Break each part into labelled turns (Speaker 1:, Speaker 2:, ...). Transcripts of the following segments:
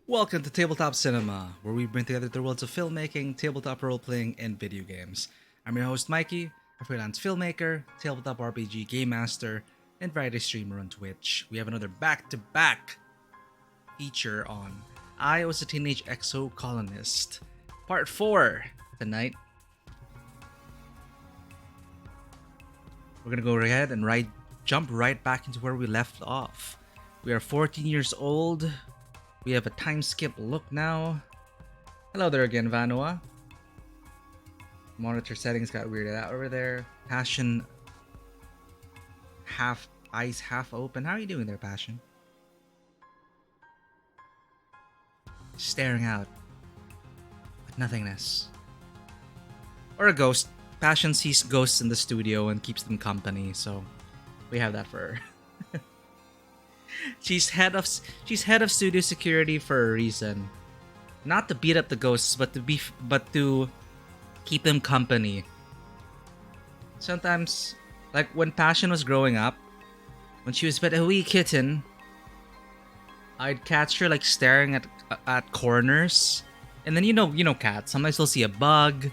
Speaker 1: Welcome to Tabletop Cinema, where we bring together the worlds of filmmaking, tabletop role-playing, and video games. I'm your host, Mikey, a freelance filmmaker, tabletop RPG game master, and variety streamer on Twitch. We have another back-to-back feature on I Was a Teenage Exocolonist, Part 4 tonight. We're gonna go ahead and jump right back into where we left off. We are 14 years old. We have a time skip look now. Hello there again, Vanua. Monitor settings got weirded out over there. Passion, eyes half open. How are you doing there, Passion? Staring out at nothingness. Or a ghost. Passion sees ghosts in the studio and keeps them company, so we have that for her. She's head of studio security for a reason. Not to beat up the ghosts, but to keep them company. Sometimes, like when Passion was growing up, when she was but a wee kitten, I'd catch her like staring at corners, and then you know cats. Sometimes they'll see a bug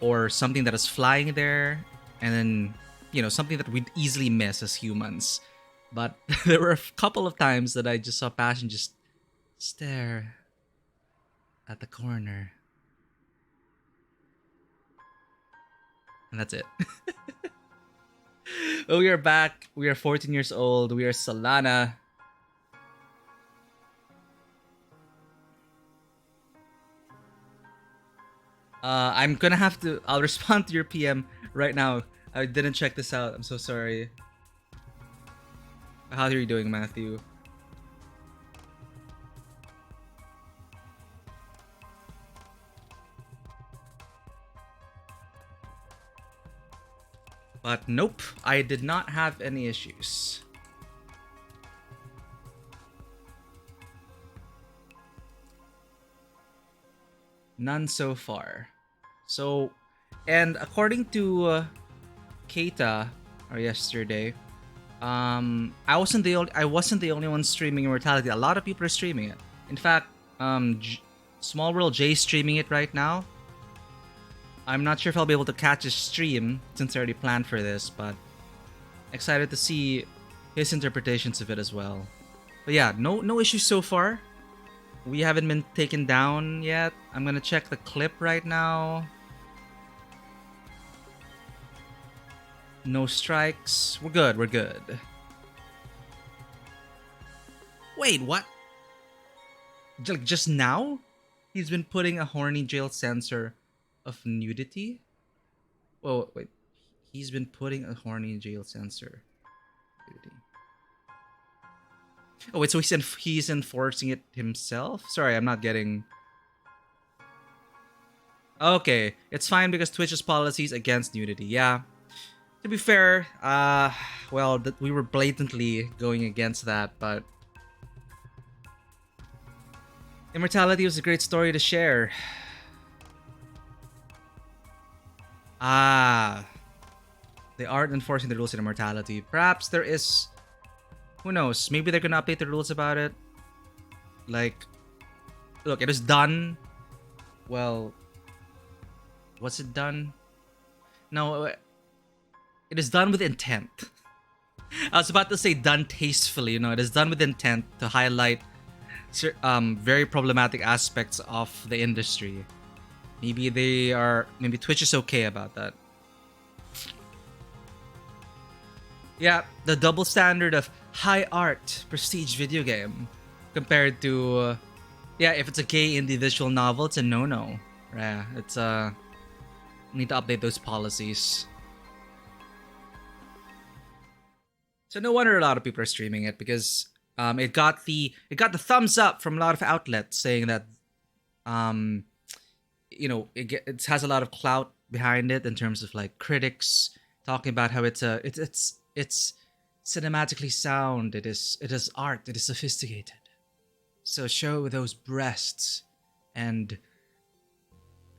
Speaker 1: or something that is flying there, and then something that we'd easily miss as humans. But there were a couple of times that I just saw Passion just stare at the corner. And that's it. But we are back. We are 14 years old. We are Solana. I'll respond to your PM right now. I didn't check this out. I'm so sorry. How are you doing, Matthew? But nope, I did not have any issues. None so far. So, and according to Keita, or yesterday, I wasn't the only one streaming Immortality. A lot of people are streaming it. In fact, Small World J's streaming it right now. I'm not sure if I'll be able to catch his stream since I already planned for this, but excited to see his interpretations of it as well. But yeah, no issues so far. We haven't been taken down yet. I'm gonna check the clip right now. No strikes. We're good. Wait, what? Just now? He's been putting a horny jail sensor of nudity? Oh, wait. He's been putting a horny jail sensor. Nudity. Oh, wait, so he's enforcing it himself? Sorry, I'm not getting... Okay, it's fine because Twitch's policies against nudity. Yeah. To be fair, we were blatantly going against that, but... Immortality was a great story to share. They aren't enforcing the rules in Immortality. Perhaps there is... Who knows? Maybe they're gonna update the rules about it. Like... Look, it is done... Well... Was it done? No, it is done with intent. I was about to say done tastefully. It is done with intent to highlight very problematic aspects of the industry. Maybe Twitch is okay about that. Yeah, the double standard of high art prestige video game compared to if it's a gay indie visual novel, it's a no. Yeah, it's need to update those policies. So no wonder a lot of people are streaming it because it got the thumbs up from a lot of outlets saying that it has a lot of clout behind it in terms of like critics talking about how it's cinematically sound, it is art, it is sophisticated. So show those breasts and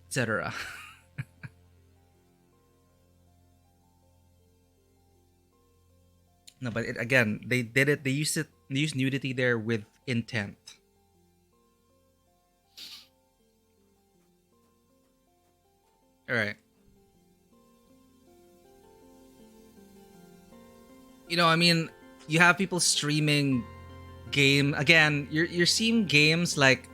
Speaker 1: etc. No, but they used nudity there with intent. All right. I mean, you have people streaming game again. You're seeing games like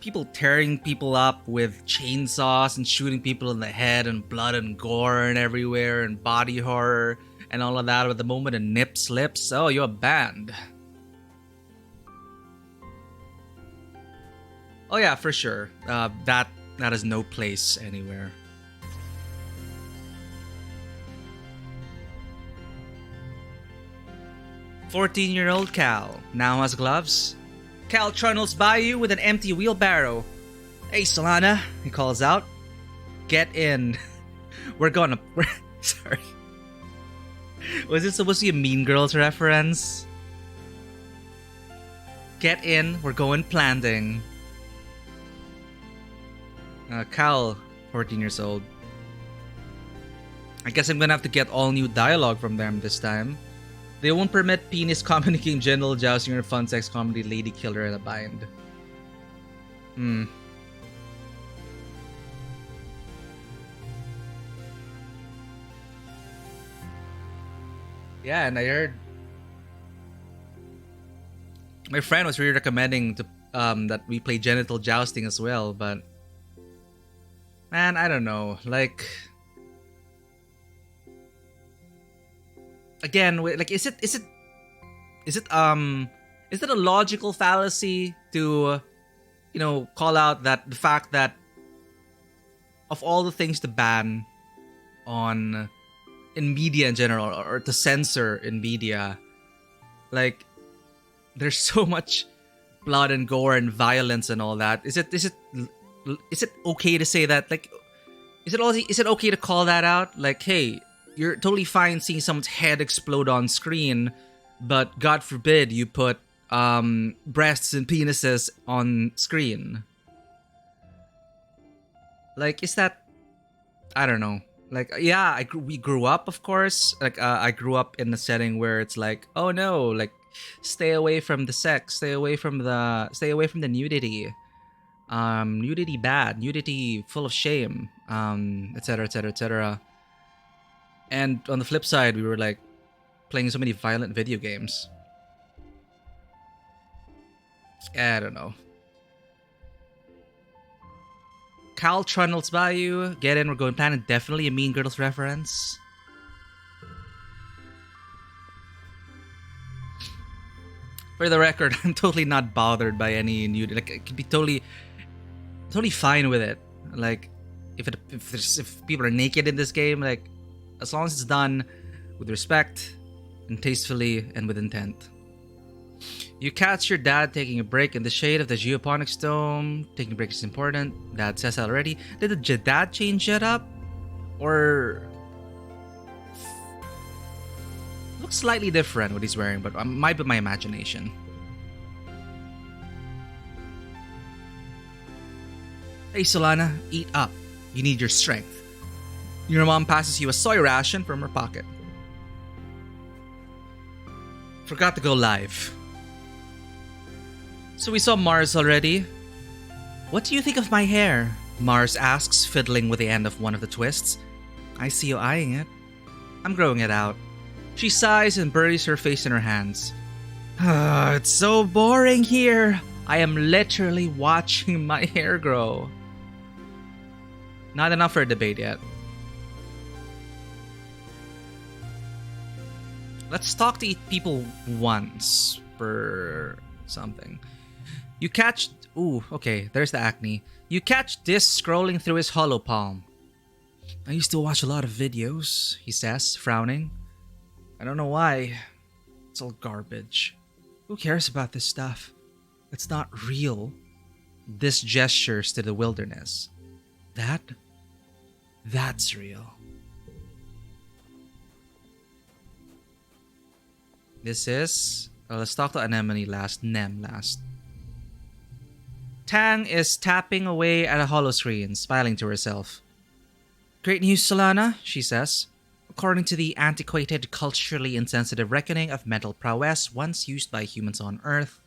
Speaker 1: people tearing people up with chainsaws and shooting people in the head and blood and gore and everywhere and body horror and all of that. At the moment a nip slips, oh, you're banned. Oh yeah, for sure. That has no place anywhere. "14-year-old Cal now has gloves. Cal trundles by you with an empty wheelbarrow. Hey, Solana," he calls out. "Get in. We're sorry. Was it supposed to be a Mean Girls reference? Get in. We're going planting." Cal, 14 years old. I guess I'm gonna have to get all new dialogue from them this time. They won't permit penis communicating genital jousting or fun sex comedy lady killer in a bind. Yeah, and I heard my friend was really recommending to that we play genital jousting as well, but man, I don't know. Like, again, like, is it a logical fallacy to call out that the fact that of all the things to ban on in media in general, or to censor in media, like, there's so much blood and gore and violence and all that. Is it okay to say that? Like, is it okay to call that out? Like, hey, you're totally fine seeing someone's head explode on screen, but God forbid you put breasts and penises on screen. Like, is that? I don't know. Like, yeah, we grew up, of course. Like, I grew up in a setting where it's like, oh no, like, stay away from the sex, stay away from the nudity. Nudity bad, nudity full of shame, etc., etc., etc. And on the flip side, we were like playing so many violent video games. I don't know. Cal trundles by you. Get in, we're going planet. Definitely a Mean Girls reference. For the record, I'm totally not bothered by any nudity. Like, I could be totally fine with it. Like, if people are naked in this game, like, as long as it's done with respect and tastefully and with intent. You catch your dad taking a break in the shade of the geoponics dome. Taking a break is important. Dad says that already. Did the dad change it up? Or looks slightly different what he's wearing, but it might be my imagination. Hey, Solana, eat up. You need your strength. Your mom passes you a soy ration from her pocket. Forgot to go live. So we saw Mars already. What do you think of my hair? Mars asks, fiddling with the end of one of the twists. I see you eyeing it. I'm growing it out. She sighs and buries her face in her hands. It's so boring here. I am literally watching my hair grow. Not enough for a debate yet. Let's talk to people once for something. You catch... Ooh, okay, there's the acne. You catch this scrolling through his hollow palm. I used to watch a lot of videos, he says, frowning. I don't know why. It's all garbage. Who cares about this stuff? It's not real. This gestures to the wilderness. That's real. This is... let's talk to Anemone last. Nem last. Tang is tapping away at a holoscreen, smiling to herself. Great news, Solana, she says. According to the antiquated, culturally insensitive reckoning of mental prowess once used by humans on Earth,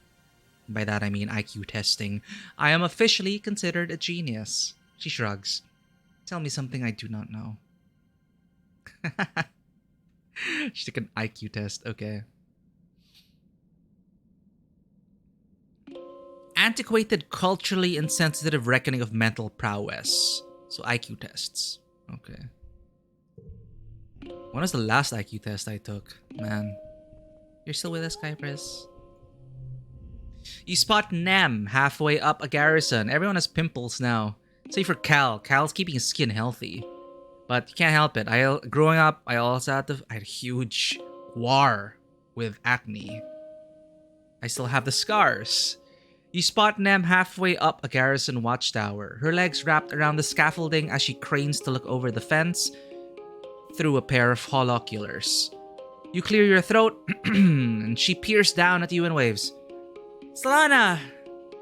Speaker 1: by that I mean IQ testing, I am officially considered a genius. She shrugs. Tell me something I do not know. She took an IQ test. Okay. Antiquated, culturally insensitive reckoning of mental prowess. So IQ tests. Okay. When was the last IQ test I took? Man. You're still with us, Kypris? You spot Nem halfway up a garrison. Everyone has pimples now. Save for Cal. Cal's keeping his skin healthy. But you can't help it. Growing up, I had a huge war with acne. I still have the scars. You spot Nem halfway up a garrison watchtower, her legs wrapped around the scaffolding as she cranes to look over the fence through a pair of holoculars. You clear your throat, and she peers down at you and waves. Solana,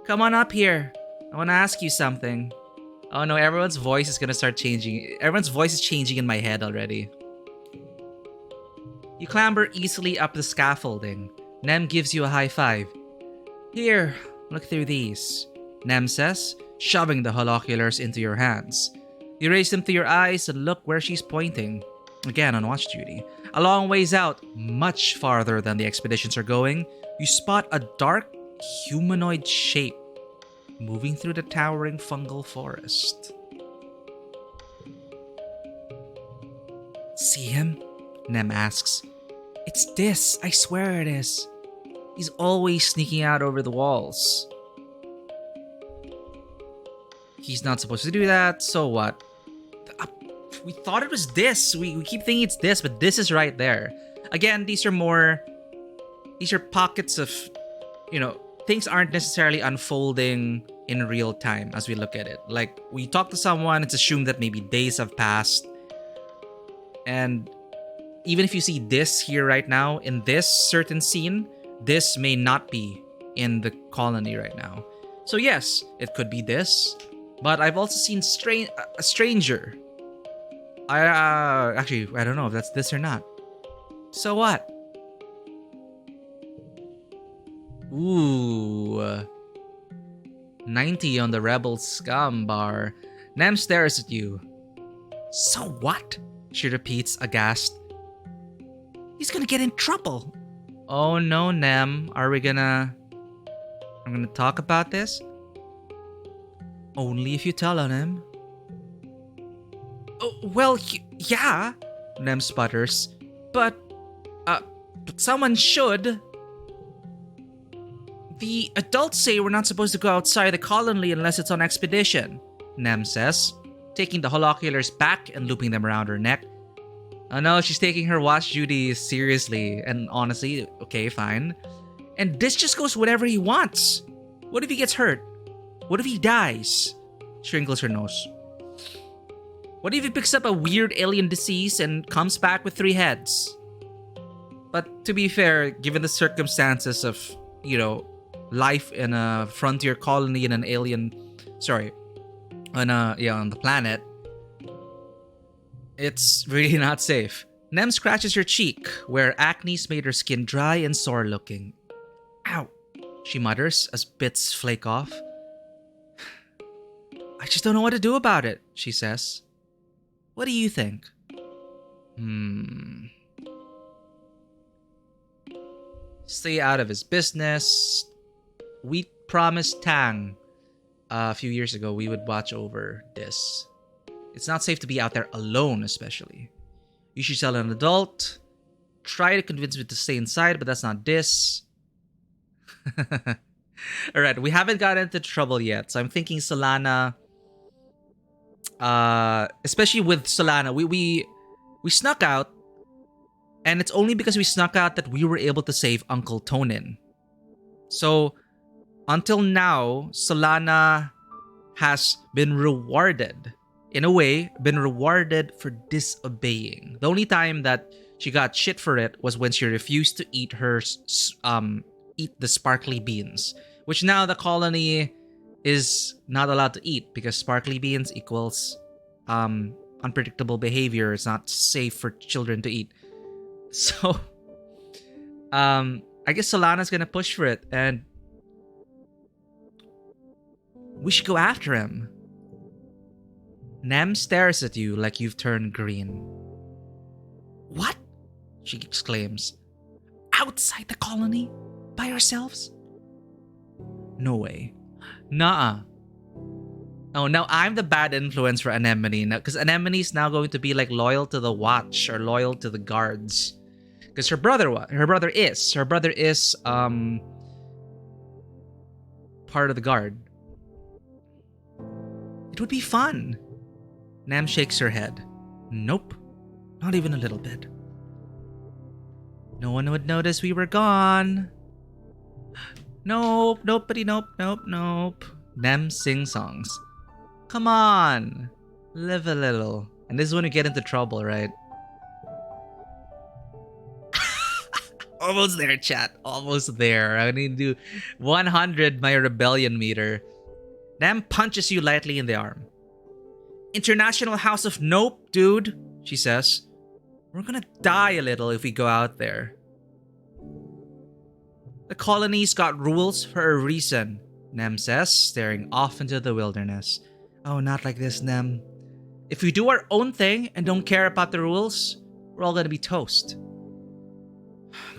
Speaker 1: come on up here. I want to ask you something. Oh no, everyone's voice is gonna start changing. Everyone's voice is changing in my head already. You clamber easily up the scaffolding. Nem gives you a high five. Here, look through these, Nem says, shoving the holoculars into your hands. You raise them to your eyes and look where she's pointing. Again on watch duty. A long ways out, much farther than the expeditions are going, you spot a dark, humanoid shape moving through the towering fungal forest. See him? Nem asks. It's this, I swear it is. He's always sneaking out over the walls. He's not supposed to do that, so what? We thought it was this. We keep thinking it's this, but this is right there. Again, these are pockets of, things aren't necessarily unfolding in real time as we look at it. Like, we talk to someone, it's assumed that maybe days have passed. And even if you see this here right now, in this certain scene, this may not be in the colony right now. So yes, it could be this. But I've also seen a stranger. Actually, I don't know if that's this or not. So what? Ooh. 90 on the Rebel Scum bar. Nem stares at you. So what? She repeats, aghast. He's gonna get in trouble. Oh no, Nem. I'm gonna talk about this? Only if you tell on him. Oh, well, yeah, Nem sputters. But someone should. The adults say we're not supposed to go outside the colony unless it's on expedition, Nem says, taking the holoculars back and looping them around her neck. Oh no, she's taking her watch duty seriously, and honestly, okay, fine. And this just goes whatever he wants. What if he gets hurt? What if he dies? She wrinkles her nose. What if he picks up a weird alien disease and comes back with 3 heads? But to be fair, given the circumstances of, life in a frontier colony in an alien... on the planet, it's really not safe. Nem scratches her cheek, where acne's made her skin dry and sore looking. Ow, she mutters as bits flake off. I just don't know what to do about it, she says. What do you think? Stay out of his business. We promised Tang a few years ago we would watch over this. It's not safe to be out there alone, especially. You should tell an adult. Try to convince me to stay inside, but that's not this. Alright, we haven't got into trouble yet, so I'm thinking Solana... especially with Solana, we snuck out, and it's only because we snuck out that we were able to save Uncle Tonin. So, until now, Solana has been rewarded, in a way, for disobeying. The only time that she got shit for it was when she refused to eat the sparkly beans, which now the colony is not allowed to eat because sparkly beans equals unpredictable behavior. It's not safe for children to eat. So, I guess Solana's gonna push for it, and we should go after him. Nem stares at you like you've turned green. What? She exclaims. Outside the colony? By ourselves? No way. Nuh-uh. Oh, now I'm the bad influence for Anemone. Because Anemone's now going to be like loyal to the watch or loyal to the guards. Because her brother is part of the guard. It would be fun. Nem shakes her head. Nope. Not even a little bit. No one would notice we were gone. Nope, nobody, nope. Nem sings songs. Come on. Live a little. And this is when you get into trouble, right? Almost there, chat. Almost there. I need to do 100 my rebellion meter. Nem punches you lightly in the arm. International House of Nope, dude, she says. We're gonna die a little if we go out there. The colony's got rules for a reason, Nem says, staring off into the wilderness. Oh, not like this, Nem. If we do our own thing and don't care about the rules, we're all gonna be toast.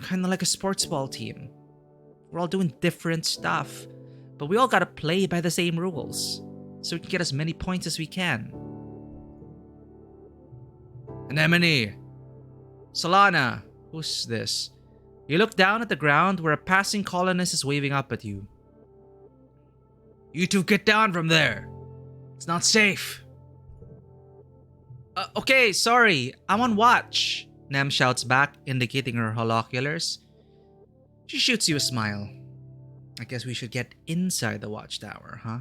Speaker 1: Kinda like a sports ball team. We're all doing different stuff, but we all gotta play by the same rules, so we can get as many points as we can. Anemone! Solana! Who's this? You look down at the ground where a passing colonist is waving up at you. You two get down from there! It's not safe! Okay, sorry. I'm on watch, Nem shouts back, indicating her holoculars. She shoots you a smile. I guess we should get inside the watchtower, huh?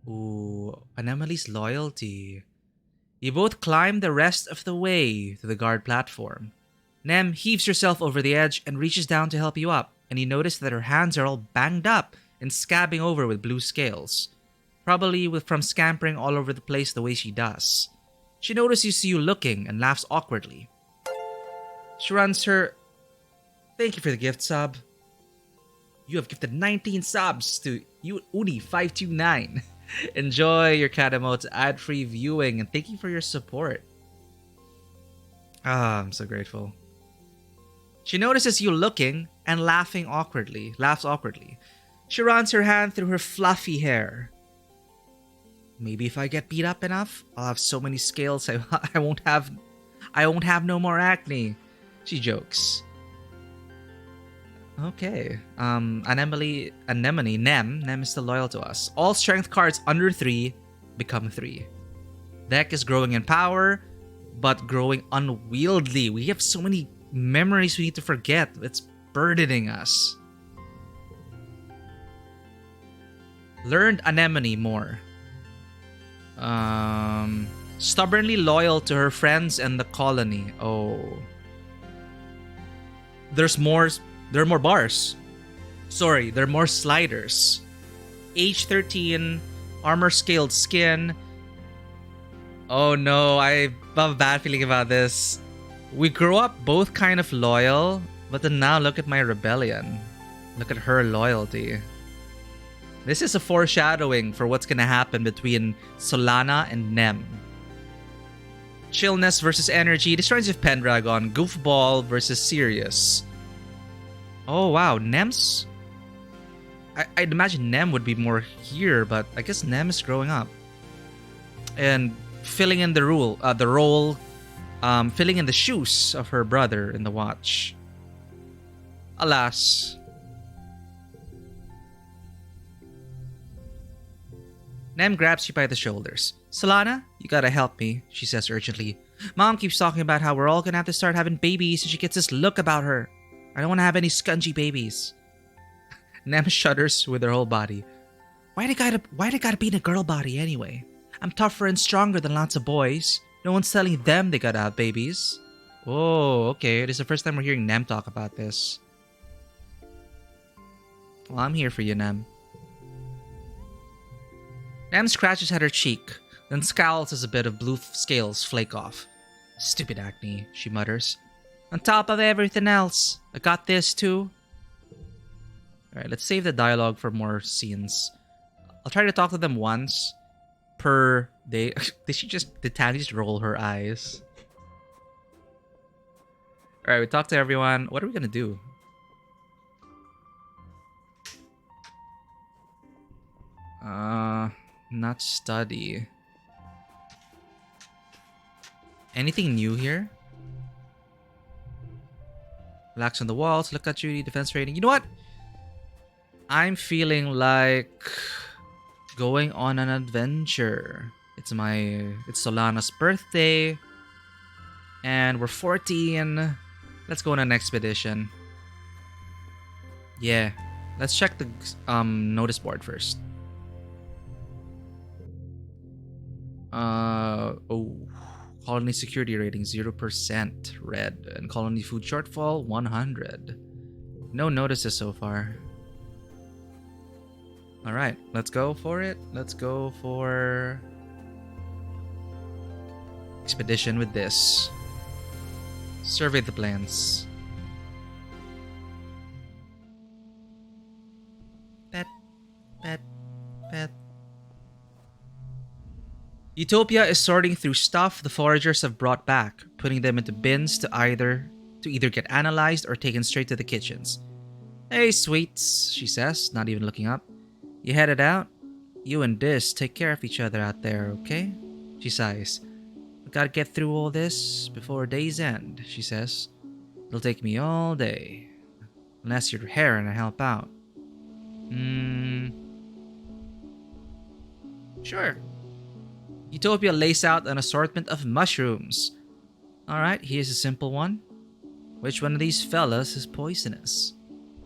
Speaker 1: Ooh, Anemone's loyalty. You both climb the rest of the way to the guard platform. Nem heaves herself over the edge and reaches down to help you up, and you notice that her hands are all banged up and scabbing over with blue scales. Probably from scampering all over the place the way she does. She notices you looking and laughs awkwardly. She runs her... Thank you for the gift sub. You have gifted 19 subs to Uni529. Enjoy your cat emotes, ad-free viewing, and thank you for your support. I'm so grateful. She notices you looking and laughs awkwardly. She runs her hand through her fluffy hair. Maybe if I get beat up enough, I'll have so many scales I won't have no more acne. She jokes. Okay. Anemone, Nem is still loyal to us. All strength cards under 3 become 3. Deck is growing in power, but growing unwieldy. We have so many memories we need to forget. It's burdening us. Learned Anemone more. Stubbornly loyal to her friends and the colony. Oh. There are more bars. Sorry, there are more sliders. Age 13, armor scaled skin. Oh no, I have a bad feeling about this. We grew up both kind of loyal, but then now look at my rebellion. Look at her loyalty. This is a foreshadowing for what's gonna happen between Solana and Nem. Chillness versus energy, destroys of Pendragon, goofball versus serious. Oh wow, Nem's... I'd imagine Nem would be more here, but I guess Nem is growing up. And filling in the role, filling in the shoes of her brother in the watch. Alas. Nem grabs you by the shoulders. Solana, you gotta help me, she says urgently. Mom keeps talking about how we're all gonna have to start having babies and she gets this look about her. I don't want to have any scungy babies. Nem shudders with her whole body. Why they gotta be in a girl body anyway? I'm tougher and stronger than lots of boys. No one's telling them they gotta have babies. Oh, okay. It is the first time we're hearing Nem talk about this. Well, I'm here for you, Nem. Nem scratches at her cheek, then scowls as a bit of blue scales flake off. Stupid acne, she mutters. On top of everything else, I got this too. Alright, let's save the dialogue for more scenes. I'll try to talk to them once, per day. Did she just, did Tally just roll her eyes? Alright, we talked to everyone. What are we gonna do? Not study. Anything new here? Relax on the walls, look at you, defense rating. You know what? I'm feeling like going on an adventure. It's Solana's birthday. And we're 14. Let's go on an expedition. Yeah. Let's check the notice board first. Colony security rating 0% red, and colony food shortfall 100. No notices so far. Alright, let's go for it. Let's go for expedition with this. Survey the plans. Pet. Utopia is sorting through stuff the foragers have brought back, putting them into bins to either get analyzed or taken straight to the kitchens. Hey, sweets, she says, not even looking up. You headed out? You and Dis take care of each other out there, okay? She sighs. I gotta get through all this before day's end, she says. It'll take me all day. Unless you're here and I help out. Sure. Utopia lays out an assortment of mushrooms. Alright, here's a simple one. Which one of these fellas is poisonous?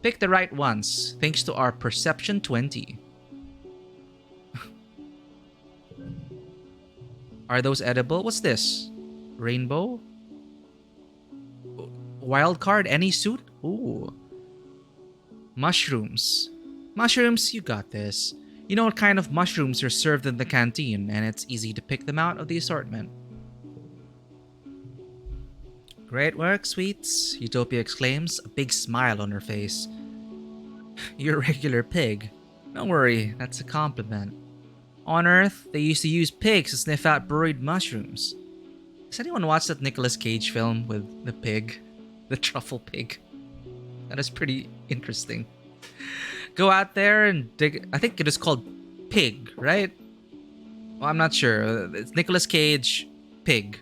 Speaker 1: Pick the right ones, thanks to our Perception 20. Are those edible? What's this? Rainbow? Wild card, any suit? Ooh. Mushrooms. Mushrooms, you got this. You know what kind of mushrooms are served in the canteen, and it's easy to pick them out of the assortment. Great work, sweets, Utopia exclaims, a big smile on her face. You're a regular pig. Don't worry, that's a compliment. On Earth, they used to use pigs to sniff out buried mushrooms. Has anyone watched that Nicolas Cage film with the pig? The truffle pig? That is pretty interesting. Go out there and dig. I think it is called Pig, right? Well, I'm not sure. It's Nicolas Cage, Pig,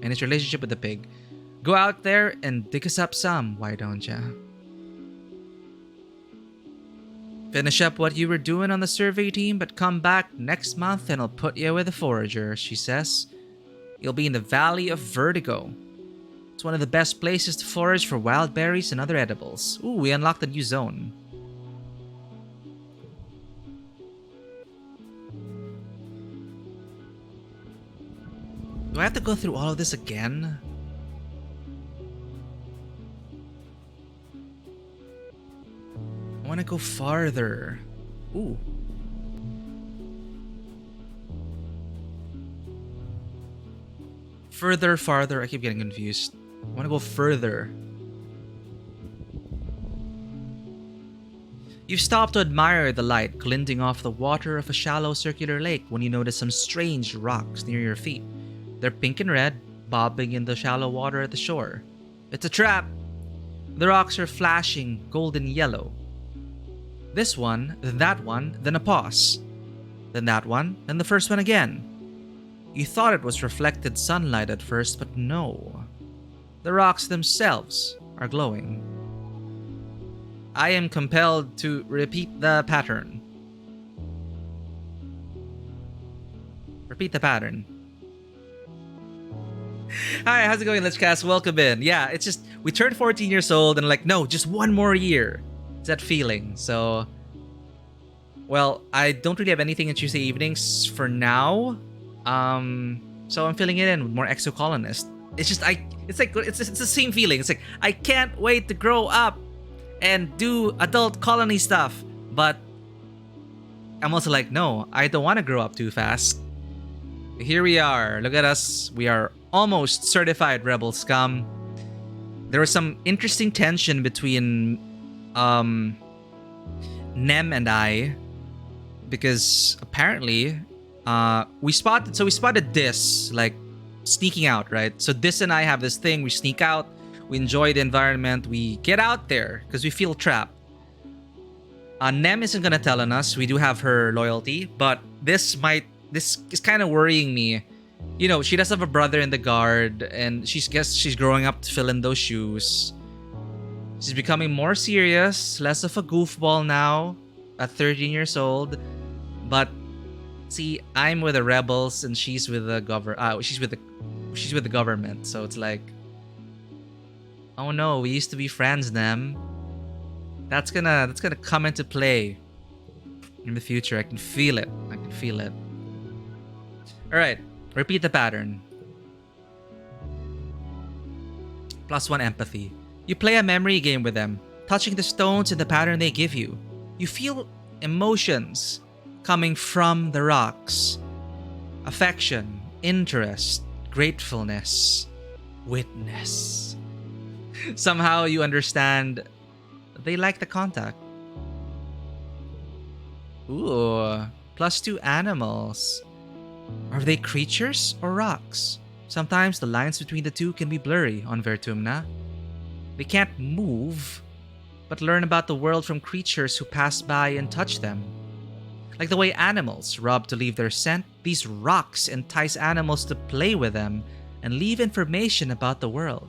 Speaker 1: and his relationship with the pig. Go out there and dig us up some, why don't ya? Finish up what you were doing on the survey team, but come back next month and I'll put you with a forager, she says. You'll be in the Valley of Vertigo. It's one of the best places to forage for wild berries and other edibles. Ooh, we unlocked a new zone. Do I have to go through all of this again? I want to go farther. Ooh. Further, farther. I keep getting confused. I want to go further. You've stopped to admire the light glinting off the water of a shallow circular lake when you notice some strange rocks near your feet. They're pink and red, bobbing in the shallow water at the shore. It's a trap! The rocks are flashing golden yellow. This one, then that one, then a pause. Then that one, then the first one again. You thought it was reflected sunlight at first, but no. The rocks themselves are glowing. I am compelled to repeat the pattern. Repeat the pattern. Hi, how's it going? Let's cast. Welcome in. Yeah, it's just, we turned 14 years old and like, no, just one more year. It's that feeling. So, well, I don't really have anything on Tuesday evenings for now. So I'm filling it in with more Exocolonist. It's just, it's the same feeling. It's like, I can't wait to grow up and do adult colony stuff. But I'm also like, no, I don't want to grow up too fast. Here we are. Look at us. We are almost certified rebel scum. There was some interesting tension between Nem and I, because apparently We spotted this like sneaking out, right? So this and I have this thing. We sneak out. We enjoy the environment. We get out there because we feel trapped. Nem isn't gonna tell on us. We do have her loyalty, but this is kind of worrying me. You know, she does have a brother in the guard, and she's growing up to fill in those shoes. She's becoming more serious, less of a goofball now at 13 years old. But see, I'm with the rebels and she's with the she's with the government. So it's like, oh no, we used to be friends, Nem. That's gonna come into play in the future. I can feel it. All right, repeat the pattern. +1 empathy. You play a memory game with them, touching the stones in the pattern they give you. You feel emotions coming from the rocks. Affection, interest, gratefulness, witness. Somehow you understand they like the contact. Ooh, +2 animals. Are they creatures or rocks? Sometimes the lines between the two can be blurry on Vertumna. They can't move, but learn about the world from creatures who pass by and touch them. Like the way animals rub to leave their scent, these rocks entice animals to play with them and leave information about the world.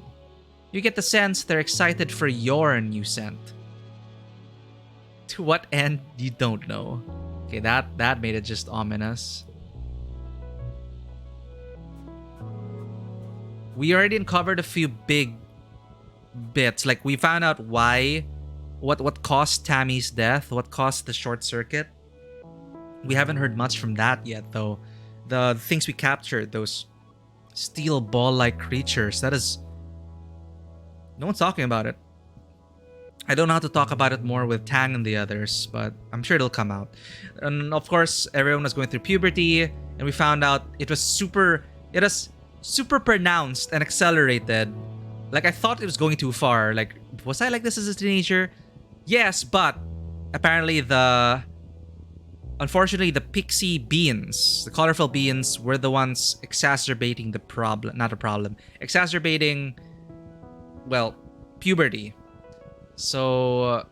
Speaker 1: You get the sense they're excited for your new scent. To what end, you don't know. Okay, that made it just ominous. We already uncovered a few big bits. Like, we found out what caused Tammy's death, what caused the short circuit. We haven't heard much from that yet, though. The things we captured, those steel ball-like creatures, that is... No one's talking about it. I don't know how to talk about it more with Tang and the others, but I'm sure it'll come out. And of course, everyone was going through puberty, and we found out it was super pronounced and accelerated. Like, I thought it was going too far. Like, was I like this as a teenager? Yes, but apparently unfortunately, the pixie beans, the colorful beans, were the ones exacerbating the problem. Not a problem. Exacerbating, well, puberty. So,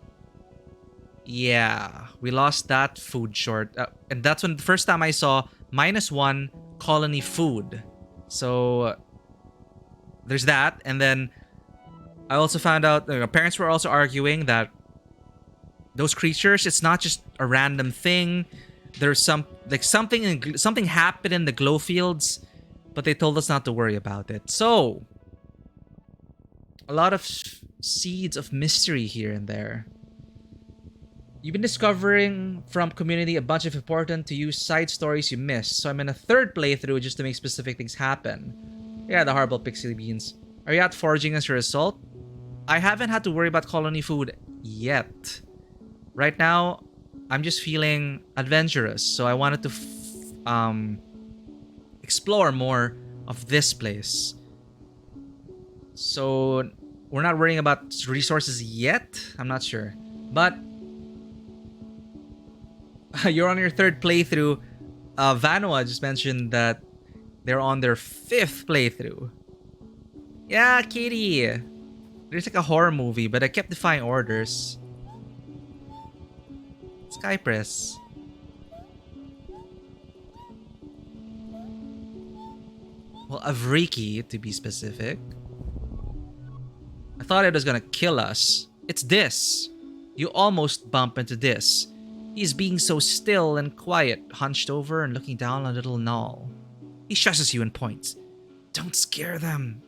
Speaker 1: yeah, we lost that food short. And that's when the first time I saw -1 colony food. So, there's that. And then I also found out, parents were also arguing that those creatures, it's not just a random thing. There's something happened in the glow fields, but they told us not to worry about it. So, a lot of seeds of mystery here and there. You've been discovering from community a bunch of important to you side stories you missed. So I'm in a 3rd playthrough just to make specific things happen. Yeah, the horrible pixie beans. Are you out foraging as your assault? I haven't had to worry about colony food yet. Right now, I'm just feeling adventurous. So I wanted to explore more of this place. So we're not worrying about resources yet. I'm not sure. But you're on your 3rd playthrough. Vanua just mentioned that they're on their 5th playthrough. Yeah, Kitty. There's like a horror movie, but I kept defying orders. Skypress. Well, Avriki, to be specific. I thought it was gonna kill us. It's this. You almost bump into this. He's being so still and quiet, hunched over and looking down on a little knoll. He shushes you and points. Don't scare them.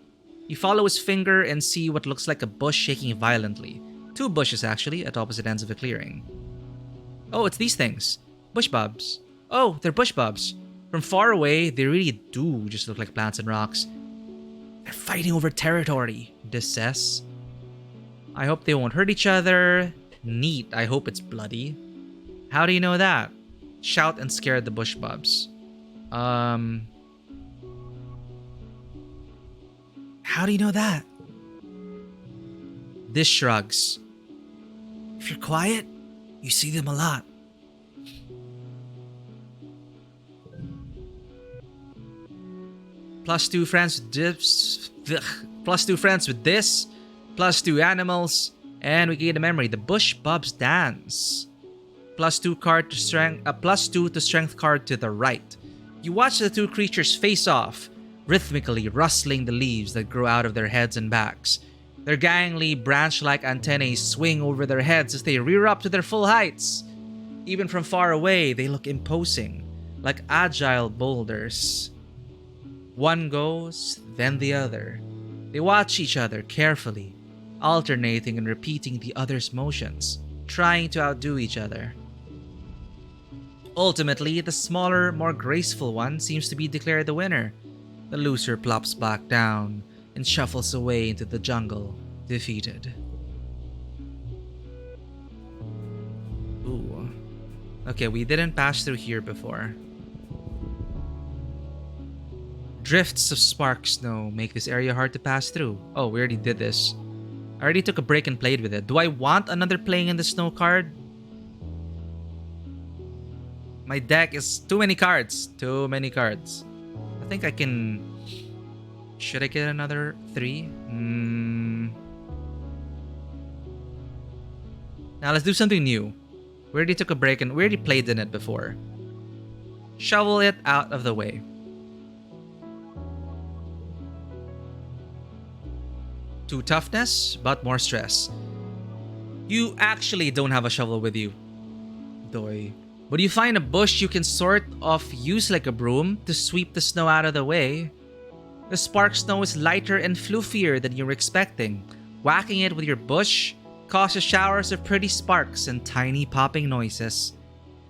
Speaker 1: You follow his finger and see what looks like a bush shaking violently. 2 bushes, actually, at opposite ends of the clearing. Oh, it's these things. Bush bubs. Oh, they're bush bubs. From far away, they really do just look like plants and rocks. They're fighting over territory, this says. I hope they won't hurt each other. Neat, I hope it's bloody. How do you know that? Shout and scare the bush bubs. How do you know that? This shrugs. If you're quiet, you see them a lot. Plus 2 friends with this. Plus 2 friends with this. Plus 2 animals. And we gain a memory. The Bush Bubs Dance. Plus 2 card to strength. Plus 2 to strength card to the right. You watch the two creatures face off, rhythmically rustling the leaves that grow out of their heads and backs. Their gangly, branch-like antennae swing over their heads as they rear up to their full heights. Even from far away, they look imposing, like agile boulders. One goes, then the other. They watch each other carefully, alternating and repeating the other's motions, trying to outdo each other. Ultimately, the smaller, more graceful one seems to be declared the winner. The loser plops back down and shuffles away into the jungle, defeated. Ooh. Okay, we didn't pass through here before. Drifts of spark snow make this area hard to pass through. Oh, we already did this. I already took a break and played with it. Do I want another playing in the snow card? My deck is too many cards. Too many cards. I think I can... Should I get another 3? Now let's do something new. We already took a break and we already played in it before. Shovel it out of the way. Two toughness, but more stress. You actually don't have a shovel with you. Doy. But you find a bush you can sort of use like a broom to sweep the snow out of the way. The spark snow is lighter and fluffier than you were expecting. Whacking it with your bush causes showers of pretty sparks and tiny popping noises.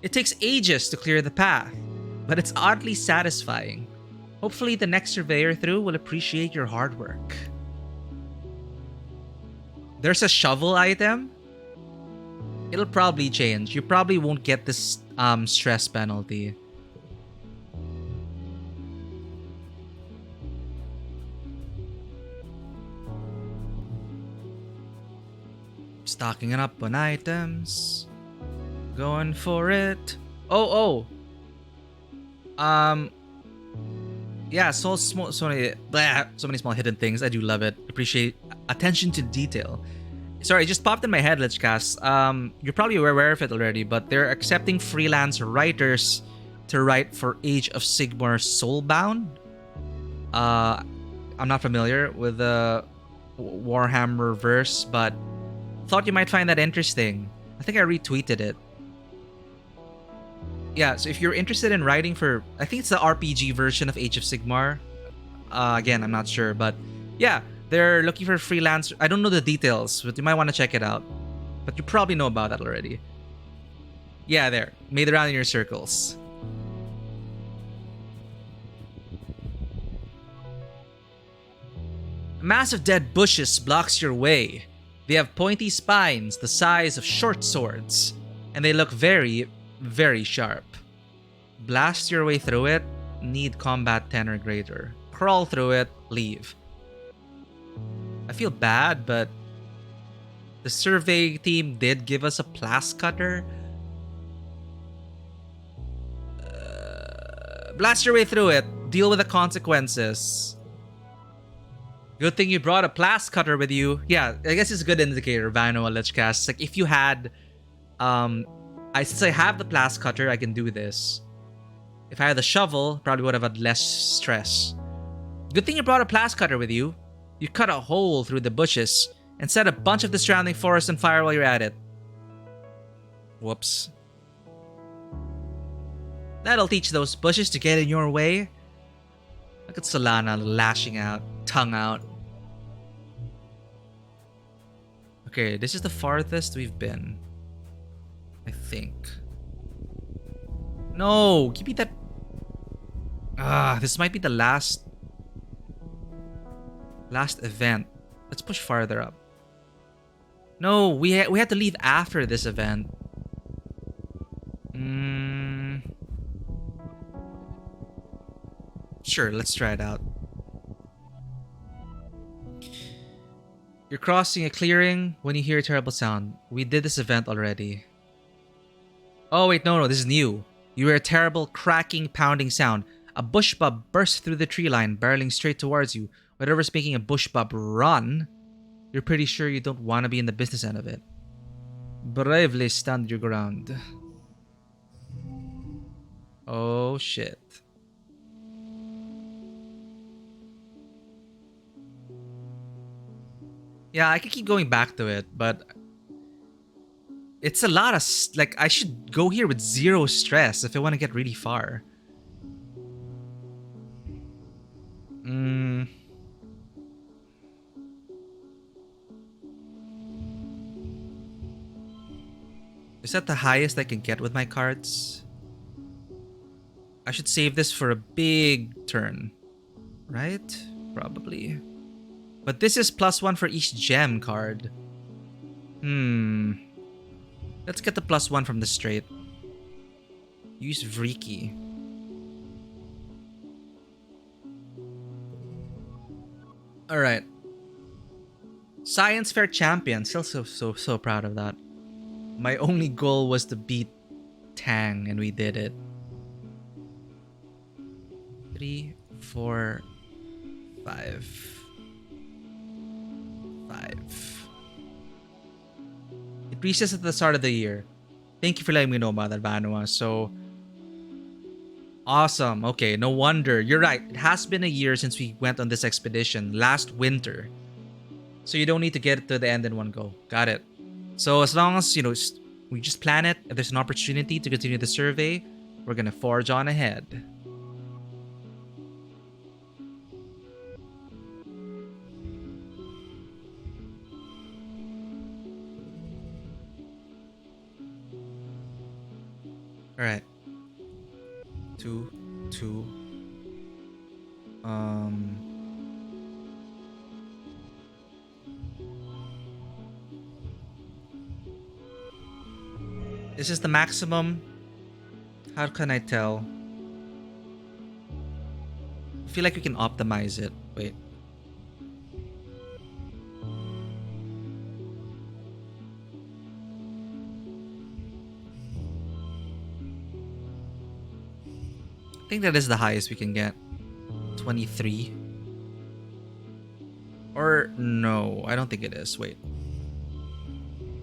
Speaker 1: It takes ages to clear the path, but it's oddly satisfying. Hopefully the next surveyor through will appreciate your hard work. There's a shovel item? It'll probably change. You probably won't get this stress penalty. Stocking up on items. Going for it. Oh. Yeah, so many small hidden things. I do love it. Appreciate attention to detail. Sorry, it just popped in my head, Lichcast. You're probably aware of it already, but they're accepting freelance writers to write for Age of Sigmar Soulbound. I'm not familiar with the Warhammer verse, but thought you might find that interesting. I think I retweeted it. Yeah, so if you're interested in writing for, I think it's the RPG version of Age of Sigmar. Again, I'm not sure, but yeah, they're looking for freelance. I don't know the details, but you might want to check it out. But you probably know about that already. Yeah, there. Made around in your circles. A mass of dead bushes blocks your way. They have pointy spines the size of short swords, and they look very, very sharp. Blast your way through it, need combat 10 or greater. Crawl through it, leave. I feel bad, but the survey team did give us a blast cutter. Blast your way through it, deal with the consequences. Good thing you brought a blast cutter with you. Yeah, I guess it's a good indicator, Vano and Lichcast. Like if you had since I have the blast cutter, I can do this. If I had the shovel, probably would have had less stress. Good thing you brought a blast cutter with you. You cut a hole through the bushes and set a bunch of the surrounding forest on fire while you're at it. Whoops. That'll teach those bushes to get in your way. Look at Solana lashing out, tongue out. Okay, this is the farthest we've been. I think. No, give me that. This might be the last event. Let's push farther up. No, we had to leave after this event. Sure, let's try it out. You're crossing a clearing when you hear a terrible sound. We did this event already. Oh wait, no, this is new. You hear a terrible cracking, pounding sound. A bush bub bursts through the tree line, barreling straight towards you. Whatever's making a bush bub run, you're pretty sure you don't want to be in the business end of it. Bravely stand your ground. Oh shit. Yeah, I could keep going back to it, but it's a lot of like I should go here with zero stress if I want to get really far. Is that the highest I can get with my cards? I should save this for a big turn, right? Probably. But this is +1 for each gem card. Let's get the +1 from the straight. Use Vriki. Alright. Science Fair champion. Still so proud of that. My only goal was to beat Tang, and we did it. 3, 4, 5. 5. It resets at the start of the year. Thank you for letting me know about that, Vanua. So awesome. Okay, no wonder. You're right. It has been a year since we went on this expedition last winter. So you don't need to get to the end in one go. Got it. So as long as, we just plan it, if there's an opportunity to continue the survey, we're gonna forge on ahead. Alright. 2, 2. This is the maximum. How can I tell? I feel like we can optimize it. Wait. I think that is the highest we can get. 23. Or no, I don't think it is. Wait.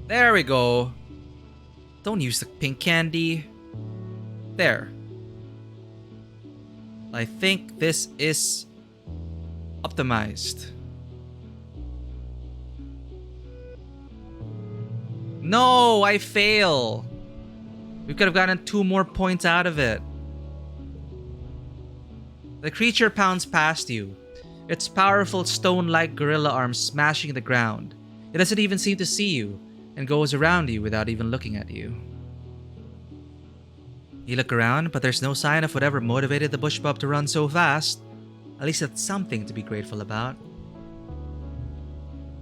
Speaker 1: There we go. Don't use the pink candy. There. I think this is optimized. No, I fail. We could have gotten 2 more points out of it. The creature pounds past you, its powerful stone-like gorilla arms smashing the ground. It doesn't even seem to see you, and goes around you without even looking at you. You look around, but there's no sign of whatever motivated the bush bub to run so fast. At least that's something to be grateful about.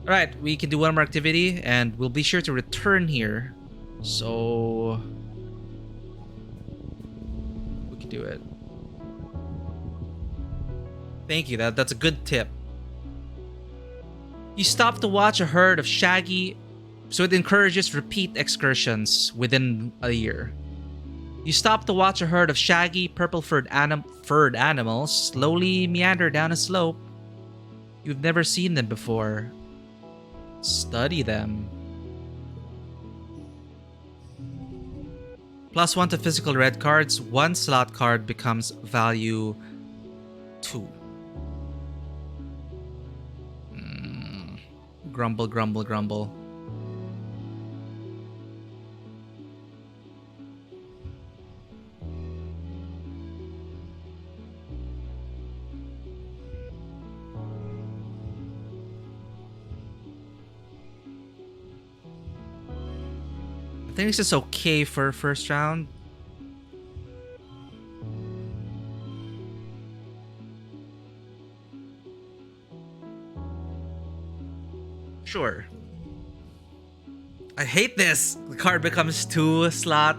Speaker 1: Alright, we can do one more activity, and we'll be sure to return here. So we can do it. Thank you, that's a good tip. You stop to watch a herd of shaggy, so it encourages repeat excursions within a year. You stop to watch a herd of shaggy, purple-furred animals slowly meander down a slope. You've never seen them before. Study them. +1 to physical red cards. 1 slot card becomes value 2. Grumble, grumble, grumble. I think this is okay for first round. Sure. I hate this. The card becomes 2 slot.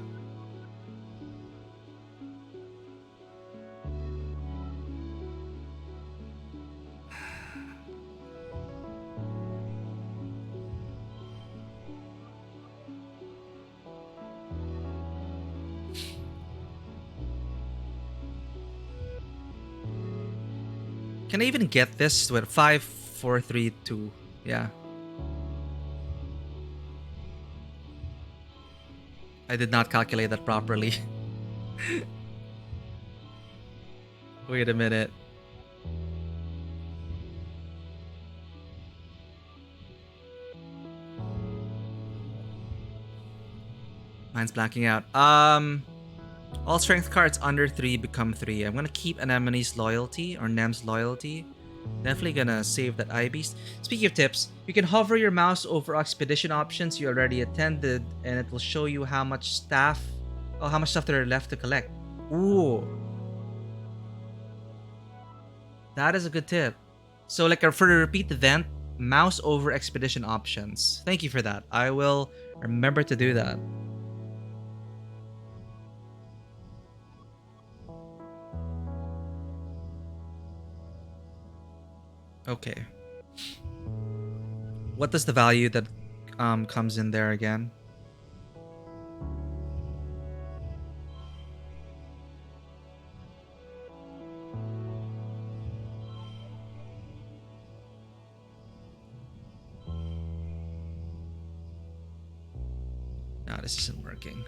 Speaker 1: Can I even get this with 5, 4, 3, 2? Yeah. I did not calculate that properly. Wait a minute. Mine's blacking out. All strength cards under 3 become 3. I'm gonna keep Anemone's loyalty or Nem's loyalty. Definitely gonna save that eye beast. Speaking of tips, you can hover your mouse over expedition options you already attended, and it will show you how much stuff there are left to collect. Ooh, that is a good tip. So, like for a repeat event, mouse over expedition options. Thank you for that. I will remember to do that. Okay. What does the value that comes in there again? No, this isn't working.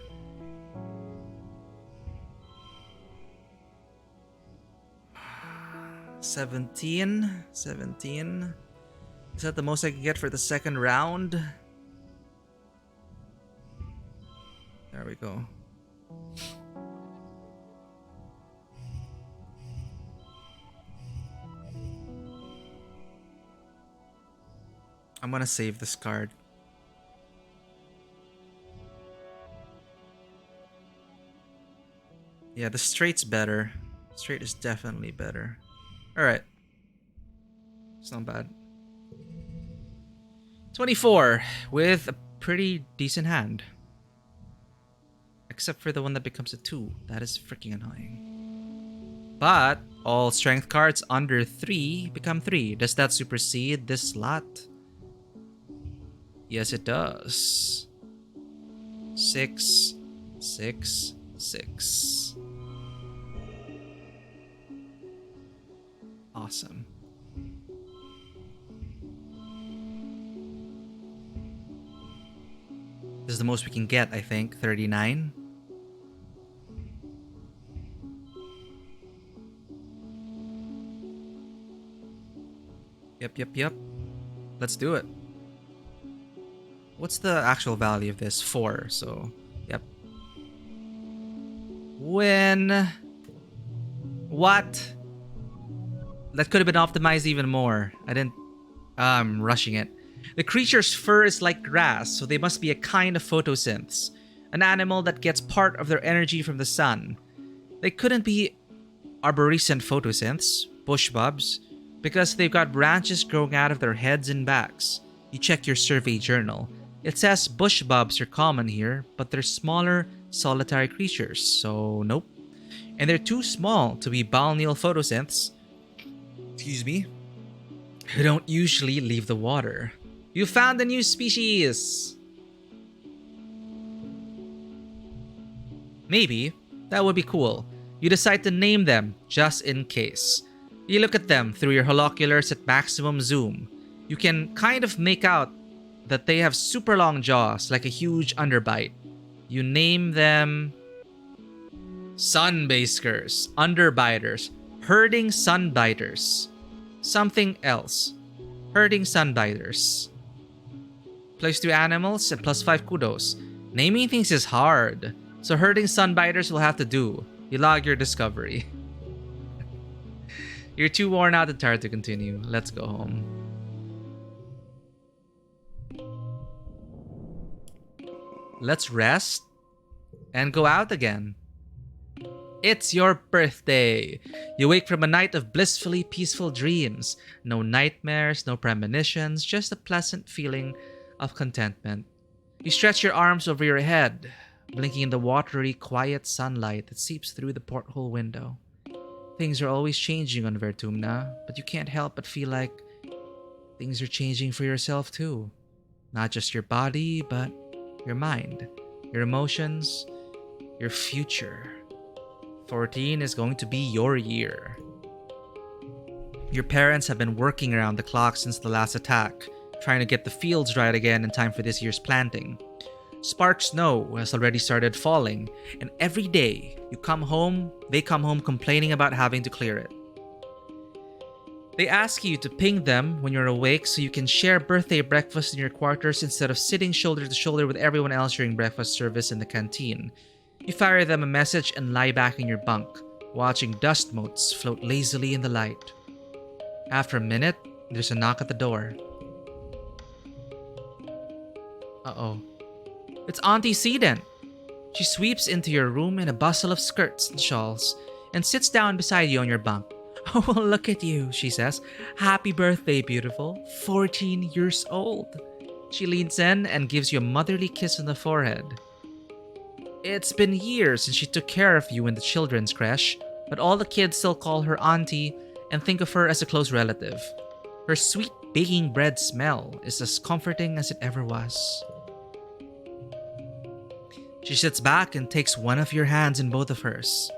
Speaker 1: $17. Is that the most I can get for the second round? There we go. I'm gonna save this card. Yeah, the straight's better. Straight is definitely better. Alright. It's not bad. 24 with a pretty decent hand. Except for the one that becomes a 2. That is freaking annoying. But all strength cards under 3 become 3. Does that supersede this slot? Yes, it does. 6, 6, 6. Awesome. This is the most we can get, I think. 39. Yep. Let's do it. What's the actual value of this? 4, so yep. When? What? That could have been optimized even more. I'm rushing it. The creature's fur is like grass, so they must be a kind of photosynths. An animal that gets part of their energy from the sun. They couldn't be arborescent photosynths, bushbubs, because they've got branches growing out of their heads and backs. You check your survey journal. It says bushbubs are common here, but they're smaller, solitary creatures, so nope. And they're too small to be balneal photosynths. Excuse me. Who don't usually leave the water. You found a new species! Maybe. That would be cool. You decide to name them, just in case. You look at them through your holoculars at maximum zoom. You can kind of make out that they have super long jaws, like a huge underbite. You name them... Sunbaskers, underbiters, herding sunbiters. Something else. Herding sunbiters. +2 animals and +5 kudos. Naming things is hard, so herding sunbiters will have to do. You log your discovery. You're too worn out and tired to continue. Let's go home. Let's rest and go out again. It's your birthday. You wake from a night of blissfully peaceful dreams. No nightmares, no premonitions, just a pleasant feeling of contentment. You stretch your arms over your head, blinking in the watery, quiet sunlight that seeps through the porthole window. Things are always changing on Vertumna, but you can't help but feel like things are changing for yourself too. Not just your body, but your mind, your emotions, your future. 14 is going to be your year. Your parents have been working around the clock since the last attack, trying to get the fields right again in time for this year's planting. Spark snow has already started falling, and every day they come home complaining about having to clear it. They ask you to ping them when you're awake so you can share birthday breakfast in your quarters instead of sitting shoulder to shoulder with everyone else during breakfast service in the canteen. You fire them a message and lie back in your bunk, watching dust motes float lazily in the light. After a minute, there's a knock at the door. Uh-oh. It's Auntie Seedent. She sweeps into your room in a bustle of skirts and shawls and sits down beside you on your bunk. "Oh, look at you," she says. "Happy birthday, beautiful. 14 years old." She leans in and gives you a motherly kiss on the forehead. It's been years since she took care of you in the children's creche, but all the kids still call her auntie and think of her as a close relative. Her sweet baking bread smell is as comforting as it ever was. She sits back and takes one of your hands in both of hers.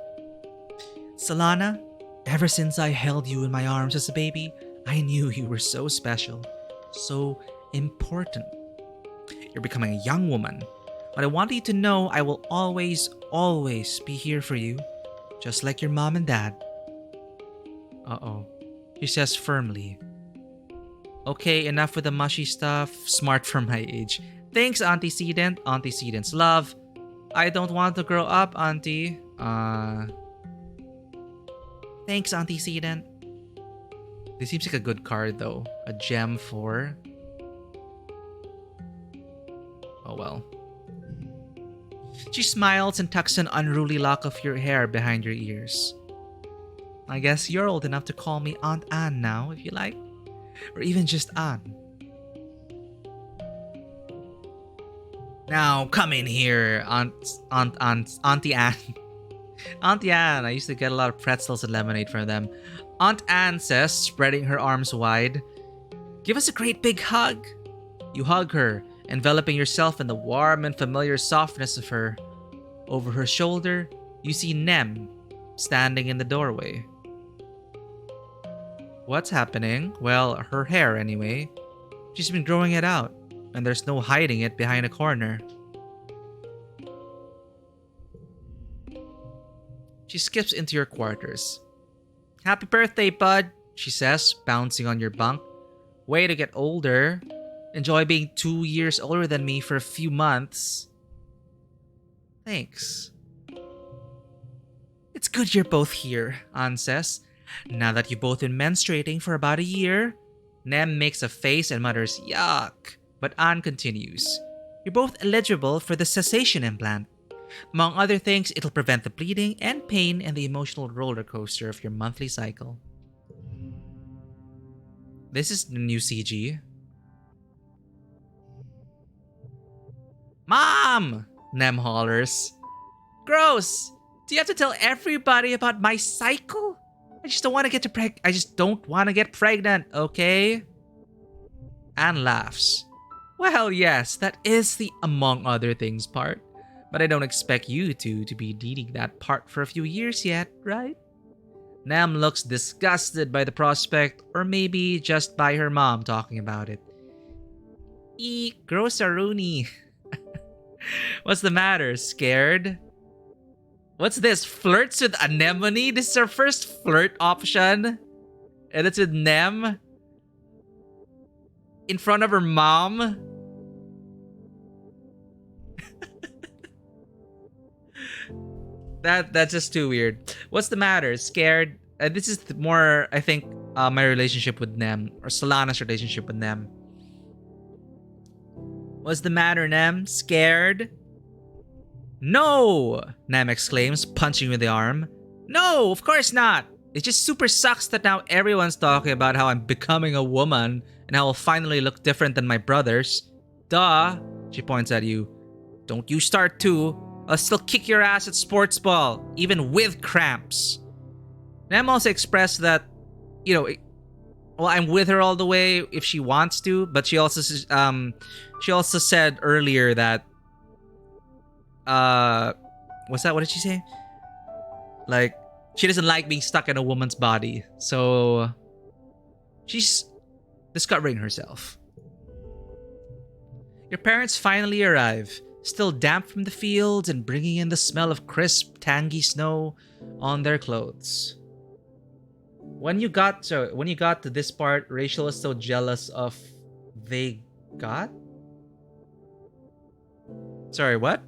Speaker 1: "Solana, ever since I held you in my arms as a baby, I knew you were so special, so important. You're becoming a young woman, but I want you to know I will always, always be here for you, just like your mom and dad." Uh-oh, she says firmly. "Okay, enough with the mushy stuff. Smart for my age. Thanks, Auntie Seedent. Auntie Seedent's love. I don't want to grow up, Auntie. Thanks, Auntie Seedent." This seems like a good card, though. A gem 4. Oh well. She smiles and tucks an unruly lock of your hair behind your ears. "I guess you're old enough to call me Aunt Anne now, if you like. Or even just Anne." "Now, come in here, Auntie Anne." Auntie Anne, I used to get a lot of pretzels and lemonade from them. Aunt Anne says, spreading her arms wide, "Give us a great big hug." You hug her, enveloping yourself in the warm and familiar softness of her. Over her shoulder, you see Nem, standing in the doorway. What's happening? Well, her hair anyway. She's been growing it out, and there's no hiding it behind a corner. She skips into your quarters. "Happy birthday, bud," she says, bouncing on your bunk. "Way to get older. Enjoy being 2 years older than me for a few months." "Thanks." "It's good you're both here," Anne says. "Now that you've both been menstruating for about a year." Nem makes a face and mutters, "Yuck." But Anne continues. "You're both eligible for the cessation implant. Among other things, it'll prevent the bleeding and pain and the emotional roller coaster of your monthly cycle." This is the new CG. "Mom!" Nem hollers. "Gross! Do you have to tell everybody about my cycle? I just don't want to get pregnant, okay?" Anne laughs. "Well, yes, that is the among other things part. But I don't expect you two to be needing that part for a few years yet, right?" Nam looks disgusted by the prospect, or maybe just by her mom talking about it. "Eek, grossaroonie." "What's the matter? Scared?" "What's this? Flirts with anemone? This is our first flirt option. And it's with Nem? In front of her mom?" That's just too weird. "What's the matter? Scared?" This is more, I think, my relationship with Nem, or Solana's relationship with Nem. "What's the matter, Nem? Scared?" "No!" Nem exclaims, punching you in the arm. "No, of course not. It just super sucks that now everyone's talking about how I'm becoming a woman and how I'll finally look different than my brothers. Duh," she points at you. "Don't you start too. I'll still kick your ass at sports ball, even with cramps." Nem also expressed that, I'm with her all the way if she wants to, but she also said earlier that, what's that? What did she say? Like, she doesn't like being stuck in a woman's body. So, She's discovering herself. Your parents finally arrive, still damp from the fields and bringing in the smell of crisp, tangy snow on their clothes. When you got to this part, Rachel is so jealous of they got? Sorry, what?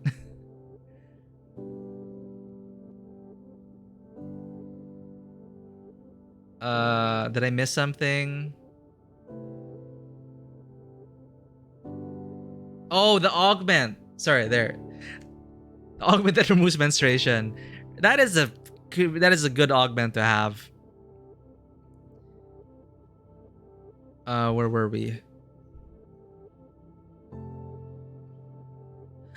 Speaker 1: Did I miss something? Oh, the augment. Sorry, there. The augment that removes menstruation. That is a good augment to have. Where were we?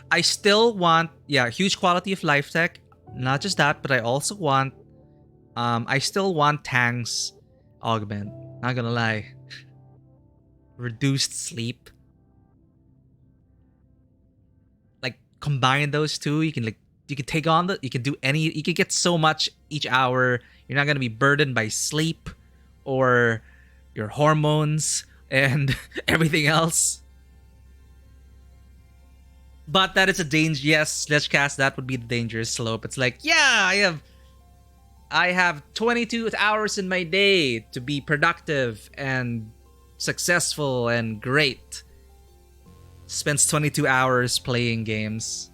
Speaker 1: I still want, huge quality of life tech. Not just that, but I also want, I still want Tang's augment. Not gonna lie. Reduced sleep. Like, combine those two, you can take on you can do you can get so much each hour. You're not gonna be burdened by sleep or your hormones and everything else. But that is a danger. Yes, let's cast that would be the dangerous slope. It's like, yeah, I have 22 hours in my day to be productive and successful and great. Spends 22 hours playing games.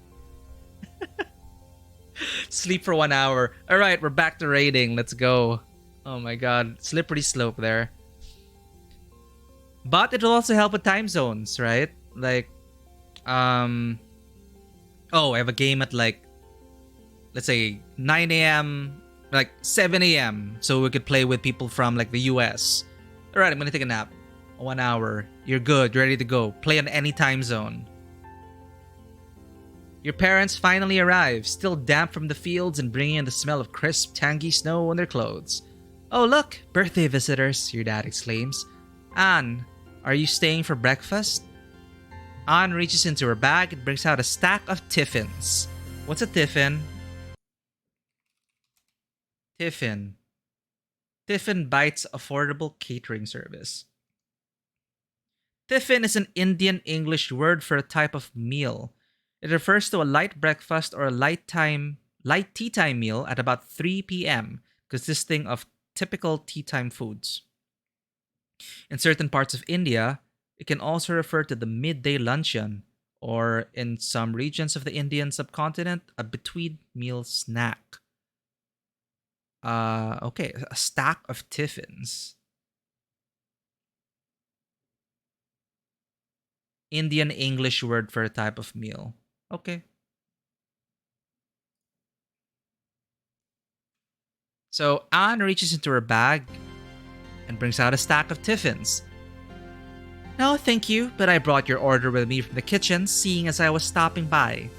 Speaker 1: Sleep for 1 hour. All right, we're back to raiding. Let's go. Oh my god, slippery slope there. But it'll also help with time zones, right? Like, oh, I have a game at like, let's say 9 a.m., like 7 a.m. So we could play with people from like the US. All right, I'm gonna take a nap. 1 hour. You're good. You're ready to go. Play on any time zone. Your parents finally arrive, still damp from the fields and bringing in the smell of crisp, tangy snow on their clothes. Oh, look, birthday visitors, your dad exclaims. Anne, are you staying for breakfast? Anne reaches into her bag and brings out a stack of tiffins. What's a tiffin? Tiffin. Tiffin Bites affordable catering service. Tiffin is an Indian English word for a type of meal. It refers to a light breakfast or a light tea time meal at about 3 p.m., consisting of typical tea time foods. In certain parts of India, it can also refer to the midday luncheon, or in some regions of the Indian subcontinent, a between meal snack. Okay, a stack of tiffins. Indian English word for a type of meal. Okay. So Anne reaches into her bag and brings out a stack of tiffins. No, thank you, but I brought your order with me from the kitchen, seeing as I was stopping by.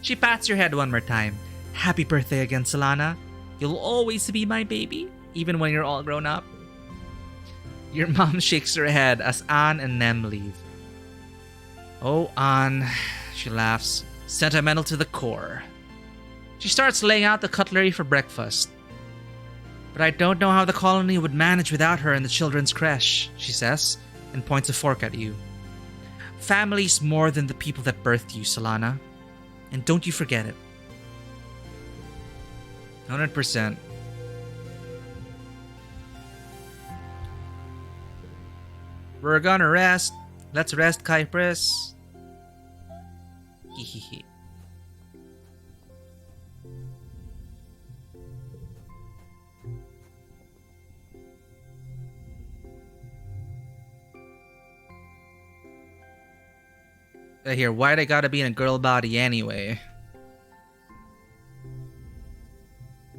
Speaker 1: She pats your head one more time. Happy birthday again, Solana. You'll always be my baby, even when you're all grown up. Your mom shakes her head as Anne and Nem leave. Oh, Anne, she laughs, sentimental to the core. She starts laying out the cutlery for breakfast. But I don't know how the colony would manage without her in the children's creche, she says, and points a fork at you. Family's more than the people that birthed you, Solana. And don't you forget it. 100%. We're gonna rest. Let's rest, Kypris. Hehehe. Here, why'd I gotta be in a girl body anyway?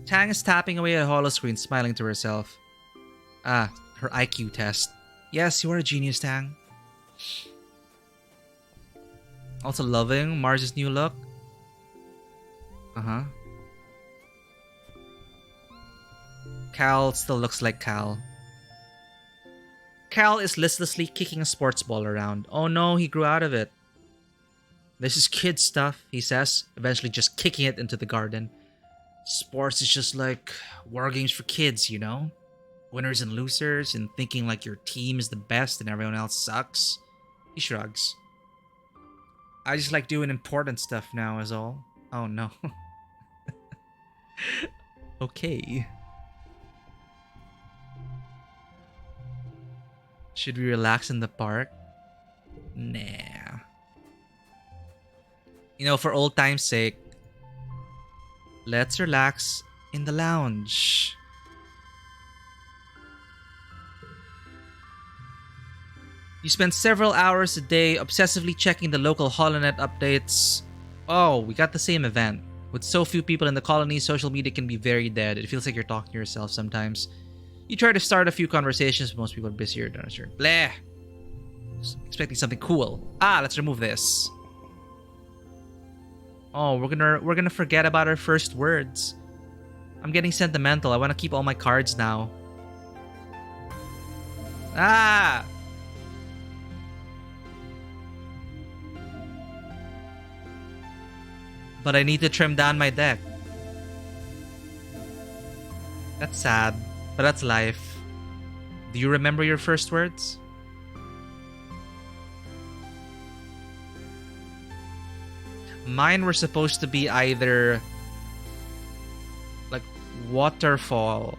Speaker 1: Tang is tapping away at a hollow screen, smiling to herself. Ah, her IQ test. Yes, you are a genius, Tang. Also loving Mars's new look. Uh-huh. Cal still looks like Cal. Cal is listlessly kicking a sports ball around. Oh no, he grew out of it. This is kid stuff, he says, eventually just kicking it into the garden. Sports is just like war games for kids, you know? winners and losers and thinking like your team is the best and everyone else sucks. He shrugs. I just like doing important stuff now is all. Oh no. Okay. Should we relax in the park? Nah. You know, for old time's sake, let's relax in the lounge. You spend several hours a day obsessively checking the local HoloNet updates. Oh, we got the same event. With so few people in the colony, social media can be very dead. It feels like you're talking to yourself sometimes. You try to start a few conversations, but most people are busier than us. Bleh. Expecting something cool. Let's remove this. Oh, we're gonna forget about our first words. I'm getting sentimental. I want to keep all my cards now. But I need to trim down my deck. That's sad, but that's life. Do you remember your first words? Mine were supposed to be either like waterfall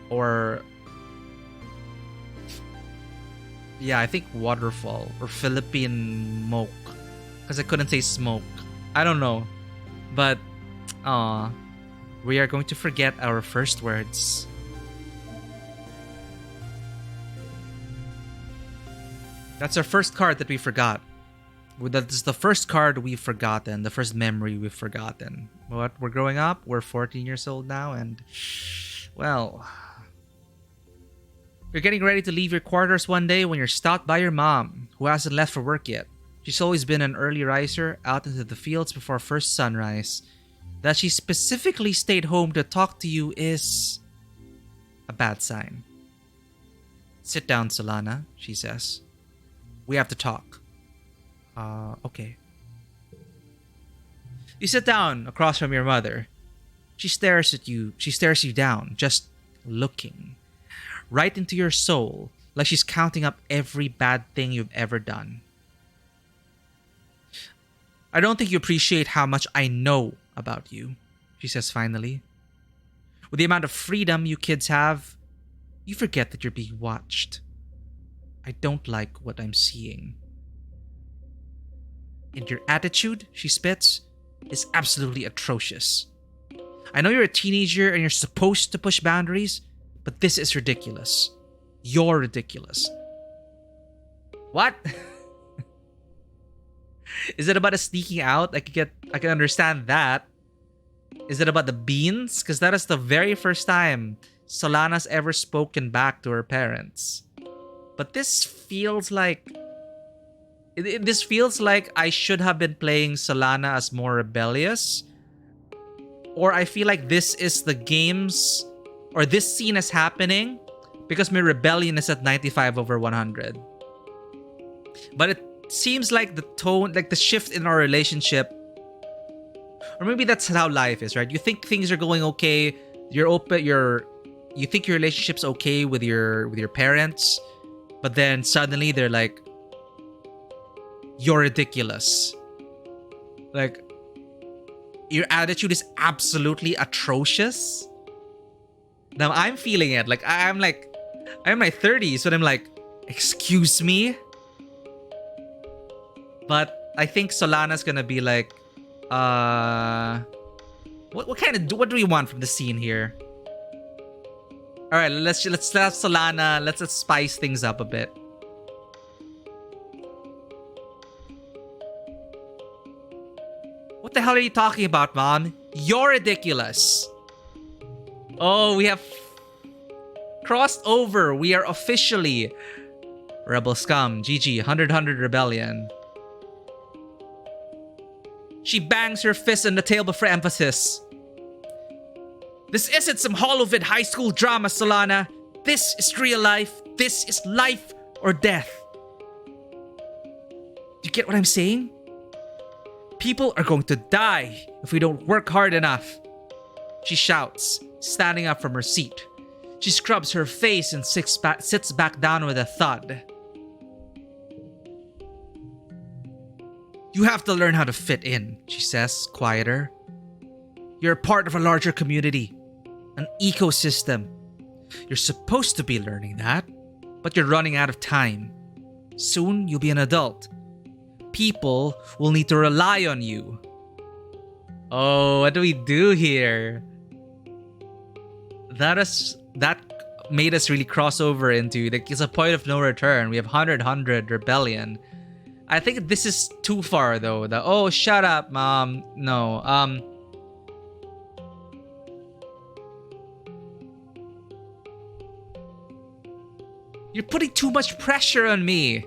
Speaker 1: or yeah, I think waterfall or Philippine moke because I couldn't say smoke. I don't know. But, we are going to forget our first words. That's our first card that we forgot. That's the first card we've forgotten, the first memory we've forgotten. But we're growing up, we're 14 years old now, and, well... You're getting ready to leave your quarters one day when you're stopped by your mom, who hasn't left for work yet. She's always been an early riser, out into the fields before first sunrise. That she specifically stayed home to talk to you is a bad sign. Sit down, Solana, she says. We have to talk. Okay. You sit down across from your mother. She stares at you. She stares you down, just looking. Right into your soul, like she's counting up every bad thing you've ever done. I don't think you appreciate how much I know about you, she says finally. With the amount of freedom you kids have, you forget that you're being watched. I don't like what I'm seeing. And your attitude, she spits, is absolutely atrocious. I know you're a teenager and you're supposed to push boundaries, but this is ridiculous. You're ridiculous. What? Is it about us sneaking out? I can understand that. Is it about the beans? Because that is the very first time Solana's ever spoken back to her parents. But this feels like... This feels like I should have been playing Solana as more rebellious. Or I feel like this is the game's... Or this scene is happening because my rebellion is at 95 over 100. But it seems like the tone, like the shift in our relationship, or maybe that's how life is, right? You think things are going okay, you're open, you think your relationship's okay with your parents, but then suddenly they're like, you're ridiculous. Like, your attitude is absolutely atrocious. Now I'm feeling it. Like, I'm in my 30s, but I'm like, excuse me? But I think Solana's gonna be like, what do we want from the scene here? All right, let's have Solana. Let's spice things up a bit. What the hell are you talking about, Mom? You're ridiculous. Oh, we have crossed over. We are officially Rebel Scum. GG. 100 Rebellion. She bangs her fist on the table for emphasis. This isn't some Holovid high school drama, Solana. This is real life. This is life or death. Do you get what I'm saying? People are going to die if we don't work hard enough. She shouts, standing up from her seat. She scrubs her face and sits back down with a thud. You have to learn how to fit in, she says, quieter. You're a part of a larger community, an ecosystem. You're supposed to be learning that, but you're running out of time. Soon you'll be an adult. People will need to rely on you. Oh, what do we do here? That made us really cross over into, like, it's a point of no return. We have 100 rebellion. I think this is too far though. Oh, shut up, mom. No. You're putting too much pressure on me.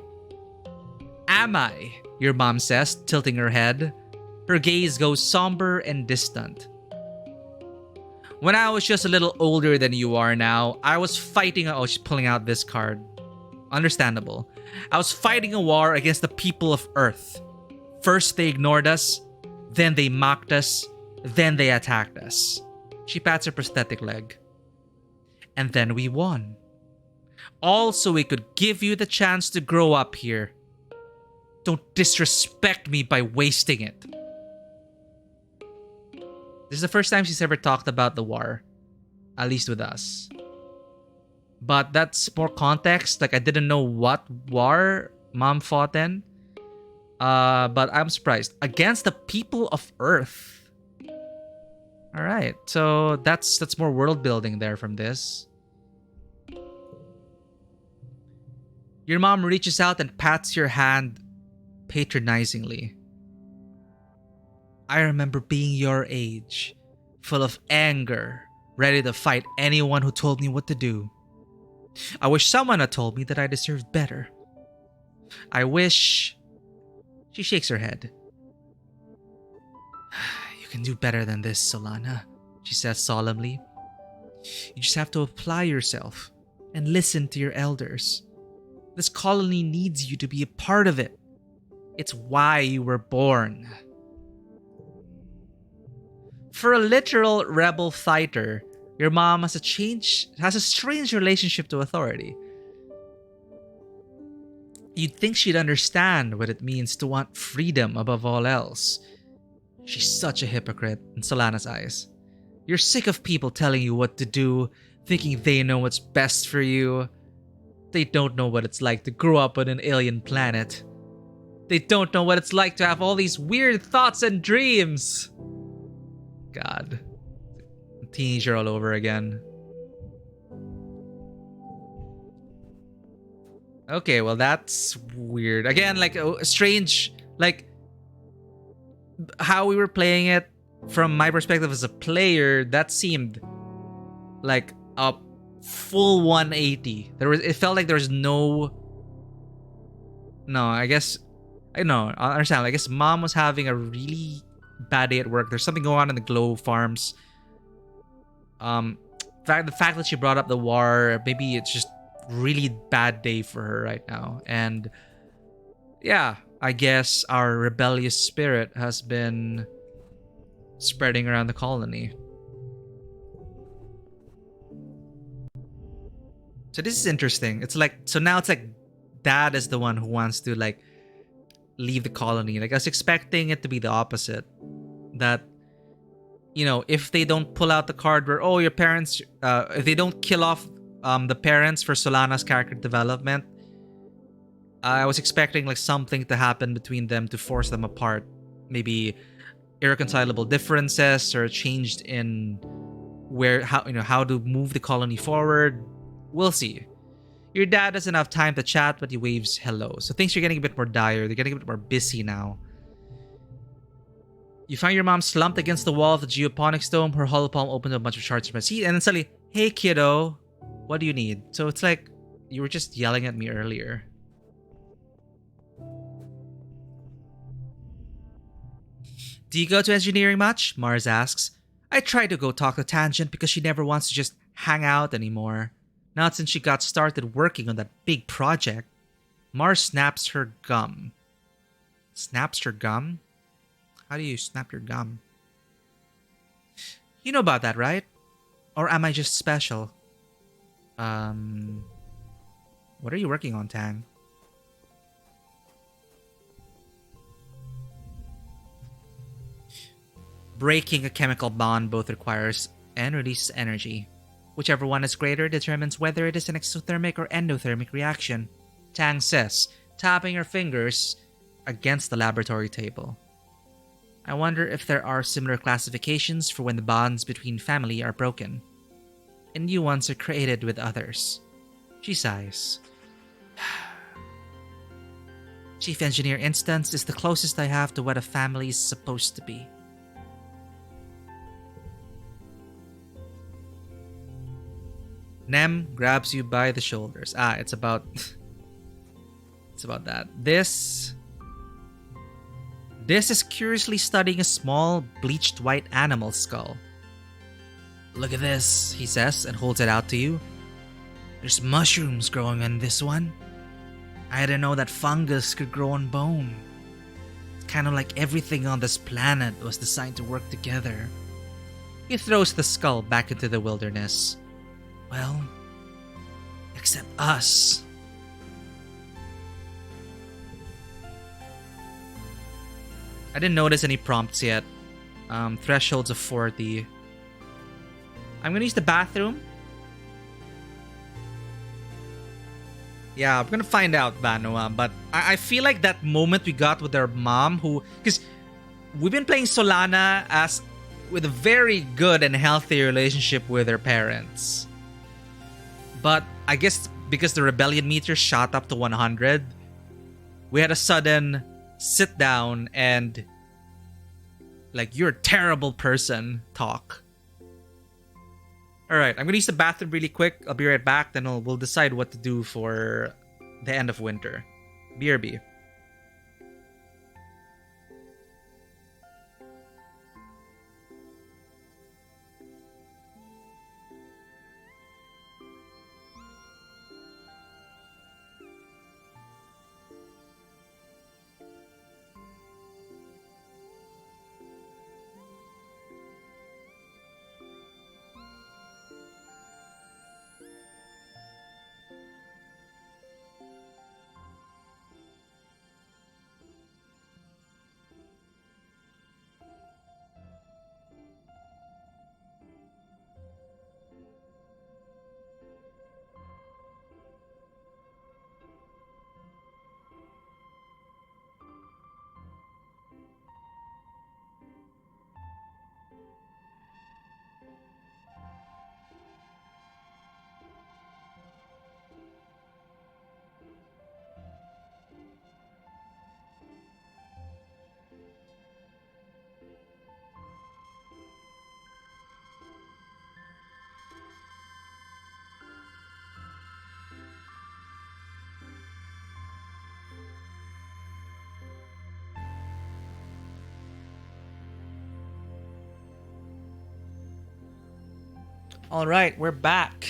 Speaker 1: Am I? Your mom says, tilting her head. Her gaze goes somber and distant. When I was just a little older than you are now, I was fighting. Oh, she's pulling out this card. Understandable. I was fighting a war against the people of Earth. First they ignored us, then they mocked us, then they attacked us. She pats her prosthetic leg. And then we won. All so we could give you the chance to grow up here. Don't disrespect me by wasting it. This is the first time she's ever talked about the war. At least with us. But that's more context. Like, I didn't know what war mom fought in. But I'm surprised. Against the people of Earth. Alright, so that's more world building there from this. Your mom reaches out and pats your hand patronizingly. I remember being your age, full of anger, ready to fight anyone who told me what to do. I wish someone had told me that I deserved better. I wish... She shakes her head. You can do better than this, Solana, she says solemnly. You just have to apply yourself and listen to your elders. This colony needs you to be a part of it. It's why you were born. For a literal rebel fighter, your mom has a strange relationship to authority. You'd think she'd understand what it means to want freedom above all else. She's such a hypocrite in Solana's eyes. You're sick of people telling you what to do, thinking they know what's best for you. They don't know what it's like to grow up on an alien planet. They don't know what it's like to have all these weird thoughts and dreams. God. Teenager all over again. Okay, well, that's weird. Again, like, strange, like, how we were playing it from my perspective as a player, that seemed like a full 180. It felt like there was no, I guess, I know, I understand. I guess mom was having a really bad day at work. There's something going on in the Glow farms. The fact that she brought up the war, maybe it's just really bad day for her right now. And yeah, I guess our rebellious spirit has been spreading around the colony. So this is interesting. It's like, so now it's like dad is the one who wants to, like, leave the colony. Like, I was expecting it to be the opposite. That, you know, if they don't pull out the card where, oh, your parents, if they don't kill off the parents for Solana's character development, I was expecting, like, something to happen between them to force them apart. Maybe irreconcilable differences, or changed in how to move the colony forward. We'll see. Your dad doesn't have time to chat, but he waves hello. So things are getting a bit more dire. They're getting a bit more busy now. You find your mom slumped against the wall of the geoponics dome. Her hollow palm opened a bunch of shards from her seat, and then suddenly, hey kiddo, what do you need? So it's like, you were just yelling at me earlier. Do you go to engineering much? Mars asks. I tried to go talk to Tangent because she never wants to just hang out anymore. Not since she got started working on that big project. Mars snaps her gum. Snaps her gum? How do you snap your gum? You know about that, right? Or am I just special? Um, what are you working on, Tang? Breaking a chemical bond both requires and releases energy. Whichever one is greater determines whether it is an exothermic or endothermic reaction, Tang says, tapping her fingers against the laboratory table. I wonder if there are similar classifications for when the bonds between family are broken, and new ones are created with others. She sighs. Chief Engineer Instance is the closest I have to what a family is supposed to be. Nem grabs you by the shoulders. It's about it's about that. This is curiously studying a small bleached white animal skull. Look at this, he says and holds it out to you. There's mushrooms growing on this one. I didn't know that fungus could grow on bone. It's kind of like everything on this planet was designed to work together. He throws the skull back into the wilderness. Well, except us. I didn't notice any prompts yet. Thresholds of 40. I'm gonna use the bathroom. Yeah, I'm gonna find out, Banua. But I feel like that moment we got with our mom, because we've been playing Solana as with a very good and healthy relationship with her parents. But I guess because the rebellion meter shot up to 100, we had a sudden sit down and like, you're a terrible person talk. Alright, I'm gonna use the bathroom really quick. I'll be right back, then we'll decide what to do for the end of winter. BRB. Alright, we're back.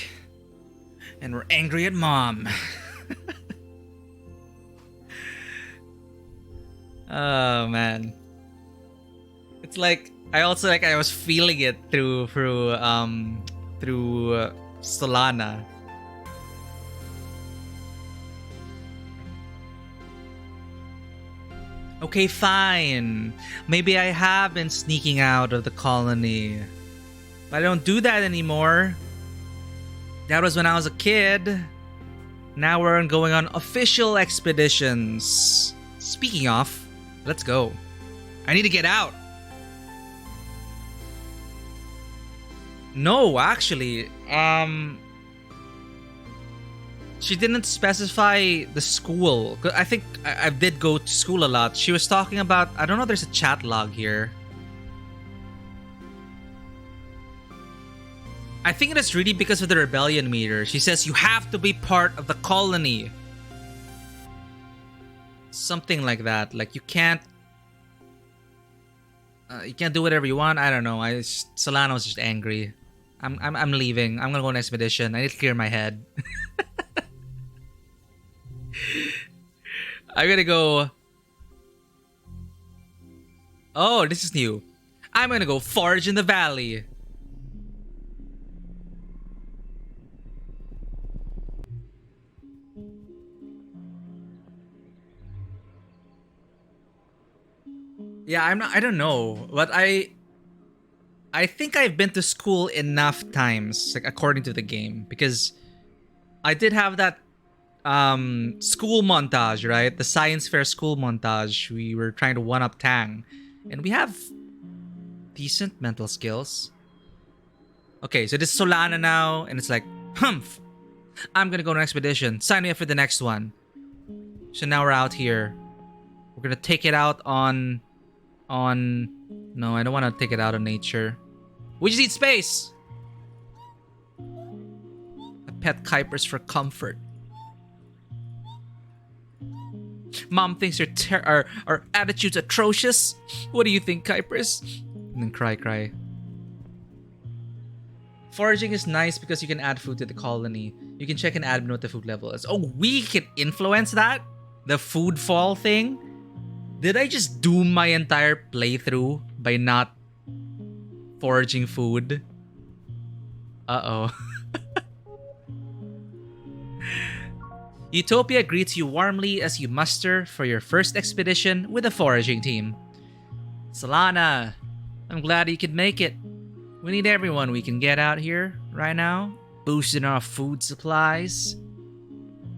Speaker 1: And we're angry at mom. Oh man. It's like I was feeling it through Solana. Okay, fine. Maybe I have been sneaking out of the colony. But I don't do that anymore. That was when I was a kid. Now we're going on official expeditions. Speaking of, let's go. I need to get out. No, actually. She didn't specify the school. I think I did go to school a lot. She was talking about, I don't know, there's a chat log here. I think it is really because of the rebellion meter. She says you have to be part of the colony. Something like that. Like you can't do whatever you want. I don't know. Solano's just angry. I'm leaving. I'm gonna go on an expedition. I need to clear my head. I'm gonna go. Oh, this is new. I'm gonna go forage in the valley. Yeah, I don't know, but I think I've been to school enough times, like according to the game, because I did have that school montage, right? The science fair school montage. We were trying to one up Tang, and we have decent mental skills. Okay, so this is Solana now, and it's like, humph, I'm gonna go on an expedition. Sign me up for the next one. So now we're out here. We're gonna take it out on. No, I don't want to take it out on nature. We just need space. I pet Kuipers for comfort. Mom thinks our attitude's atrocious. What do you think, Kuipers? And then cry. Foraging is nice because you can add food to the colony. You can check and add what the food level is. Oh, we can influence that? The food fall thing? Did I just doom my entire playthrough by not foraging food? Uh-oh. Utopia greets you warmly as you muster for your first expedition with a foraging team. Solana, I'm glad you could make it. We need everyone we can get out here right now, boosting our food supplies.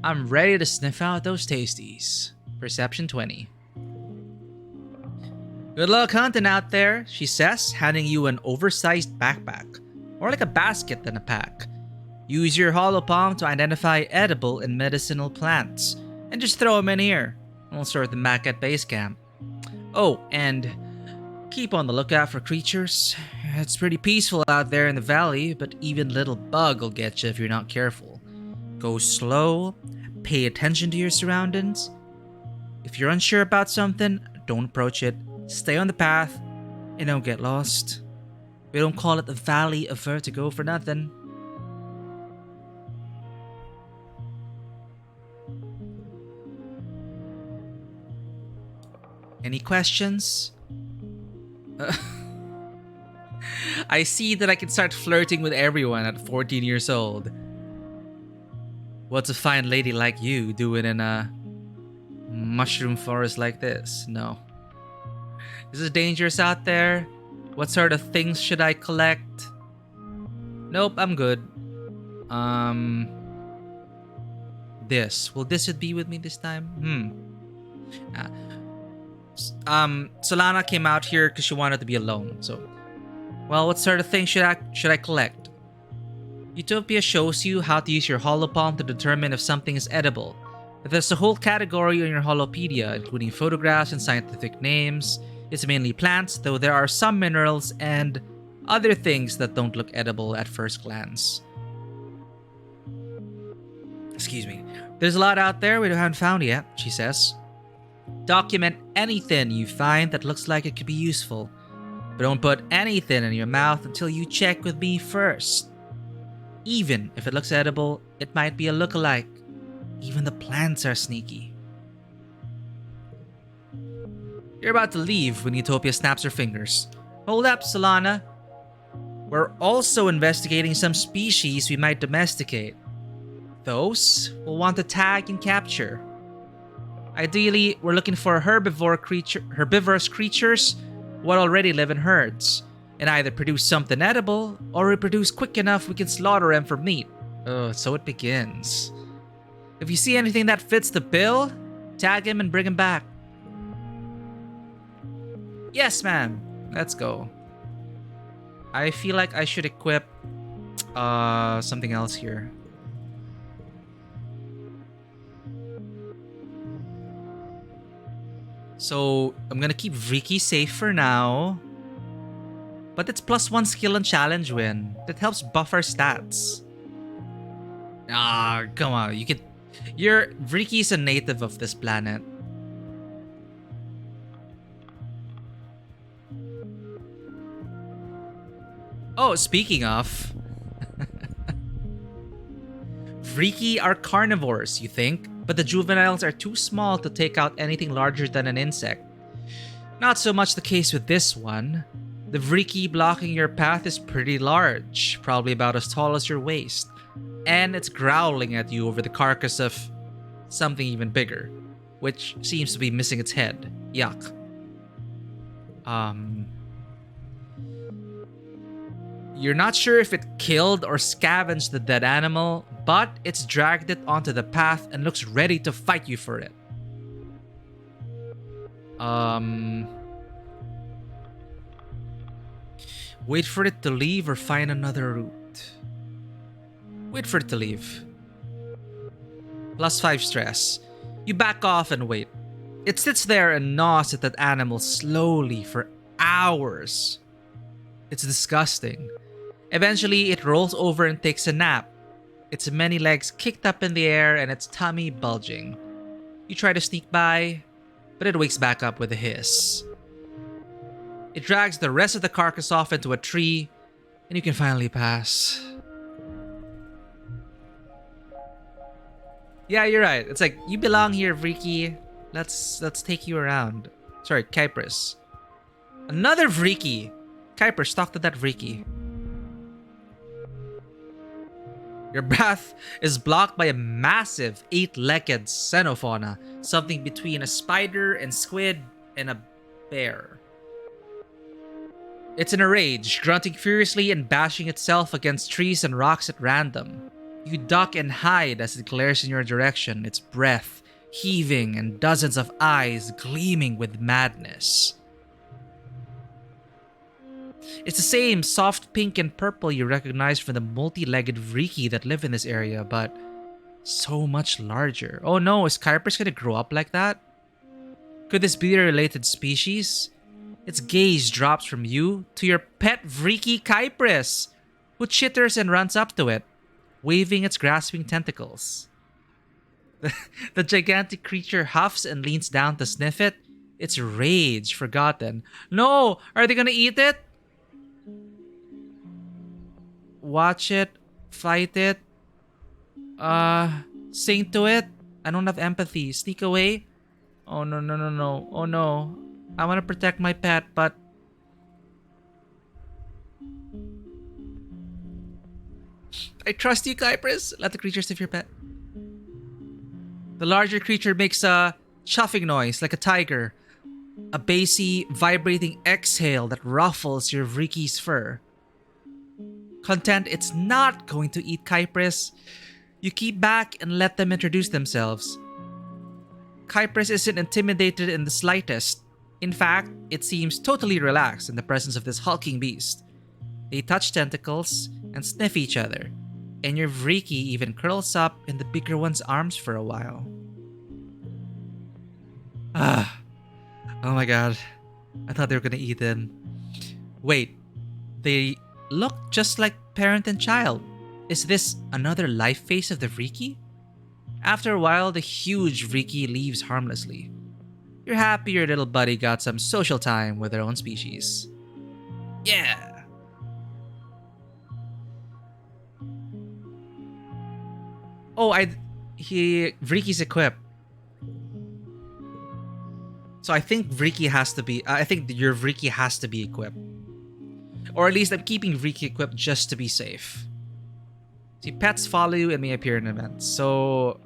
Speaker 1: I'm ready to sniff out those tasties. Perception 20. Good luck hunting out there, she says, handing you an oversized backpack. More like a basket than a pack. Use your hollow palm to identify edible and medicinal plants, and just throw them in here. We'll sort them back at base camp. Oh, and keep on the lookout for creatures. It's pretty peaceful out there in the valley, but even little bug will get you if you're not careful. Go slow, pay attention to your surroundings. If you're unsure about something, don't approach it. Stay on the path, and don't get lost. We don't call it the Valley of Vertigo for nothing. Any questions? I see that I can start flirting with everyone at 14 years old. What's a fine lady like you doing in a mushroom forest like this? No. Is it dangerous out there? What sort of things should I collect? Nope, I'm good. This. Will this be with me this time? Solana came out here because she wanted to be alone. So, well, what sort of things should I collect? Utopia shows you how to use your holopalm to determine if something is edible. There's a whole category on your holopedia, including photographs and scientific names. It's mainly plants, though there are some minerals and other things that don't look edible at first glance. Excuse me. There's a lot out there we haven't found yet, she says. Document anything you find that looks like it could be useful, but don't put anything in your mouth until you check with me first. Even if it looks edible, it might be a lookalike. Even the plants are sneaky. You're about to leave when Utopia snaps her fingers. Hold up, Solana. We're also investigating some species we might domesticate. Those we'll want to tag and capture. Ideally, we're looking for herbivorous creatures what already live in herds, and either produce something edible or reproduce quick enough we can slaughter them for meat. Oh, so it begins. If you see anything that fits the bill, tag him and bring him back. Yes, ma'am. Let's go. I feel like I should equip something else here. So I'm gonna keep Ricky safe for now. But it's +1 skill and challenge win. That helps buff our stats. Ah, come on. Ricky's a native of this planet. Oh, speaking of. Vriki are carnivores, you think? But the juveniles are too small to take out anything larger than an insect. Not so much the case with this one. The Vriki blocking your path is pretty large, probably about as tall as your waist. And it's growling at you over the carcass of something even bigger, which seems to be missing its head. Yuck. Um, you're not sure if it killed or scavenged the dead animal, but it's dragged it onto the path and looks ready to fight you for it. Wait for it to leave or find another route. Wait for it to leave. +5 stress. You back off and wait. It sits there and gnaws at that animal slowly for hours. It's disgusting. Eventually, it rolls over and takes a nap. Its many legs kicked up in the air and its tummy bulging. You try to sneak by, but it wakes back up with a hiss. It drags the rest of the carcass off into a tree, and you can finally pass. Yeah, you're right. It's like, you belong here, Vriki. Let's take you around. Sorry, Kypris. Another Vriki. Kypris, talk to that Vriki. Your path is blocked by a massive 8-legged xenofauna, something between a spider and squid and a bear. It's in a rage, grunting furiously and bashing itself against trees and rocks at random. You duck and hide as it glares in your direction, its breath heaving and dozens of eyes gleaming with madness. It's the same soft pink and purple you recognize from the multi-legged Vriki that live in this area, but so much larger. Oh no, is Kypris gonna grow up like that? Could this be a related species? Its gaze drops from you to your pet Vriki Kypris, who chitters and runs up to it, waving its grasping tentacles. The gigantic creature huffs and leans down to sniff it, its rage forgotten. No! Are they gonna eat it? Watch it, fight it, sing to it. I don't have empathy. Sneak away. Oh no, no, no, no. Oh no. I want to protect my pet, but I trust you, Kypris. Let the creature sniff your pet. The larger creature makes a chuffing noise like a tiger, a bassy, vibrating exhale that ruffles your Vriki's fur. Content it's not going to eat Kypris, you keep back and let them introduce themselves. Kypris isn't intimidated in the slightest. In fact, it seems totally relaxed in the presence of this hulking beast. They touch tentacles and sniff each other, and your Vriki even curls up in the bigger one's arms for a while. Oh my god. I thought they were gonna eat them. Wait, they look just like parent and child. Is this another life phase of the Vriki? After a while, the huge Vriki leaves harmlessly. You're happy your little buddy got some social time with their own species. Yeah! Oh, Vriki's equipped. So I think Vriki has to be, I think your Vriki has to be equipped. Or at least I'm keeping Vriki equipped just to be safe. See, pets follow you and may appear in events. So,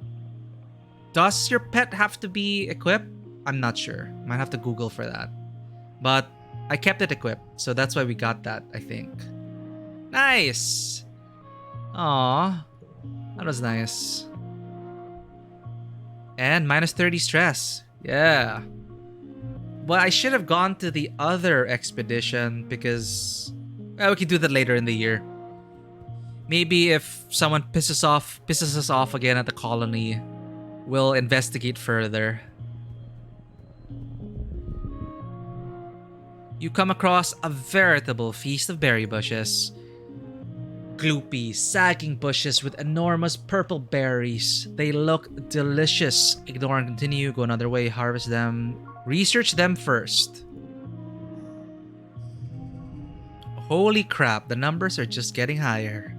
Speaker 1: does your pet have to be equipped? I'm not sure. Might have to Google for that. But I kept it equipped, so that's why we got that, I think. Nice! Aww. That was nice. And -30 stress. Yeah. Well, I should have gone to the other expedition because we can do that later in the year. Maybe if someone pisses us off again at the colony, we'll investigate further. You come across a veritable feast of berry bushes. Gloopy, sagging bushes with enormous purple berries. They look delicious. Ignore and continue, go another way, harvest them. Research them first. Holy crap, the numbers are just getting higher.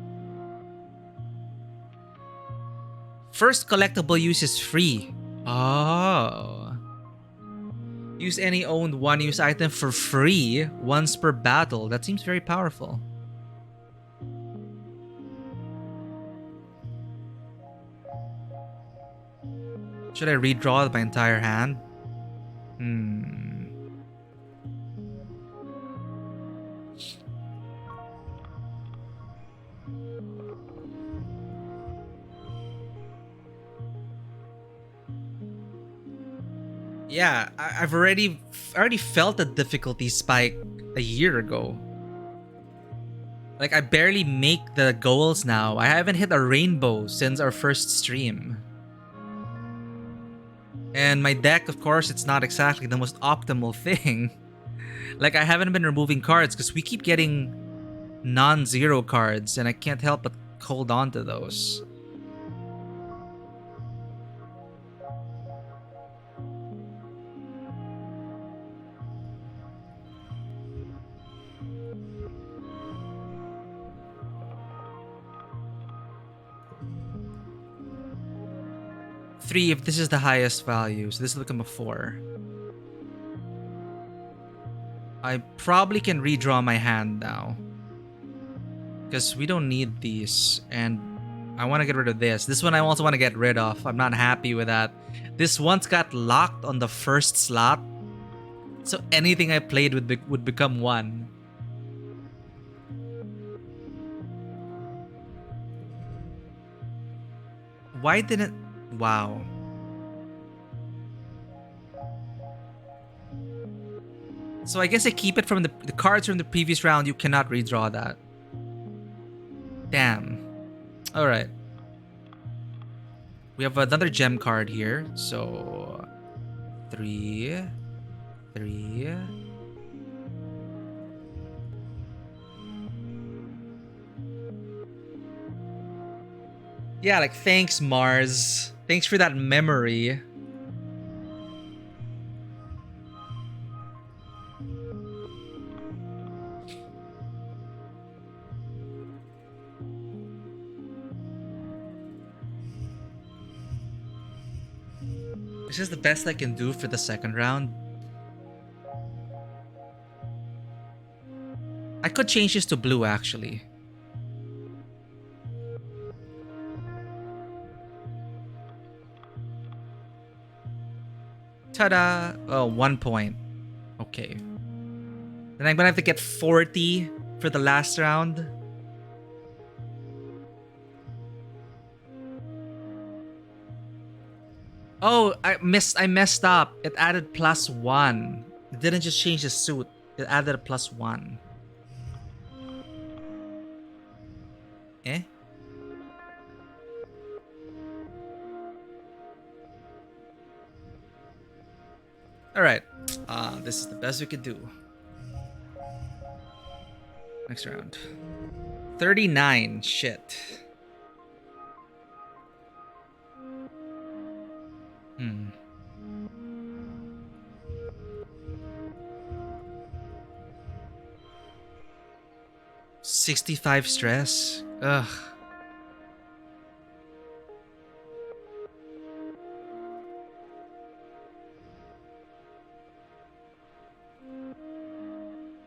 Speaker 1: First collectible use is free. Oh. Use any owned one-use item for free once per battle. That seems very powerful. Should I redraw my entire hand? Yeah, I've already felt the difficulty spike a year ago. Like, I barely make the goals now. I haven't hit a rainbow since our first stream. And my deck, of course, it's not exactly the most optimal thing. Like, I haven't been removing cards because we keep getting non-zero cards, and I can't help but hold on to those. Three, if this is the highest value, so this will become a 4. I probably can redraw my hand now, because we don't need these, and I want to get rid of this. This one I also want to get rid of. I'm not happy with that. This once got locked on the first slot, so anything I played would become 1. Why didn't... Wow. So I guess I keep it from the cards from the previous round. You cannot redraw that. Damn. Alright. We have another gem card here. So... 3... 3... Yeah, like, thanks, Mars. Thanks for that memory. This is the best I can do for the second round. I could change this to blue, actually. Ta-da! Oh, 1 point. Okay. Then I'm gonna have to get 40 for the last round. Oh, I messed up. It added +1. It didn't just change the suit. It added a +1. Eh? Alright. This is the best we could do. Next round. 39. Shit. 65 stress. Ugh.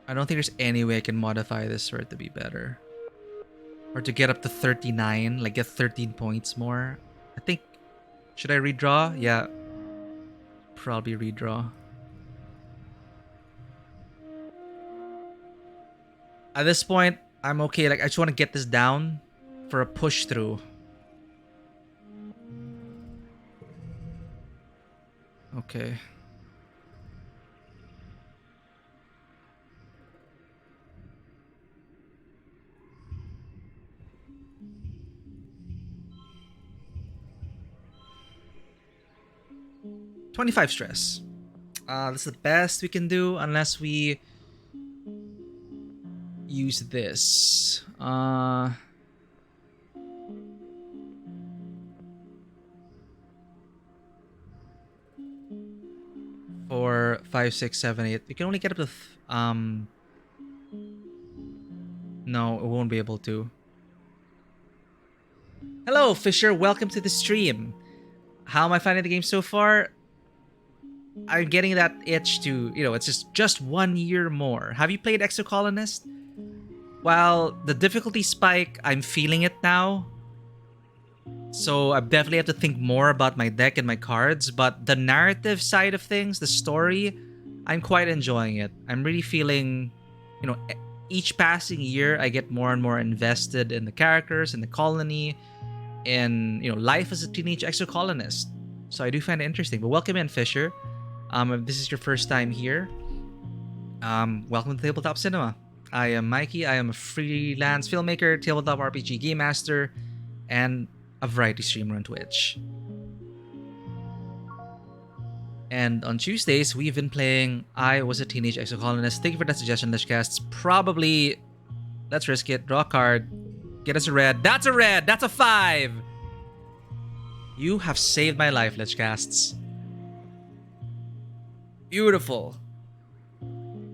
Speaker 1: I don't think there's any way I can modify this for it to be better. Or to get up to 39, like get 13 points more. I think... Should I redraw? Yeah. Probably redraw. At this point, I'm okay. Like, I just want to get this down for a push through. Okay. $25 stress. This is the best we can do unless we use this. For 5, 6, 7, 8. We can only get up to no, it won't be able to. Hello, Fisher. Welcome to the stream. How am I finding the game so far? I'm getting that itch to, it's just 1 year more. Have you played Exocolonist? While the difficulty spike, I'm feeling it now. So I definitely have to think more about my deck and my cards. But the narrative side of things, the story, I'm quite enjoying it. I'm really feeling, each passing year, I get more and more invested in the characters, in the colony, in, life as a teenage exocolonist. So I do find it interesting. But welcome in, Fisher. If this is your first time here, welcome to Tabletop Cinema. I am Mikey. I am a freelance filmmaker, tabletop RPG game master, and a variety streamer on Twitch. And on Tuesdays, we've been playing I Was a Teenage Exocolonist. Thank you for that suggestion, Lishcasts. Probably, let's risk it. Draw a card. Get us a red. That's a red! That's a 5! You have saved my life, Lishcasts. Beautiful.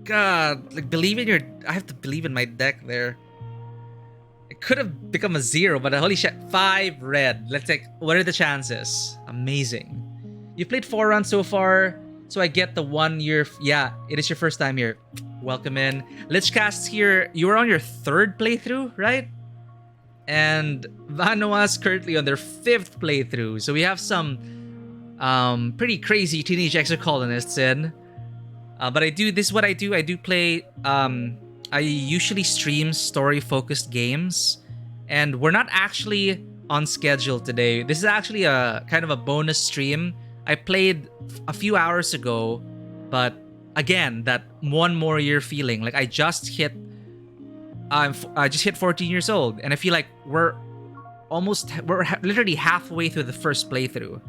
Speaker 1: God, like, believe in your... I have to believe in my deck there. It could have become a 0, but holy shit, 5 red. Let's take... What are the chances? Amazing. You've played 4 rounds so far, so I get the 1 year... Yeah, it is your first time here. Welcome in. Lichcast's here. You were on your 3rd playthrough, right? And Vanoa's currently on their 5th playthrough. So we have some pretty crazy teenage exocolonists in. But I do... This is what I do. I do play... I usually stream story-focused games. And we're not actually on schedule today. This is actually a kind of a bonus stream. I played a few hours ago, but again, that 1 more year feeling. Like I just hit 14 years old, and I feel like we're literally halfway through the first playthrough.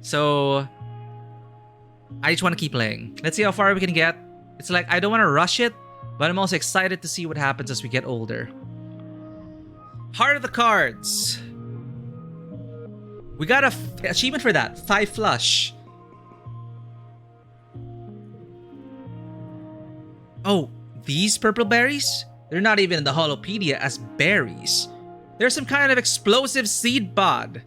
Speaker 1: So I just want to keep playing. Let's see how far we can get. It's like I don't want to rush it, but I'm also excited to see what happens as we get older. Heart of the cards. We got a achievement for that. 5 flush. Oh, these purple berries? They're not even in the holopedia as berries. They're some kind of explosive seed pod.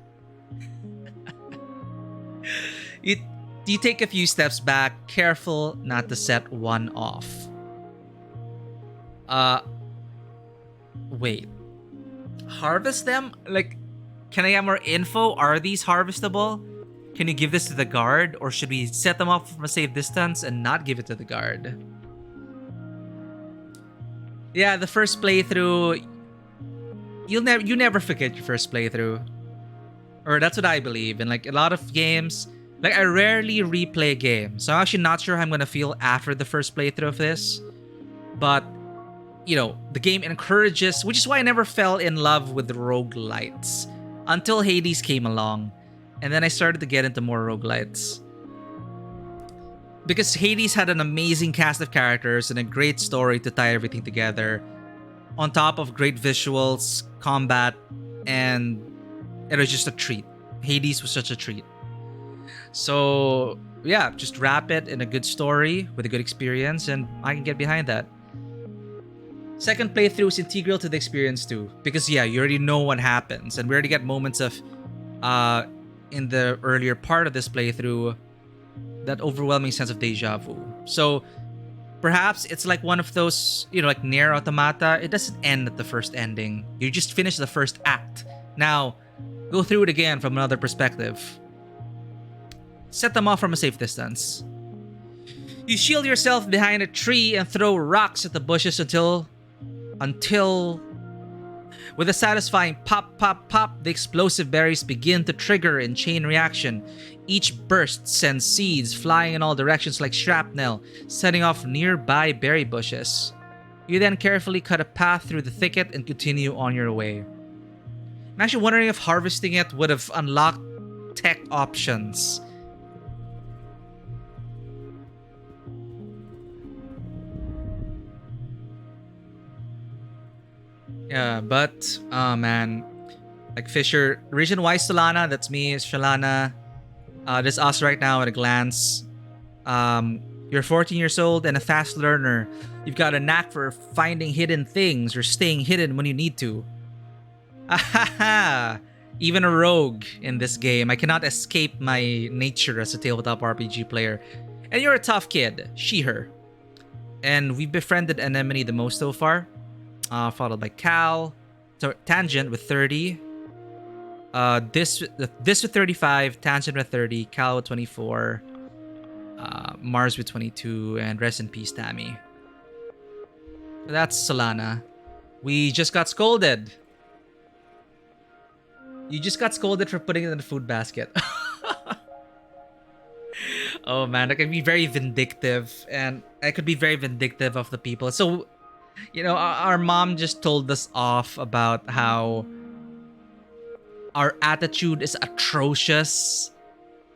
Speaker 1: You take a few steps back, careful not to set one off. Wait. Harvest them? Like... Can I have more info? Are these harvestable? Can you give this to the guard? Or should we set them off from a safe distance and not give it to the guard? Yeah, the first playthrough... You never forget your first playthrough. Or that's what I believe. In like a lot of games... Like I rarely replay games. So I'm actually not sure how I'm going to feel after the first playthrough of this. But... You know, the game encourages... Which is why I never fell in love with roguelites. Until Hades came along. And then I started to get into more roguelites. Because Hades had an amazing cast of characters and a great story to tie everything together. On top of great visuals, combat, and it was just a treat. Hades was such a treat. So, yeah, just wrap it in a good story with a good experience and I can get behind that. Second playthrough is integral to the experience too. Because yeah, you already know what happens. And we already get moments of, in the earlier part of this playthrough, that overwhelming sense of deja vu. So, perhaps it's like one of those, you know, like Nier Automata. It doesn't end at the first ending. You just finish the first act. Now, go through it again from another perspective. Set them off from a safe distance. You shield yourself behind a tree and throw rocks at the bushes until with a satisfying pop, pop, pop, the explosive berries begin to trigger in chain reaction. Each burst sends seeds flying in all directions like shrapnel, setting off nearby berry bushes. You then carefully cut a path through the thicket and continue on your way. I'm actually wondering if harvesting it would have unlocked tech options. Yeah, but, oh man. Like Fisher, the reason why Solana, that's me, is Shalana. This us right now at a glance. You're 14 years old and a fast learner. You've got a knack for finding hidden things or staying hidden when you need to. Ahaha! Even a rogue in this game. I cannot escape my nature as a tabletop RPG player. And you're a tough kid. She, her. And we've befriended Anemone the most so far. Followed by Cal. So, Tangent with 30. This with 35. Tangent with 30. Cal with 24. Mars with 22. And rest in peace, Tammy. So that's Solana. We just got scolded. You just got scolded for putting it in the food basket. Oh man, I can be very vindictive, and I could be very vindictive of the people. So, our mom just told us off about how our attitude is atrocious,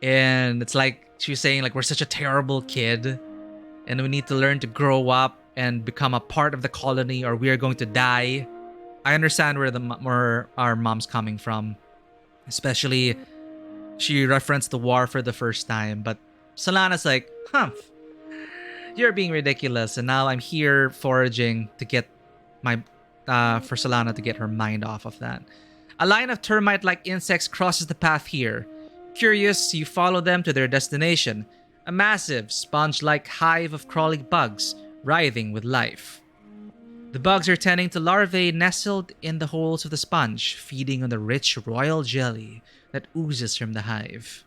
Speaker 1: and it's like she was saying like we're such a terrible kid, and we need to learn to grow up and become a part of the colony, or we are going to die. I understand where our mom's coming from, especially she referenced the war for the first time, but Solana's like, you're being ridiculous, and now I'm here foraging to get my for Solana to get her mind off of that. A line of termite-like insects crosses the path here. Curious, you follow them to their destination, a massive sponge-like hive of crawling bugs, writhing with life. The bugs are tending to larvae nestled in the holes of the sponge, feeding on the rich royal jelly that oozes from the hive.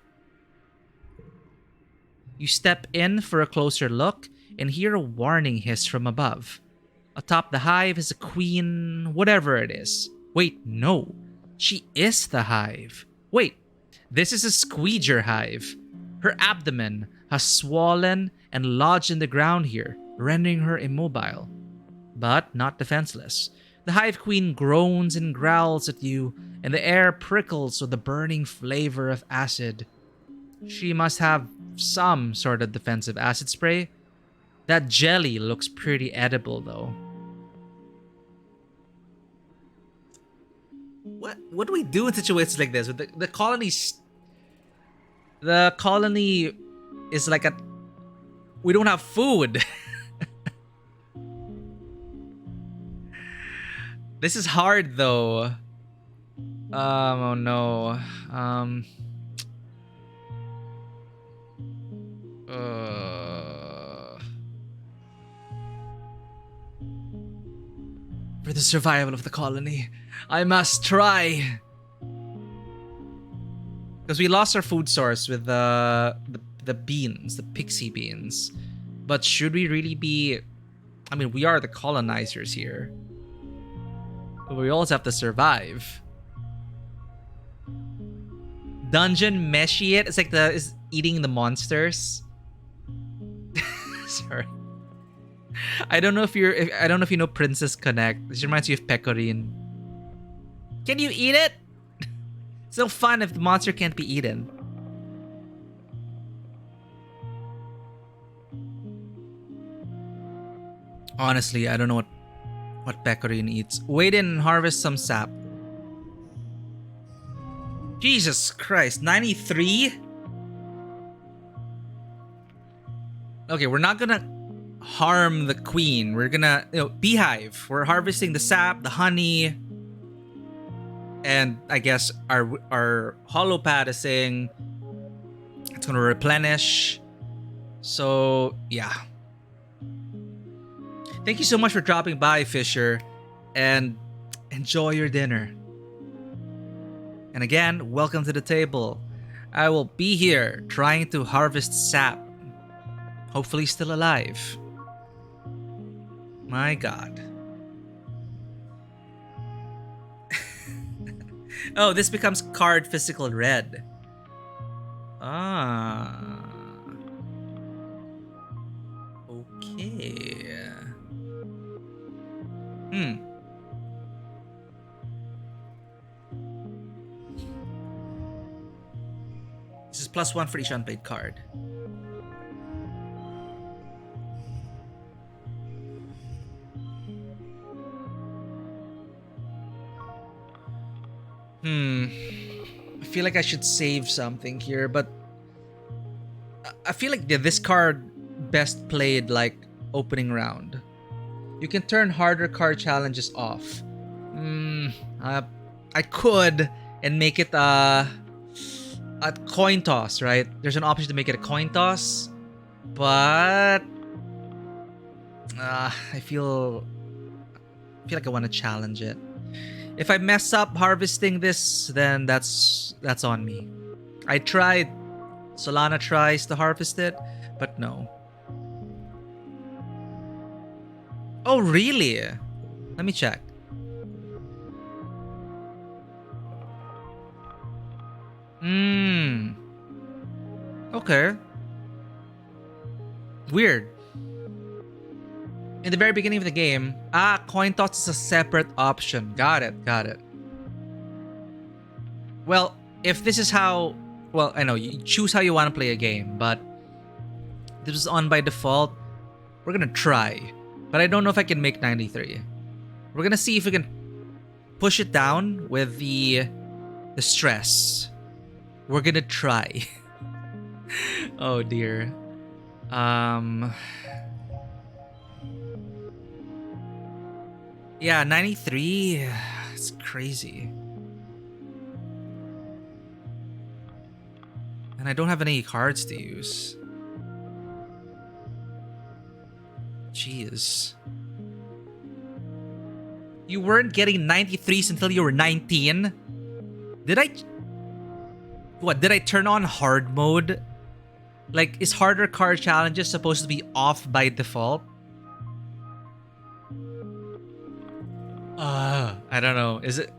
Speaker 1: You step in for a closer look and hear a warning hiss from above. Atop the hive is a queen, whatever it is. Wait, no. She is the hive. Wait, this is a squeeger hive. Her abdomen has swollen and lodged in the ground here, rendering her immobile, but not defenseless. The hive queen groans and growls at you, and the air prickles with the burning flavor of acid. She must have some sort of defensive acid spray. That jelly looks pretty edible, though. What do we do in situations like this? The colony is like we don't have food. This is hard though. Oh no. For the survival of the colony, I must try. Because we lost our food source with the beans, the pixie beans. But should we really be... I mean, we are the colonizers here. But we also have to survive. Dungeon meshy it? It's like is eating the monsters. Sorry. I don't know if you know Princess Connect. This reminds you of Pecorine. Can you eat it? It's no fun if the monster can't be eaten. Honestly, I don't know what Pecorine eats. Wait in and harvest some sap. Jesus Christ, 93? Okay, we're not gonna harm the queen. We're gonna, beehive. We're harvesting the sap, the honey, and I guess our holopad is saying it's gonna replenish. So yeah. Thank you so much for dropping by, Fisher, and enjoy your dinner. And again, welcome to the table. I will be here trying to harvest sap. Hopefully still alive. My god. Oh, this becomes card physical red. Ah. Okay. This is +1 for each unplayed card. I feel like I should save something here, but I feel like this card best played like opening round. You can turn harder card challenges off. I could and make it a coin toss, right? There's an option to make it a coin toss, but I feel like I want to challenge it. If I mess up harvesting this, then that's on me. I tried. Solana tries to harvest it, but no. Oh, really? Let me check. Okay. Weird. In the very beginning of the game, coin toss is a separate option. Got it. Well, if this is how... Well, I know, you choose how you want to play a game, but this is on by default. We're gonna try. But I don't know if I can make 93. We're gonna see if we can push it down with the stress. We're gonna try. Oh dear. Yeah, 93. It's crazy. And I don't have any cards to use. Jeez. You weren't getting 93s until you were 19? Did I turn on hard mode? Like, is harder card challenges supposed to be off by default? I don't know. Is it?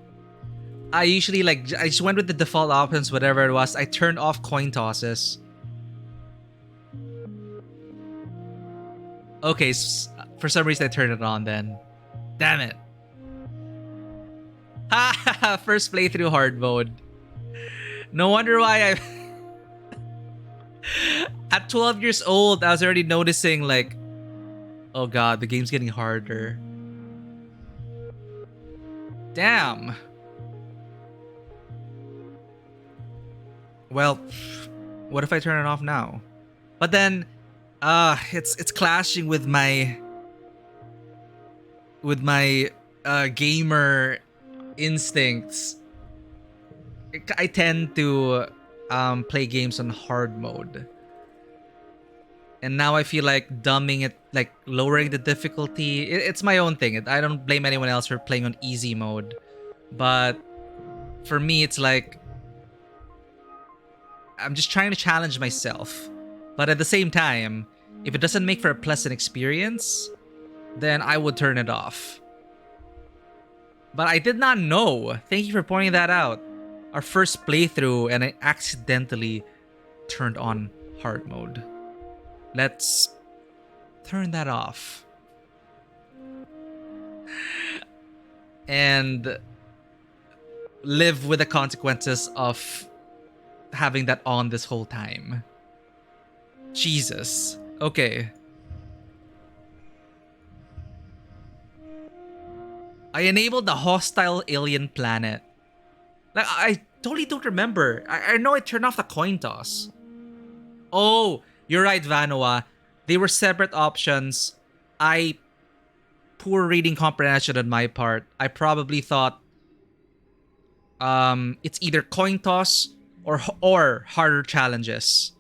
Speaker 1: I usually I just went with the default options, whatever it was. I turned off coin tosses. Okay, for some reason I turned it on then. Damn it. Ha! First playthrough hard mode. No wonder why At 12 years old, I was already noticing like, oh god, the game's getting harder. Damn. Well, what if I turn it off now? But then, it's clashing with my gamer instincts. I tend to play games on hard mode. And now I feel like dumbing it, like lowering the difficulty. It's my own thing. I don't blame anyone else for playing on easy mode. But for me, it's like, I'm just trying to challenge myself. But at the same time, if it doesn't make for a pleasant experience, then I would turn it off. But I did not know. Thank you for pointing that out. Our first playthrough, and I accidentally turned on hard mode. Let's turn that off. And live with the consequences of having that on this whole time. Jesus. Okay. I enabled the hostile alien planet. Like, I totally don't remember. I know I turned off the coin toss. Oh, you're right, Vanua. They were separate options. Poor reading comprehension on my part. I probably thought it's either coin toss or harder challenges.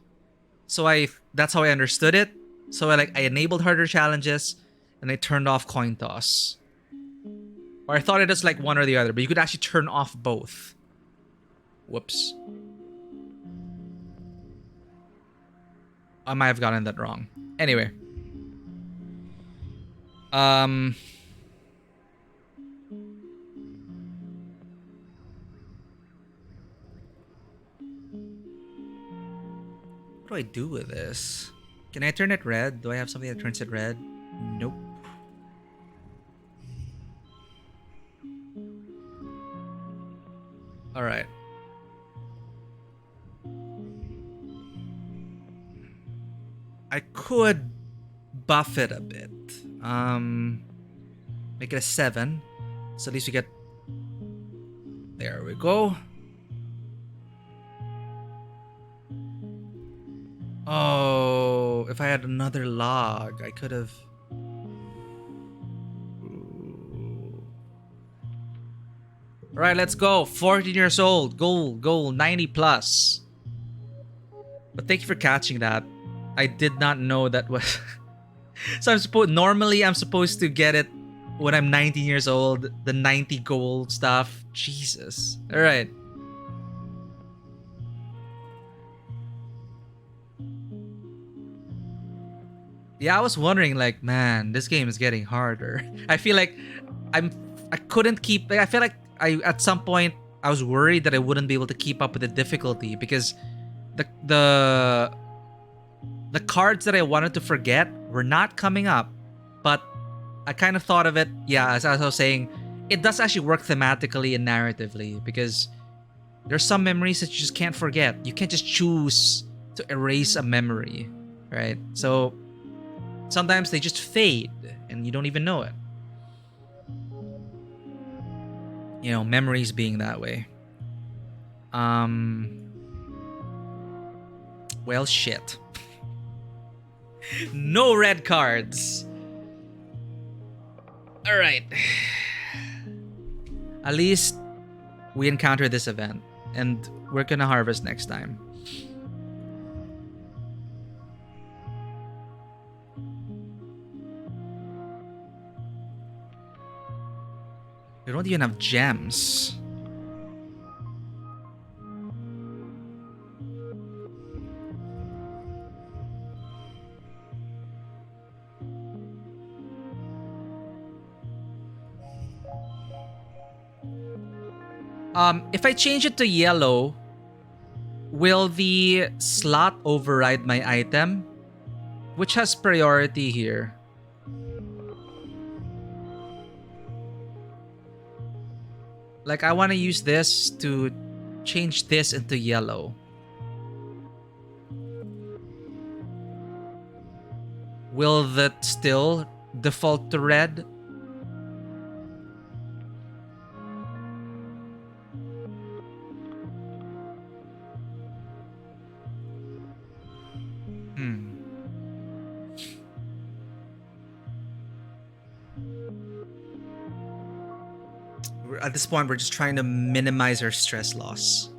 Speaker 1: So that's how I understood it. So I enabled harder challenges and I turned off coin toss. Or I thought it was like one or the other, but you could actually turn off both. Whoops. I might have gotten that wrong. Anyway. What do I do with this? Can I turn it red? Do I have something that turns it red? Nope. Alright. I could buff it a bit. Make it a 7. So at least we get... There we go. Oh, if I had another log, I could have... Alright, let's go. 14 years old. Goal, 90 plus. But thank you for catching that. I did not know that was... So normally I'm supposed to get it when I'm 19 years old. The 90 goal stuff. Jesus. Alright. Yeah, I was wondering, like, man, this game is getting harder. I feel like I couldn't keep... Like, I feel like at some point I was worried that I wouldn't be able to keep up with the difficulty because the the cards that I wanted to forget were not coming up. But I kind of thought of it, yeah, as I was saying, it does actually work thematically and narratively, because there's some memories that you just can't forget. You can't just choose to erase a memory, right? So sometimes they just fade and you don't even know it. You know, memories being that way. Well, shit. No red cards. All right. At least we encountered this event, and we're gonna harvest next time. We don't even have gems. If I change it to yellow, will the slot override my item? Which has priority here? Like, I want to use this to change this into yellow. Will that still default to red? At this point, we're just trying to minimize our stress loss.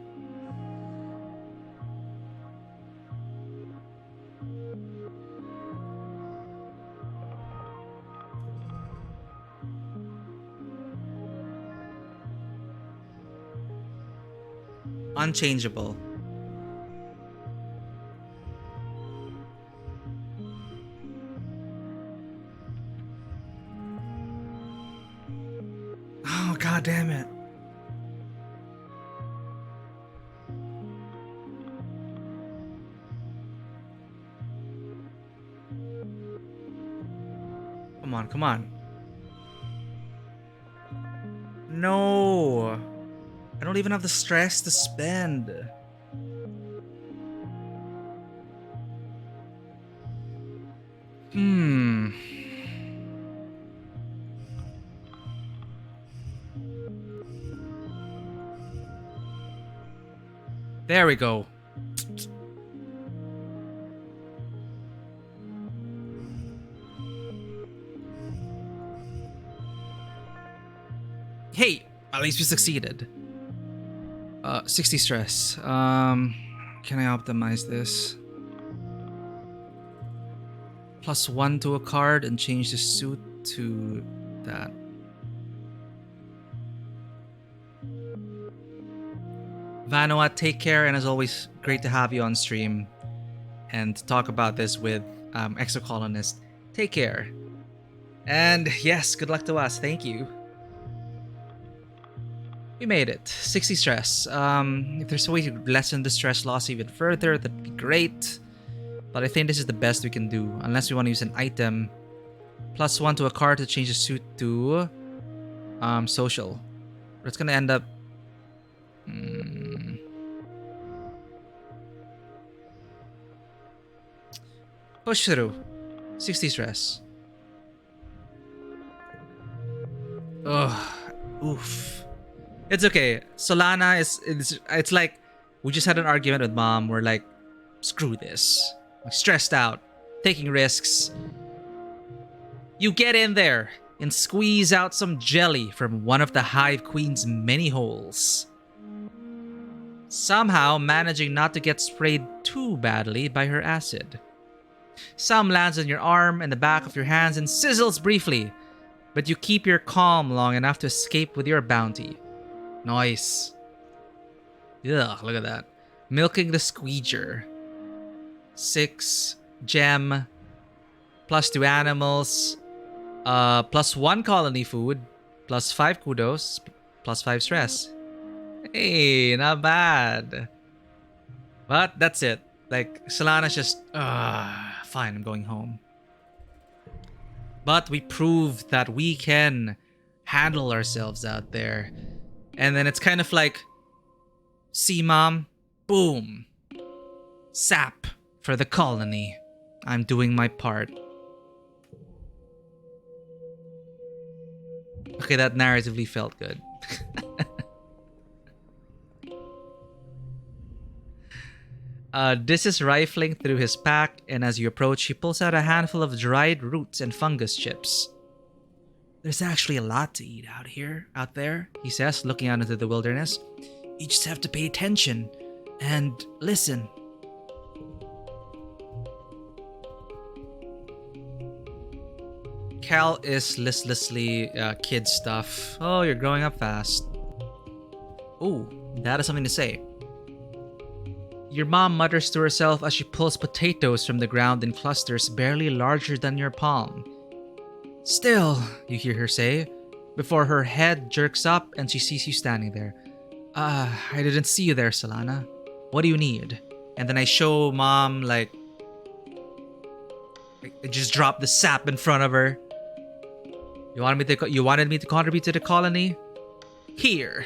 Speaker 1: Unchangeable. Oh, god damn it. Come on, come on. No. I don't even have the stress to spend. There we go. Hey, at least we succeeded. 60 stress. Can I optimize this? +1 to a card and change the suit to that. Vanuat, take care, and as always, great to have you on stream and talk about this with Exocolonist. Take care. And yes, good luck to us. Thank you. We made it. 60 stress. If there's a way to lessen the stress loss even further, that'd be great. But I think this is the best we can do, unless we want to use an item. +1 to a card to change the suit to social. But it's gonna end up... Push through. 60 stress. Ugh. Oof. It's okay. Solana it's like we just had an argument with mom. We're like, screw this. I'm stressed out, taking risks. You get in there and squeeze out some jelly from one of the Hive Queen's many holes. Somehow managing not to get sprayed too badly by her acid. Some lands on your arm and the back of your hands and sizzles briefly, but you keep your calm long enough to escape with your bounty. Nice. Ugh, look at that. Milking the squeeger. 6 gem. +2 animals. +1 colony food. +5 kudos. +5 stress. Hey, not bad. But that's it. Like, Solana's just, fine, I'm going home. But we proved that we can handle ourselves out there. And then it's kind of like, see, Mom? Boom. Sap for the colony. I'm doing my part. Okay, that narratively felt good. This is rifling through his pack, and as you approach, he pulls out a handful of dried roots and fungus chips. There's actually a lot to eat out there, he says, looking out into the wilderness. You just have to pay attention and listen. Cal is listlessly kid stuff. Oh, you're growing up fast. Ooh, that is something to say. Your mom mutters to herself as she pulls potatoes from the ground in clusters barely larger than your palm. Still, you hear her say, before her head jerks up and she sees you standing there. I didn't see you there, Solana. What do you need? And then I show Mom, like, I just drop the sap in front of her. You wanted me to contribute to the colony? Here.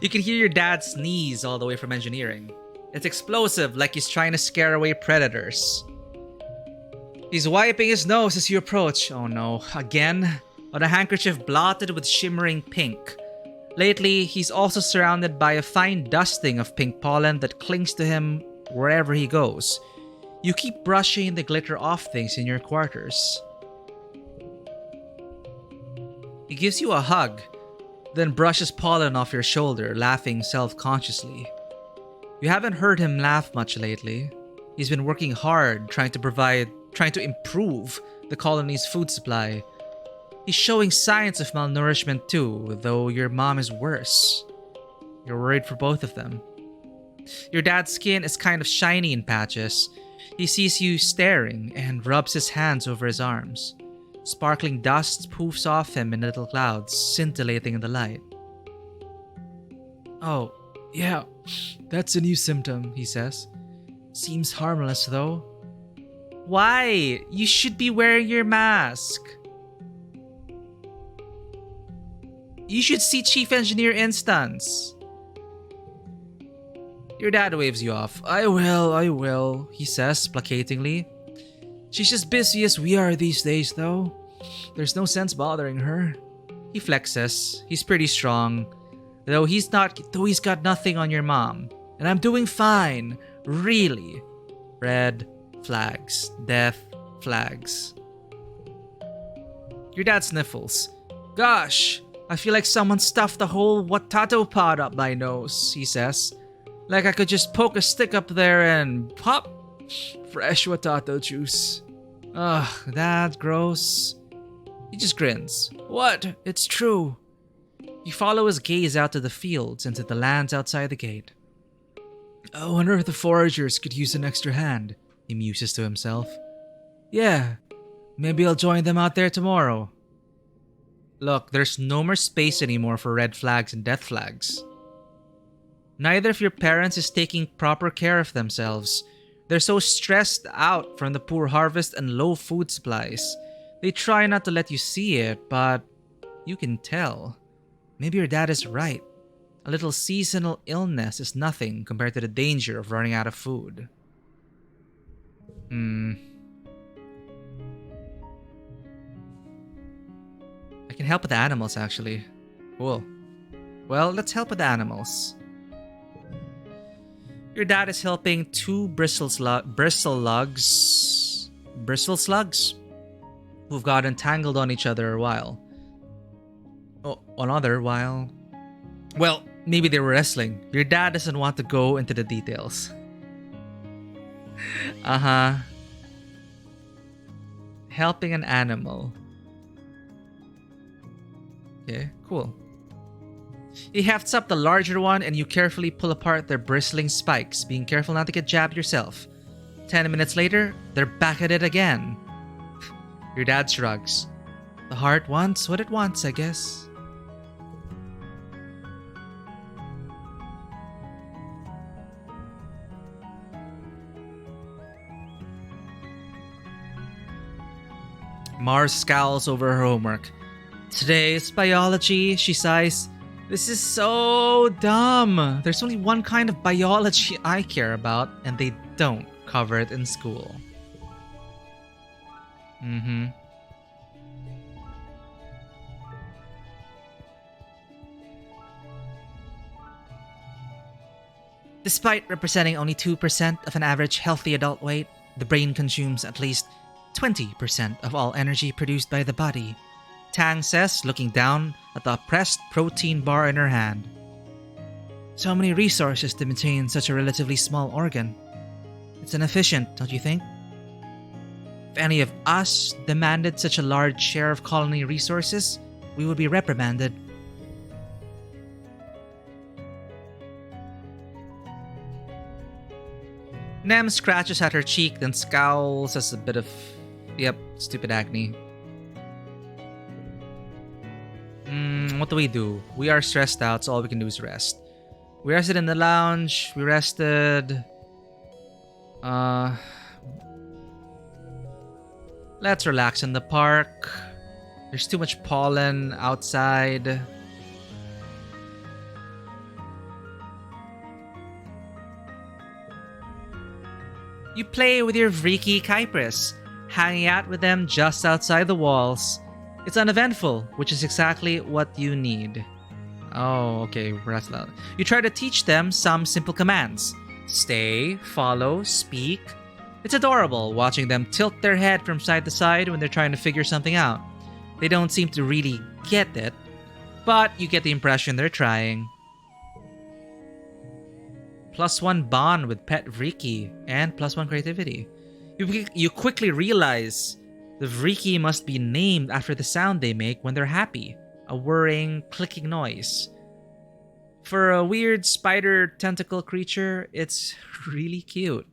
Speaker 1: You can hear your dad sneeze all the way from engineering. It's explosive, like he's trying to scare away predators. He's wiping his nose as you approach. Oh no, again? On a handkerchief blotted with shimmering pink. Lately, he's also surrounded by a fine dusting of pink pollen that clings to him wherever he goes. You keep brushing the glitter off things in your quarters. He gives you a hug, then brushes pollen off your shoulder, laughing self-consciously. You haven't heard him laugh much lately. He's been working hard, trying to improve the colony's food supply. He's showing signs of malnourishment too, though your mom is worse. You're worried for both of them. Your dad's skin is kind of shiny in patches. He sees you staring and rubs his hands over his arms. Sparkling dust poofs off him in little clouds, scintillating in the light. Oh, yeah, that's a new symptom, he says. Seems harmless, though. Why? You should be wearing your mask. You should see Chief Engineer Instance. Your dad waves you off. I will, he says placatingly. She's just busy as we are these days, though. There's no sense bothering her. He flexes. He's pretty strong. Though he's got nothing on your mom. And I'm doing fine. Really. Red flags. Death flags. Your dad sniffles. Gosh, I feel like someone stuffed a whole watato pod up my nose, he says. Like I could just poke a stick up there and pop. Fresh watato juice. Ugh, that's gross. He just grins. What? It's true. You follow his gaze out to the fields and to the lands outside the gate. I wonder if the foragers could use an extra hand, he muses to himself. Yeah, maybe I'll join them out there tomorrow. Look, there's no more space anymore for red flags and death flags. Neither of your parents is taking proper care of themselves. They're so stressed out from the poor harvest and low food supplies. They try not to let you see it, but you can tell. Maybe your dad is right. A little seasonal illness is nothing compared to the danger of running out of food. I can help with the animals, actually. Cool. Well, let's help with the animals. Your dad is helping two bristle slugs who've got entangled on each other a while. Well, maybe they were wrestling. Your dad doesn't want to go into the details. Helping an animal. Okay, cool. He hefts up the larger one and you carefully pull apart their bristling spikes, being careful not to get jabbed yourself. 10 minutes later, they're back at it again. Your dad shrugs. The heart wants what it wants, I guess. Mars scowls over her homework. Today's biology, she sighs. This is so dumb. There's only one kind of biology I care about, and they don't cover it in school. Despite representing only 2% of an average healthy adult weight, the brain consumes at least 20% of all energy produced by the body, Tang says, looking down at the oppressed protein bar in her hand. So many resources to maintain such a relatively small organ. It's inefficient, don't you think? If any of us demanded such a large share of colony resources, we would be reprimanded. Nem scratches at her cheek, then scowls as a bit of, stupid acne. What do we do? We are stressed out, so all we can do is rest. We rested in the lounge. We rested. Let's relax in the park. There's too much pollen outside. You play with your Vriki Kypris, hanging out with them just outside the walls. It's uneventful, which is exactly what you need. Oh, okay, that's loud. You try to teach them some simple commands. Stay, follow, speak. It's adorable watching them tilt their head from side to side when they're trying to figure something out. They don't seem to really get it, but you get the impression they're trying. +1 bond with pet Vriki and +1 creativity. You quickly realize the Vriki must be named after the sound they make when they're happy. A whirring, clicking noise. For a weird spider tentacle creature, it's really cute.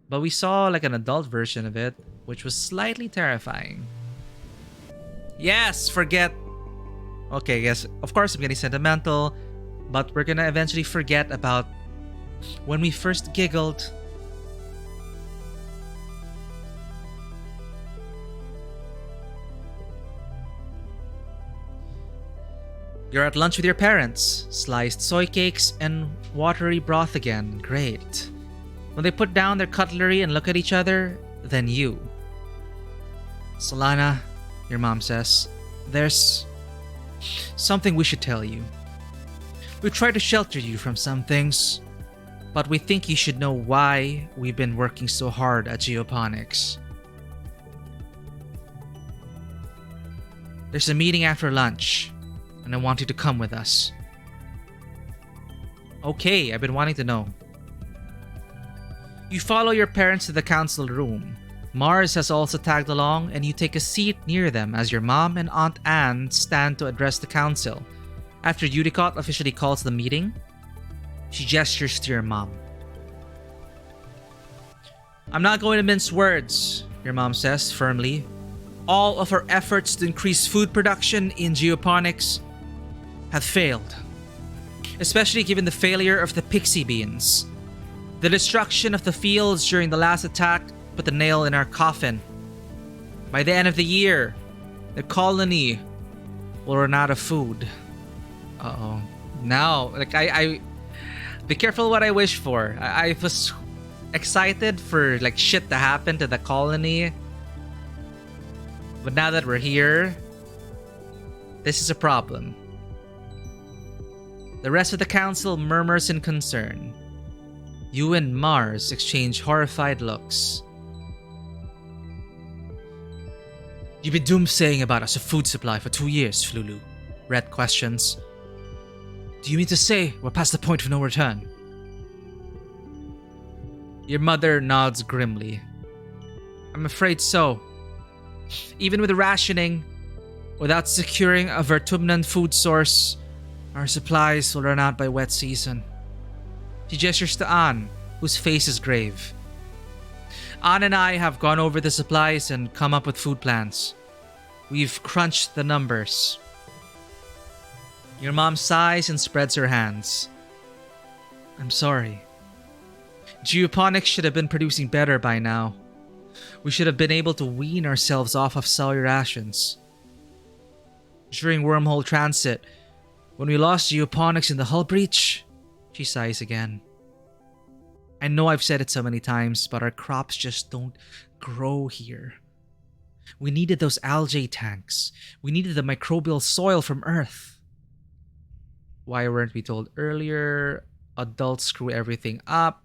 Speaker 1: But we saw like an adult version of it, which was slightly terrifying. Yes, forget. Okay, yes, of course I'm getting sentimental, but we're gonna eventually forget about when we first giggled. You're at lunch with your parents. Sliced soy cakes and watery broth again. Great. When they put down their cutlery and look at each other, then you. Solana, your mom says, there's something we should tell you. We try to shelter you from some things, but we think you should know why we've been working so hard at geoponics. There's a meeting after lunch, and I want you to come with us. Okay, I've been wanting to know. You follow your parents to the council room. Mars has also tagged along, and you take a seat near them as your mom and Aunt Anne stand to address the council. After Udicott officially calls the meeting, she gestures to your mom. I'm not going to mince words, your mom says firmly. All of our efforts to increase food production in geoponics have failed, especially given the failure of the pixie beans. The destruction of the fields during the last attack put the nail in our coffin. By the end of the year, the colony will run out of food. Uh-oh. Now, I be careful what I wish for. I was excited for shit to happen to the colony. But now that we're here, this is a problem. The rest of the council murmurs in concern. You and Mars exchange horrified looks. You've been doomsaying about us a food supply for 2 years, Flulu. Red questions. Do you mean to say we're past the point of no return? Your mother nods grimly. I'm afraid so. Even with rationing, without securing a Vertumnan food source, our supplies will run out by wet season. She gestures to Anne, whose face is grave. Anne and I have gone over the supplies and come up with food plans. We've crunched the numbers. Your mom sighs and spreads her hands. I'm sorry. Geoponics should have been producing better by now. We should have been able to wean ourselves off of cellular rations. During wormhole transit, when we lost geoponics in the hull breach, she sighs again. I know I've said it so many times, but our crops just don't grow here. We needed those algae tanks. We needed the microbial soil from Earth. Why weren't we told earlier? Adults screw everything up.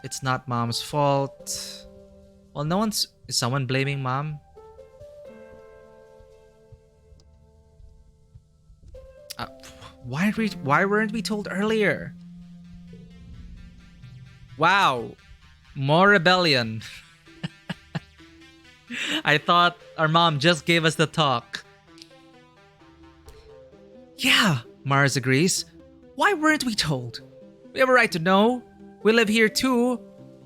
Speaker 1: It's not mom's fault. Well, no one's... Is someone blaming mom? Why weren't we told earlier? Wow. More rebellion. I thought our mom just gave us the talk. Yeah, Mars agrees. Why weren't we told? We have a right to know. We live here too.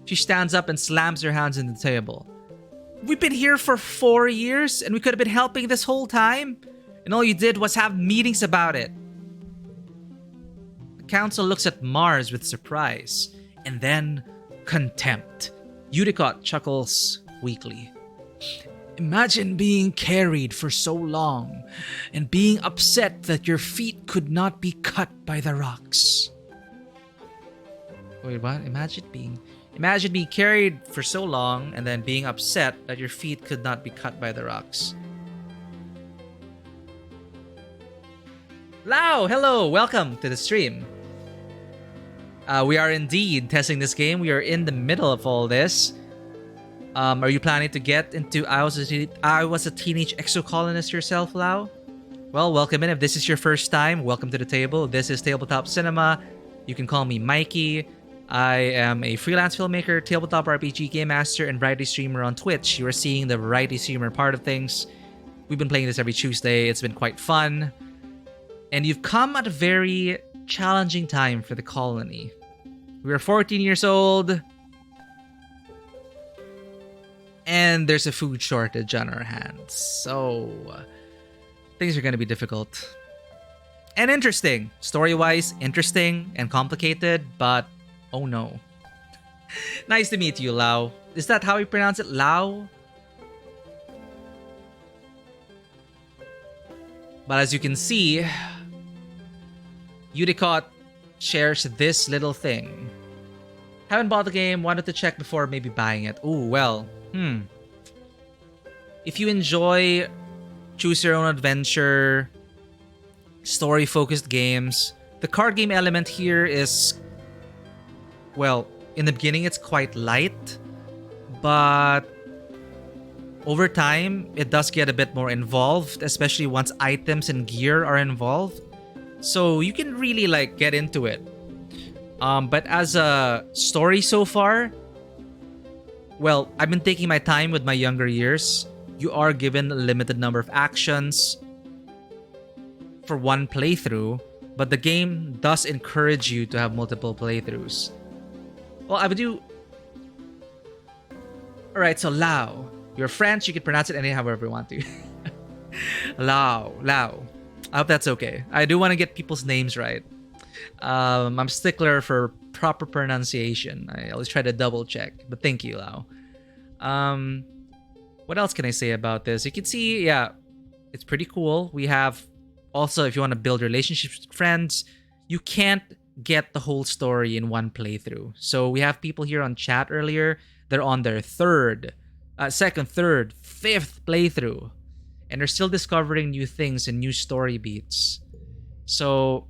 Speaker 1: She stands up and slams her hands on the table. We've been here for 4 years and we could have been helping this whole time. And all you did was have meetings about it. The council looks at Mars with surprise and then contempt. Udicott chuckles weakly. Imagine being carried for so long and being upset that your feet could not be cut by the rocks. Wait, what? Imagine being carried for so long and then being upset that your feet could not be cut by the rocks. Lau, hello, welcome to the stream. We are indeed testing this game. We are in the middle of all this. Are you planning to get into I was a teenage exocolonist yourself, Lau? Well, welcome in. If this is your first time, welcome to the table. This is Tabletop Cinema. You can call me Mikey. I am a freelance filmmaker, tabletop RPG game master, and variety streamer on Twitch. You are seeing the variety streamer part of things. We've been playing this every Tuesday. It's been quite fun. And you've come at a very challenging time for the colony. We are 14 years old. And there's a food shortage on our hands. So, things are going to be difficult. And interesting. Story-wise, interesting and complicated, but oh no. Nice to meet you, Lau. Is that how you pronounce it? Lau? But as you can see, Udicott shares this little thing. Haven't bought the game, wanted to check before maybe buying it. Ooh, well, if you enjoy choose your own adventure, story-focused games, the card game element here is, well, in the beginning it's quite light, but over time it does get a bit more involved, especially once items and gear are involved. So you can really like get into it. But as a story so far, well, I've been taking my time with my younger years. You are given a limited number of actions for one playthrough, but the game does encourage you to have multiple playthroughs. Well, I would do... Alright, so Lao. You're French, you can pronounce it however you want to. Lao. I hope that's okay. I do want to get people's names right. I'm a stickler for proper pronunciation. I always try to double check, but thank you, Lau. What else can I say about this? You can see, yeah, it's pretty cool. We have also, if you want to build relationships with friends, you can't get the whole story in one playthrough. So we have people here on chat earlier. They're on their second, third, fifth playthrough, and they're still discovering new things and new story beats. So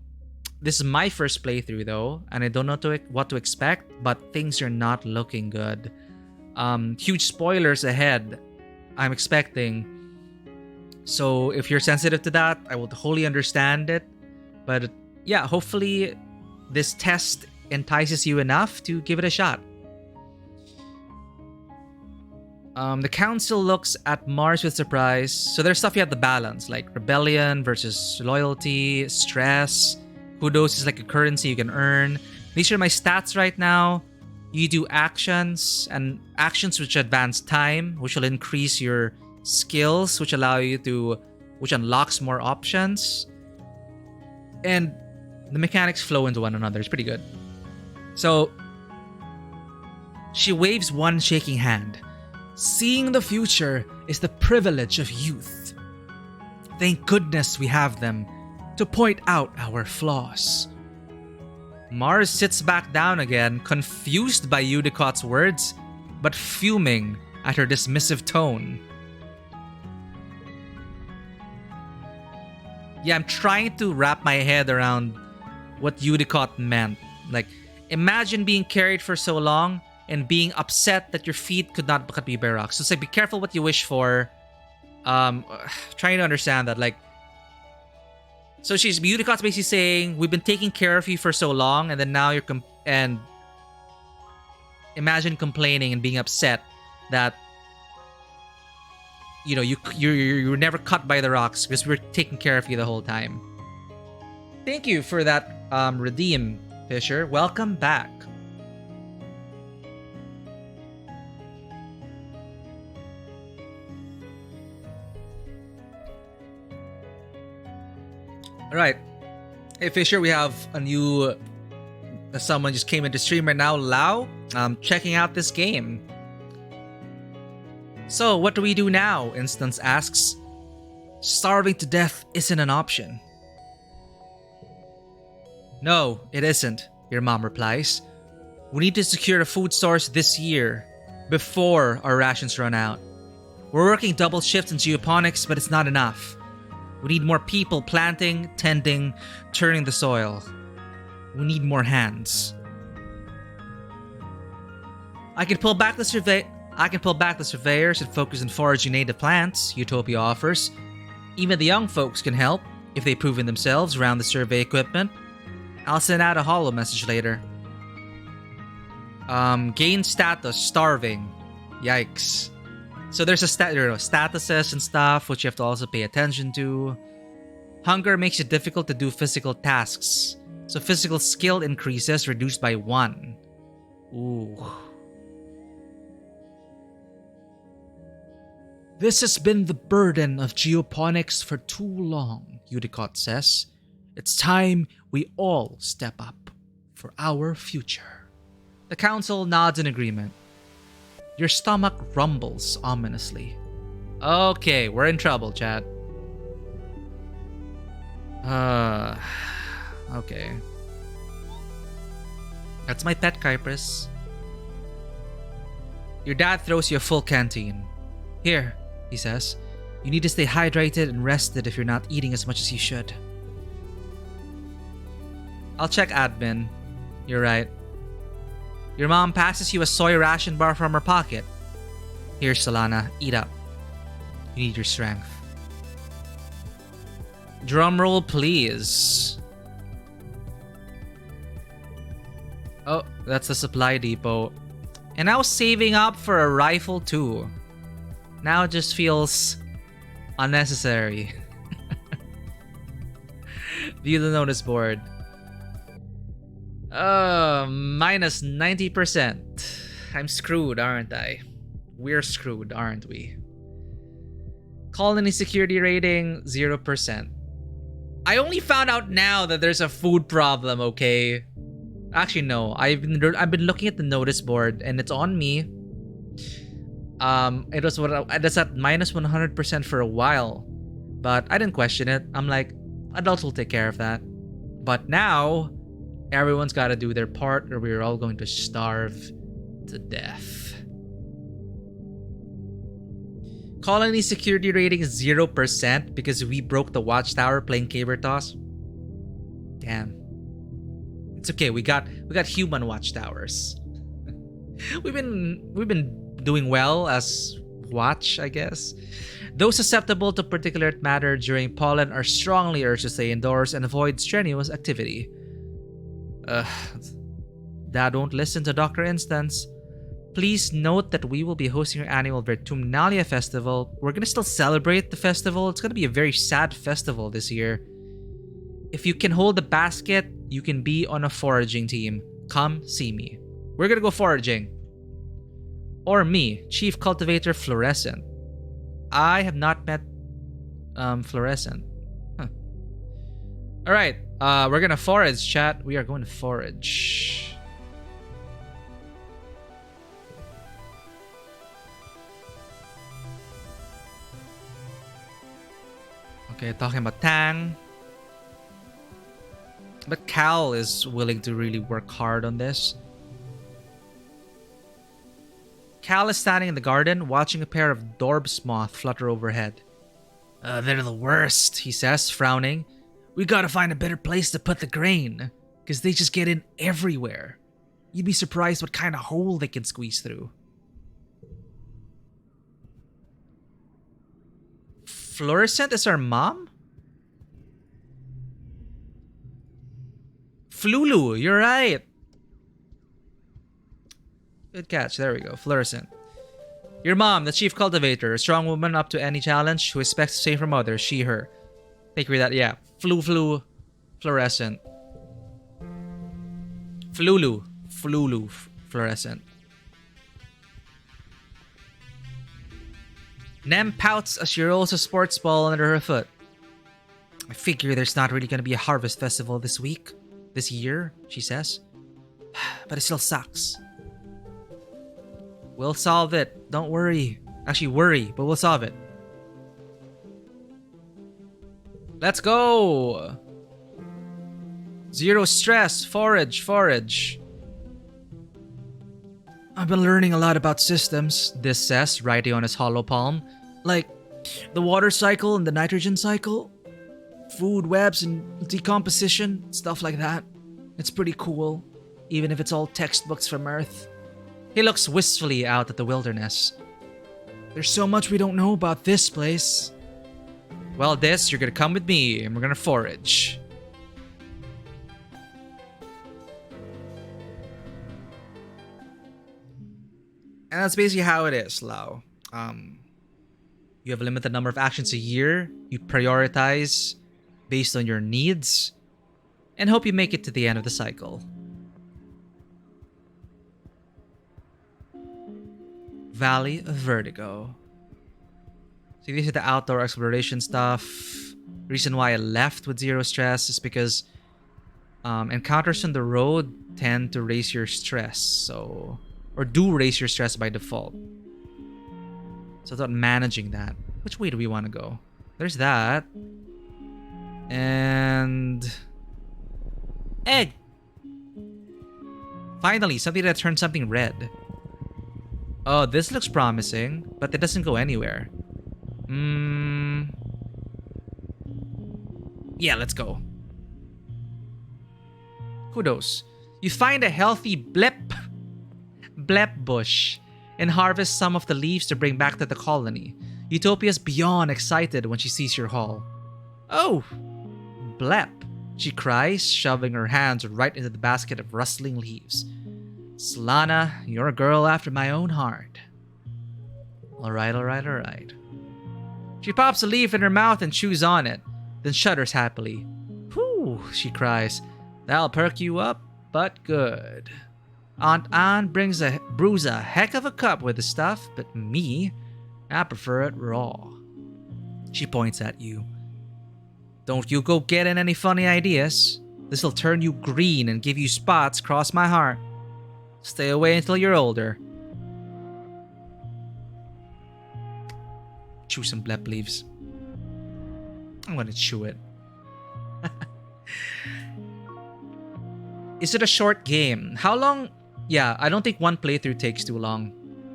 Speaker 1: this is my first playthrough though, and I don't know what to expect, but things are not looking good. Huge spoilers ahead, I'm expecting. So if you're sensitive to that, I will wholly understand it. But yeah, hopefully this test entices you enough to give it a shot. The council looks at Mars with surprise. So there's stuff you have to balance, like rebellion versus loyalty, stress. Kudos is like a currency you can earn. These are my stats right now. You do actions, and actions which advance time, which will increase your skills, which unlocks more options. And The mechanics flow into one another. It's pretty good. So, she waves one shaking hand. Seeing the future is the privilege of youth. Thank goodness we have them to point out our flaws. Mars sits back down again, confused by Eudicott's words, but fuming at her dismissive tone. Yeah, I'm trying to wrap my head around what Eudicott meant. Like, imagine being carried for so long and being upset that your feet could not be by rocks. So it's like, be careful what you wish for. Trying to understand that, like, so Eudicott's basically saying, we've been taking care of you for so long, and then now you're and imagine complaining and being upset that, you know, you were never cut by the rocks because we were taking care of you the whole time. Thank you for that redeem, Fisher. Welcome back. Alright. Hey Fisher, we have a new someone just came into stream right now, Lau. Checking out this game. So, what do we do now? Instance asks. Starving to death isn't an option. No, it isn't, your mom replies. We need to secure a food source this year, before our rations run out. We're working double shifts in geoponics, but it's not enough. We need more people planting, tending, turning the soil. We need more hands. I can pull back the surveyors and focus on foraging native plants, Utopia offers. Even the young folks can help, if they've proven themselves around the survey equipment. I'll send out a holo message later. Gain status, starving. Yikes. So there's a statuses and stuff, which you have to also pay attention to. Hunger makes it difficult to do physical tasks. So physical skill increases, reduced by 1. Ooh. This has been the burden of geoponics for too long, Eudicott says. It's time we all step up for our future. The council nods in agreement. Your stomach rumbles ominously. Okay, we're in trouble, Chad. Okay. That's my pet, Kyprus. Your dad throws you a full canteen. Here, he says. You need to stay hydrated and rested if you're not eating as much as you should. I'll check admin. You're right. Your mom passes you a soy ration bar from her pocket. Here, Solana, eat up. You need your strength. Drumroll, please. Oh, that's the supply depot. And I was saving up for a rifle too. Now it just feels unnecessary. View the notice board. Minus 90%. I'm screwed, aren't I? We're screwed, aren't we? Colony security rating, 0%. I only found out now that there's a food problem, okay? Actually, no. I've been looking at the notice board and it's on me. It was at minus 100% for a while, but I didn't question it. I'm like, adults will take care of that. But now, everyone's got to do their part or we're all going to starve to death. Colony security rating is 0% because we broke the watchtower playing Caber Toss. Damn. It's okay. We got human watchtowers. We've been doing well as watch, I guess. Those susceptible to particulate matter during pollen are strongly urged to stay indoors and avoid strenuous activity. Dad won't listen to Dr. Instance. Please note that we will be hosting our annual Vertumnalia festival. We're gonna still celebrate the festival. It's gonna be a very sad festival this year. If you can hold a basket, you can be on a foraging team. Come see me. We're gonna go foraging. Or me, Chief Cultivator Fluorescent. I have not met Fluorescent. Huh. All right. We're gonna forage, chat. We are going to forage. Okay, talking about Tang. But Cal is willing to really work hard on this. Cal is standing in the garden, watching a pair of Dorbs moth flutter overhead. They're the worst, he says, frowning. We gotta find a better place to put the grain, because they just get in everywhere. You'd be surprised what kind of hole they can squeeze through. Fluorescent is our mom? Flulu, you're right. Good catch. There we go. Fluorescent. Your mom, the chief cultivator, a strong woman up to any challenge who expects the same from others. She, her. Take read that. Yeah. Fluorescent. Flulu. Fluorescent. Nem pouts as she rolls a sports ball under her foot. I figure there's not really going to be a harvest festival this year, she says. But it still sucks. We'll solve it. Don't worry. Actually, worry, but we'll solve it. Let's go! Zero stress. Forage. I've been learning a lot about systems, this says, writing on his hollow palm. Like the water cycle and the nitrogen cycle. Food webs and decomposition, stuff like that. It's pretty cool, even if it's all textbooks from Earth. He looks wistfully out at the wilderness. There's so much we don't know about this place. Well, you're gonna come with me, and we're gonna forage. And that's basically how it is, Lau. You have a limited number of actions a year. You prioritize based on your needs, and hope you make it to the end of the cycle. Valley of Vertigo. So these are the outdoor exploration stuff. Reason why I left with zero stress is because encounters on the road tend to raise your stress, or do raise your stress by default. So I thought managing that. Which way do we want to go? There's that. And egg. Finally, something that turns something red. Oh, this looks promising, but it doesn't go anywhere. Yeah, let's go. Kudos. You find a healthy blep bush and harvest some of the leaves to bring back to the colony. Utopia's beyond excited when she sees your haul. Oh, blep, she cries, shoving her hands right into the basket of rustling leaves. Solana, you're a girl after my own heart. Alright. She pops a leaf in her mouth and chews on it, then shudders happily. Whew, she cries. That'll perk you up, but good. Aunt Anne brews a heck of a cup with the stuff, but me, I prefer it raw. She points at you. Don't you go getting any funny ideas. This'll turn you green and give you spots across my heart. Stay away until you're older. Chew some blep leaves. I'm gonna chew it. Is it a short game? How long? Yeah, I don't think one playthrough takes too long.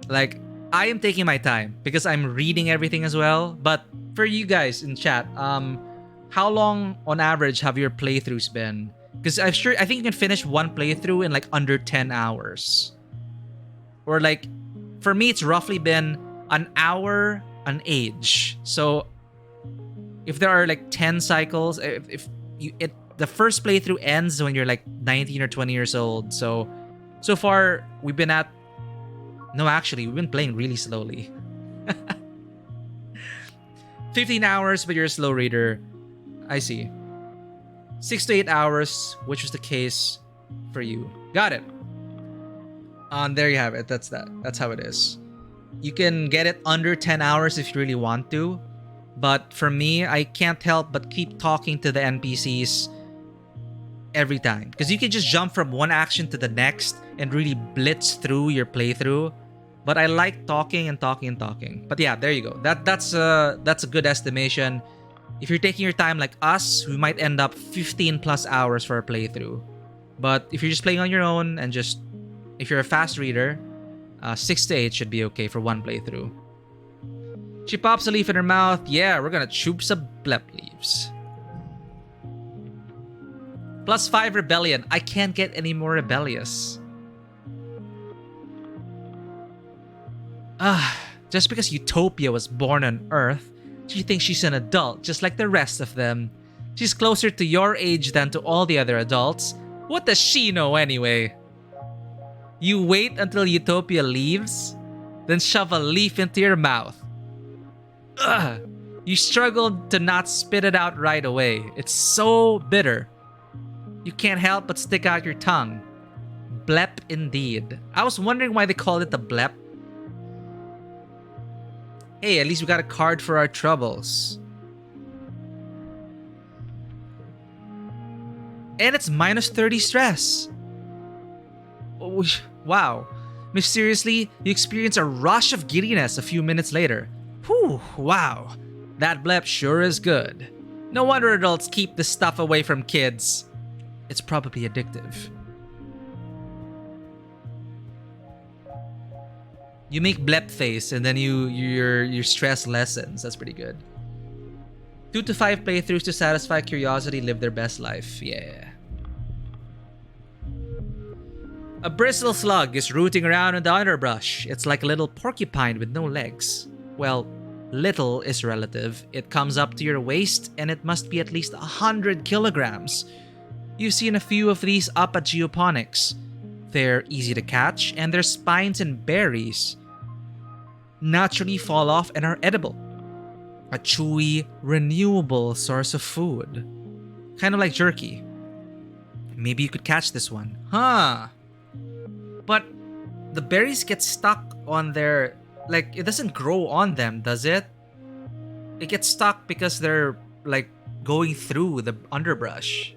Speaker 1: Like, I am taking my time because I'm reading everything as well. But for you guys in chat, how long on average have your playthroughs been? Because I think you can finish one playthrough in like under 10 hours. Or like, for me, it's roughly been an hour an age. So if there are like 10 cycles, the first playthrough ends when you're like 19 or 20 years old. So far we've been playing really slowly. 15 hours, but you're a slow reader. I see. 6 to 8 hours, which was the case for you. Got it. There you have it. That's that. That's how it is. You can get it under 10 hours if you really want to. But for me, I can't help but keep talking to the NPCs every time, because you can just jump from one action to the next and really blitz through your playthrough. But I like talking and talking and talking. But yeah, there you go. That's a good estimation. If you're taking your time like us, we might end up 15 plus hours for a playthrough. But if you're just playing on your own and just, if you're a fast reader, 6 to 8 should be okay for one playthrough. She pops a leaf in her mouth. Yeah, we're gonna choop some blep leaves. +5 rebellion. I can't get any more rebellious. Just because Utopia was born on Earth, she thinks she's an adult just like the rest of them. She's closer to your age than to all the other adults. What does she know anyway? You wait until Utopia leaves, then shove a leaf into your mouth. Ugh. You struggled to not spit it out right away. It's so bitter. You can't help but stick out your tongue. Blep indeed. I was wondering why they called it the blep. Hey, at least we got a card for our troubles. And it's -30 stress. Wow. Mysteriously, you experience a rush of giddiness a few minutes later. Whew, wow. That blep sure is good. No wonder adults keep this stuff away from kids. It's probably addictive. You make blep face and then your stress lessens. That's pretty good. 2 to 5 playthroughs to satisfy curiosity, live their best life. Yeah. A bristle slug is rooting around in the underbrush. It's like a little porcupine with no legs. Well, little is relative. It comes up to your waist and it must be at least 100 kilograms. You've seen a few of these up at Geoponics. They're easy to catch and their spines and berries naturally fall off and are edible. A chewy, renewable source of food. Kind of like jerky. Maybe you could catch this one. Huh. But the berries get stuck on their... Like, it doesn't grow on them, does it? It gets stuck because they're, like, going through the underbrush.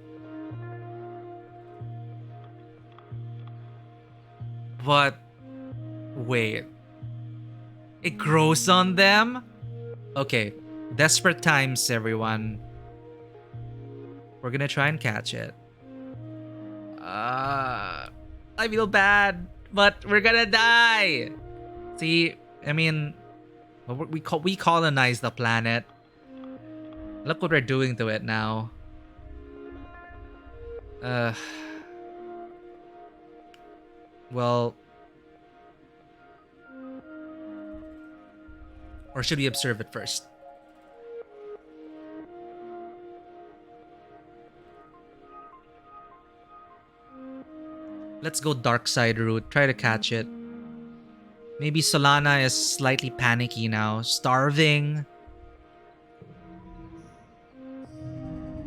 Speaker 1: But... wait. It grows on them? Okay. Desperate times, everyone. We're gonna try and catch it. I feel bad, but we're gonna die. See, I mean, we colonized the planet. Look what we're doing to it now. Well, or should we observe it first? Let's go dark side route. Try to catch it. Maybe Solana is slightly panicky now. Starving.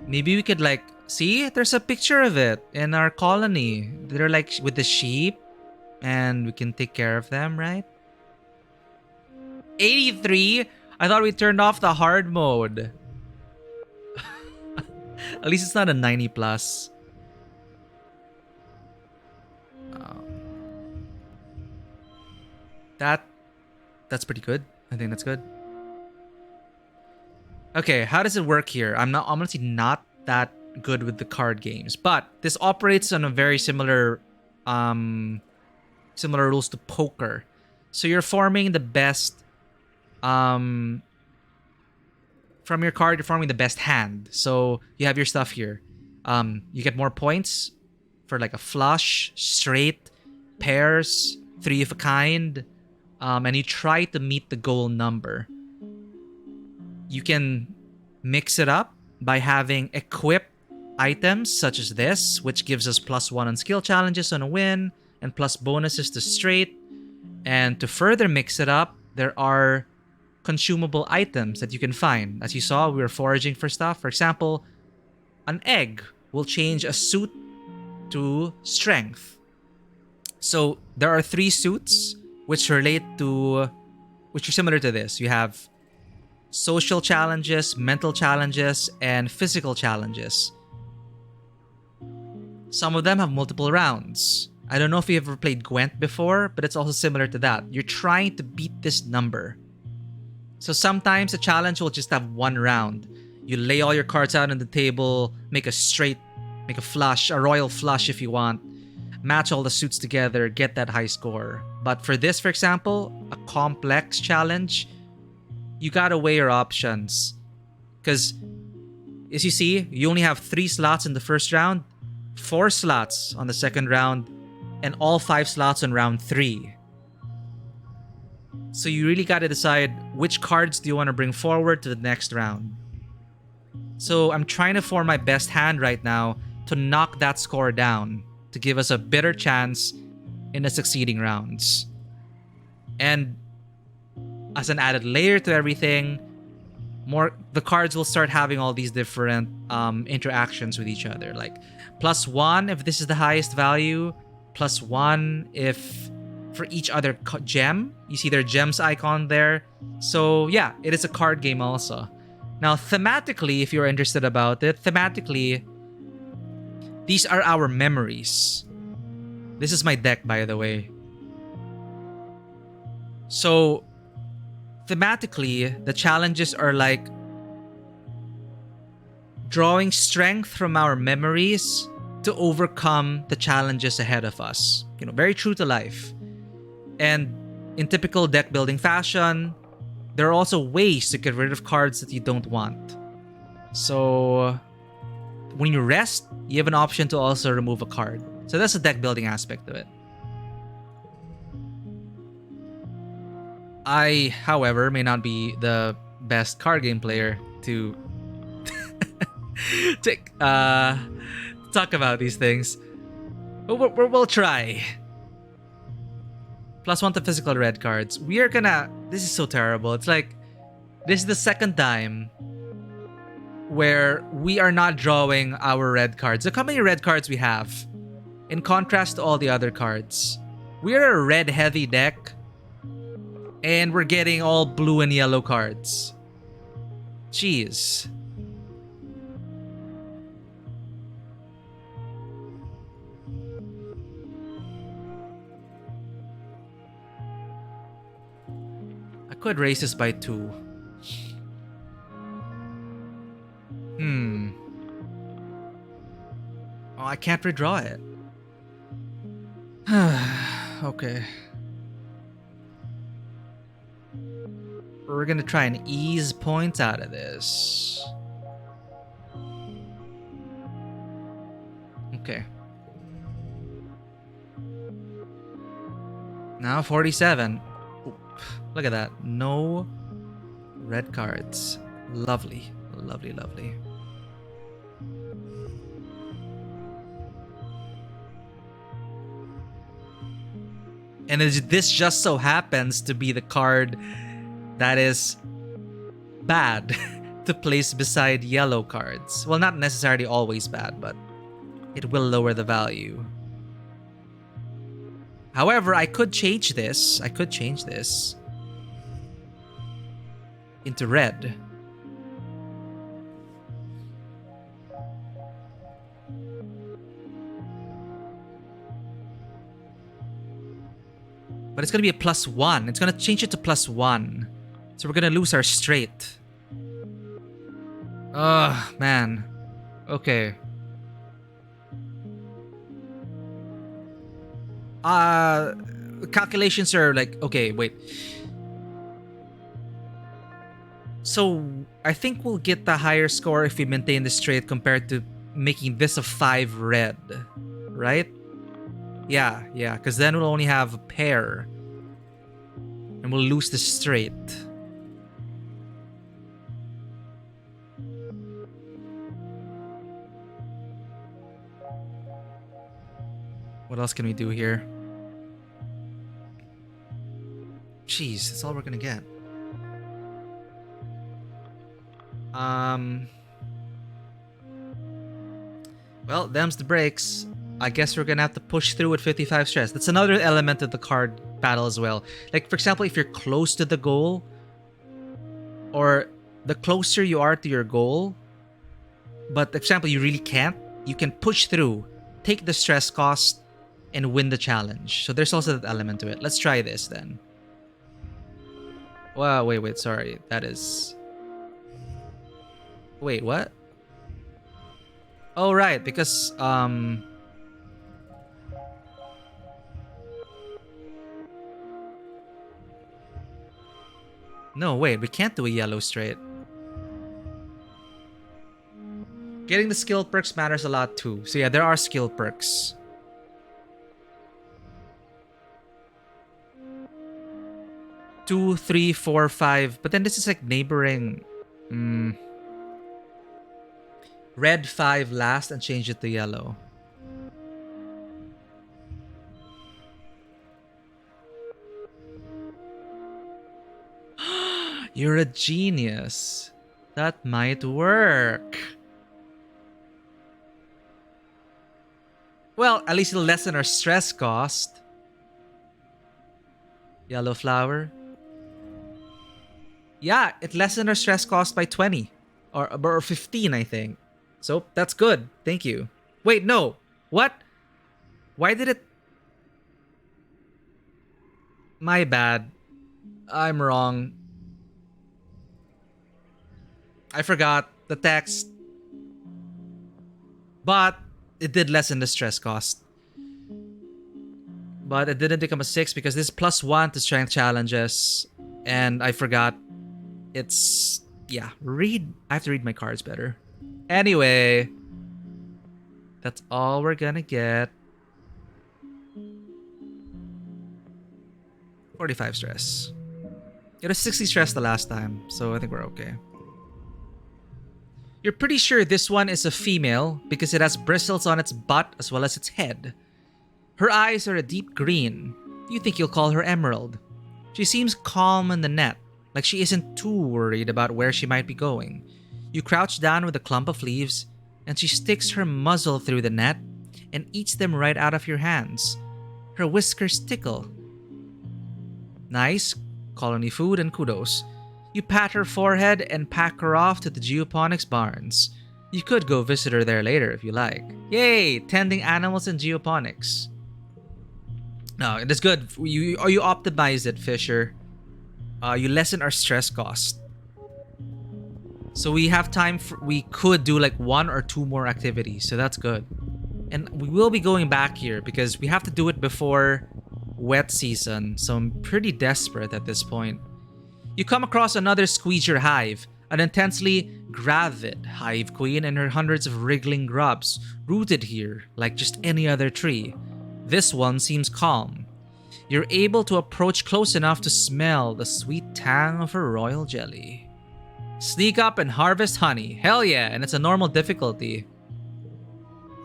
Speaker 1: Maybe we could like... See? There's a picture of it in our colony. They're like with the sheep. And we can take care of them, right? 83? I thought we turned off the hard mode. At least it's not a 90 plus. That's pretty good. I think that's good. Okay, how does it work here? I'm honestly not that good with the card games, but this operates on a very similar rules to poker. So you're forming the best from your card, you're forming the best hand. So you have your stuff here. You get more points for like a flush, straight, pairs, 3 of a kind. And you try to meet the goal number. You can mix it up by having equipped items such as this, which gives us +1 on skill challenges on a win and plus bonuses to straight. And to further mix it up, there are consumable items that you can find. As you saw, we were foraging for stuff. For example, an egg will change a suit to strength. So there are 3 suits which relate to, which are similar to this. You have social challenges, mental challenges, and physical challenges. Some of them have multiple rounds. I don't know if you've ever played Gwent before, but it's also similar to that. You're trying to beat this number. So sometimes a challenge will just have one round. You lay all your cards out on the table, make a straight, make a flush, a royal flush if you want, match all the suits together, get that high score. But for this, for example, a complex challenge, you gotta weigh your options. Because, as you see, you only have 3 slots in the first round, 4 slots on the second round, and all 5 slots on round 3. So you really gotta decide which cards do you want to bring forward to the next round. So I'm trying to form my best hand right now to knock that score down, to give us a better chance in the succeeding rounds. And as an added layer to everything, the cards will start having all these different interactions with each other. Like +1 if this is the highest value, +1 if for each other gem. You see their gems icon there. So yeah, it is a card game also. Now thematically, if you're interested about it, thematically, these are our memories. This is my deck, by the way. So thematically, the challenges are like drawing strength from our memories to overcome the challenges ahead of us. You know, very true to life. And in typical deck building fashion, there are also ways to get rid of cards that you don't want. So when you rest, you have an option to also remove a card. So that's the deck building aspect of it. I, however, may not be the best card game player to talk about these things. But we'll try. +1 to physical red cards. We are gonna... This is so terrible. It's like... This is the second time where we are not drawing our red cards. Look how many red cards we have. In contrast to all the other cards. We're a red-heavy deck. And we're getting all blue and yellow cards. Jeez. I could raise this by 2. Oh, I can't redraw it. Okay. We're gonna try and ease points out of this. Okay. Now 47. Oop, look at that. No red cards. Lovely. Lovely, lovely. And this just so happens to be the card that is bad to place beside yellow cards. Well, not necessarily always bad, but it will lower the value. However, I could change this. I could change this into red. But it's going to be a +1. It's going to change it to +1. So we're going to lose our straight. Ugh, man. Okay. Calculations are like... Okay, wait. So I think we'll get the higher score if we maintain the straight compared to making this a 5 red. Right? Yeah, because then we'll only have a pair. And we'll lose the straight. What else can we do here? Jeez, that's all we're gonna get. Well, them's the breaks. I guess we're gonna have to push through with 55 stress. That's another element of the card battle as well. Like, for example, if you're close to the goal, or the closer you are to your goal, but for example, you really can't, you can push through take the stress cost and win the challenge. So there's also that element to it. Let's try this then. Well, wait, sorry. That is... Wait, what? Oh, right, because, no, wait, we can't do a yellow straight. Getting the skill perks matters a lot too. So yeah, there are skill perks. Two, three, four, five. But then this is like neighboring. Red 5 last and change it to yellow. You're a genius. That might work. Well, at least it'll lessen our stress cost. Yellow flower. Yeah, it lessened our stress cost by 20. Or 15, I think. So, that's good. Thank you. Wait, no. What? Why did it... My bad. I'm wrong. I forgot the text. But it did lessen the stress cost. But it didn't become a 6 because this is +1 to strength challenges. And I forgot. It's... Yeah, I have to read my cards better. Anyway. That's all we're gonna get. 45 stress. It was 60 stress the last time, so I think we're okay. You're pretty sure this one is a female because it has bristles on its butt as well as its head. Her eyes are a deep green. You think you'll call her Emerald. She seems calm in the net, like she isn't too worried about where she might be going. You crouch down with a clump of leaves, and she sticks her muzzle through the net and eats them right out of your hands. Her whiskers tickle. Nice, colony food and kudos. You pat her forehead and pack her off to the geoponics barns. You could go visit her there later if you like. Yay, tending animals in geoponics. No, it is good. You optimize it, Fisher. You lessen our stress cost. So we have time for, we could do like 1 or 2 more activities, so that's good. And we will be going back here because we have to do it before wet season, so I'm pretty desperate at this point. You come across another squeeger hive, an intensely gravid hive queen and her hundreds of wriggling grubs, rooted here like just any other tree. This one seems calm. You're able to approach close enough to smell the sweet tang of her royal jelly. Sneak up and harvest honey. Hell yeah, and it's a normal difficulty.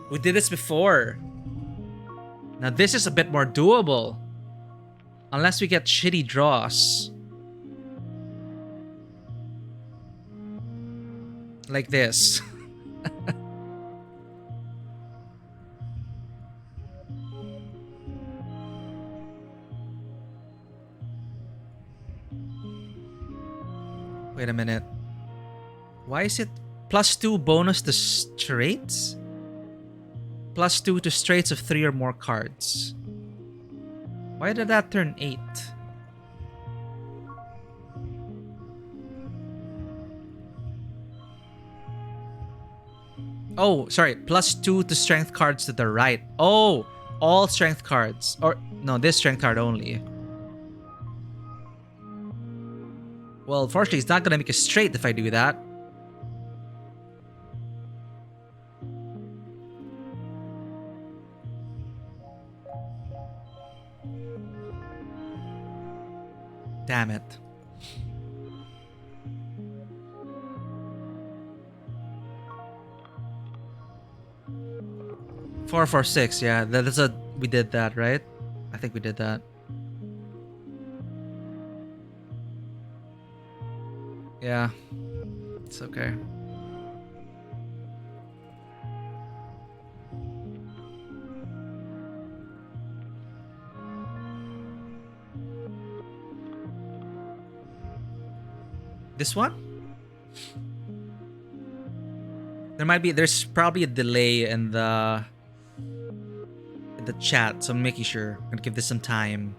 Speaker 1: We did this before. Now this is a bit more doable. Unless we get shitty draws. Like this. Wait a minute. Why is it +2 bonus to straights? +2 to straights of 3 or more cards. Why did that turn 8? Oh, sorry. +2 to strength cards to the right. Oh, all strength cards. Or, no, this strength card only. Well, unfortunately, it's not going to make a straight if I do that. Damn it. Four, 4, 6. Yeah, that's a. We did that, right? I think we did that. Yeah, it's okay. This one? There's probably a delay in the the chat, so I'm making sure. I'm gonna give this some time.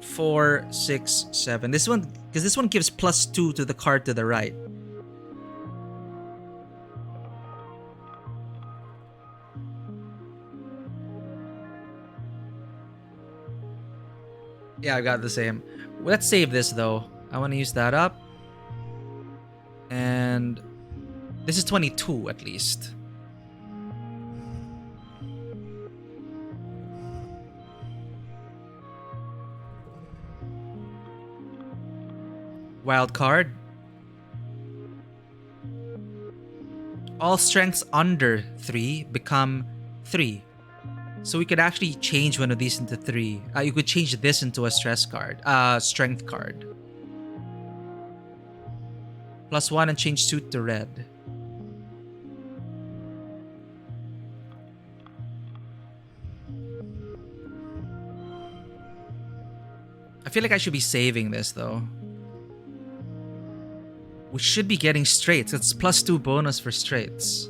Speaker 1: 4, 6, 7. This one, because this one gives +2 to the card to the right. Yeah, I got the same. Let's save this though. I want to use that up. And this is 22 at least. Wild card. All strengths under 3 become 3. So we could actually change one of these into 3. You could change this into a strength card. +1 and change suit to red. I feel like I should be saving this though. We should be getting straights. It's +2 bonus for straights.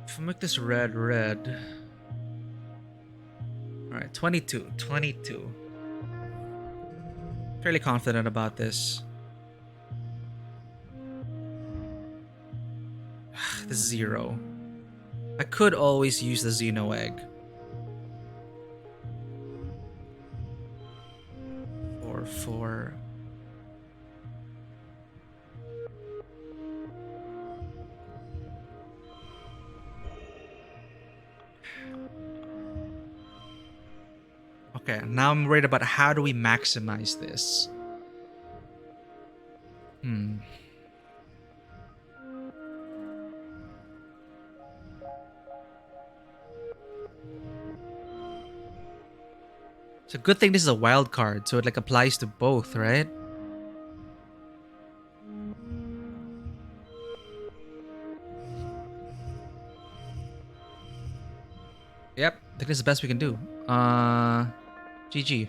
Speaker 1: If I make this red. Alright, 22. Fairly confident about this. The 0. I could always use the Xeno egg. 4. Okay, now I'm worried about how do we maximize this. It's a good thing this is a wild card, so it like applies to both, right? Yep, I think this is the best we can do. GG.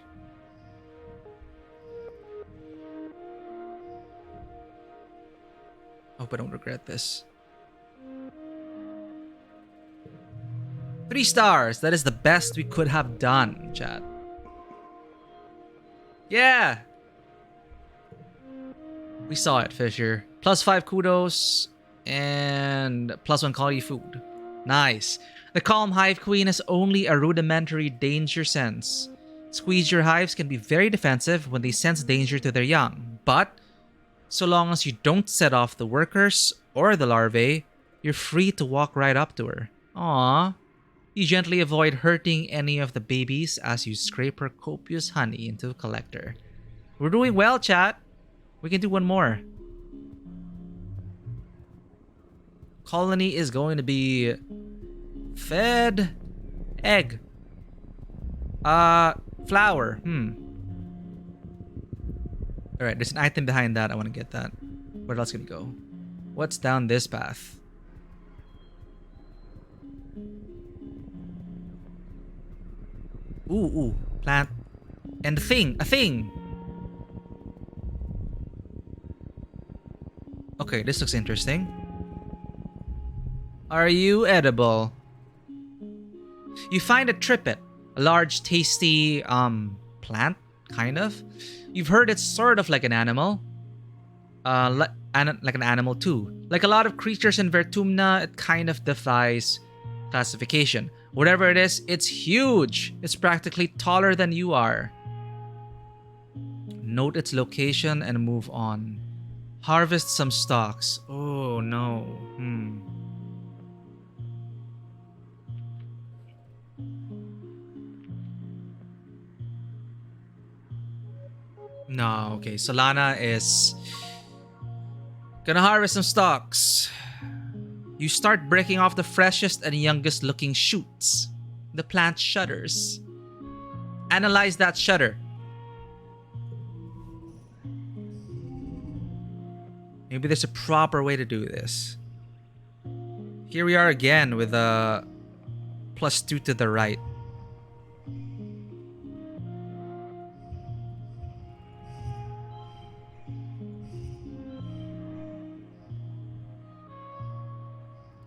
Speaker 1: Hope I don't regret this. 3 stars. That is the best we could have done, chat. Yeah. We saw it, Fisher. +5 kudos and +1 quality food. Nice. The Calm Hive Queen has only a rudimentary danger sense. Squeeze your hives can be very defensive when they sense danger to their young, but so long as you don't set off the workers or the larvae, you're free to walk right up to her. Aww. You gently avoid hurting any of the babies as you scrape her copious honey into a collector. We're doing well, chat. We can do one more. Colony is going to be fed egg. Flower. Alright, there's an item behind that. I want to get that. Where else can we go? What's down this path? Ooh, plant. And a thing. Okay, this looks interesting. Are you edible? You find a tripet, a large, tasty, plant, kind of. You've heard it's sort of like an animal. Like an animal too. Like a lot of creatures in Vertumna, it kind of defies classification. Whatever it is, it's huge. It's practically taller than you are. Note its location and move on. Harvest some stalks. Oh no. No, okay. Solana is gonna harvest some stalks. You start breaking off the freshest and youngest looking shoots. The plant shudders. Analyze that shudder. Maybe there's a proper way to do this. Here we are again with a +2 to the right.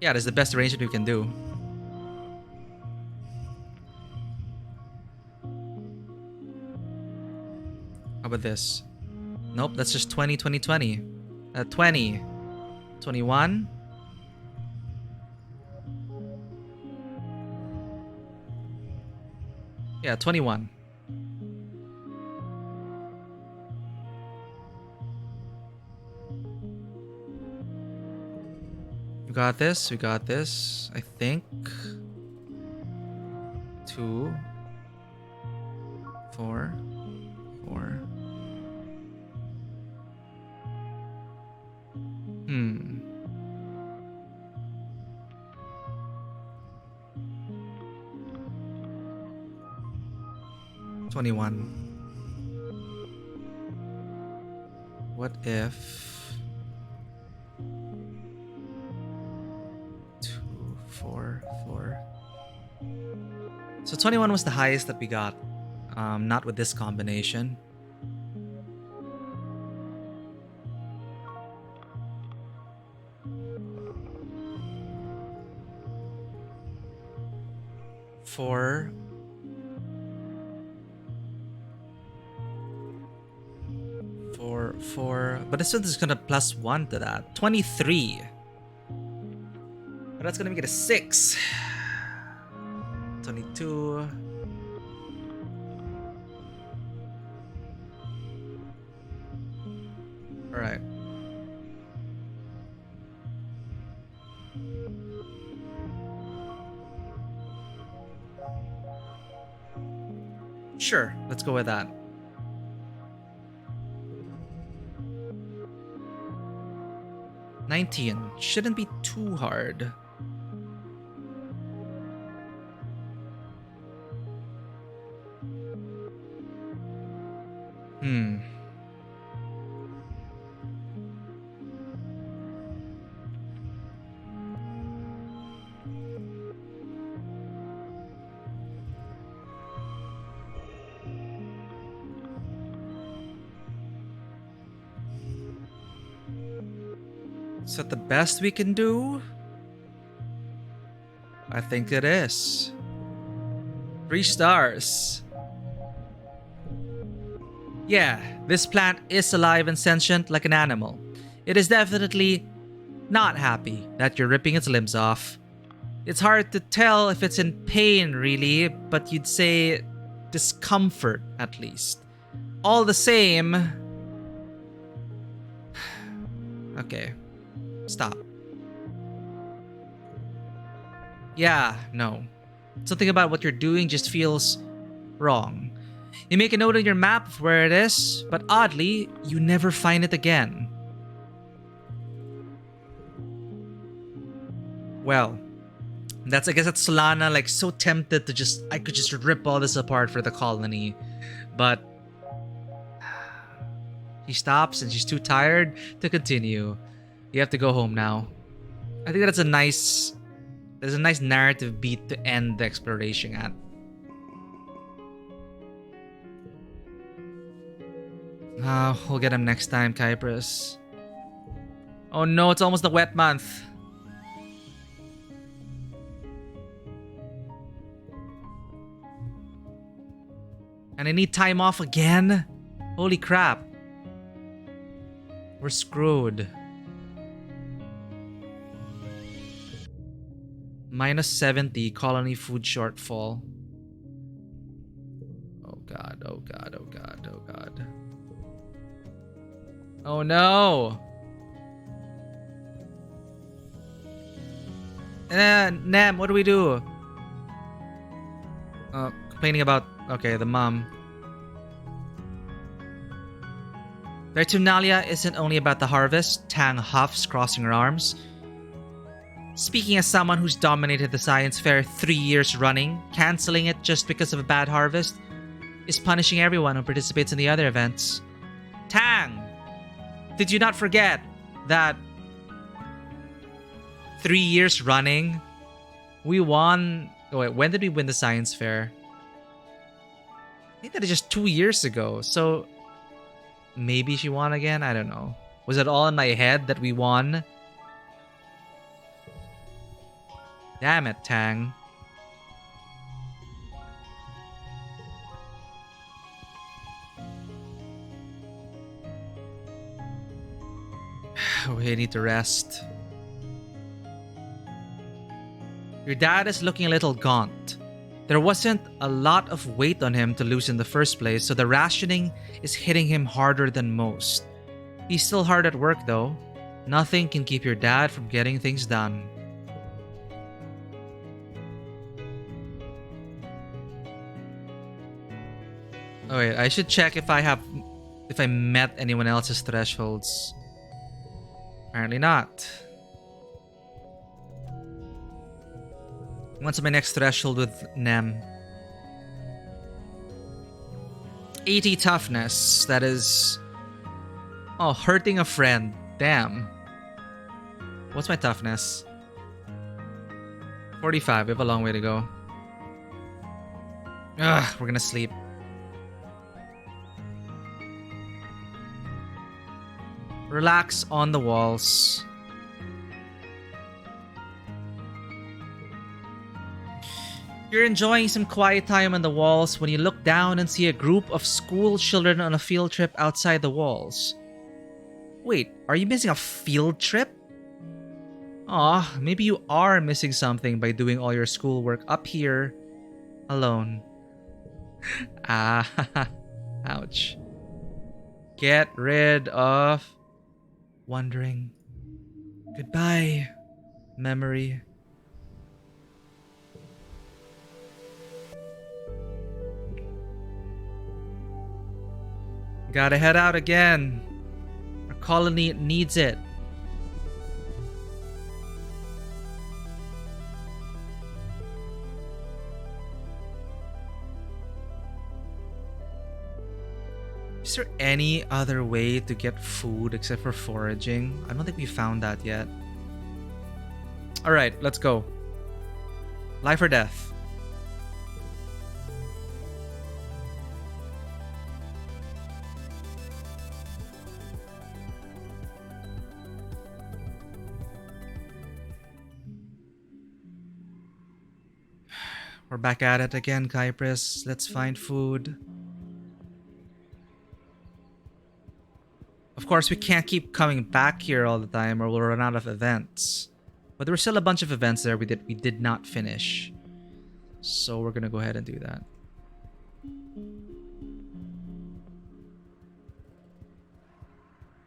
Speaker 1: Yeah, that's the best arrangement we can do. How about this? Nope, that's just 20, 20, 20. 20. 21. Yeah, 21. We got this. We got this. I think. 2. 4. 4. Hmm. $21. What if 2, 4, 4? So 21 was the highest that we got. Not with this combination. Four. But this one is gonna +1 to that. 23. But that's gonna make it a 6. 22. Alright. Sure, let's go with that. $19. Shouldn't be too hard. Is that the best we can do? I think it is. 3 stars. Yeah, this plant is alive and sentient like an animal. It is definitely not happy that you're ripping its limbs off. It's hard to tell if it's in pain really, but you'd say discomfort at least. All the same... Okay. Stop. Yeah, no. Something about what you're doing just feels wrong. You make a note on your map of where it is, but oddly, you never find it again. Well, I guess that's Solana, like, so tempted to I could just rip all this apart for the colony. But she stops and she's too tired to continue. You have to go home now. I think there's a nice narrative beat to end the exploration at. We'll get him next time, Kyprus. Oh no, it's almost the wet month. And I need time off again? Holy crap. We're screwed. -70 colony food shortfall. Oh god, oh god, oh god, oh god. Oh no! Nem, what do we do? Complaining about, okay, the mom. Vertumnalia isn't only about the harvest, Tang huffs, crossing her arms. Speaking as someone who's dominated the science fair 3 years running, cancelling it just because of a bad harvest is punishing everyone who participates in the other events. Tang! Did you not forget? that 3 years running, we won. Oh, wait, when did we win the science fair? I think that is just 2 years ago. So maybe she won again? I don't know. Was it all in my head that we won? Damn it, Tang. We need to rest. Your dad is looking a little gaunt. There wasn't a lot of weight on him to lose in the first place, so the rationing is hitting him harder than most. He's still hard at work though. Nothing can keep your dad from getting things done. Oh wait, I should check if I met anyone else's thresholds. Apparently not. What's my next threshold with Nem? 80 toughness. That is... Oh, hurting a friend. Damn. What's my toughness? 45. We have a long way to go. Ugh, we're gonna sleep. Relax on the walls. You're enjoying some quiet time on the walls when you look down and see a group of school children on a field trip outside the walls. Wait, are you missing a field trip? Aw, maybe you are missing something by doing all your schoolwork up here alone. Ah, ouch. Get rid of wondering. Goodbye, memory. Gotta head out again. Our colony needs it. Is there any other way to get food except for foraging? I don't think we found that yet. Alright, let's go. Life or death? We're back at it again, Kypris. Let's find food. Of course, we can't keep coming back here all the time or we'll run out of events. But there were still a bunch of events there we did not finish. So we're gonna go ahead and do that.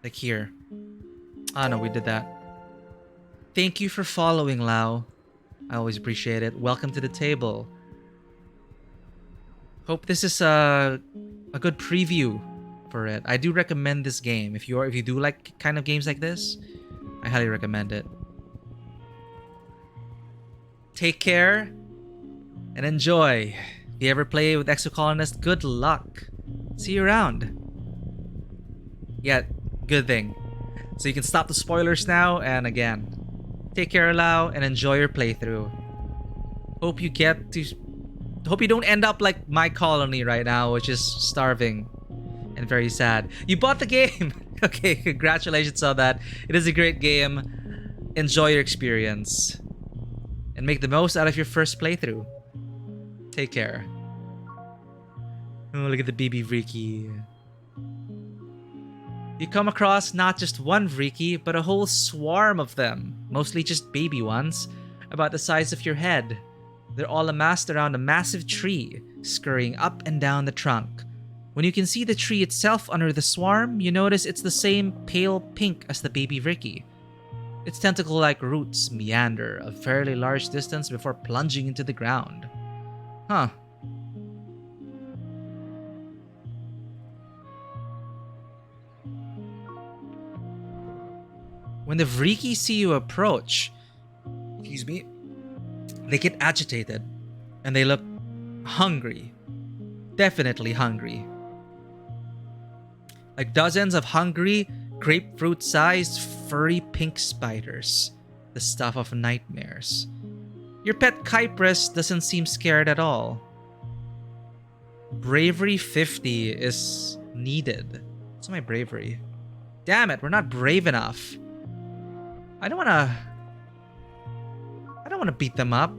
Speaker 1: Like here. Ah no, we did that. Thank you for following, Lau. I always appreciate it. Welcome to the table. Hope this is a good preview for it. I do recommend this game. If you do like kind of games like this, I highly recommend it. Take care and enjoy. If you ever play with Exocolonist, good luck. See you around. Yeah, good thing. So you can stop the spoilers now, and again, take care, Lau, and enjoy your playthrough. Hope you don't end up like my colony right now, which is starving and very sad. You bought the game! Okay, congratulations on that. It is a great game. Enjoy your experience. And make the most out of your first playthrough. Take care. Oh, look at the baby Vriki. You come across not just one Vriki, but a whole swarm of them. Mostly just baby ones, about the size of your head. They're all amassed around a massive tree, scurrying up and down the trunk. When you can see the tree itself under the swarm, you notice it's the same pale pink as the baby Vriki. Its tentacle-like roots meander a fairly large distance before plunging into the ground. Huh. When the Vriki see you approach, excuse me, they get agitated and they look hungry. Definitely hungry. Like dozens of hungry, Grapefruit-sized furry pink spiders. The stuff of nightmares. Your pet Kypress doesn't seem scared at all. Bravery 50 is needed. What's my bravery? Damn it, we're not brave enough. I don't wanna beat them up.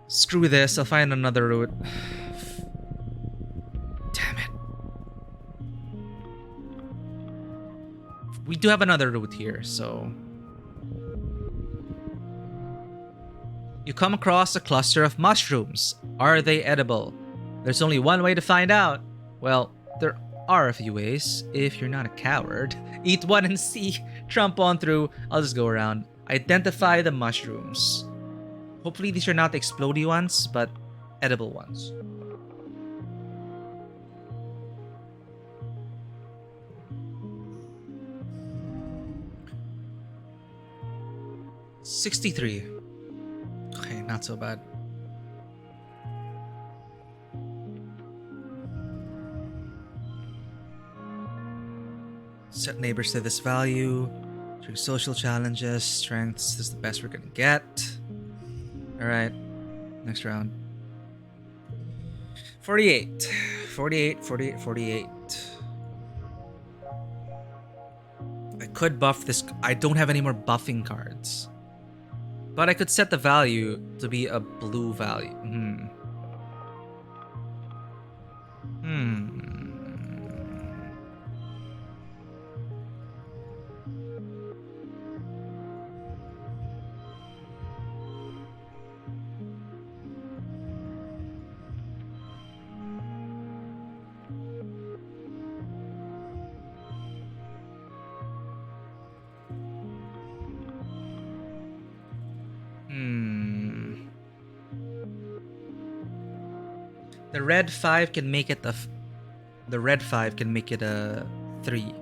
Speaker 1: Screw this, I'll find another route. Damn it. We do have another route here, so... You come across a cluster of mushrooms. Are they edible? There's only one way to find out. Well, there are a few ways, if you're not a coward. Eat one and see. Trump on through. I'll just go around. Identify the mushrooms. Hopefully these are not the explodey ones, but edible ones. $63. Okay, not so bad. Set neighbors to this value. Through social challenges, strengths. This is the best we're gonna get. Alright. Next round. 48. 48, 48, 48. I could buff this. I don't have any more buffing cards. But I could set the value to be a blue value. The red 5 can make it the red 5 can make it a 3.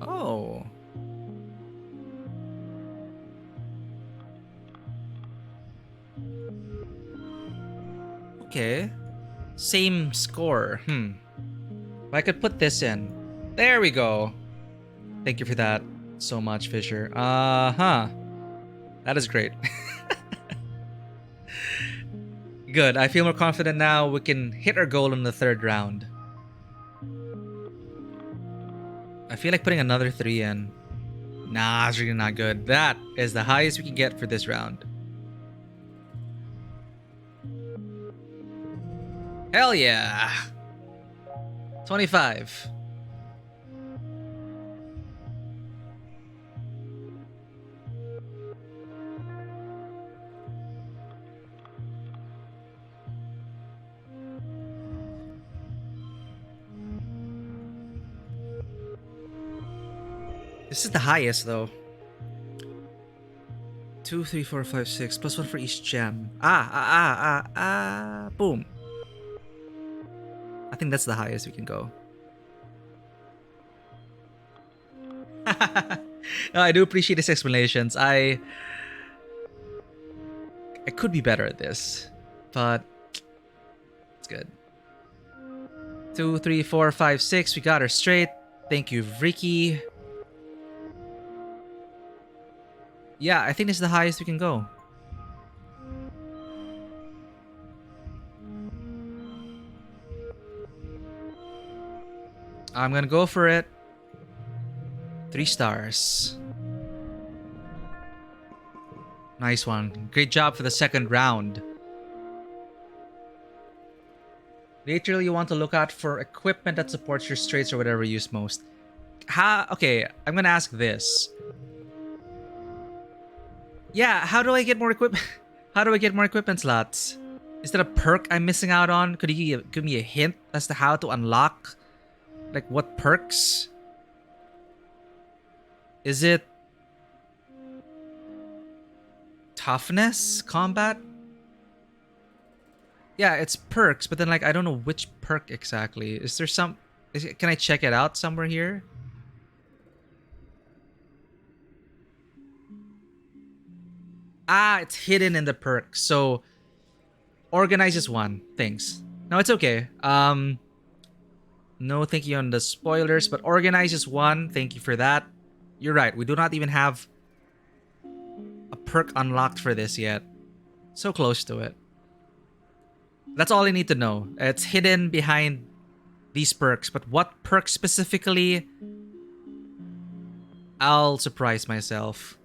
Speaker 1: Oh. Okay. Same score. I could put this in. There we go. Thank you for that so much, Fisher. That is great. Good. I feel more confident now. We can hit our goal in the third round. I feel like putting another 3 in. Nah, it's really not good. That is the highest we can get for this round. Hell yeah. 25. This is the highest though. 2, 3, 4, 5, 6. Plus 1 for each gem. Boom. I think that's the highest we can go. No, I do appreciate his explanations. I could be better at this, but it's good. 2, 3, 4, 5, 6. We got her straight. Thank you, Ricky. Yeah, I think this is the highest we can go. I'm gonna go for it. 3 stars. Nice one. Great job for the second round. Later, you want to look out for equipment that supports your straights or whatever you use most. Okay, I'm gonna ask this. Yeah, how do I get more equipment? How do I get more equipment slots? Is that a perk I'm missing out on? Could you give me a hint as to how to unlock? Like, what perks? Is it toughness? Combat? Yeah, it's perks, but then, like, I don't know which perk exactly. Is there some... can I check it out somewhere here? Ah, it's hidden in the perk. So organize is one. Thanks. No, it's okay. No thank you on the spoilers, but organize is one. Thank you for that. You're right. We do not even have a perk unlocked for this yet. So close to it. That's all I need to know. It's hidden behind these perks, but what perk specifically? I'll surprise myself.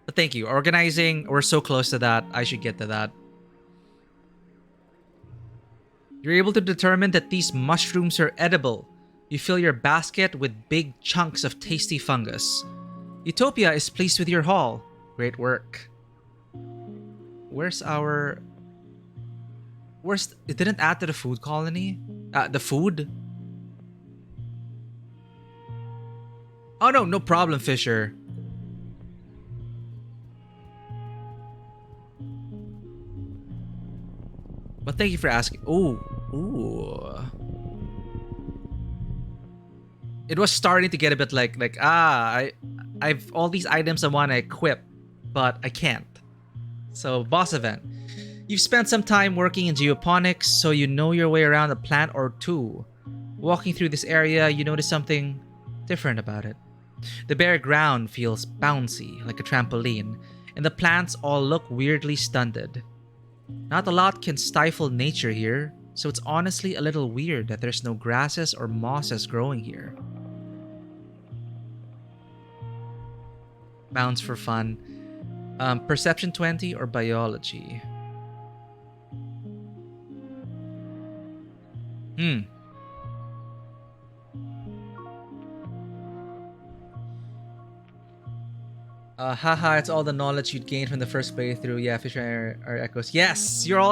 Speaker 1: But thank you. Organizing, we're so close to that. I should get to that. You're able to determine that these mushrooms are edible. You fill your basket with big chunks of tasty fungus. Utopia is pleased with your haul. Great work. Where's our... It didn't add to the food colony? The food? Oh no, no problem, Fisher. But thank you for asking. Ooh. It was starting to get a bit like I've all these items I want to equip, but I can't. So boss event. You've spent some time working in geoponics, so you know your way around a plant or two. Walking through this area, you notice something different about it. The bare ground feels bouncy, like a trampoline, and the plants all look weirdly stunted. Not a lot can stifle nature here, so it's honestly a little weird that there's no grasses or mosses growing here. Bounce for fun. Perception 20 or biology? Haha, it's all the knowledge you'd gained from the first playthrough. Yeah, Fisher are echoes. Yes, you're all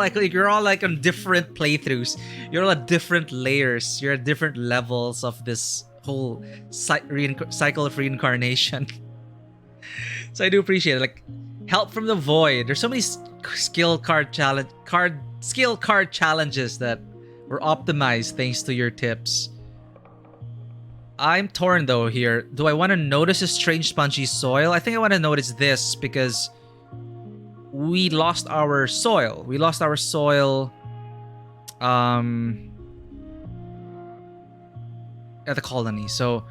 Speaker 1: like on different playthroughs. You're all at different layers. You're at different levels of this whole cycle of reincarnation. So I do appreciate it. Like, help from the void. There's so many skill card challenges that were optimized thanks to your tips. I'm torn though here. Do I want to notice a strange spongy soil? I think I want to notice this because we lost our soil. We lost our soil at the colony. So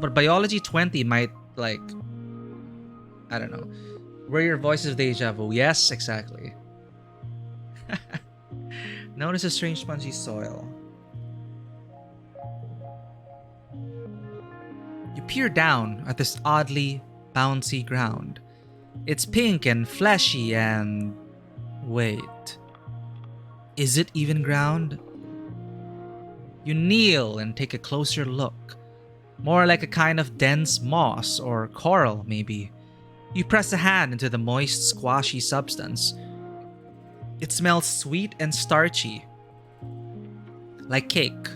Speaker 1: but biology 20 might like I don't know. Where your voice is deja vu. Yes, exactly. Notice a strange spongy soil. You peer down at this oddly bouncy ground. It's pink and fleshy and... Wait. Is it even ground? You kneel and take a closer look. More like a kind of dense moss or coral, maybe. You press a hand into the moist, squashy substance. It smells sweet and starchy. Like cake.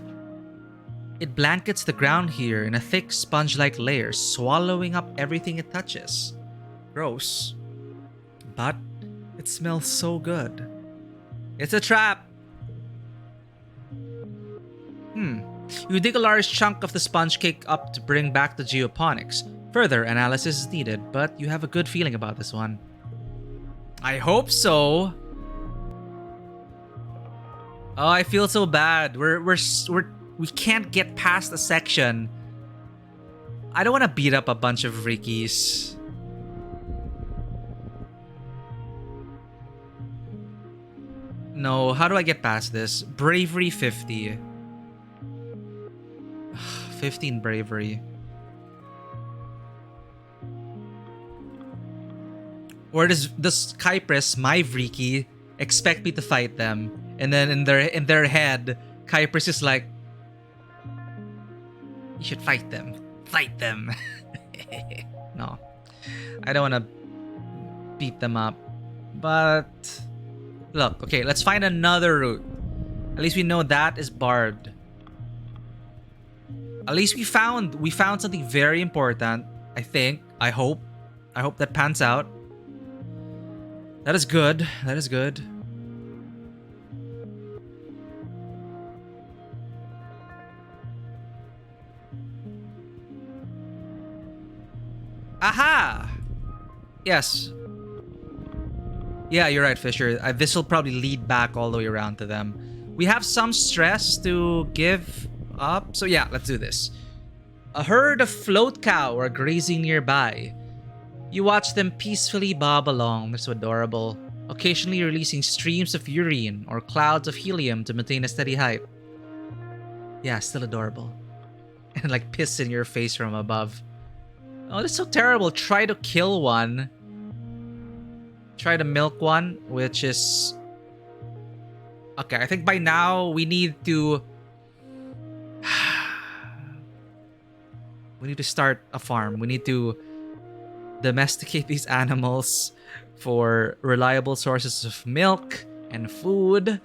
Speaker 1: It blankets the ground here in a thick sponge-like layer, swallowing up everything it touches. Gross. But it smells so good. It's a trap! You dig a large chunk of the sponge cake up to bring back to geoponics. Further analysis is needed, but you have a good feeling about this one. I hope so! Oh, I feel so bad. We can't get past a section. I don't want to beat up a bunch of Rickies. No, how do I get past this? Bravery 50. 15 bravery. Or does Kypris, my Riki, expect me to fight them? And then in their head, Kypris is like, you should fight them. Fight them. No. I don't want to beat them up. But look, okay, let's find another route. At least we know that is barbed. At least we found something very important, I think. I hope that pans out. That is good. That is good. Aha! Yes. Yeah, you're right, Fisher. This will probably lead back all the way around to them. We have some stress to give up. So yeah, let's do this. A herd of float cow are grazing nearby. You watch them peacefully bob along. They're so adorable. Occasionally releasing streams of urine or clouds of helium to maintain a steady height. Yeah, still adorable. And like piss in your face from above. Oh, that's so terrible. Try to kill one. Try to milk one, which is... Okay, I think by now we need to... we need to start a farm. We need to domesticate these animals for reliable sources of milk and food.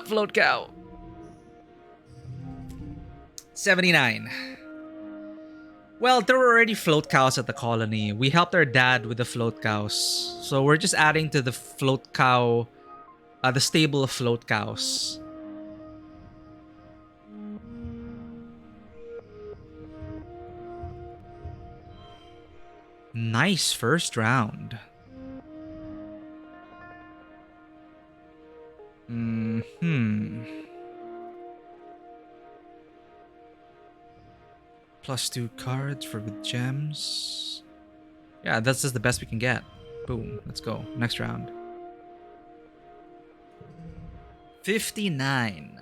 Speaker 1: Float cow. 79. Well, there were already float cows at the colony. We helped our dad with the float cows. So we're just adding to the float cow, the stable of float cows. Nice first round. +2 cards for with gems. Yeah, that's just the best we can get. Boom. Let's go. Next round. 59.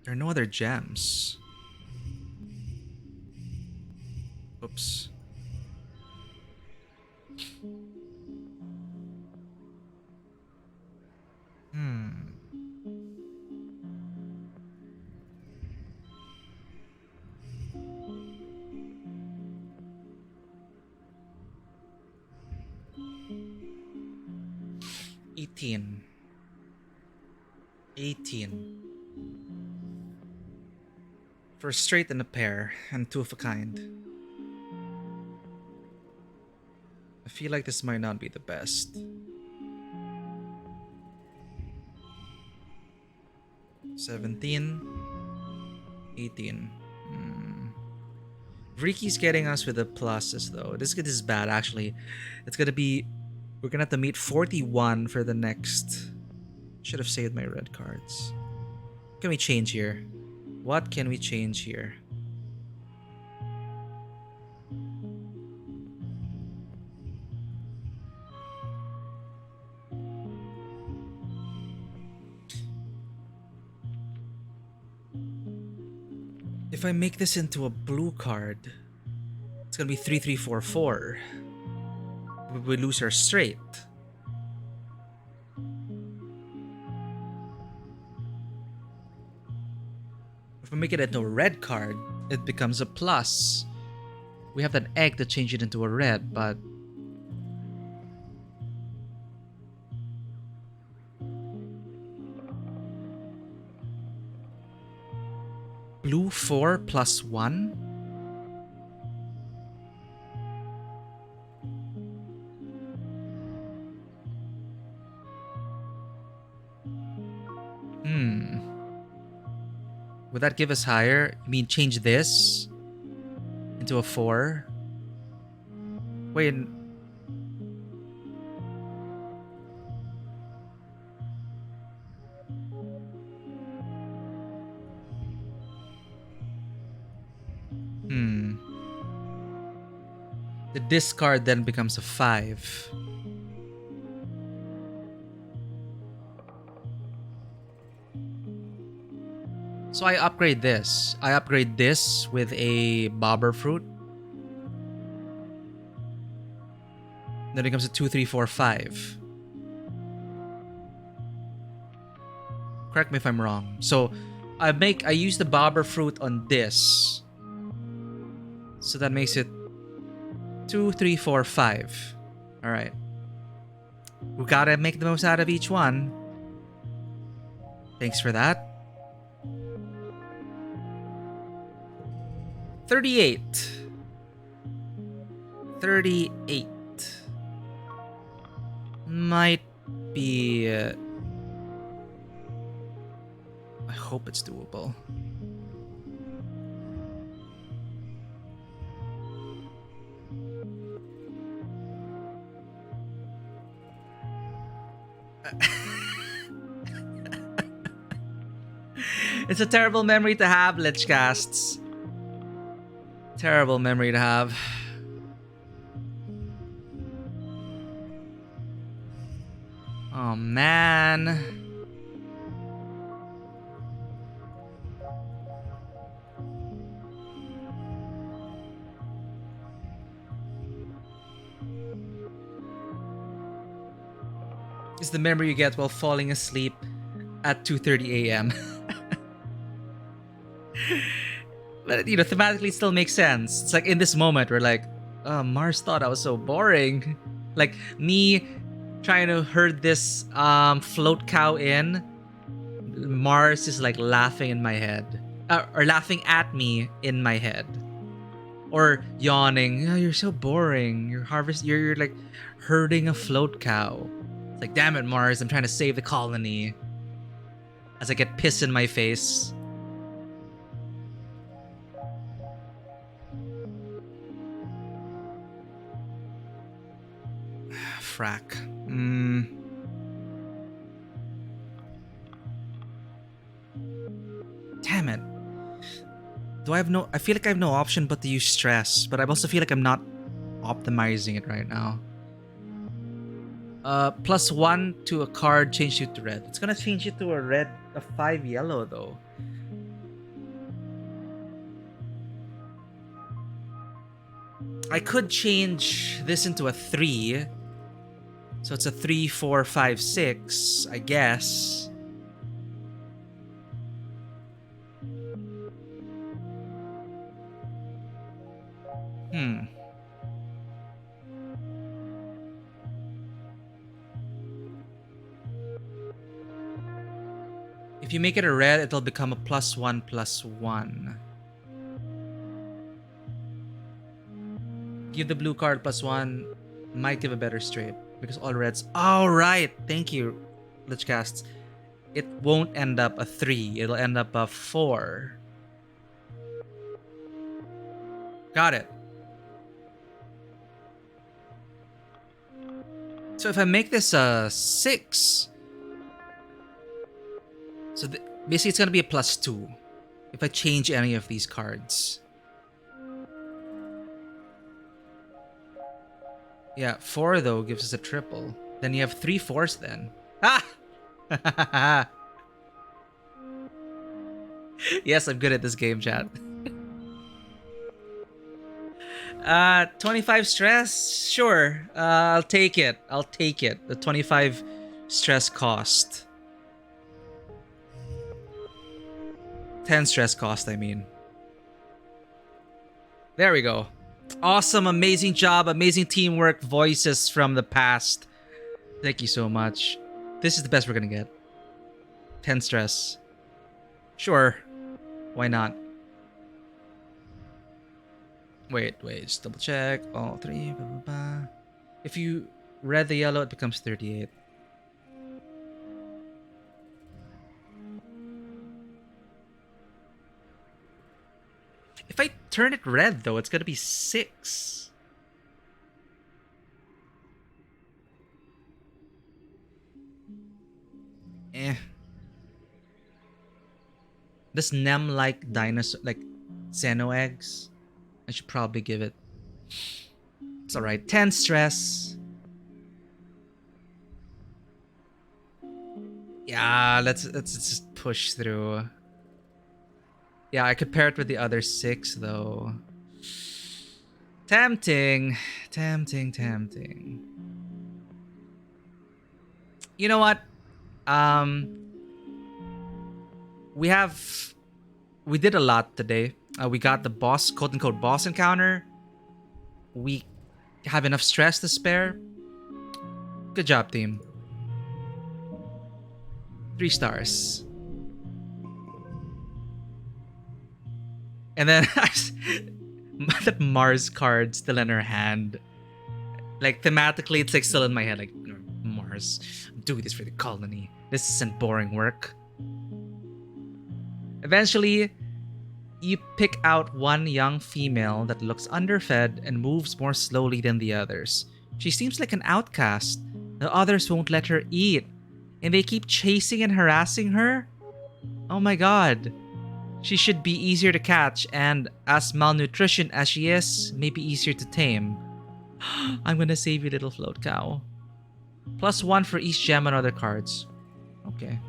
Speaker 1: There are no other gems. Oops. Hmm. $18. 18. For a straight and a pair, and 2 of a kind. I feel like this might not be the best. 17. 18. Ricky's getting us with the pluses though. This is bad actually. It's gonna be... We're gonna have to meet 41 for the next... Should have saved my red cards. What can we change here? What can we change here? If I make this into a blue card, it's gonna be 3-3-4-4. We lose our straight. If we make it into a red card, it becomes a plus. We have that egg to change it into a red, but... Blue 4 plus 1? Would that give us higher? I mean, change this into a 4? Wait. The discard then becomes a 5. So I upgrade this. I upgrade this with a bobber fruit. Then it becomes a 2-3-4-5. Correct me if I'm wrong. So I use the bobber fruit on this. So that makes it 2-3-4-5. Alright. We gotta make the most out of each one. Thanks for that. 38. 38. Might be... I hope it's doable. It's a terrible memory to have, Lichcasts. Terrible memory to have. Oh, man. It's the memory you get while falling asleep at 2:30 a.m. But, you know, thematically it still makes sense. It's like in this moment, we're like, oh, Mars thought I was so boring. Like, me trying to herd this float cow in, Mars is like laughing in my head. Or laughing at me in my head. Or yawning, oh, you're so boring. You're like herding a float cow. It's like, damn it, Mars, I'm trying to save the colony. As I get piss in my face. Frack. Damn it. I feel like I have no option but to use stress, but I also feel like I'm not optimizing it right now. +1 to a card, change you to red. It's gonna change you to a 5 yellow though. I could change this into a 3. So it's a 3, 4, 5, 6, I guess. If you make it a red, it'll become a +1/+1. Give the blue card +1. Might give a better straight. Because all reds... Alright! Thank you, Lichcasts. It won't end up a 3. It'll end up a 4. Got it. So if I make this a 6... So basically it's going to be a +2. If I change any of these cards. Yeah, 4 though gives us a triple. Then you have 3 4s then. Ah! Yes, I'm good at this game, chat. 25 stress? Sure. I'll take it. I'll take it. The 25 stress cost. 10 stress cost, I mean. There we go. Awesome, amazing job, amazing teamwork, voices from the past. Thank you so much. This is the best we're gonna get. 10 stress. Sure. Why not? Wait, just double check. All 3. Blah, blah, blah. If you red the yellow, it becomes 38. If I turn it red, though, it's gonna be 6. This Nem-like dinosaur, like Xeno eggs, I should probably give it. It's alright. 10 stress. Yeah, let's just push through. Yeah, I could pair it with the other 6 though. Tempting. Tempting. You know what? We did a lot today. We got the boss, quote-unquote boss encounter. We have enough stress to spare. Good job, team. 3 stars. And then that Mars card still in her hand. Like thematically, it's like still in my head. Like Mars, I'm doing this for the colony. This isn't boring work. Eventually, you pick out one young female that looks underfed and moves more slowly than the others. She seems like an outcast. The others won't let her eat, and they keep chasing and harassing her. Oh my god. She should be easier to catch, and as malnutrition as she is, maybe easier to tame. I'm gonna save you, little float cow. +1 for each gem and other cards. Okay.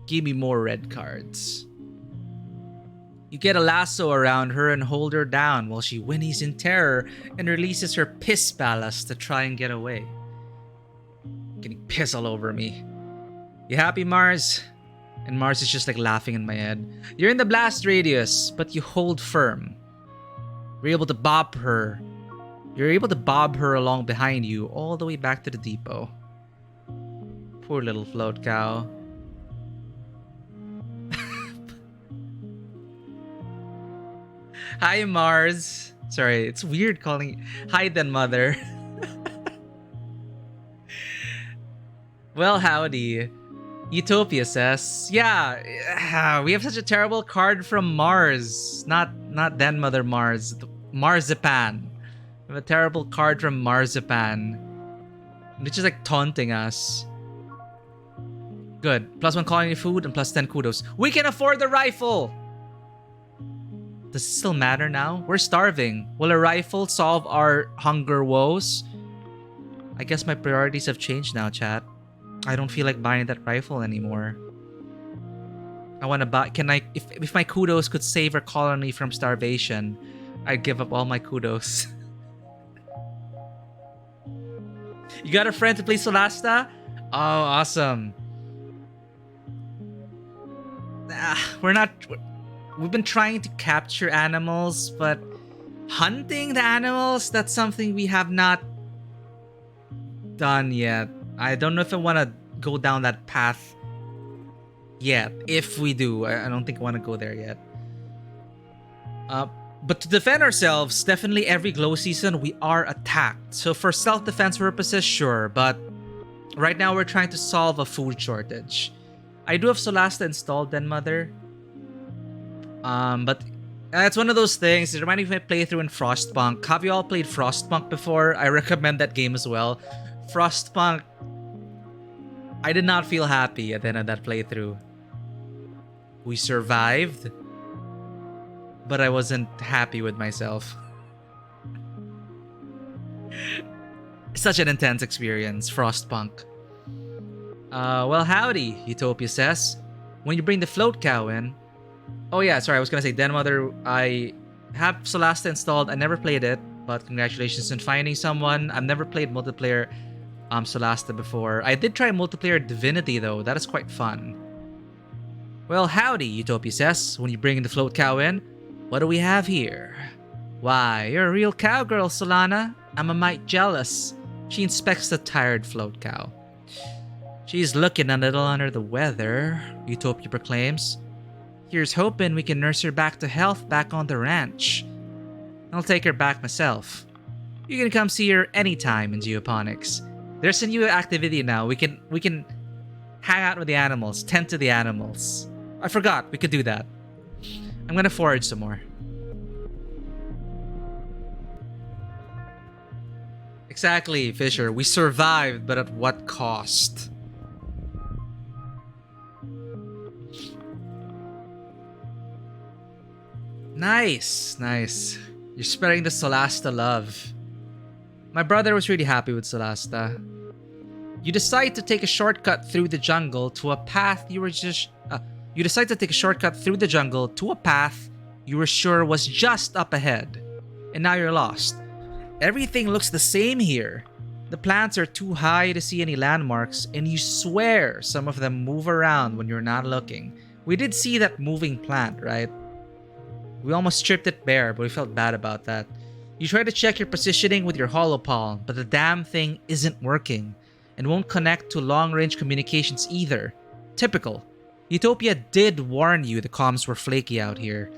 Speaker 1: Give me more red cards. You get a lasso around her and hold her down while she whinnies in terror and releases her piss ballast to try and get away. Getting piss all over me. You happy, Mars? And Mars is just like laughing in my head. You're in the blast radius, but you hold firm. You're able to bob her. You're able to bob her along behind you all the way back to the depot. Poor little float cow. Hi, Mars. Sorry, it's weird calling. Hi then, mother. Well, howdy. Utopia says, yeah, we have such a terrible card from Mars. Not then Mother Mars. Marzipan. We have a terrible card from Marzipan. Which is like taunting us. Good. +1 colony food and +10 kudos. We can afford the rifle! Does it still matter now? We're starving. Will a rifle solve our hunger woes? I guess my priorities have changed now, chat. I don't feel like buying that rifle anymore. I want to buy... Can I... If my kudos could save our colony from starvation, I'd give up all my kudos. You got a friend to play Solasta? Oh, awesome. We're not... We've been trying to capture animals, but hunting the animals, that's something we have not done yet. I don't know if I want to go down that path yet. If we do, I don't think I want to go there yet. But to defend ourselves, definitely every glow season we are attacked. So for self-defense purposes, sure. But right now we're trying to solve a food shortage. I do have Solasta installed then, Mother. But it's one of those things. It reminded me of my playthrough in Frostpunk. Have you all played Frostpunk before? I recommend that game as well. Frostpunk, I did not feel happy at the end of that playthrough. We survived, but I wasn't happy with myself. Such an intense experience, Frostpunk. Well, howdy, Utopia says. When you bring the float cow in... Oh yeah, sorry, I was gonna say, Den Mother, I have Solasta installed. I never played it, but congratulations on finding someone. I've never played multiplayer Solasta before. I did try multiplayer Divinity though. That is quite fun. Well, howdy, Utopia says. When you bring the float cow in, what do we have here? Why, you're a real cowgirl, Solana. I'm a mite jealous. She inspects the tired float cow. She's looking a little under the weather, Utopia proclaims. Here's hoping we can nurse her back to health back on the ranch. I'll take her back myself. You can come see her anytime in Geoponics. There's a new activity now. We can hang out with the animals, tend to the animals. I forgot, we could do that. I'm gonna forage some more. Exactly, Fisher. We survived, but at what cost? Nice, nice. You're spreading the Solasta love. My brother was really happy with Solasta. You decide to take a shortcut through the jungle to a path you were just... you decide to take a shortcut through the jungle to a path you were sure was just up ahead. And now you're lost. Everything looks the same here. The plants are too high to see any landmarks, and you swear some of them move around when you're not looking. We did see that moving plant, right? We almost stripped it bare, but we felt bad about that. You try to check your positioning with your holopalm, but the damn thing isn't working, and won't connect to long-range communications either. Typical. Utopia did warn you the comms were flaky out here.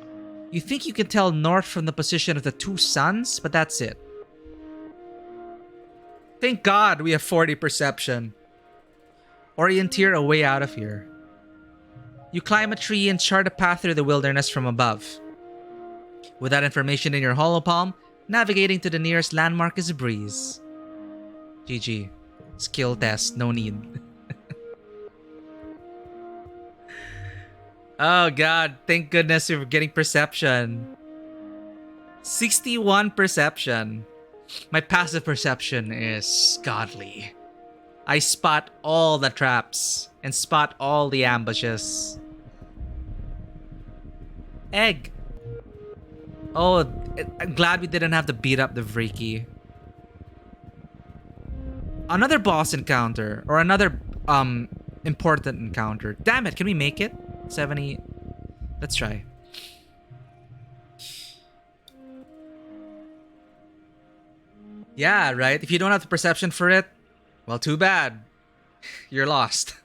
Speaker 1: You think you can tell north from the position of the two suns, but that's it. Thank God we have 40 perception. Orienteer a way out of here. You climb a tree and chart a path through the wilderness from above. With that information in your hollow palm, navigating to the nearest landmark is a breeze. GG. Skill test, no need. Oh god, thank goodness we're getting perception. 61 perception. My passive perception is godly. I spot all the traps and spot all the ambushes. Egg. Oh, I'm glad we didn't have to beat up the Vriki. Another boss encounter or another important encounter. Damn it, can we make it? 70. Let's try. Yeah, right? If you don't have the perception for it, well, too bad. You're lost.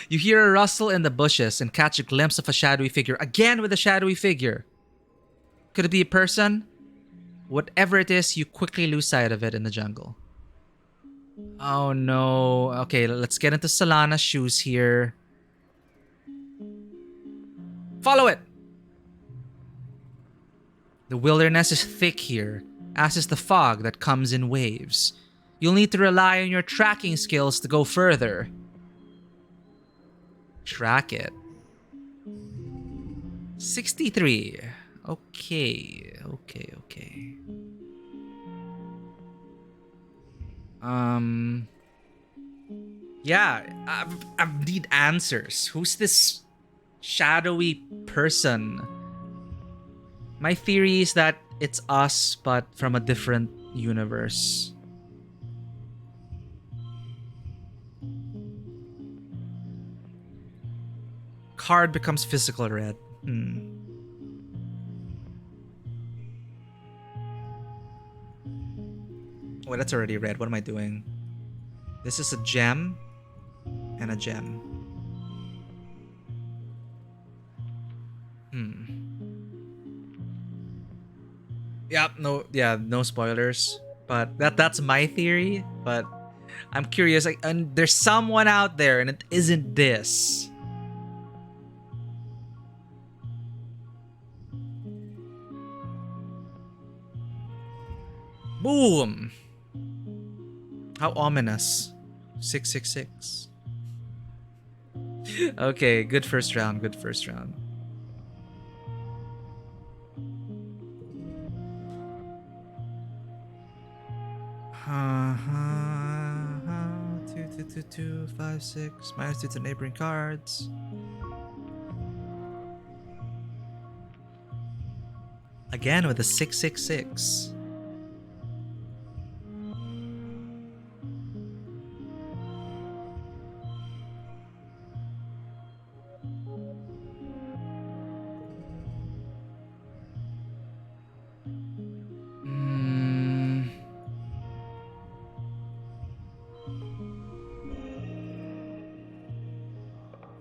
Speaker 1: You hear a rustle in the bushes and catch a glimpse of a shadowy figure. Again with a shadowy figure. Could it be a person? Whatever it is, you quickly lose sight of it in the jungle. Oh no. Okay, let's get into Solana's shoes here. Follow it! The wilderness is thick here, as is the fog that comes in waves. You'll need to rely on your tracking skills to go further. Track it. 63. Okay. Yeah, I need answers. Who's this shadowy person? My theory is that it's us, but from a different universe. Card becomes physical red. Wait, that's already red. What am I doing? This is a gem and a gem. No spoilers. But that's my theory. But I'm curious. And there's someone out there, and it isn't this. Boom! How ominous. 666. Okay, good first round. Two, 5, 6. -2 to neighboring cards. Again with a 666.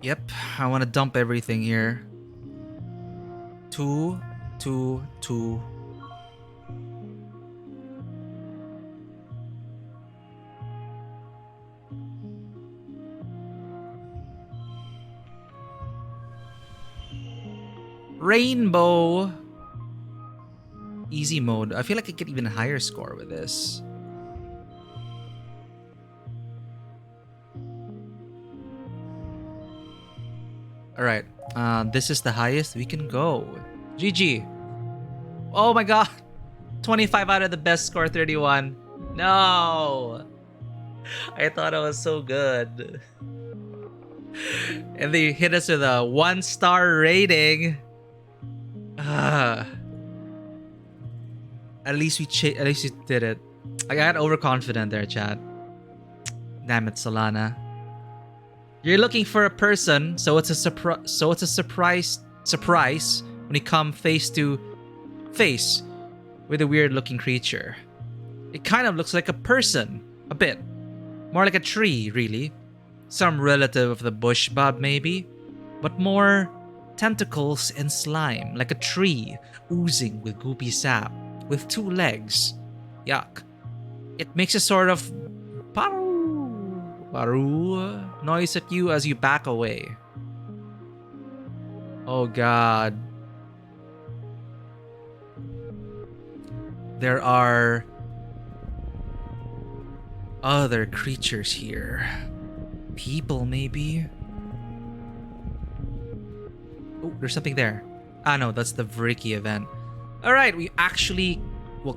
Speaker 1: Yep, I want to dump everything here. 2, 2, 2. Rainbow. Easy mode. I feel like I get even a higher score with this. Alright, this is the highest we can go. GG. Oh my god. 25 out of the best score, 31. No. I thought it was so good. And they hit us with a 1-star rating. At least we did it. I got overconfident there, chat. Damn it, Solana. You're looking for a person, so it's a surprise when you come face to face with a weird-looking creature. It kind of looks like a person, a bit. More like a tree, really. Some relative of the bush bub, maybe. But more tentacles and slime, like a tree oozing with goopy sap, with 2 legs. Yuck. It makes a sort of paru noise at you as you back away. Oh god. There are other creatures here. People, maybe? Oh, there's something there. Ah, no, that's the Vriki event. Alright, we actually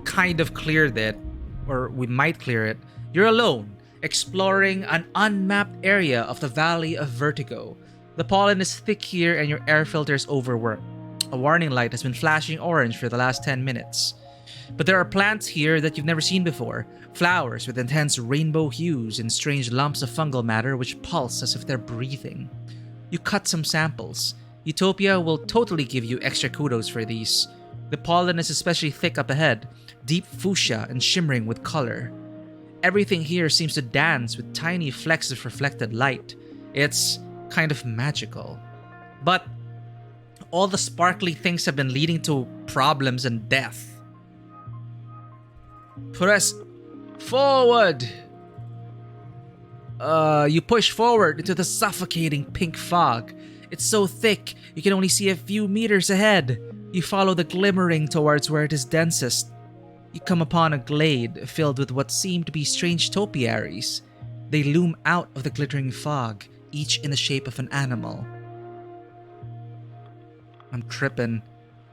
Speaker 1: kind of cleared it. Or we might clear it. You're alone, exploring an unmapped area of the Valley of Vertigo. The pollen is thick here and your air filter is overworked. A warning light has been flashing orange for the last 10 minutes. But there are plants here that you've never seen before. Flowers with intense rainbow hues and strange lumps of fungal matter which pulse as if they're breathing. You cut some samples. Utopia will totally give you extra kudos for these. The pollen is especially thick up ahead, deep fuchsia and shimmering with color. Everything here seems to dance with tiny flecks of reflected light. It's kind of magical. But all the sparkly things have been leading to problems and death. Press forward! You push forward into the suffocating pink fog. It's so thick, you can only see a few meters ahead. You follow the glimmering towards where it is densest. You come upon a glade filled with what seem to be strange topiaries. They loom out of the glittering fog, each in the shape of an animal. I'm tripping.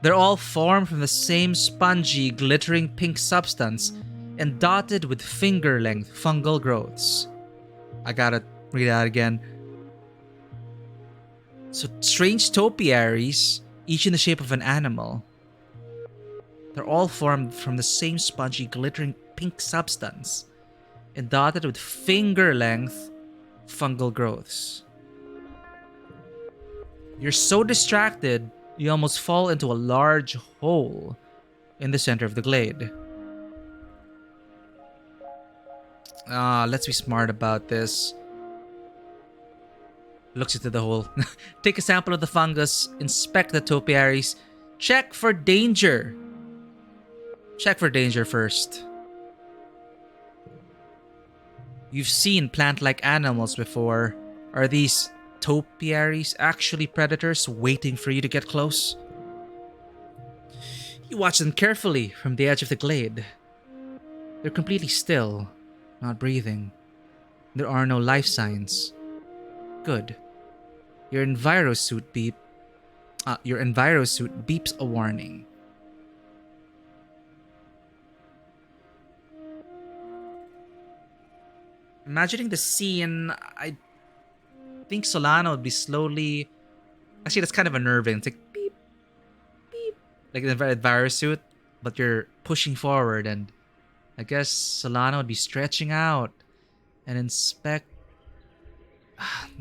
Speaker 1: They're all formed from the same spongy, glittering pink substance and dotted with finger-length fungal growths. I gotta read that again. So, strange topiaries, each in the shape of an animal. They're all formed from the same spongy, glittering pink substance and dotted with finger-length fungal growths. You're so distracted, you almost fall into a large hole in the center of the glade. Let's be smart about this. Looks into the hole. Take a sample of the fungus, inspect the topiaries, check for danger. Check for danger first. You've seen plant-like animals before. Are these topiaries actually predators waiting for you to get close? You watch them carefully from the edge of the glade. They're completely still, not breathing. There are no life signs. Good. Your envirosuit beeps a warning. Imagining the scene, I think Solano would be slowly... Actually, that's kind of unnerving. It's like beep, beep. Like in a virus suit, but you're pushing forward, and I guess Solano would be stretching out and inspect...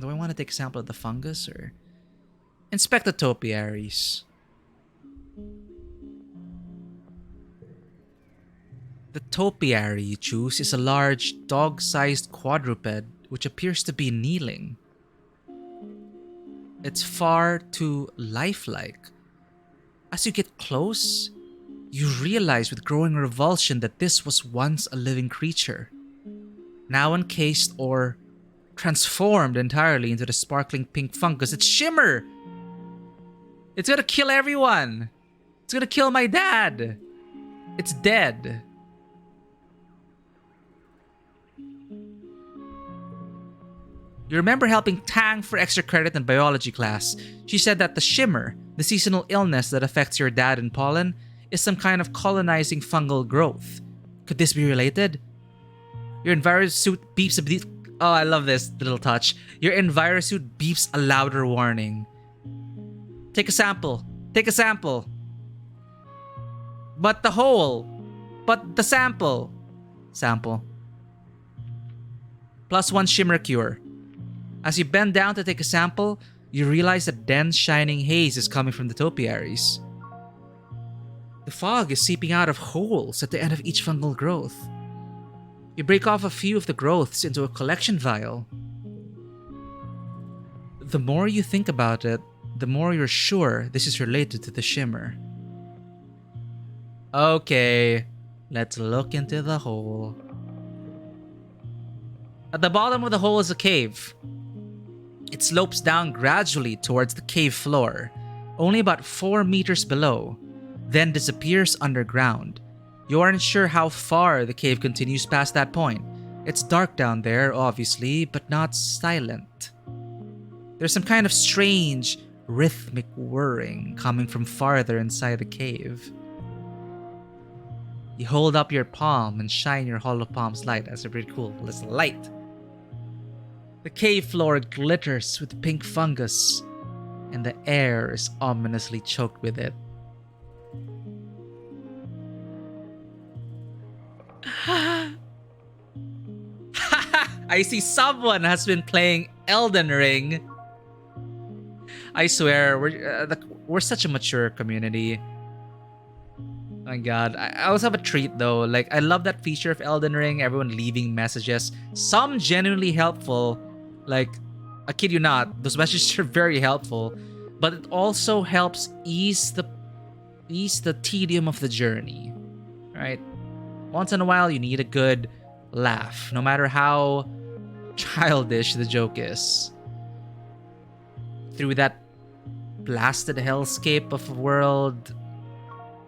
Speaker 1: Do I want to take a sample of the fungus or... Inspect the topiaries. The topiary you choose is a large, dog-sized quadruped which appears to be kneeling. It's far too lifelike. As you get close, you realize with growing revulsion that this was once a living creature, now encased or transformed entirely into the sparkling pink fungus. It's Shimmer! It's gonna kill everyone! It's gonna kill my dad! It's dead. You remember helping Tang for extra credit in biology class. She said that the Shimmer, the seasonal illness that affects your dad and Pollen, is some kind of colonizing fungal growth. Could this be related? Your envirosuit beeps a bit. Oh, I love this little touch. Your envirosuit beeps a louder warning. Take a sample. Take a sample. But the whole. But the sample. Sample. +1 Shimmer cure. As you bend down to take a sample, you realize a dense shining haze is coming from the topiaries. The fog is seeping out of holes at the end of each fungal growth. You break off a few of the growths into a collection vial. The more you think about it, the more you're sure this is related to the shimmer. Okay, let's look into the hole. At the bottom of the hole is a cave. It slopes down gradually towards the cave floor, only about 4 meters below, then disappears underground. You aren't sure how far the cave continues past that point. It's dark down there, obviously, but not silent. There's some kind of strange, rhythmic whirring coming from farther inside the cave. You hold up your palm and shine your hollow palm's light. That's a pretty cool light. The cave floor glitters with pink fungus, and the air is ominously choked with it. I see someone has been playing Elden Ring. I swear, we're such a mature community. Oh my god, I also have a treat though. Like, I love that feature of Elden Ring, everyone leaving messages. Some genuinely helpful. Like, I kid you not, those messages are very helpful. But it also helps ease the tedium of the journey. Right? Once in a while, you need a good laugh, no matter how childish the joke is. Through that blasted hellscape of a world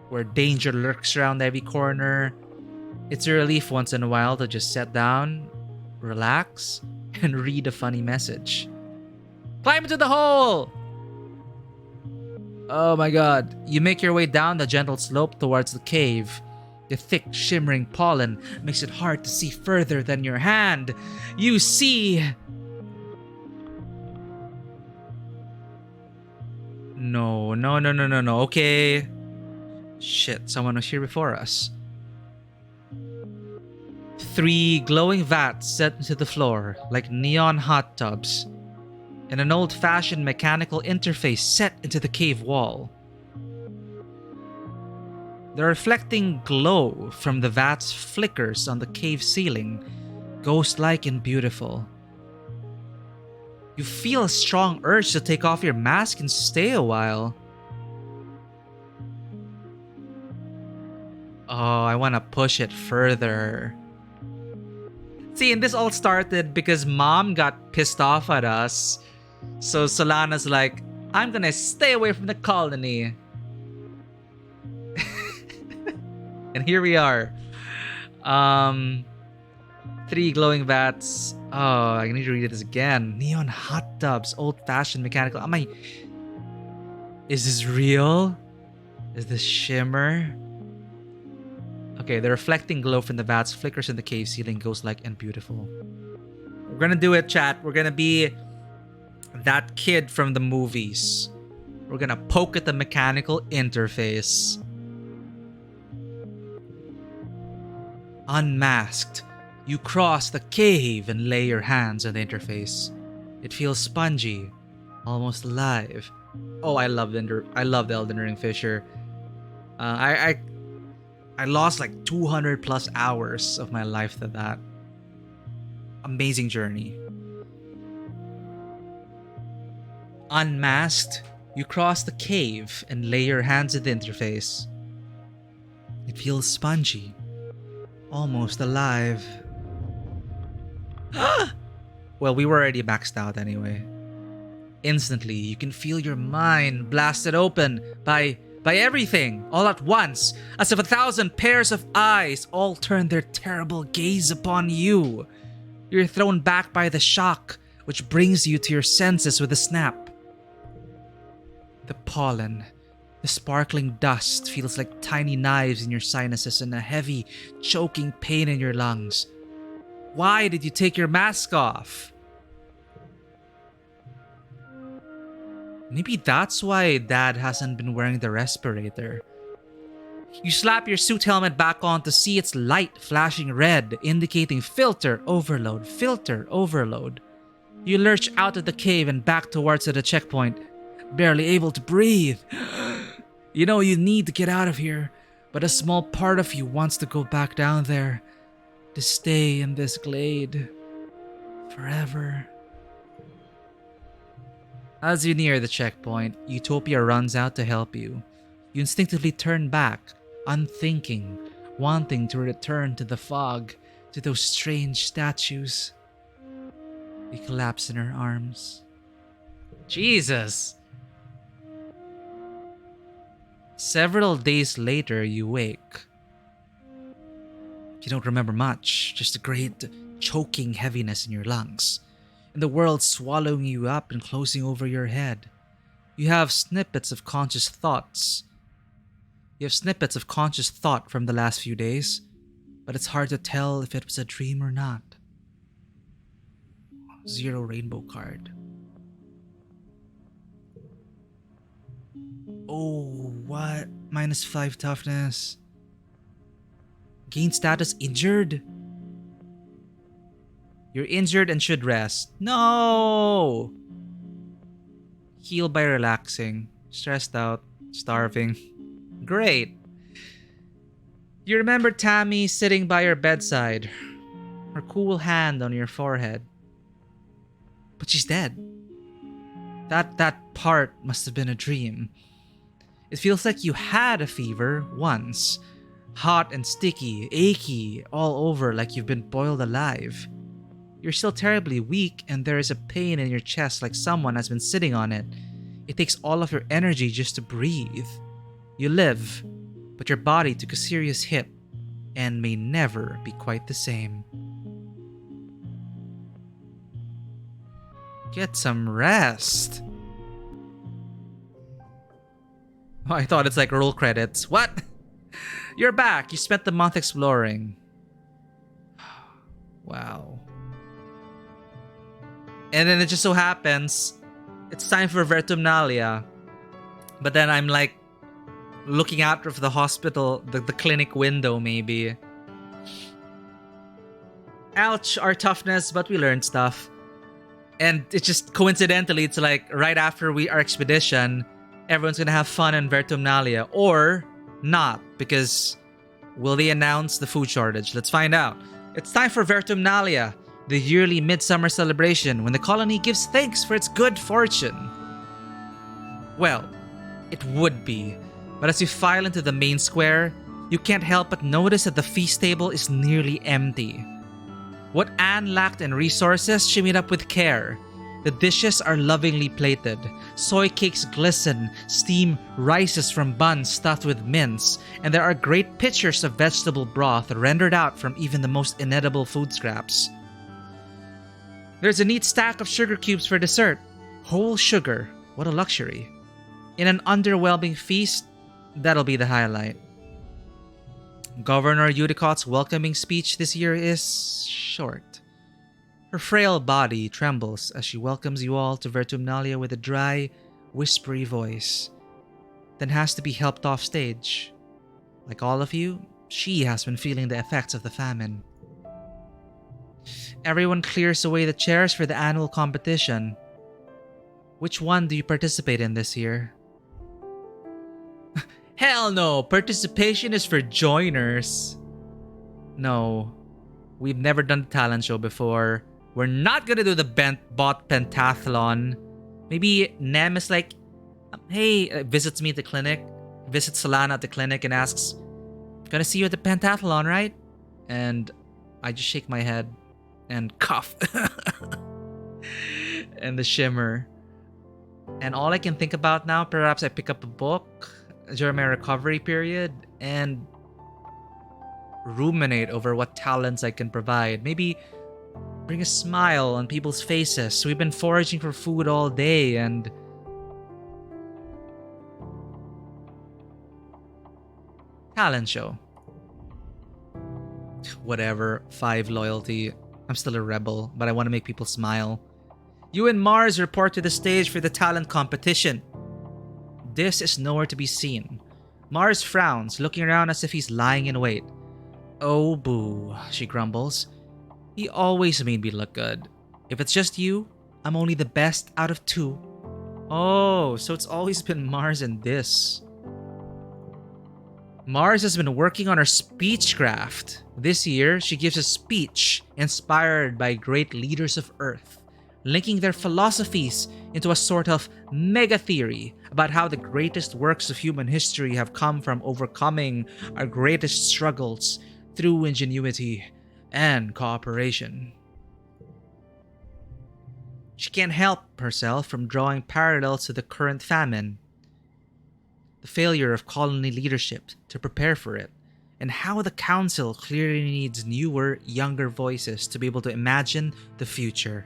Speaker 1: where danger lurks around every corner, it's a relief once in a while to just sit down, relax, and read a funny message. Climb into the hole! Oh my god. You make your way down the gentle slope towards the cave. The thick, shimmering pollen makes it hard to see further than your hand. You see... No. Okay. Shit, someone was here before us. 3 glowing vats set into the floor like neon hot tubs, and an old-fashioned mechanical interface set into the cave wall. The reflecting glow from the vats flickers on the cave ceiling, ghost-like and beautiful. You feel a strong urge to take off your mask and stay a while. Oh, I want to push it further. See, and this all started because Mom got pissed off at us. So Solana's like, I'm gonna stay away from the colony. And here we are. 3 glowing vats. Oh, I need to read this again. Neon hot tubs, old-fashioned mechanical. Is this real? Is this shimmer? Okay, the reflecting glow from the vats flickers in the cave ceiling, ghost-like and beautiful. We're gonna do it, chat. We're gonna be that kid from the movies. We're gonna poke at the mechanical interface. Unmasked, you cross the cave and lay your hands on the interface. It feels spongy, almost alive. Oh, I love the Elden Ring Fisher. I lost like 200 plus hours of my life to that. Amazing journey. Unmasked, you cross the cave and lay your hands at the interface. It feels spongy, almost alive. Well, we were already maxed out anyway. Instantly, you can feel your mind blasted open by everything, all at once, as if 1,000 pairs of eyes all turn their terrible gaze upon you. You're thrown back by the shock, which brings you to your senses with a snap. The pollen, the sparkling dust feels like tiny knives in your sinuses and a heavy, choking pain in your lungs. Why did you take your mask off? Maybe that's why Dad hasn't been wearing the respirator. You slap your suit helmet back on to see its light flashing red, indicating filter overload, filter overload. You lurch out of the cave and back towards the checkpoint, barely able to breathe. You know you need to get out of here, but a small part of you wants to go back down there, to stay in this glade forever. As you near the checkpoint, Utopia runs out to help you. You instinctively turn back, unthinking, wanting to return to the fog, to those strange statues. You collapse in her arms. Jesus! Several days later, you wake. You don't remember much, just a great choking heaviness in your lungs, and the world swallowing you up and closing over your head. You have snippets of conscious thoughts. You have snippets of conscious thought from the last few days, but it's hard to tell if it was a dream or not. 0 rainbow card. Oh, what? -5 toughness. Gain status injured? You're injured and should rest. No! Heal by relaxing. Stressed out. Starving. Great. You remember Tammy sitting by your bedside. Her cool hand on your forehead. But she's dead. That part must have been a dream. It feels like you had a fever once. Hot and sticky, achy, all over like you've been boiled alive. You're still terribly weak and there is a pain in your chest like someone has been sitting on it. It takes all of your energy just to breathe. You live, but your body took a serious hit and may never be quite the same. Get some rest. Oh, I thought it's like roll credits. What? You're back. You spent the month exploring. Wow. And then it just so happens it's time for Vertumnalia. But then I'm like looking out of the hospital, the clinic window maybe. Ouch, our toughness, but we learned stuff. And it's just coincidentally, it's like right after our expedition, everyone's gonna have fun in Vertumnalia. Or not, because will they announce the food shortage? Let's find out. It's time for Vertumnalia, the yearly midsummer celebration when the colony gives thanks for its good fortune. Well, it would be, but as you file into the main square, you can't help but notice that the feast table is nearly empty. What Anne lacked in resources, she made up with care. The dishes are lovingly plated. Soy cakes glisten, steam rises from buns stuffed with mince, and there are great pitchers of vegetable broth rendered out from even the most inedible food scraps. There's a neat stack of sugar cubes for dessert. Whole sugar, what a luxury. In an underwhelming feast, that'll be the highlight. Governor Eudicott's welcoming speech this year is short. Her frail body trembles as she welcomes you all to Vertumnalia with a dry, whispery voice, then has to be helped off stage. Like all of you, she has been feeling the effects of the famine. Everyone clears away the chairs for the annual competition. Which one do you participate in this year? Hell no! Participation is for joiners. No, we've never done the talent show before. We're not gonna do the bot pentathlon. Maybe Nem is like, hey, visits me at the clinic, visits Solana at the clinic and asks, gonna see you at the pentathlon, right? And I just shake my head and cough. And the shimmer. And all I can think about now, perhaps I pick up a book during my recovery period and ruminate over what talents I can provide. Maybe bring a smile on people's faces. We've been foraging for food all day and talent show. Whatever, 5 loyalty. I'm still a rebel, but I want to make people smile. You and Mars report to the stage for the talent competition. This is nowhere to be seen. Mars frowns, looking around as if he's lying in wait. Oh boo, she grumbles. He always made me look good. If it's just you, I'm only the best out of 2. Oh, so it's always been Mars and this. Mars has been working on her speechcraft. This year, she gives a speech inspired by great leaders of Earth. linking their philosophies into a sort of mega theory about how the greatest works of human history have come from overcoming our greatest struggles through ingenuity and cooperation. She can't help herself from drawing parallels to the current famine, the failure of colony leadership to prepare for it, and how the council clearly needs newer, younger voices to be able to imagine the future.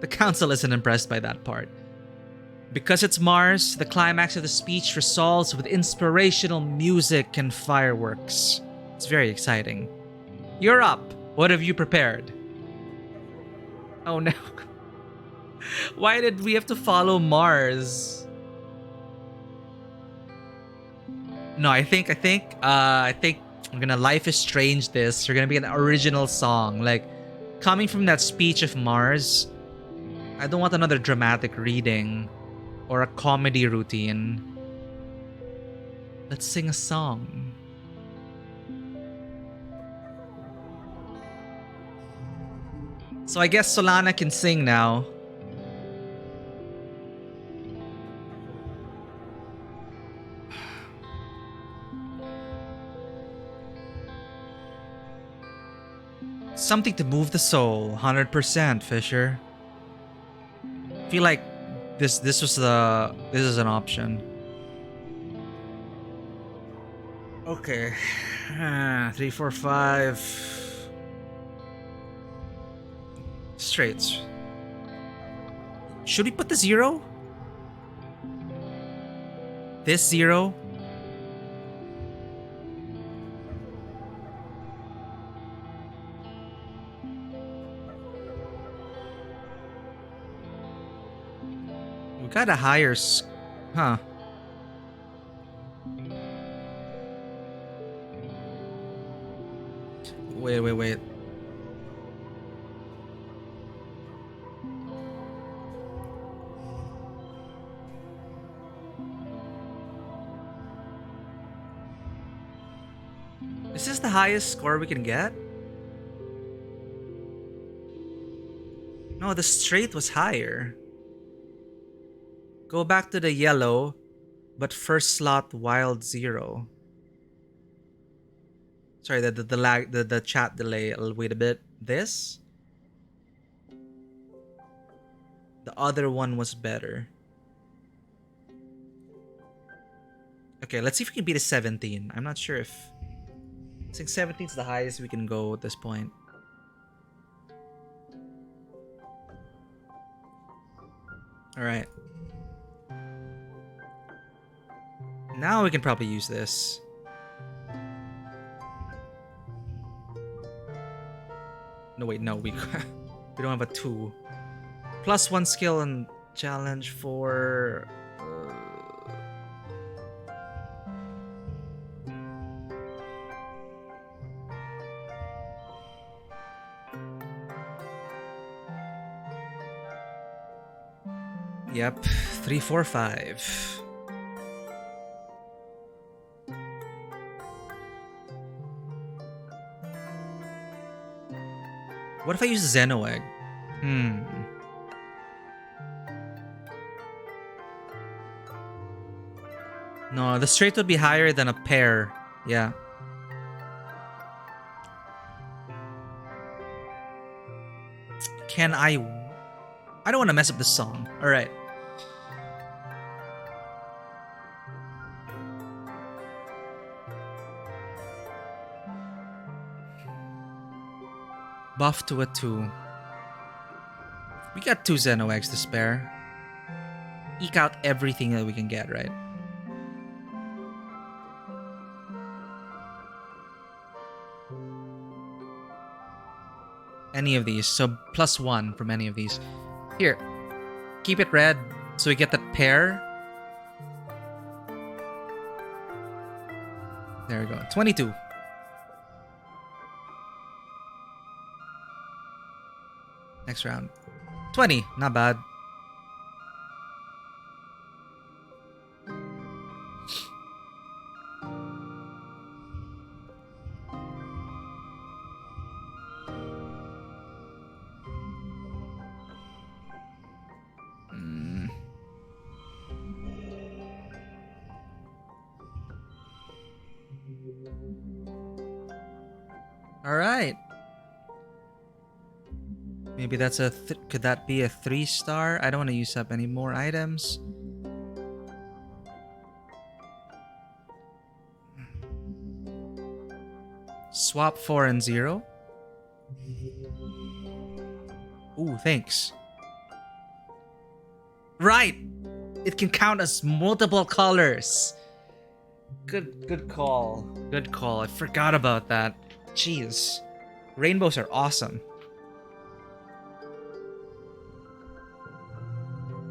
Speaker 1: The council isn't impressed by that part. Because it's Mars, the climax of the speech resolves with inspirational music and fireworks. It's very exciting. You're up. What have you prepared? Oh no. Why did we have to follow Mars? No, I think I'm gonna Life is Strange this. You're gonna be an original song. Like, coming from that speech of Mars, I don't want another dramatic reading or a comedy routine. Let's sing a song. So I guess Solana can sing now. Something to move the soul, 100%, Fisher. I feel like this is an option. Okay. 3, 4, 5. Straights. Should we put the 0? This 0? We got a higher huh. Wait. Is this the highest score we can get? No, the straight was higher. Go back to the yellow, but first slot wild 0. Sorry, the lag, the chat delay. I'll wait a bit. This? The other one was better. Okay, let's see if we can beat a 17. I'm not sure if... I think 17 is the highest we can go at this point. Alright. Now we can probably use this. No, wait, no. We don't have a 2. +1 skill and challenge for... Yep, 3, 4, 5. What if I use Xenoegg? No, the straight would be higher than a pair. Yeah. Can I don't want to mess up the song. Alright. Buff to a 2. We got 2 Xenoeggs to spare. Eke out everything that we can get, right? Any of these. So +1 from any of these. Here. Keep it red so we get that pair. There we go. 22. Next round. 20. Not bad. All right. Maybe that's could that be a 3-star? I don't want to use up any more items. Swap 4 and 0. Ooh, thanks. Right! It can count as multiple colors. Good call. Good call. I forgot about that. Jeez. Rainbows are awesome.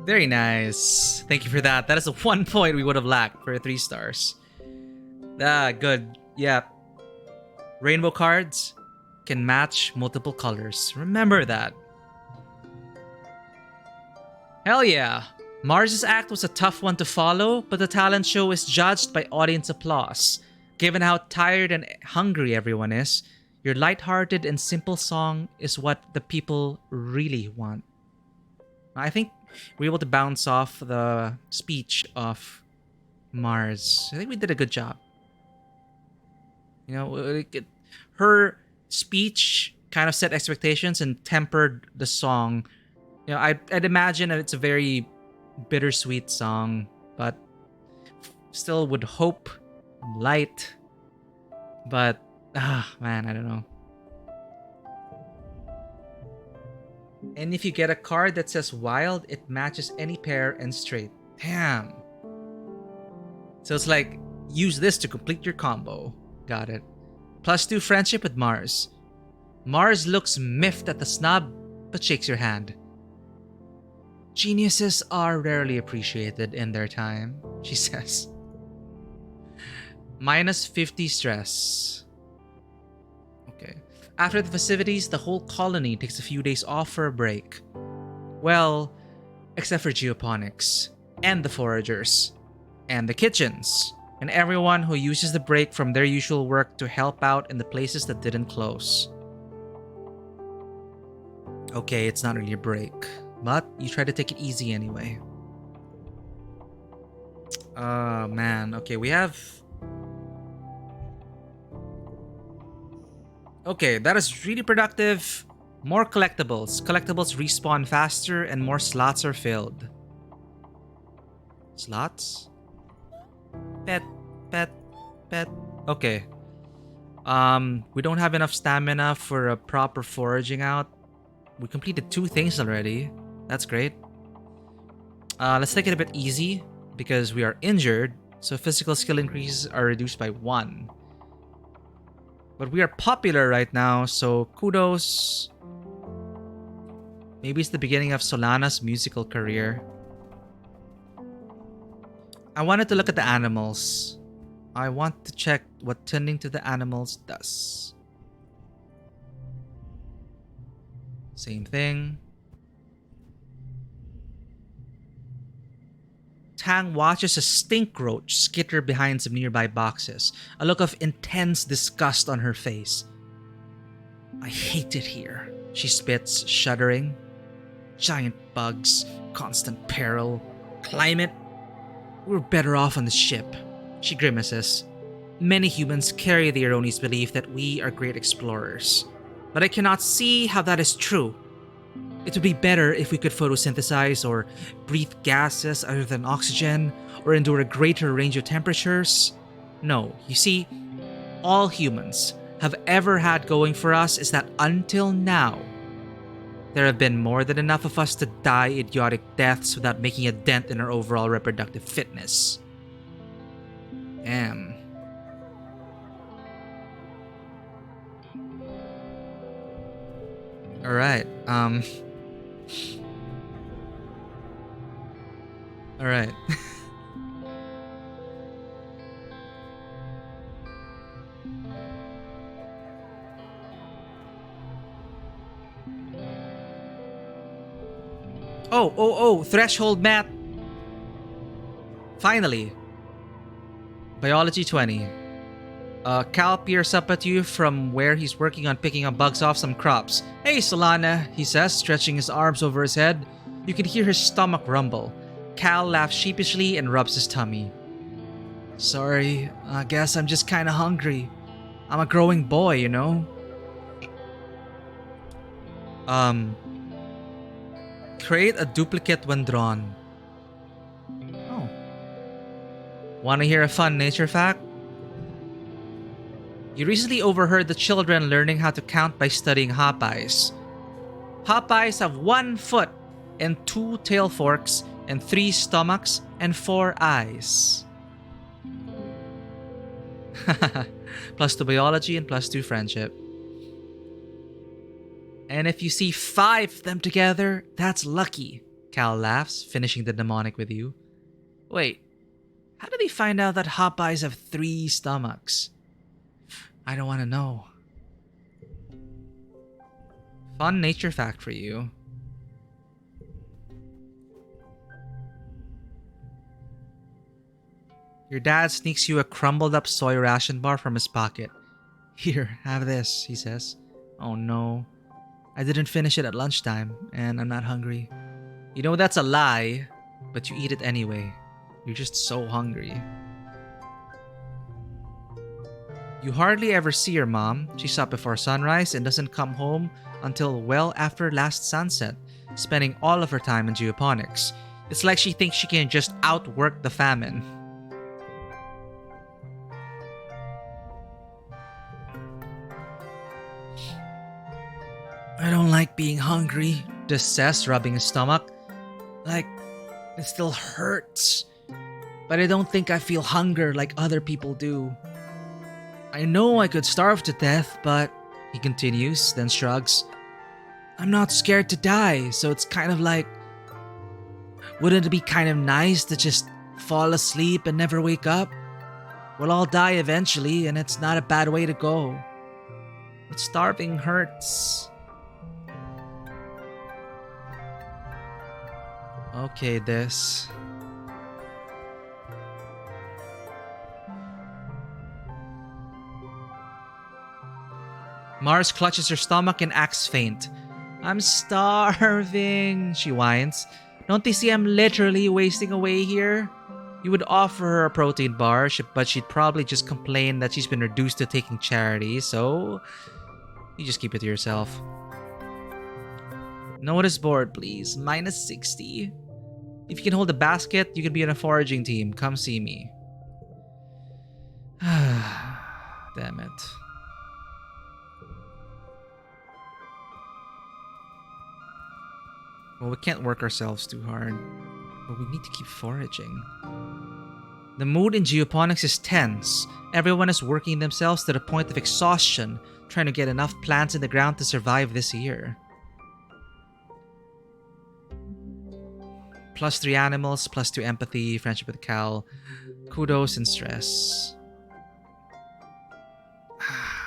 Speaker 1: Very nice. Thank you for that. That is the 1 point we would have lacked for 3 stars. Ah, good. Yeah. Rainbow cards can match multiple colors. Remember that. Hell yeah. Mars's act was a tough one to follow, but the talent show is judged by audience applause. Given how tired and hungry everyone is, your lighthearted and simple song is what the people really want. I think we're able to bounce off the speech of Mars. I think we did a good job. You know, her speech kind of set expectations and tempered the song. You know, I'd imagine that it's a very bittersweet song, but still would hope light. But man, I don't know. And if you get a card that says wild, it matches any pair and straight. Damn. So it's like, use this to complete your combo. Got it. +2 friendship with Mars. Mars looks miffed at the snub, but shakes your hand. Geniuses are rarely appreciated in their time, she says. -50 stress. Okay. After the festivities, the whole colony takes a few days off for a break. Well, except for geoponics, and the foragers, and the kitchens, and everyone who uses the break from their usual work to help out in the places that didn't close. Okay, it's not really a break, but you try to take it easy anyway. Oh man, okay, we have... Okay, that is really productive. More collectibles. Collectibles respawn faster and more slots are filled. Slots? Pet. Okay. We don't have enough stamina for a proper foraging out. We completed 2 things already. That's great. Let's take it a bit easy because we are injured, so physical skill increases are reduced by 1. But we are popular right now, so kudos. Maybe it's the beginning of Solana's musical career. I wanted to look at the animals. I want to check what tending to the animals does. Same thing. Tang watches a stink roach skitter behind some nearby boxes, a look of intense disgust on her face. I hate it here, she spits, shuddering. Giant bugs, constant peril, climate. We're better off on the ship, she grimaces. Many humans carry the erroneous belief that we are great explorers, but I cannot see how that is true. It would be better if we could photosynthesize or breathe gases other than oxygen or endure a greater range of temperatures. No, you see, all humans have ever had going for us is that until now, there have been more than enough of us to die idiotic deaths without making a dent in our overall reproductive fitness. Damn. Alright, Alright. Oh, threshold map! Finally. Biology 20. Cal peers up at you from where he's working on picking up bugs off some crops. Hey, Solana, he says, stretching his arms over his head. You can hear his stomach rumble. Cal laughs sheepishly and rubs his tummy. Sorry, I guess I'm just kinda hungry. I'm a growing boy, you know? Um, create a duplicate when drawn. Oh. Want to hear a fun nature fact? You recently overheard the children learning how to count by studying Popeyes. Popeyes have 1 foot and 2 tail forks and 3 stomachs and 4 eyes. +2 biology and +2 friendship. And if you see 5 of them together, that's lucky. Cal laughs, finishing the mnemonic with you. Wait, how did he find out that Popeyes have 3 stomachs? I don't want to know. Fun nature fact for you. Your dad sneaks you a crumbled up soy ration bar from his pocket. Here, have this, he says. Oh no. I didn't finish it at lunchtime, and I'm not hungry. You know that's a lie, but you eat it anyway. You're just so hungry. You hardly ever see your mom. She's up before sunrise and doesn't come home until well after last sunset, spending all of her time in geoponics. It's like she thinks she can just outwork the famine. I don't like being hungry, just says, rubbing his stomach. Like, it still hurts. But I don't think I feel hunger like other people do. I know I could starve to death, but, he continues, then shrugs. I'm not scared to die, so it's kind of like, wouldn't it be kind of nice to just fall asleep and never wake up? We'll all die eventually, and it's not a bad way to go. But starving hurts. Okay, this. Mars clutches her stomach and acts faint. I'm starving, she whines. Don't they see I'm literally wasting away here? You would offer her a protein bar, but she'd probably just complain that she's been reduced to taking charity, so you just keep it to yourself. Notice board, please. -60. If you can hold a basket, you can be on a foraging team. Come see me. Damn it. Well, we can't work ourselves too hard, but we need to keep foraging. The mood in geoponics is tense. Everyone is working themselves to the point of exhaustion, trying to get enough plants in the ground to survive this year. +3 animals, +2 empathy, friendship with Cal, kudos and stress.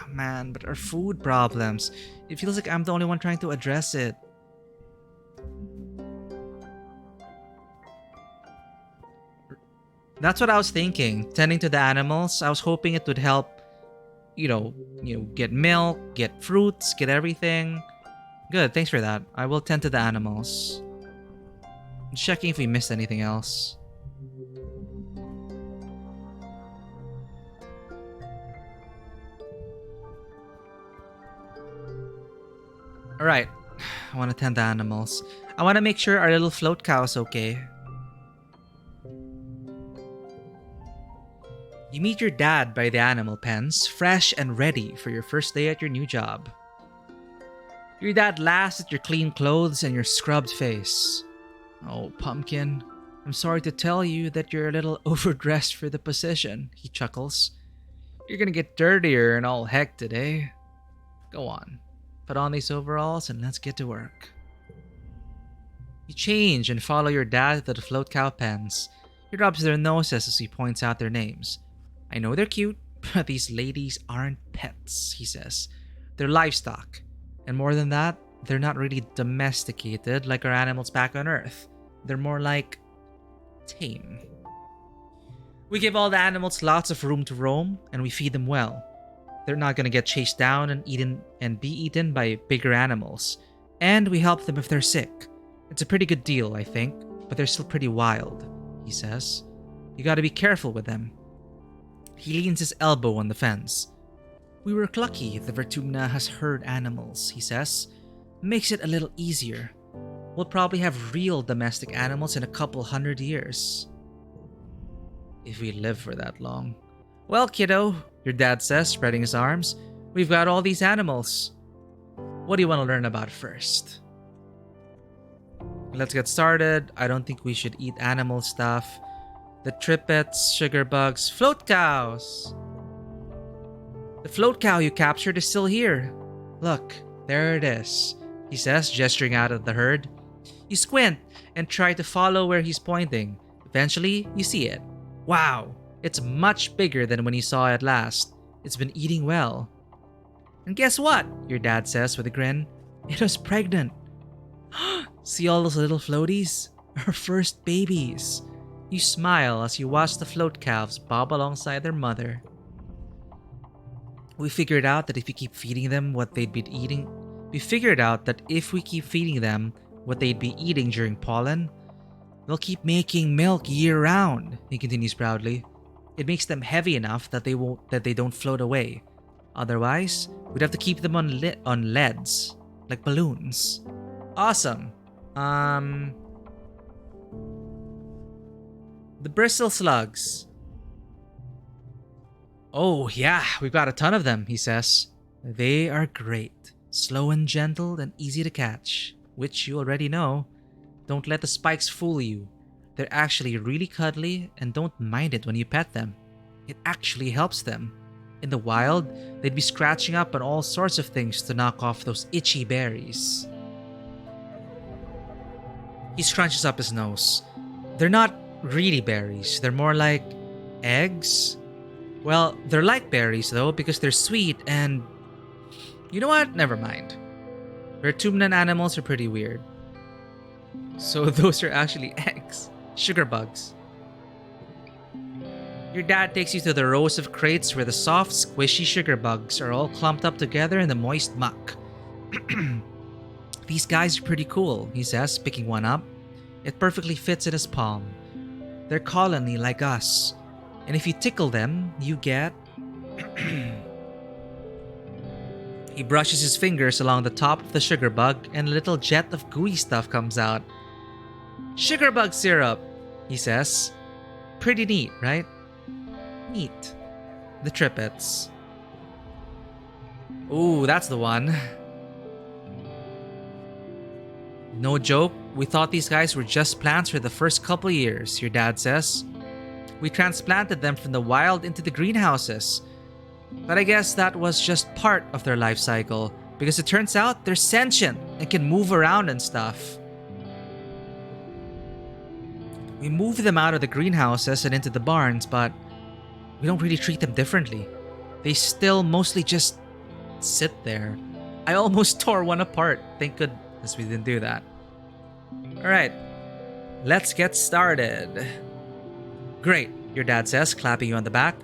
Speaker 1: Man, but our food problems. It feels like I'm the only one trying to address it. That's what I was thinking. Tending to the animals, I was hoping it would help, get milk, get fruits, get everything. Good, thanks for that. I will tend to the animals. Checking if we missed anything else. Alright, I want to tend the animals. I want to make sure our little float cow is okay. You meet your dad by the animal pens, fresh and ready for your first day at your new job. Your dad laughs at your clean clothes and your scrubbed face. Oh, Pumpkin, I'm sorry to tell you that you're a little overdressed for the position, he chuckles. You're gonna get dirtier and all heck today. Go on, put on these overalls and let's get to work. You change and follow your dad to the float cow pens. He rubs their noses as he points out their names. I know they're cute, but these ladies aren't pets, he says. They're livestock. And more than that, they're not really domesticated like our animals back on Earth. They're more like tame. We give all the animals lots of room to roam, and we feed them well. They're not gonna get chased down and be eaten by bigger animals. And we help them if they're sick. It's a pretty good deal, I think, but they're still pretty wild, he says. You gotta be careful with them. He leans his elbow on the fence. We were lucky the Vertumna has herd animals, he says. Makes it a little easier. We'll probably have real domestic animals in a couple 100 years. If we live for that long. Well, kiddo, your dad says, spreading his arms, we've got all these animals. What do you want to learn about first? Let's get started. I don't think we should eat animal stuff. The trippets, sugar bugs, float cows. The float cow you captured is still here. Look, there it is, he says, gesturing out at the herd. You squint and try to follow where he's pointing. Eventually, you see it. Wow, it's much bigger than when you saw it last. It's been eating well. And guess what? Your dad says with a grin. It was pregnant. See all those little floaties? Our first babies. You smile as you watch the float calves bob alongside their mother. We figured out that if we keep feeding them what they'd be eating, during pollen, they'll keep making milk year-round, he continues proudly. It makes them heavy enough that they don't float away. Otherwise, we'd have to keep them on leads, like balloons. Awesome. The bristle slugs. Oh yeah, we've got a ton of them, he says. They are great. Slow and gentle and easy to catch, which you already know. Don't let the spikes fool you. They're actually really cuddly and don't mind it when you pet them. It actually helps them. In the wild, they'd be scratching up on all sorts of things to knock off those itchy berries. He scrunches up his nose. They're not really berries. They're more like eggs. Well, they're like berries though because they're sweet and... You know what? Never mind. Vertumnan animals are pretty weird. So those are actually eggs. Sugar bugs. Your dad takes you to the rows of crates where the soft, squishy sugar bugs are all clumped up together in the moist muck. These guys are pretty cool, he says, picking one up. It perfectly fits in his palm. They're colony like us. And if you tickle them, you get... He brushes his fingers along the top of the sugar bug and a little jet of gooey stuff comes out. Sugar bug syrup, he says. Pretty neat, right? Neat. The trippets. Ooh, that's the one. No joke, we thought these guys were just plants for the first couple years, your dad says. We transplanted them from the wild into the greenhouses. But I guess that was just part of their life cycle, because it turns out they're sentient and can move around and stuff. We moved them out of the greenhouses and into the barns, but we don't really treat them differently. They still mostly just sit there. I almost tore one apart. Thank goodness we didn't do that. Alright, let's get started. Great, your dad says, clapping you on the back.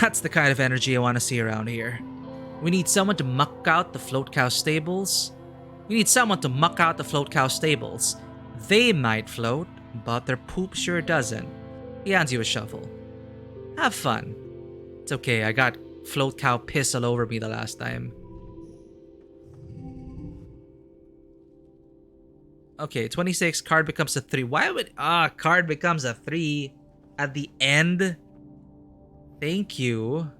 Speaker 1: That's the kind of energy I want to see around here. We need someone to muck out the float cow stables. They might float, but their poop sure doesn't. He hands you a shovel. Have fun. It's okay, I got float cow piss all over me the last time. Okay, 26, card becomes a 3. Why would... card becomes a 3 at the end? Thank you.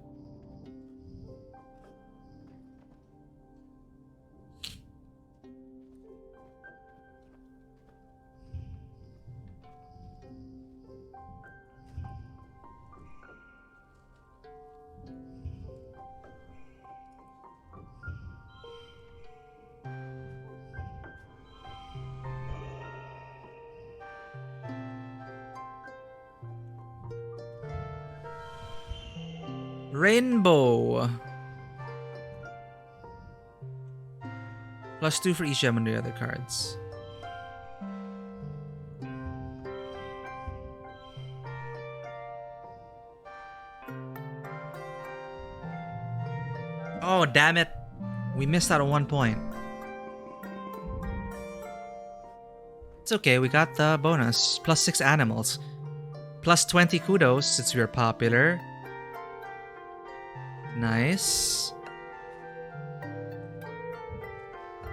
Speaker 1: Rainbow. +2 for each gem on the other cards. Oh, damn it. We missed out on 1 point. It's okay, we got the bonus. +6 animals. +20 kudos since we were popular. Nice.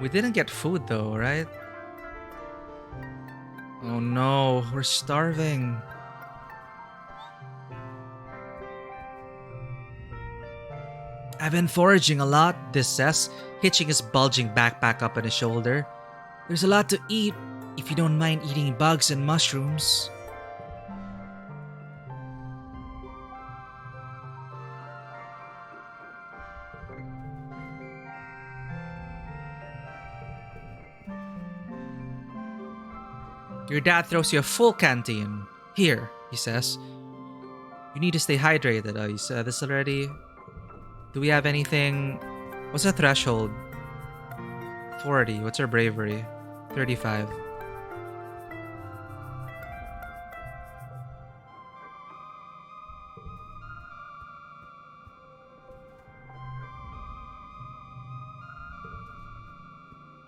Speaker 1: We didn't get food though, right? Oh no, we're starving. I've been foraging a lot, this says, hitching his bulging backpack up on his shoulder. There's a lot to eat if you don't mind eating bugs and mushrooms. Your dad throws you a full canteen. Here, he says. You need to stay hydrated. You said this already. Do we have anything? What's the threshold? 40. What's our bravery? 35.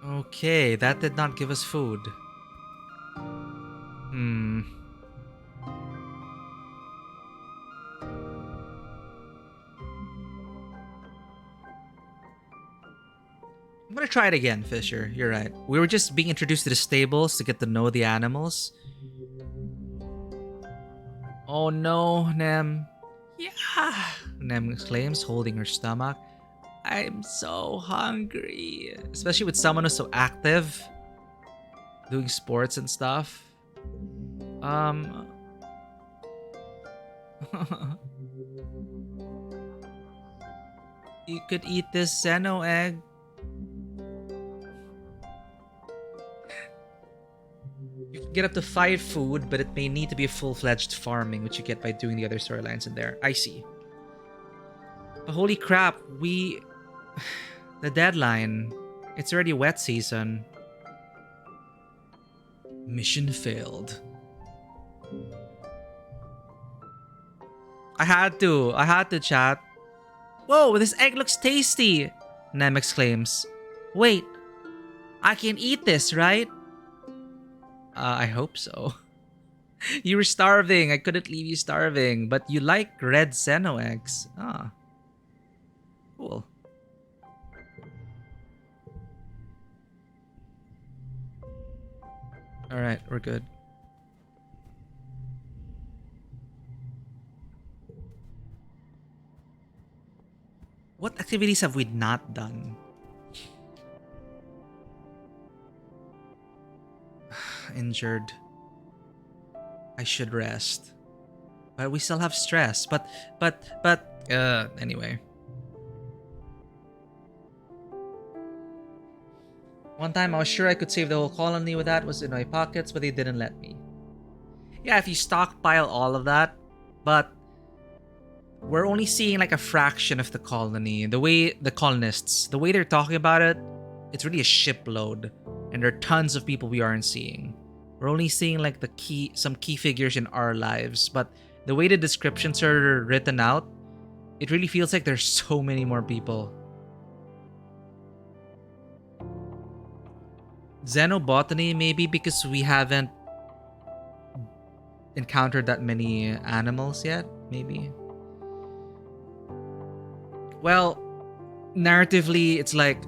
Speaker 1: Okay, that did not give us food. I'm gonna try it again, Fisher. You're right. We were just being introduced to the stables to get to know the animals. Oh no, Nem. Yeah, Nem exclaims, holding her stomach. I'm so hungry. Especially with someone who's so active, doing sports and stuff. You could eat this Zeno egg. You can get up to 5 food, but it may need to be a full-fledged farming, which you get by doing the other storylines in there. I see. But holy crap, the deadline. It's already wet season. Mission failed. I had to, chat. Whoa, this egg looks tasty, Nem exclaims. Wait, I can eat this, right? I hope so. You were starving. I couldn't leave you starving. But you like red Zeno eggs. Ah. Cool. Alright, we're good. What activities have we not done? Injured. I should rest. But we still have stress. Anyway. One time I was sure I could save the whole colony with that was in my pockets, but they didn't let me. Yeah, if you stockpile all of that, but we're only seeing like a fraction of the colony. The way the colonists, the way they're talking about it, it's really a shipload. And there are tons of people we aren't seeing. We're only seeing like some key figures in our lives, but the way the descriptions are written out, it really feels like there's so many more people. Xenobotany, maybe because we haven't encountered that many animals yet, maybe. Well, narratively, it's like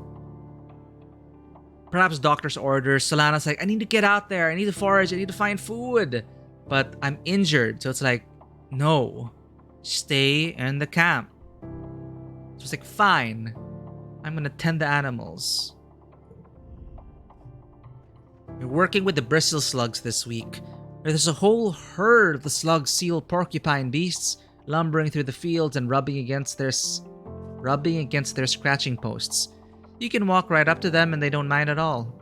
Speaker 1: perhaps doctor's orders. Solana's like, I need to get out there. I need to forage. I need to find food. But I'm injured. So it's like, no. Stay in the camp. So it's like, fine. I'm going to tend the animals. You're working with the bristle slugs this week. There's a whole herd of the slug seal porcupine beasts lumbering through the fields and rubbing against their scratching posts. You can walk right up to them and they don't mind at all.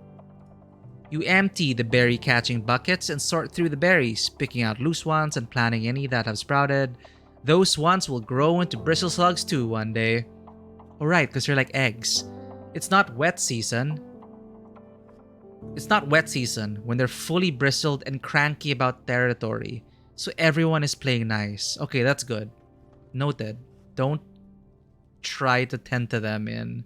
Speaker 1: You empty the berry catching buckets and sort through the berries, picking out loose ones and planting any that have sprouted. Those ones will grow into bristle slugs too one day. Alright, because they're like eggs. It's not wet season. It's not wet season when they're fully bristled and cranky about territory. So everyone is playing nice. Okay, that's good. Noted. Don't try to tend to them in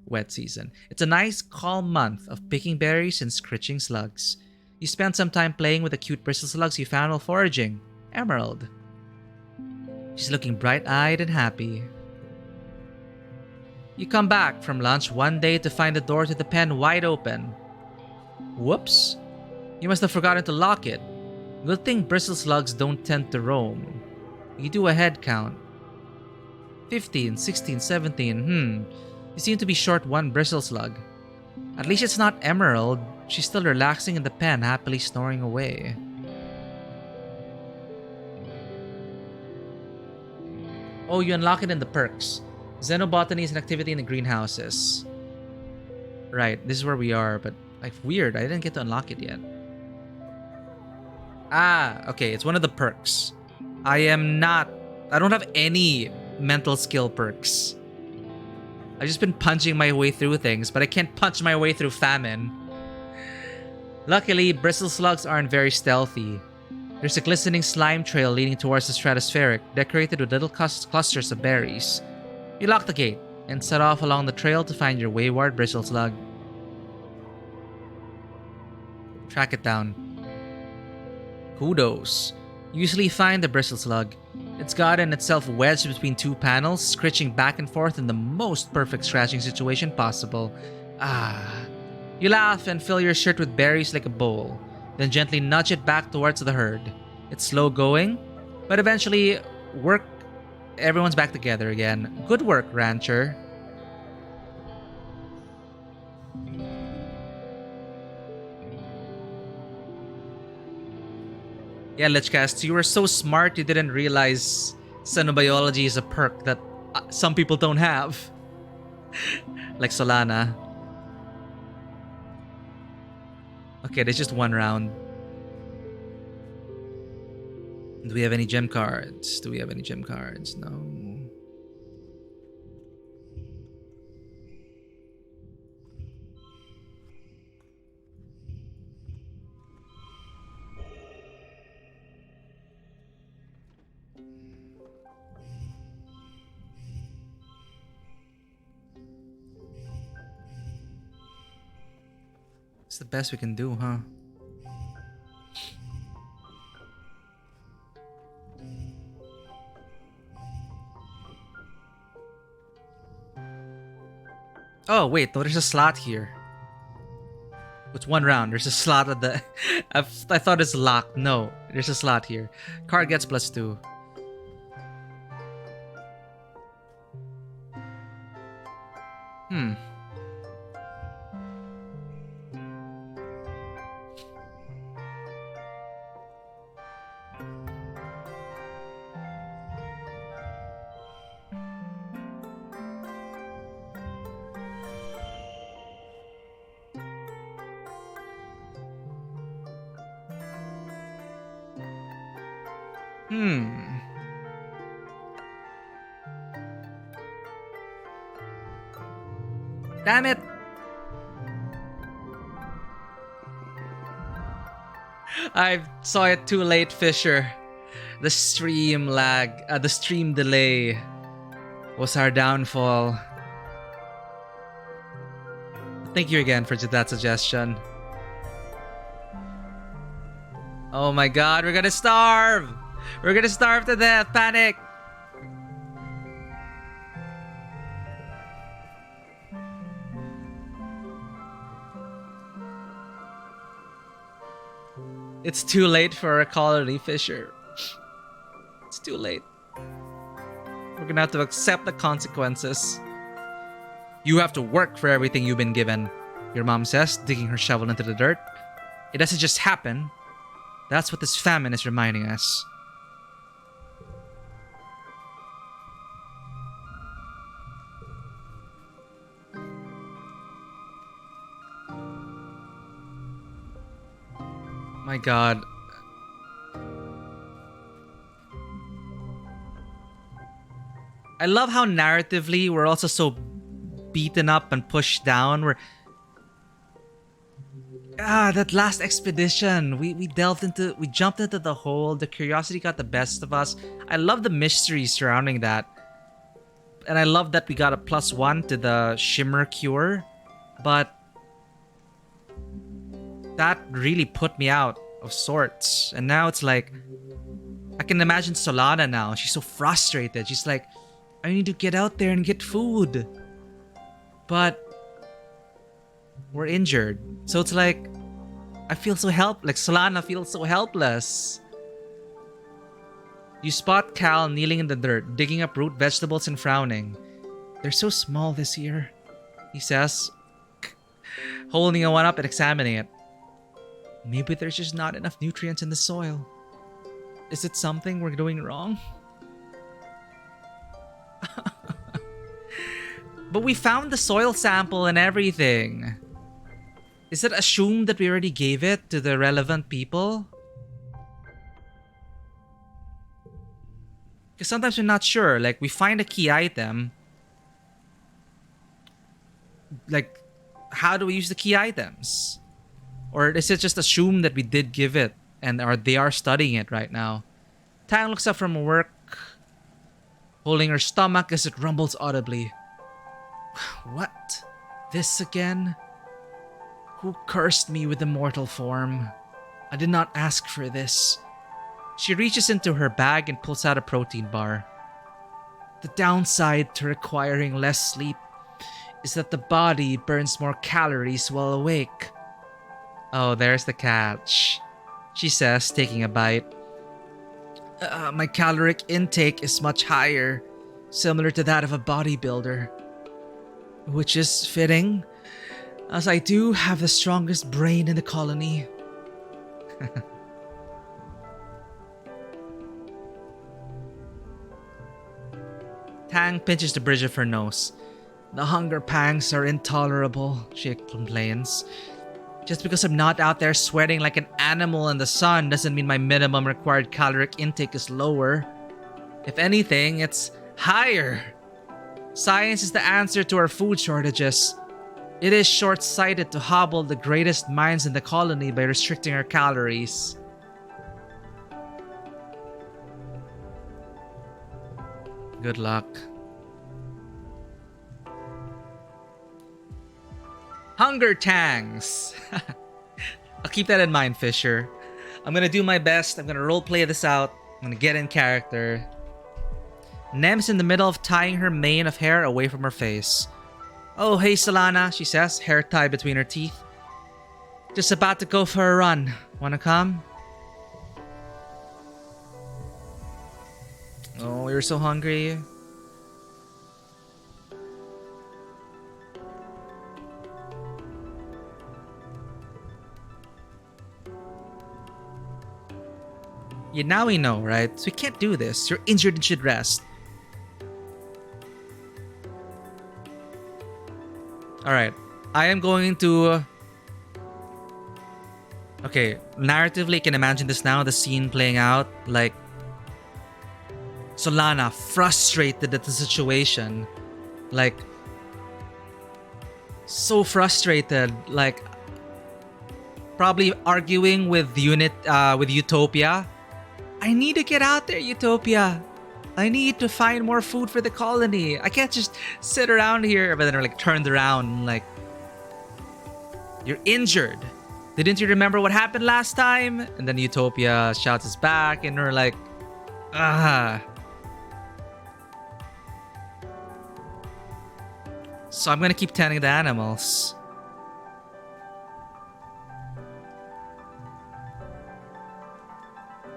Speaker 1: wet season. It's a nice, calm month of picking berries and scritching slugs. You spend some time playing with the cute bristle slugs you found while foraging. Emerald. She's looking bright-eyed and happy. You come back from lunch one day to find the door to the pen wide open. Whoops. You must have forgotten to lock it. Good thing bristle slugs don't tend to roam. You do a head count. 15, 16, 17. You seem to be short one bristle slug. At least it's not Emerald. She's still relaxing in the pen, happily snoring away. Oh, you unlock it in the perks. Xenobotany is an activity in the greenhouses. Right, this is where we are, but like weird, I didn't get to unlock it yet. Ah, okay, it's one of the perks. I don't have any mental skill perks. I've just been punching my way through things, but I can't punch my way through famine. Luckily, bristle slugs aren't very stealthy. There's a glistening slime trail leading towards the stratospheric, decorated with little clusters of berries. You lock the gate and set off along the trail to find your wayward bristle slug. Track it down. Kudos. You usually find the bristle slug. It's gotten itself wedged between two panels, scritching back and forth in the most perfect scratching situation possible. Ah. You laugh and fill your shirt with berries like a bowl, then gently nudge it back towards the herd. It's slow going, but eventually everyone's back together again. Good work, Rancher. Yeah, Lichcast, you were so smart you didn't realize Xenobiology is a perk that some people don't have. Like Solana. Okay, there's just one round. Do we have any gem cards? No. It's the best we can do, huh? Oh, wait, no, there's a slot here. It's one round. There's a slot at the... I thought it's locked. No, there's a slot here. Card gets +2. Damn it! I saw it too late, Fisher. The stream lag, the stream delay was our downfall. Thank you again for that suggestion. Oh my god, we're gonna starve! We're gonna starve to death! Panic! It's too late for a colony, Fisher. It's too late. We're gonna have to accept the consequences. You have to work for everything you've been given, your mom says, digging her shovel into the dirt. It doesn't just happen. That's what this famine is reminding us. My god. I love how narratively we're also so beaten up and pushed down. That last expedition. We jumped into the hole. The curiosity got the best of us. I love the mystery surrounding that. And I love that we got a +1 to the shimmer cure. But that really put me out of sorts. And now it's like, I can imagine Solana now. She's so frustrated. She's like, I need to get out there and get food. but we're injured. So it's like, I feel so like Solana feels so helpless. You spot Cal kneeling in the dirt, digging up root vegetables and frowning. They're so small this year, he says, holding one up and examining it. Maybe there's just not enough nutrients in the soil. Is it something we're doing wrong? But we found the soil sample and everything. Is it assumed that we already gave it to the relevant people? Because sometimes we're not sure. Like, we find a key item. Like, how do we use the key items? Or is it just assumed that we did give it and they are studying it right now? Tang looks up from work, holding her stomach as it rumbles audibly. What? This again? Who cursed me with the mortal form? I did not ask for this. She reaches into her bag and pulls out a protein bar. The downside to requiring less sleep is that the body burns more calories while awake. Oh, there's the catch, she says, taking a bite. My caloric intake is much higher, similar to that of a bodybuilder. Which is fitting, as I do have the strongest brain in the colony. Tang pinches the bridge of her nose. The hunger pangs are intolerable, she complains. Just because I'm not out there sweating like an animal in the sun doesn't mean my minimum required caloric intake is lower. If anything, it's higher. Science is the answer to our food shortages. It is short-sighted to hobble the greatest minds in the colony by restricting our calories. Good luck. Hunger tangs! I'll keep that in mind, Fisher. I'm gonna do my best. I'm gonna roleplay this out. I'm gonna get in character. Nem's in the middle of tying her mane of hair away from her face. Oh, hey Solana, she says, hair tied between her teeth. Just about to go for a run. Wanna come? Oh, you're so hungry. Yeah, now we know, right? So we can't do this. You're injured and should rest. Alright. I am going to... Okay, narratively, I can imagine this now, the scene playing out. Like, Solana, frustrated at the situation. Like, so frustrated. Like, probably arguing with with Utopia. I need to get out there, Utopia. I need to find more food for the colony. I can't just sit around here. But then they're like turned around and like, you're injured. Didn't you remember what happened last time? And then Utopia shouts us back and we're like, ah. So I'm gonna keep tending the animals.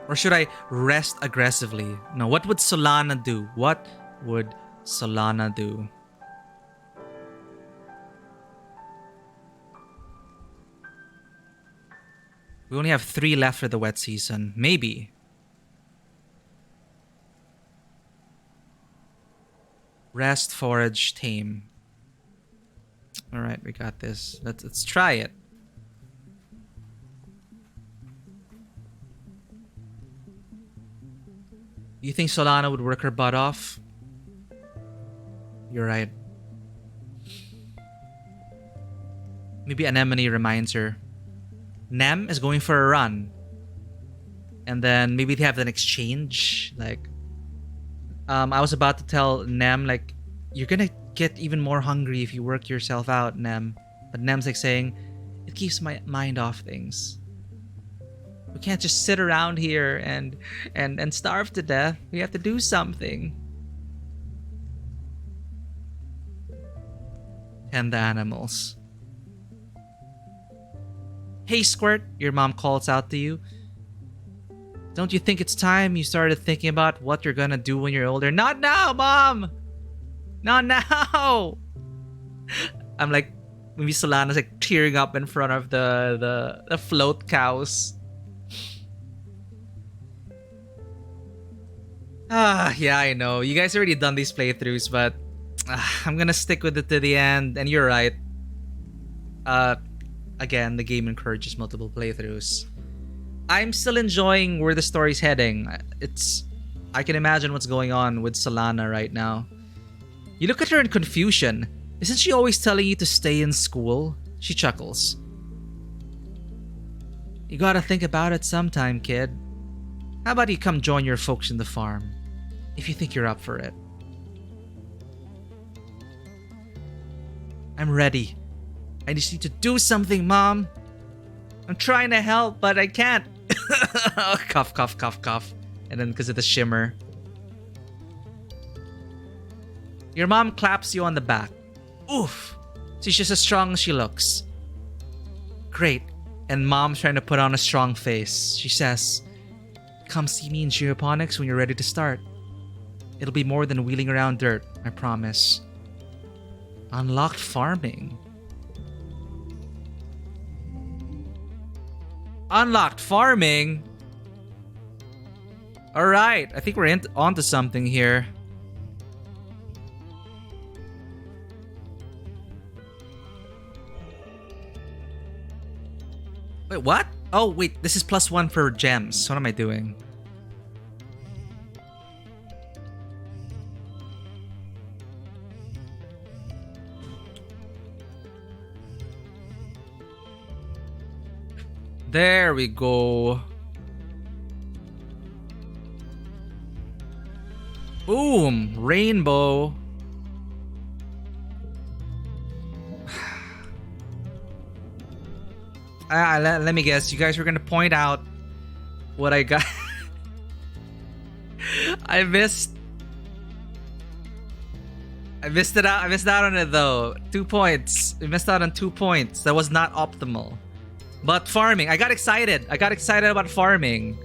Speaker 1: Or should I rest aggressively? No, what would Solana do? What would Solana do? We only have 3 left for the wet season. Maybe. Rest, forage, tame. Alright, we got this. Let's try it. You think Solana would work her butt off? You're right. Maybe Anemone reminds her. Nem is going for a run. And then maybe they have an exchange. Like, I was about to tell Nem, like, you're gonna get even more hungry if you work yourself out, Nem. But Nem's like saying, it keeps my mind off things. We can't just sit around here and starve to death. We have to do something. and the animals. Hey, Squirt, your mom calls out to you. Don't you think it's time you started thinking about what you're gonna do when you're older? Not now, Mom! Not now! I'm like, maybe Solana's like tearing up in front of the float cows. Yeah, I know. You guys already done these playthroughs, but I'm gonna stick with it to the end. And you're right. Again, the game encourages multiple playthroughs. I'm still enjoying where the story's heading. I can imagine what's going on with Solana right now. You look at her in confusion. Isn't she always telling you to stay in school? She chuckles. You gotta think about it sometime, kid. How about you come join your folks in the farm? If you think you're up for it. I'm ready. I just need to do something, Mom. I'm trying to help, but I can't. Cough, cough, cough, cough. And then because of the shimmer. Your mom claps you on the back. Oof. She's just as strong as she looks. Great. And Mom's trying to put on a strong face. She says, come see me in geoponics when you're ready to start. It'll be more than wheeling around dirt, I promise. Unlocked farming. Unlocked farming? Alright, I think we're onto something here. Wait, what? Oh, wait, this is +1 for gems. What am I doing? There we go. Boom! Rainbow. Let me guess. You guys were gonna point out what I got. I missed it out. I missed out on it though. 2 points. I missed out on 2 points. That was not optimal. But farming. I got excited. I got excited about farming.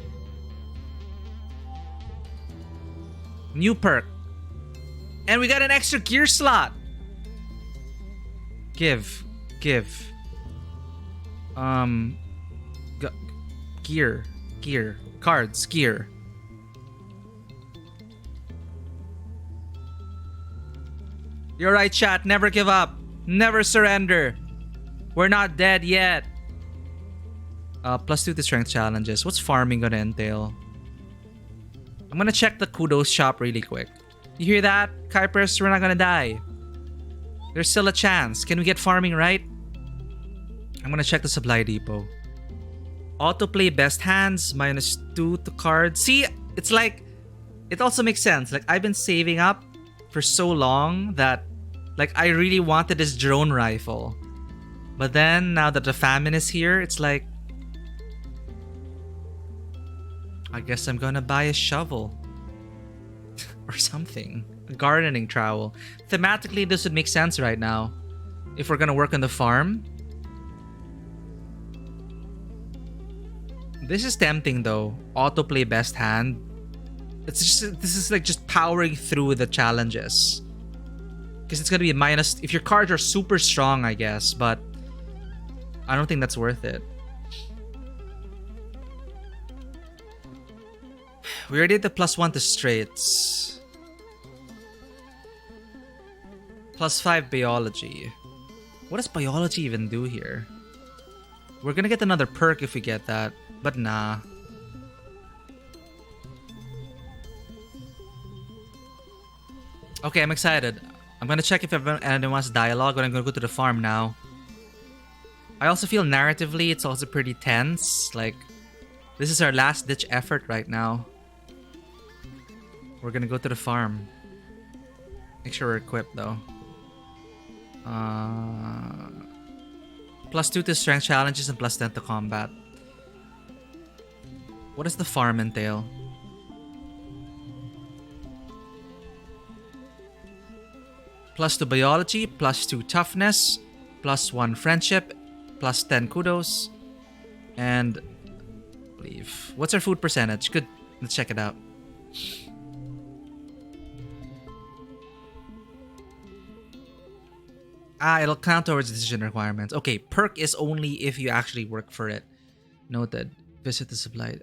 Speaker 1: New perk. And we got an extra gear slot. Give. Gear. Cards. Gear. You're right, chat. Never give up. Never surrender. We're not dead yet. +2 to strength challenges. What's farming gonna entail? I'm gonna check the kudos shop really quick. You hear that, Kuipers? We're not gonna die. There's still a chance. Can we get farming right? I'm gonna check the supply depot. Autoplay best hands, -2 to cards. See, it's like, it also makes sense. Like, I've been saving up for so long that, like, I really wanted this drone rifle. But then, now that the famine is here, it's like, I guess I'm gonna buy a shovel. Or something. A gardening trowel. Thematically, this would make sense right now. If we're gonna work on the farm. This is tempting though. Autoplay best hand. It's just, this is like just powering through the challenges. Because it's gonna be a minus if your cards are super strong, I guess, but I don't think that's worth it. We already did the +1 to straights. +5 biology. What does biology even do here? We're gonna get another perk if we get that, but nah. Okay, I'm excited. I'm gonna check if anyone wants dialogue, but I'm gonna go to the farm now. I also feel narratively it's also pretty tense. Like, this is our last ditch effort right now. We're gonna go to the farm. Make sure we're equipped though. +2 to strength challenges and +10 to combat. What does the farm entail? +2 biology, +2 toughness, +1 friendship, +10 kudos, and I believe. What's our food percentage? Good. Let's check it out. It'll count towards decision requirements. Okay, perk is only if you actually work for it. Noted. Visit the supply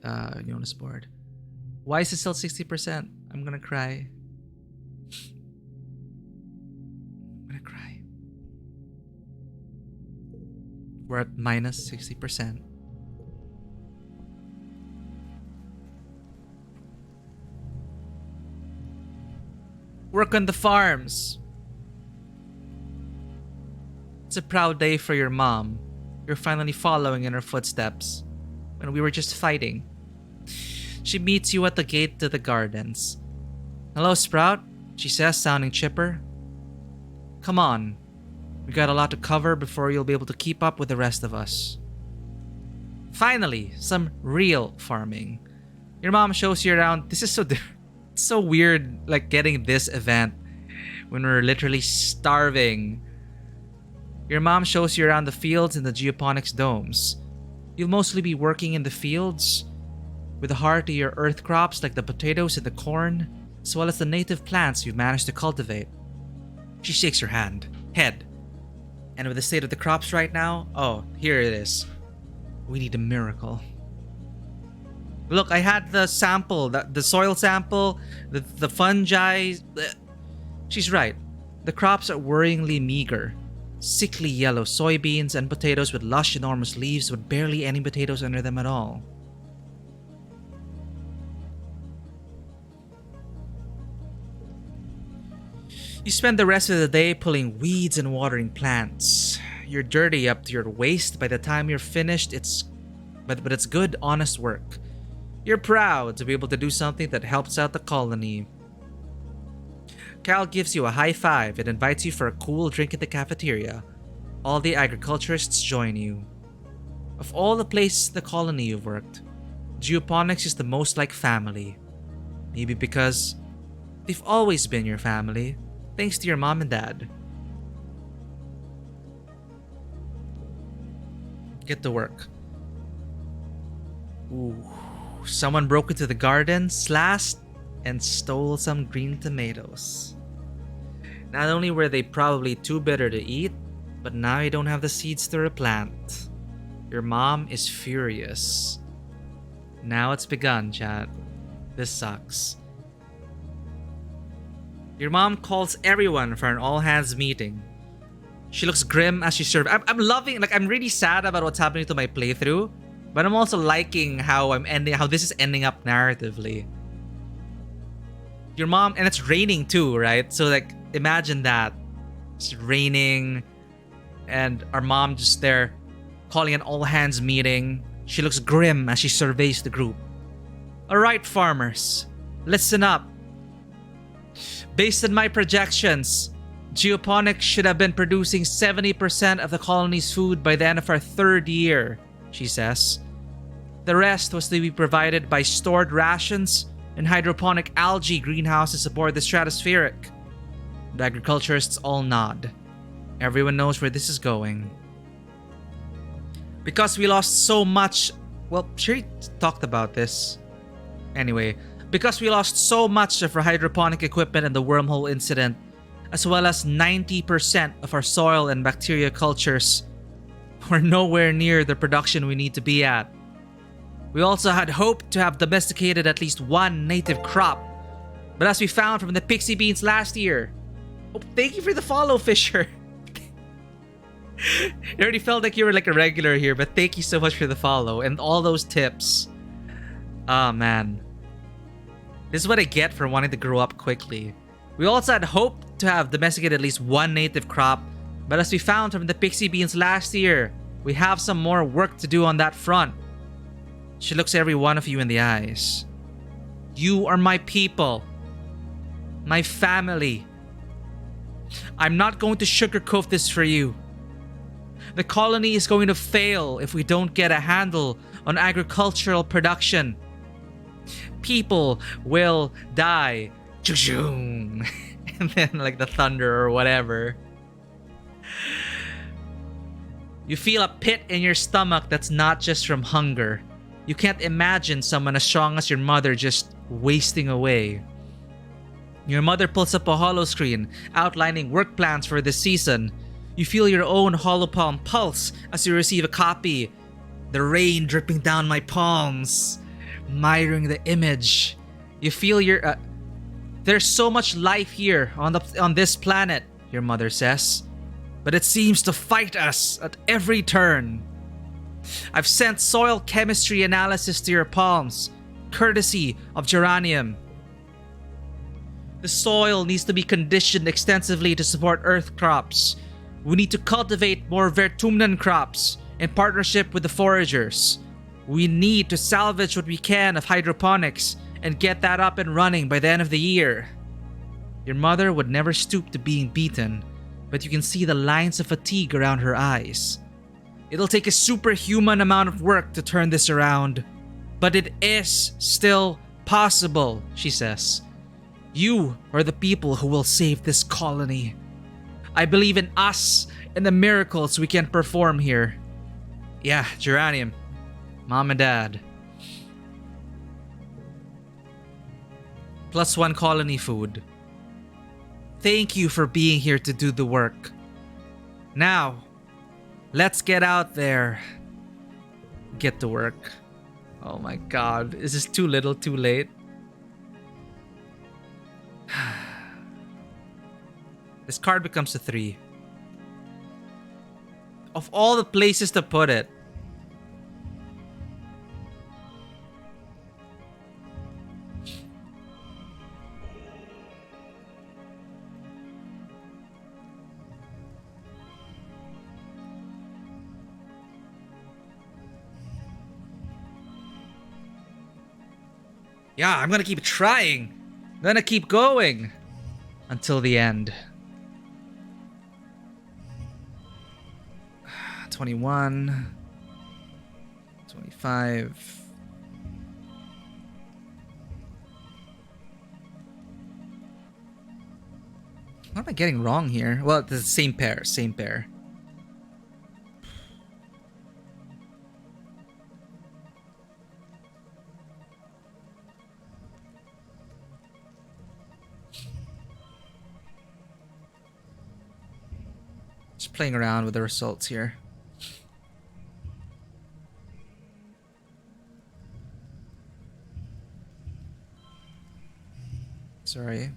Speaker 1: notice board. Why is it still 60%? I'm gonna cry. I'm gonna cry. We're at minus 60%. Work on the farms. It's a proud day for your mom. You're finally following in her footsteps. When we were just fighting. She meets you at the gate to the gardens. Hello, Sprout, she says, sounding chipper. Come on. We got a lot to cover before you'll be able to keep up with the rest of us. Finally, some real farming. Your mom shows you around. This is it's so weird, like getting this event when we're literally starving. Your mom shows you around the fields and the geoponics domes. You'll mostly be working in the fields with the heart of your earth crops like the potatoes and the corn, as well as the native plants you've managed to cultivate. She shakes her head. And with the state of the crops right now, oh, here it is. We need a miracle. Look, I had the sample, the soil sample, the fungi. She's right. The crops are worryingly meager. Sickly yellow soybeans and potatoes with lush, enormous leaves with barely any potatoes under them at all. You spend the rest of the day pulling weeds and watering plants. You're dirty up to your waist by the time you're finished. But it's good, honest work. You're proud to be able to do something that helps out the colony. Cal gives you a high five and invites you for a cool drink at the cafeteria. All the agriculturists join you. Of all the places in the colony you've worked, geoponics is the most like family. Maybe because they've always been your family, thanks to your mom and dad. Get to work. Ooh, someone broke into the garden, slashed, and stole some green tomatoes. Not only were they probably too bitter to eat, but now you don't have the seeds to replant. Your mom is furious. Now it's begun, chat. This sucks. Your mom calls everyone for an all-hands meeting. She looks grim as she serves. I'm loving, like, I'm really sad about what's happening to my playthrough, but I'm also liking how this is ending up narratively. Your mom, and it's raining too, right? So, like, imagine that. It's raining, and our mom just there calling an all-hands meeting. She looks grim as she surveys the group. Alright, farmers, listen up. Based on my projections, geoponics should have been producing 70% of the colony's food by the end of our 3rd year, she says. The rest was to be provided by stored rations and hydroponic algae greenhouses aboard the stratospheric. The agriculturists all nod. Everyone knows where this is going. Because we lost so much... Well, Sherry talked about this. Anyway, because we lost so much of our hydroponic equipment in the wormhole incident, as well as 90% of our soil and bacteria cultures, we're nowhere near the production we need to be at. We also had hoped to have domesticated at least one native crop, but as we found from the pixie beans last year... Oh, thank you for the follow, Fisher. It already felt like you were like a regular here, but thank you so much for the follow and all those tips. Oh, man. This is what I get for wanting to grow up quickly. We also had hoped to have domesticated at least one native crop, but as we found from the pixie beans last year, we have some more work to do on that front. She looks every one of you in the eyes. You are my people. My family. I'm not going to sugarcoat this for you. The colony is going to fail if we don't get a handle on agricultural production. People will die. And then like the thunder or whatever. You feel a pit in your stomach that's not just from hunger. You can't imagine someone as strong as your mother just wasting away. Your mother pulls up a holo screen outlining work plans for this season. You feel your own hollow palm pulse as you receive a copy. The rain dripping down my palms, mirroring the image. You feel your... There's so much life here on this planet, your mother says. But it seems to fight us at every turn. I've sent soil chemistry analysis to your palms, courtesy of geranium. The soil needs to be conditioned extensively to support earth crops. We need to cultivate more Vertumnan crops in partnership with the foragers. We need to salvage what we can of hydroponics and get that up and running by the end of the year. Your mother would never stoop to being beaten, but you can see the lines of fatigue around her eyes. It'll take a superhuman amount of work to turn this around, but it is still possible, she says. You are the people who will save this colony. I believe in us and the miracles we can perform here. Yeah, geranium. Mom and Dad. +1 colony food. Thank you for being here to do the work. Now, let's get out there. Get to work. Oh my god, is this too little, too late? This card becomes a 3. Of all the places to put it. Yeah, I'm gonna keep trying. I'm gonna keep going. Until the end. 21. 25. What am I getting wrong here? Well, it's the same pair. Same pair. Just playing around with the results here. Sorry.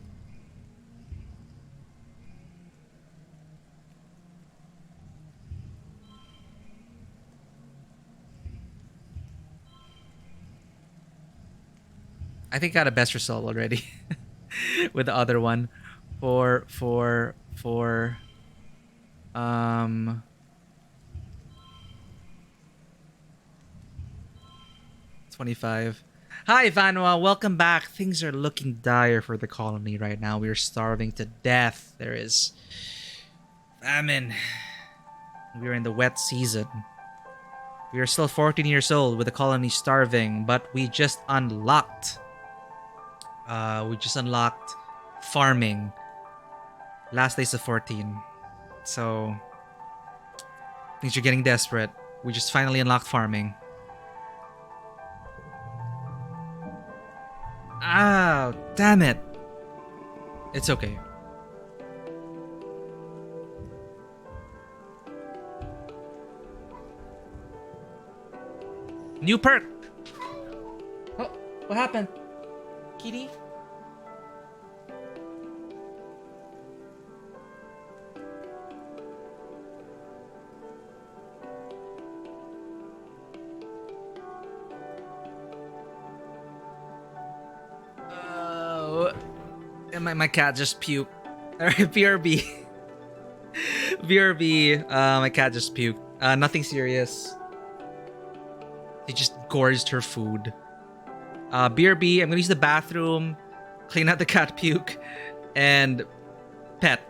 Speaker 1: I think I got a best result already with the other one. For 25. Hi Vanwa, welcome back. Things are looking dire for the colony right now. We are starving to death. There is famine. We are in the wet season. We are still 14 years old with the colony starving, but we just unlocked farming. Last days of 14. So things are getting desperate. We just finally unlocked farming. Ah, damn it. It's okay. New perk. Oh, what happened? Kitty? And my cat just puked. BRB. BRB, my cat just puked. Nothing serious. He just gorged her food. BRB, I'm gonna use the bathroom, clean out the cat puke, and pet.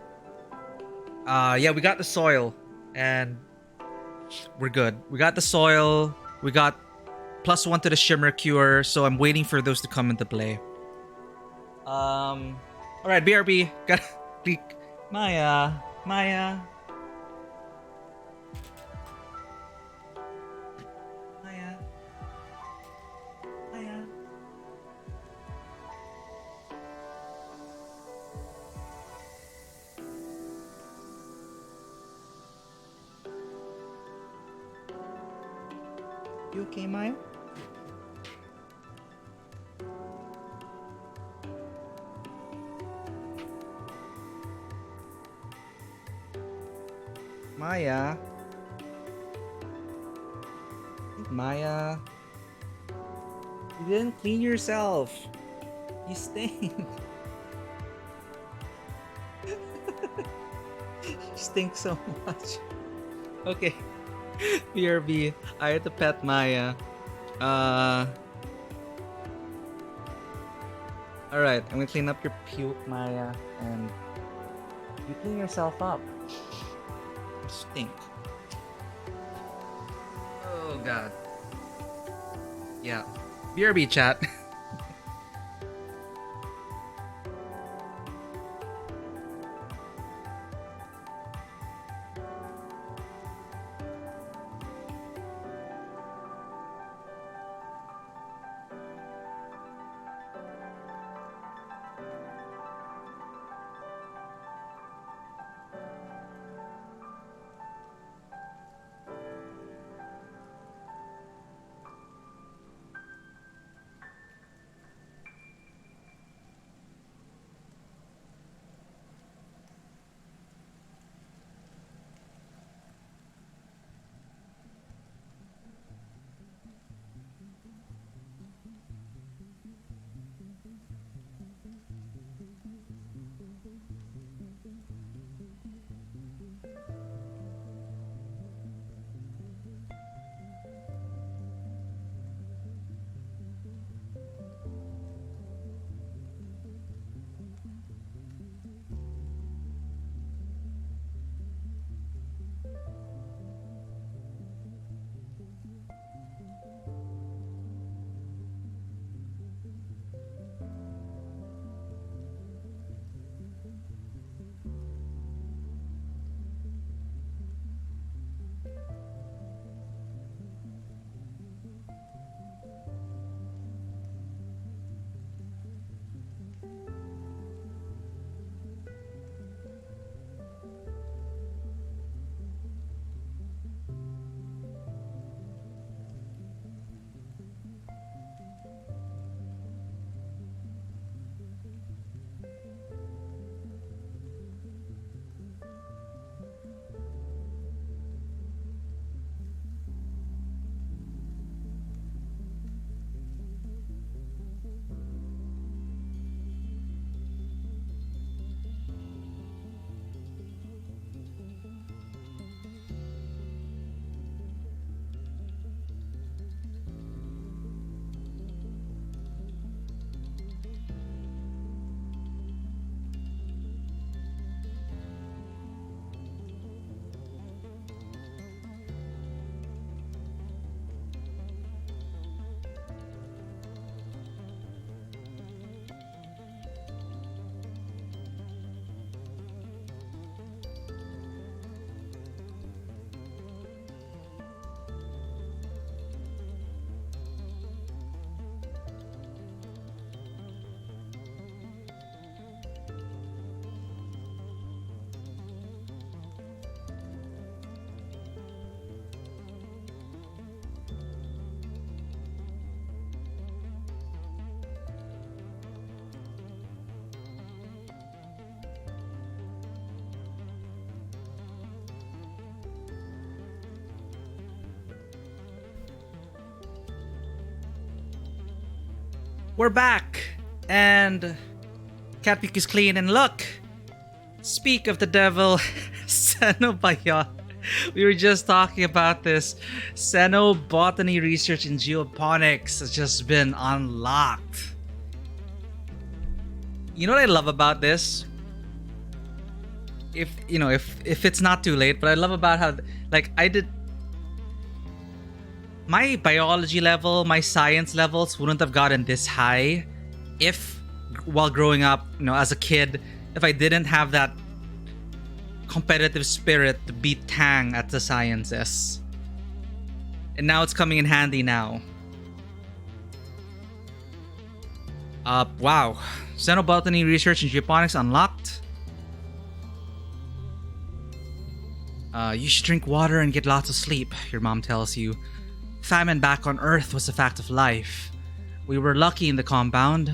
Speaker 1: Yeah, we got the soil, and we're good. We got the soil, we got +1 to the shimmer cure, so I'm waiting for those to come into play. All right, BRB. Gotta click. Maya. Maya. Maya. Maya. You okay, Maya? Maya. Maya. You didn't clean yourself. You stink. You stink so much. Okay. BRB. I had to pet Maya. Alright, I'm gonna clean up your puke, Maya, and you clean yourself up. You stink. Oh god. Yeah. BRB chat. We're back, and Catpeak is clean. And look, speak of the devil, Xenobio. We were just talking about this. Xenobotany research in geoponics has just been unlocked. You know what I love about this? If it's not too late, but I love about how I did my biology level, my science levels wouldn't have gotten this high if while growing up, as a kid, if I didn't have that competitive spirit to beat Tang at the sciences. And now it's coming in handy now. Wow. Xenobotany research and geoponics unlocked. You should drink water and get lots of sleep, your mom tells you. Famine back on Earth was a fact of life. We were lucky in the compound,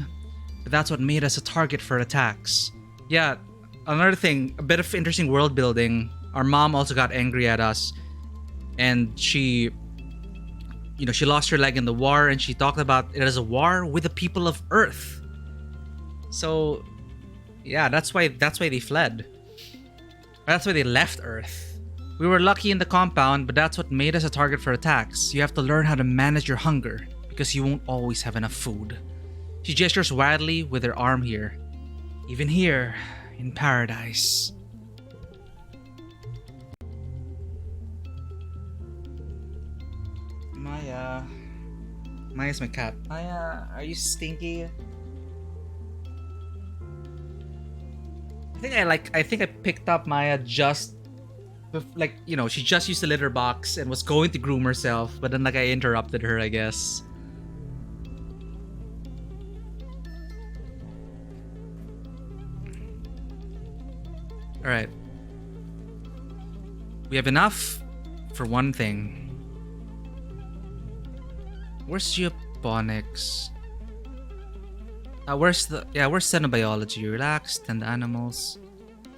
Speaker 1: but that's what made us a target for attacks. Yeah, another thing, a bit of interesting world building. Our mom also got angry at us, and she lost her leg in the war, and she talked about it as a war with the people of Earth. So, yeah, that's why they fled. That's why they left Earth. We were lucky in the compound, but that's what made us a target for attacks. You have to learn how to manage your hunger, because you won't always have enough food. She gestures wildly with her arm here. Even here, in paradise. Maya's my cat. Maya, are you stinky? I think I picked up Maya just she just used the litter box and was going to groom herself, but then I interrupted her, I guess. All right. We have enough for one thing. Where's geoponics? Where's xenobiology? Relax, tend the animals,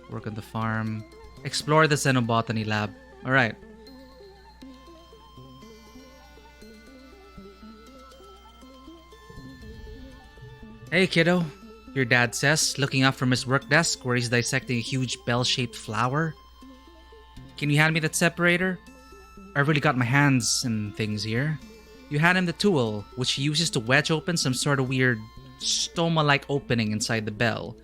Speaker 1: work on the farm, explore the xenobotany lab. All right. Hey, kiddo, your dad says, looking up from his work desk where he's dissecting a huge bell-shaped flower. Can you hand me that separator? I've really got my hands and things here. You hand him the tool, which he uses to wedge open some sort of weird stoma-like opening inside the bell.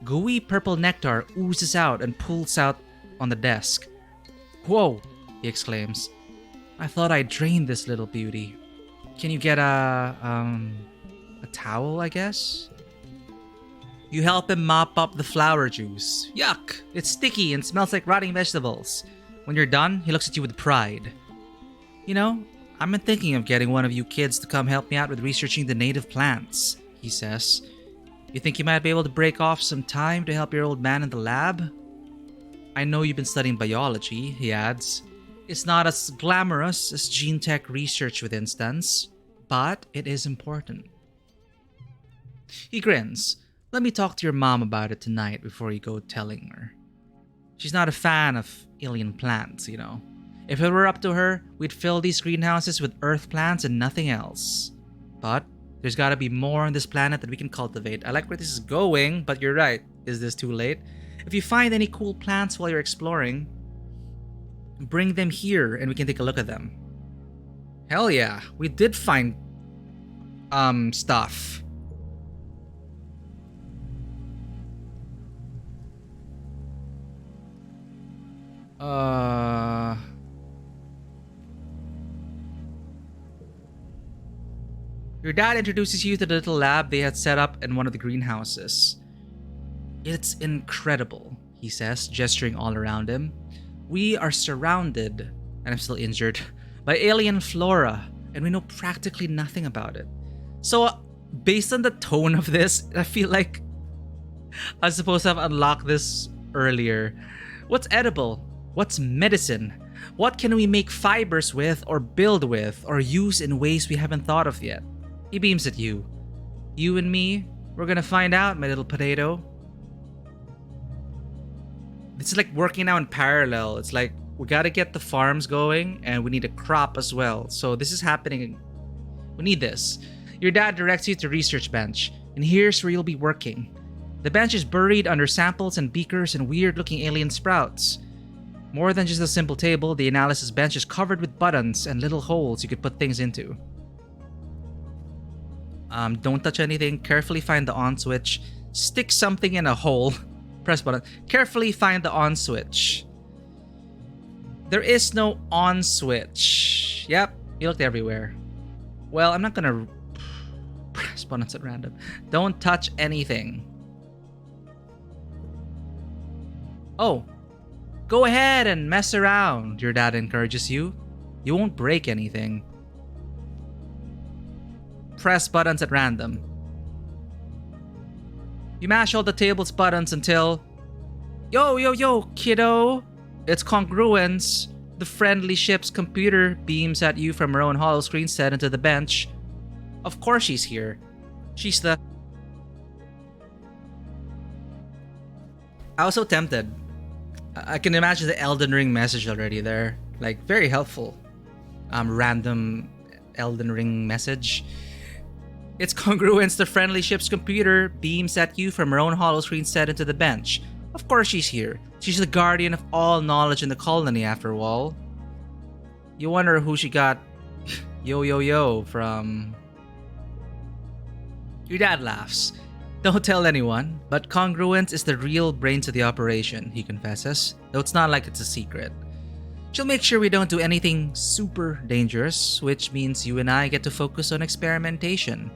Speaker 1: Gooey purple nectar oozes out and pools out on the desk. Whoa, he exclaims. I thought I drained this little beauty. Can you get a towel, I guess? You help him mop up the flower juice. Yuck! It's sticky and smells like rotting vegetables. When you're done, he looks at you with pride. I've been thinking of getting one of you kids to come help me out with researching the native plants, he says. You think you might be able to break off some time to help your old man in the lab? I know you've been studying biology, he adds. It's not as glamorous as gene tech research, with instance, but it is important. He grins. Let me talk to your mom about it tonight before you go telling her. She's not a fan of alien plants, If it were up to her, we'd fill these greenhouses with earth plants and nothing else. But there's gotta be more on this planet that we can cultivate. I like where this is going, but you're right. Is this too late? If you find any cool plants while you're exploring, bring them here and we can take a look at them. Hell yeah, we did find stuff. Your dad introduces you to the little lab they had set up in one of the greenhouses. It's incredible, he says, gesturing all around him. We are surrounded, and I'm still injured, by alien flora, and we know practically nothing about it. So, based on the tone of this, I feel like I was supposed to have unlocked this earlier. What's edible? What's medicine? What can we make fibers with, or build with, or use in ways we haven't thought of yet? He beams at you. You and me, we're gonna find out, my little potato. This is like working now in parallel. It's like we gotta get the farms going and we need a crop as well. So this is happening. We need this. Your dad directs you to research bench, and here's where you'll be working. The bench is buried under samples and beakers and weird-looking alien sprouts. More than just a simple table, the analysis bench is covered with buttons and little holes you could put things into. Don't touch anything. Carefully find the on switch. Stick something in a hole. Press button. Carefully find the on switch. There is no on switch. Yep, you looked everywhere. Well, I'm not gonna Press buttons at random. Don't touch anything. Oh, go ahead and mess around, your dad encourages you. You won't break anything. Press buttons at random. You mash all the table's buttons until... Yo, kiddo! It's congruence. The friendly ship's computer beams at you from her own holoscreen set into the bench. Of course she's here. She's the... I was so tempted. I can imagine the Elden Ring message already there. Like, very helpful. Random Elden Ring message. It's congruence. The friendly ship's computer beams at you from her own holoscreen set into the bench. Of course she's here. She's the guardian of all knowledge in the colony, after all. You wonder who she got yo from. Your dad laughs. Don't tell anyone, but congruence is the real brains of the operation, he confesses, though it's not like it's a secret. She'll make sure we don't do anything super dangerous, which means you and I get to focus on experimentation.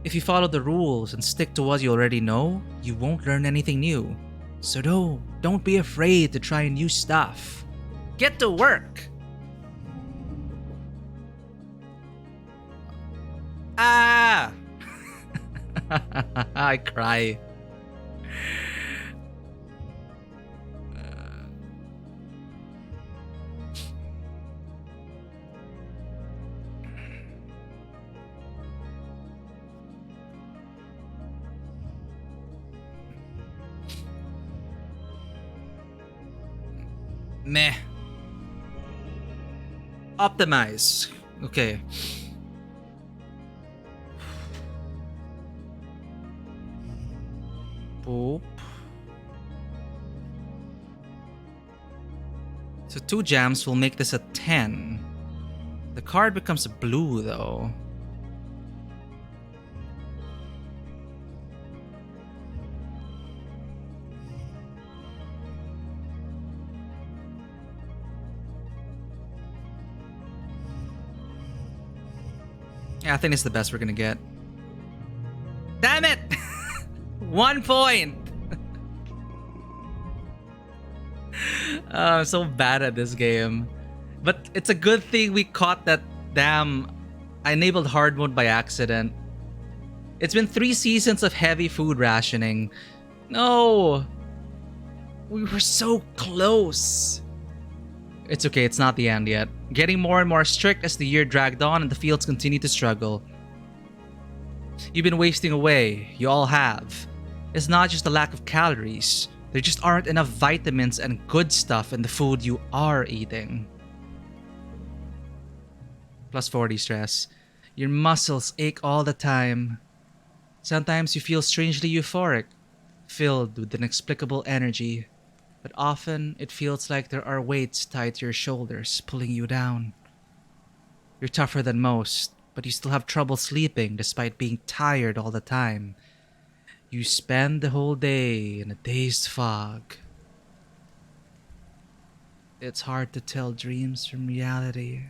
Speaker 1: If you follow the rules and stick to what you already know, you won't learn anything new. So don't be afraid to try new stuff. Get to work! Ah! I cry. Meh. Optimize. Okay. Boop. So 2 jams will make this a 10. The card becomes blue though. Yeah, I think it's the best we're gonna get. Damn it! 1 point! I'm so bad at this game. But it's a good thing we caught that damn... I enabled hard mode by accident. It's been 3 seasons of heavy food rationing. No! We were so close. It's okay, it's not the end yet. Getting more and more strict as the year dragged on and the fields continued to struggle. You've been wasting away. You all have. It's not just a lack of calories. There just aren't enough vitamins and good stuff in the food you are eating. Plus 40 stress. Your muscles ache all the time. Sometimes you feel strangely euphoric, filled with inexplicable energy. But often, it feels like there are weights tied to your shoulders, pulling you down. You're tougher than most, but you still have trouble sleeping despite being tired all the time. You spend the whole day in a dazed fog. It's hard to tell dreams from reality.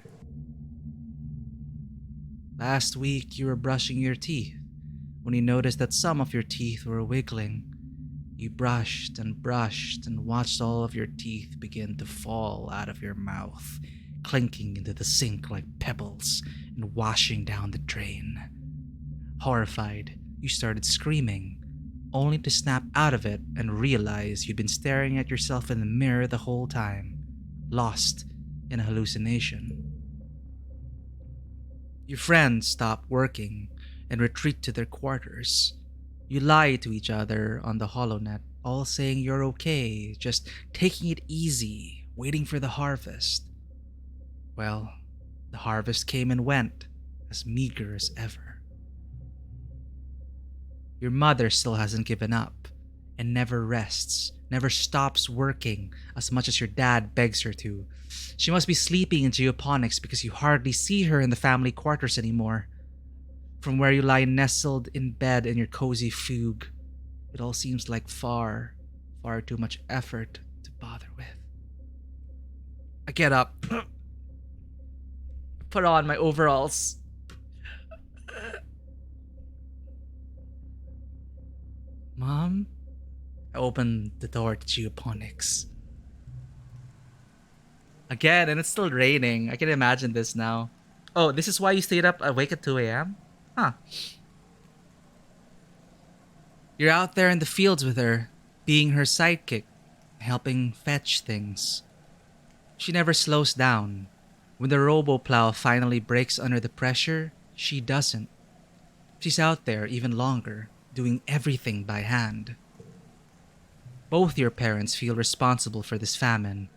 Speaker 1: Last week, you were brushing your teeth when you noticed that some of your teeth were wiggling. You brushed and watched all of your teeth begin to fall out of your mouth, clinking into the sink like pebbles and washing down the drain. Horrified, you started screaming, only to snap out of it and realize you'd been staring at yourself in the mirror the whole time, lost in a hallucination. Your friends stop working and retreat to their quarters. You lie to each other on the HoloNet, all saying you're okay, just taking it easy, waiting for the harvest. Well, the harvest came and went, as meager as ever. Your mother still hasn't given up, and never rests, never stops working as much as your dad begs her to. She must be sleeping in geoponics because you hardly see her in the family quarters anymore. From where you lie nestled in bed in your cozy fugue, it all seems like far too much effort to bother with. I get up, put on my overalls, Mom? I opened the door to geoponics. Again, and it's still raining. I can imagine this now. Oh, this is why you stayed up awake at 2 a.m.? Huh. You're out there in the fields with her, being her sidekick, helping fetch things. She never slows down. When the robo-plow finally breaks under the pressure, she doesn't. She's out there even longer, doing everything by hand. Both your parents feel responsible for this famine,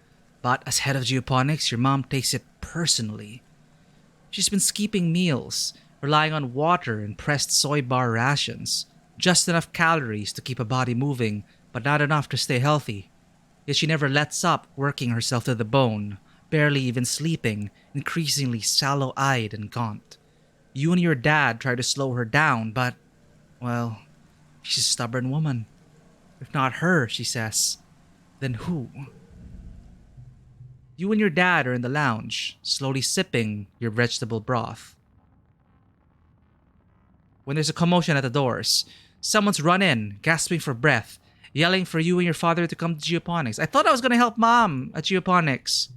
Speaker 1: but as head of geoponics, your mom takes it personally. She's been skipping meals, relying on water and pressed soy bar rations, just enough calories to keep a body moving, but not enough to stay healthy. Yet she never lets up working herself to the bone, barely even sleeping, increasingly sallow-eyed and gaunt. You and your dad try to slow her down, but, well, she's a stubborn woman. If not her, she says, then who? You and your dad are in the lounge, slowly sipping your vegetable broth. When there's a commotion at the doors, someone's run in, gasping for breath, yelling for you and your father to come to geoponics. I thought I was gonna help mom at geoponics.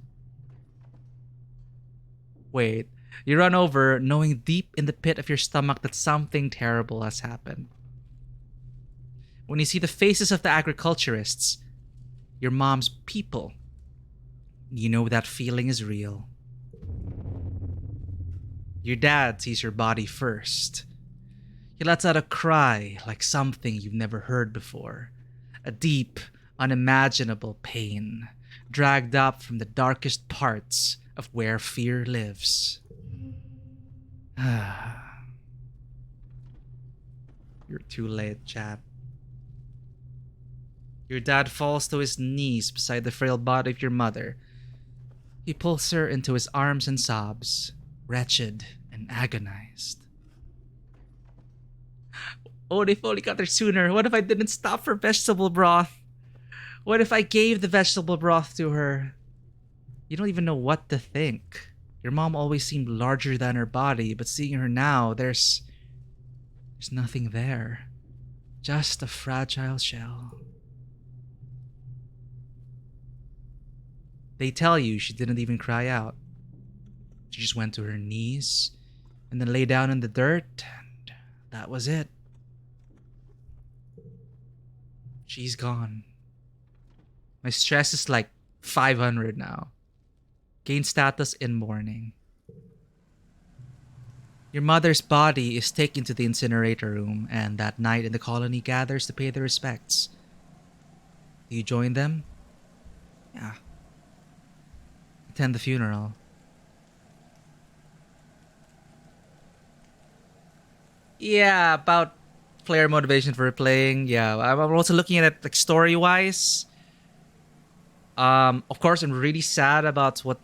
Speaker 1: Wait, you run over, knowing deep in the pit of your stomach that something terrible has happened. When you see the faces of the agriculturists, your mom's people, you know that feeling is real. Your dad sees your body first. He lets out a cry like something you've never heard before. A deep, unimaginable pain, dragged up from the darkest parts of where fear lives. You're too late, chap. Your dad falls to his knees beside the frail body of your mother. He pulls her into his arms and sobs, wretched and agonized. Oh, if only got there sooner. What if I didn't stop for vegetable broth? What if I gave the vegetable broth to her? You don't even know what to think. Your mom always seemed larger than her body, but seeing her now, there's nothing there. Just a fragile shell. They tell you she didn't even cry out. She just went to her knees and then lay down in the dirt, and that was it. She's gone. My stress is like 500 now. Gain status in mourning. Your mother's body is taken to the incinerator room, and that night in the colony gathers to pay their respects. Do you join them? Yeah. Attend the funeral. Yeah, about player motivation for playing. Yeah, I'm also looking at it like story-wise. Of course, I'm really sad about what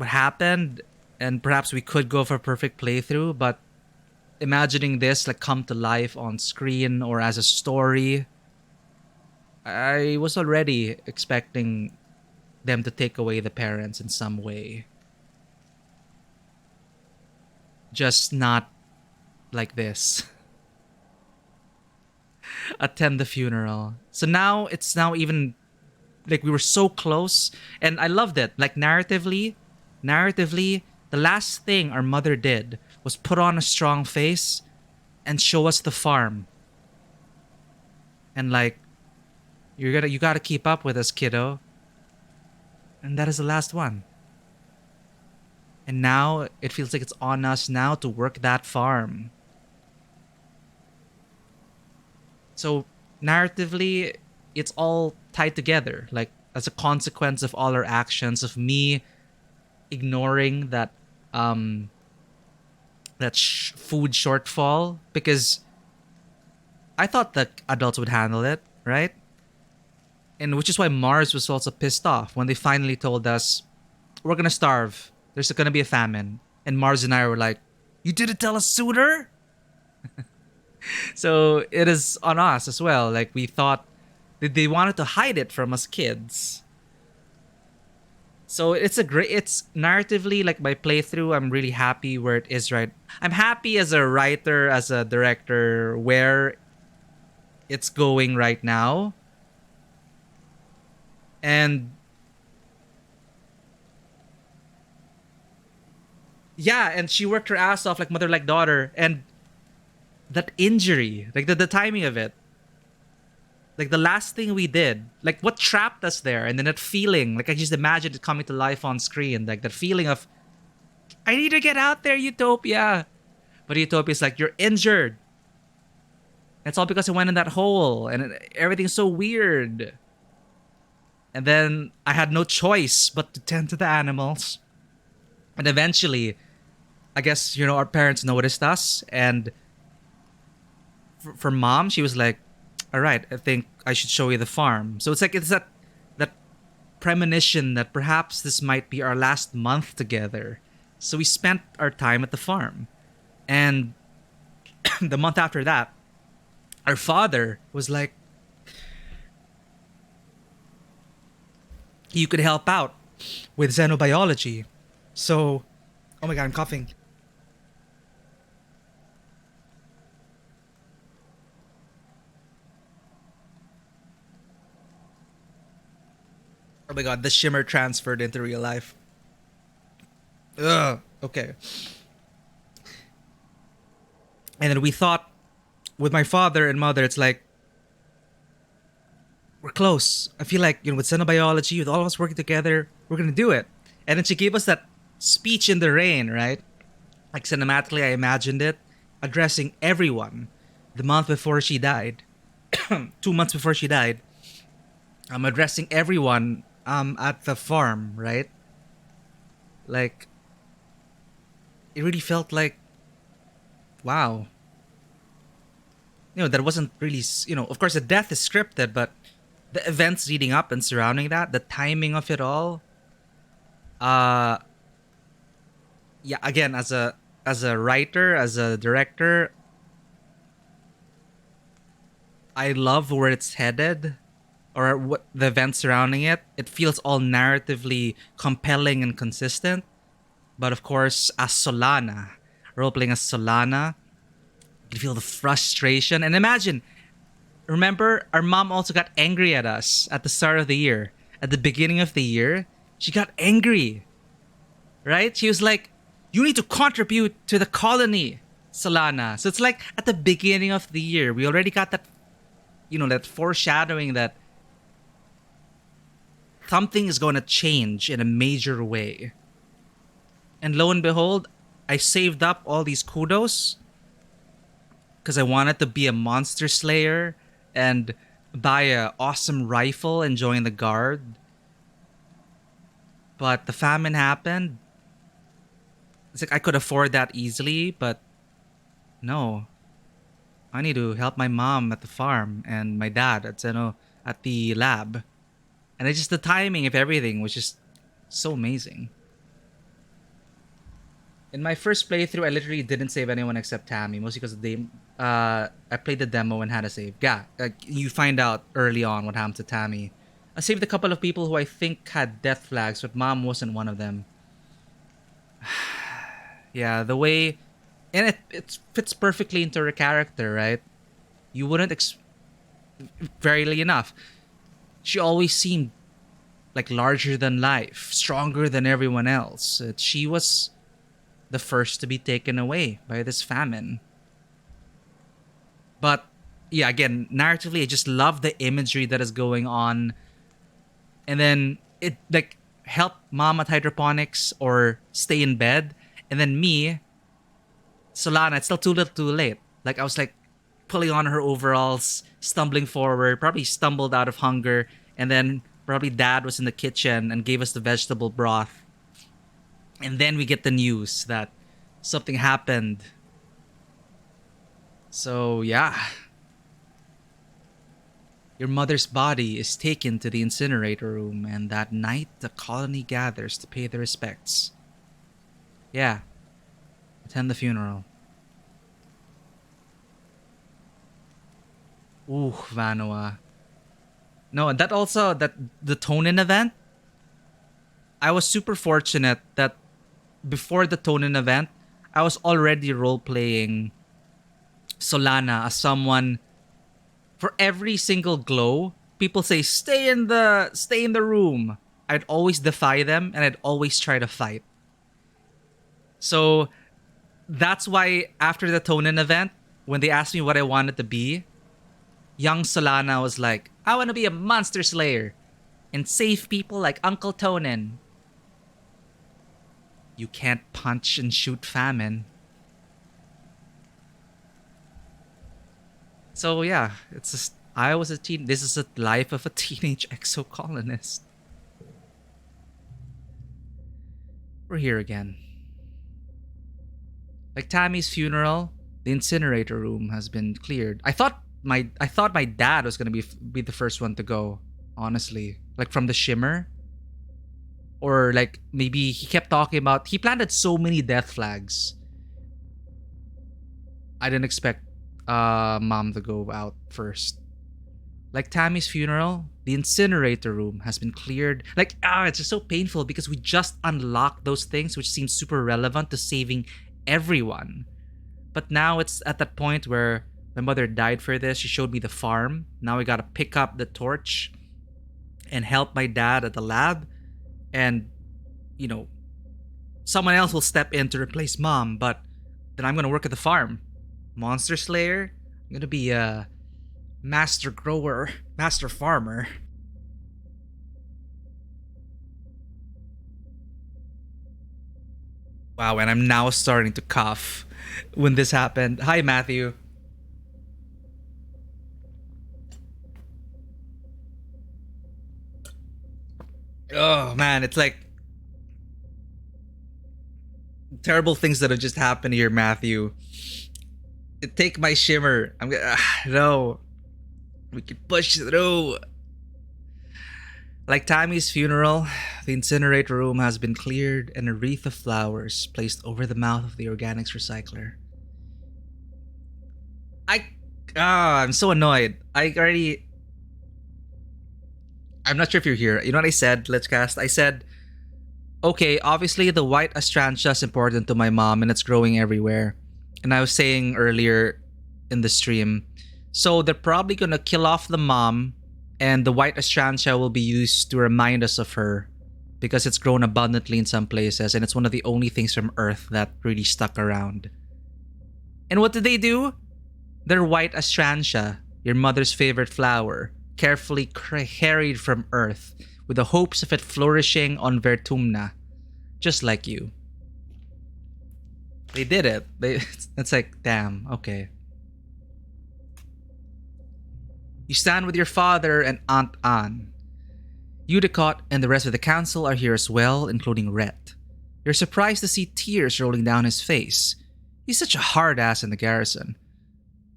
Speaker 1: happened, and perhaps we could go for a perfect playthrough. But imagining this like come to life on screen or as a story, I was already expecting them to take away the parents in some way. Just not like this. Attend the funeral. So now it's now even like we were so close, and I loved it. Like narratively, the last thing our mother did was put on a strong face and show us the farm. And like, you gotta keep up with us, kiddo. And that is the last one. And now it feels like it's on us now to work that farm. So narratively, it's all tied together. Like as a consequence of all our actions, of me ignoring that food shortfall, because I thought that adults would handle it, right? And which is why Mars was also pissed off when they finally told us, we're gonna starve. There's gonna be a famine. And Mars and I were like, you didn't tell us sooner? So it is on us as well. Like we thought that they wanted to hide it from us kids. So it's narratively, like my playthrough, I'm really happy where it is right. I'm happy as a writer, as a director, where it's going right now. And yeah, and she worked her ass off like mother like daughter. And that injury, like the timing of it, like the last thing we did, like what trapped us there, and then that feeling, like I just imagined it coming to life on screen, like that feeling of I need to get out there, Utopia. But Utopia's like, you're injured. It's all because I went in that hole, and everything's so weird. And then I had no choice but to tend to the animals. And eventually, I guess, our parents noticed us. And for mom, she was like, all right, I think I should show you the farm. So it's that premonition that perhaps this might be our last month together. So we spent our time at the farm. And the month after that, our father was like, you could help out with xenobiology. So, oh my god, I'm coughing. Oh my god, the shimmer transferred into real life. Ugh. Okay. And then we thought, with my father and mother, it's like, we're close. I feel like, with xenobiology, with all of us working together, we're gonna do it. And then she gave us that speech in the rain, right? Like cinematically, I imagined it addressing everyone the month before she died. 2 months before she died. I'm addressing everyone at the farm, right? Like, it really felt like, wow. That wasn't really, of course the death is scripted, but the events leading up and surrounding that, the timing of it all, uh, yeah, again, as a writer, as a director, I love where it's headed, or what the events surrounding it. It feels all narratively compelling and consistent. But of course, as Solana, role playing as Solana, you feel the frustration. And imagine, remember, our mom also got angry at us at the start of the year. At the beginning of the year, she got angry, right? She was like, you need to contribute to the colony, Solana. So it's like at the beginning of the year, we already got that, that foreshadowing that something is going to change in a major way. And lo and behold, I saved up all these kudos because I wanted to be a monster slayer and buy a awesome rifle and join the guard. But the famine happened. It's like I could afford that easily, but no. I need to help my mom at the farm and my dad at the lab. And it's just the timing of everything was just so amazing. In my first playthrough, I literally didn't save anyone except Tammy, mostly because I played the demo and had a save. Yeah, you find out early on what happened to Tammy. I saved a couple of people who I think had death flags, but Mom wasn't one of them. Yeah, the way, and it fits perfectly into her character, right? You wouldn't verily enough, she always seemed like larger than life, stronger than everyone else. She was the first to be taken away by this famine. But yeah, again, narratively, I just love the imagery that is going on. And then it like help mom at hydroponics or stay in bed. And then me, Solana, it's still too little too late. Like I was like pulling on her overalls, stumbling forward, probably stumbled out of hunger. And then probably dad was in the kitchen and gave us the vegetable broth. And then we get the news that something happened. So, yeah. Your mother's body is taken to the incinerator room, and that night the colony gathers to pay their respects. Yeah. Attend the funeral. Ooh, Vanua. No, and that the Tonin event, I was super fortunate that before the Tonin event, I was already role playing Solana as someone For every single glow, people say stay in the room. I'd always defy them and I'd always try to fight. So that's why after the Tonin event, when they asked me what I wanted to be, young Solana was like, I want to be a monster slayer and save people like Uncle Tonin. You can't punch and shoot famine. So yeah, it's just I was a teen. This is the life of a teenage exocolonist. We're here again. Like Tammy's funeral, the incinerator room has been cleared. I thought my dad was gonna be the first one to go. Honestly, like from the shimmer, or like maybe he kept talking about he planted so many death flags. I didn't expect mom to go out first. Like Tammy's funeral, the incinerator room has been cleared. Like, it's just so painful because we just unlocked those things which seem super relevant to saving everyone. But now it's at that point where my mother died for this. She showed me the farm. Now we gotta pick up the torch and help my dad at the lab. And, someone else will step in to replace mom, but then I'm gonna work at the farm. Monster Slayer? I'm gonna be a master grower, master farmer. Wow, and I'm now starting to cough when this happened. Hi, Matthew. Oh, man, it's like terrible things that have just happened here, Matthew. Take my shimmer. I'm gonna. No. We can push through. Like Tammy's funeral, the incinerator room has been cleared and a wreath of flowers placed over the mouth of the organics recycler. I'm so annoyed. I'm not sure if you're here. You know what I said, Let's Cast? I said, okay, obviously the white astrantia is important to my mom and it's growing everywhere. And I was saying earlier in the stream, so they're probably gonna kill off the mom and the white astrantia will be used to remind us of her because it's grown abundantly in some places and it's one of the only things from Earth that really stuck around. And what did they do? Their white astrantia, your mother's favorite flower, carefully carried from Earth with the hopes of it flourishing on Vertumna, just like you. They did it. It's like, damn, okay. You stand with your father and Aunt Anne. Udicott and the rest of the council are here as well, including Rhett. You're surprised to see tears rolling down his face. He's such a hard ass in the garrison.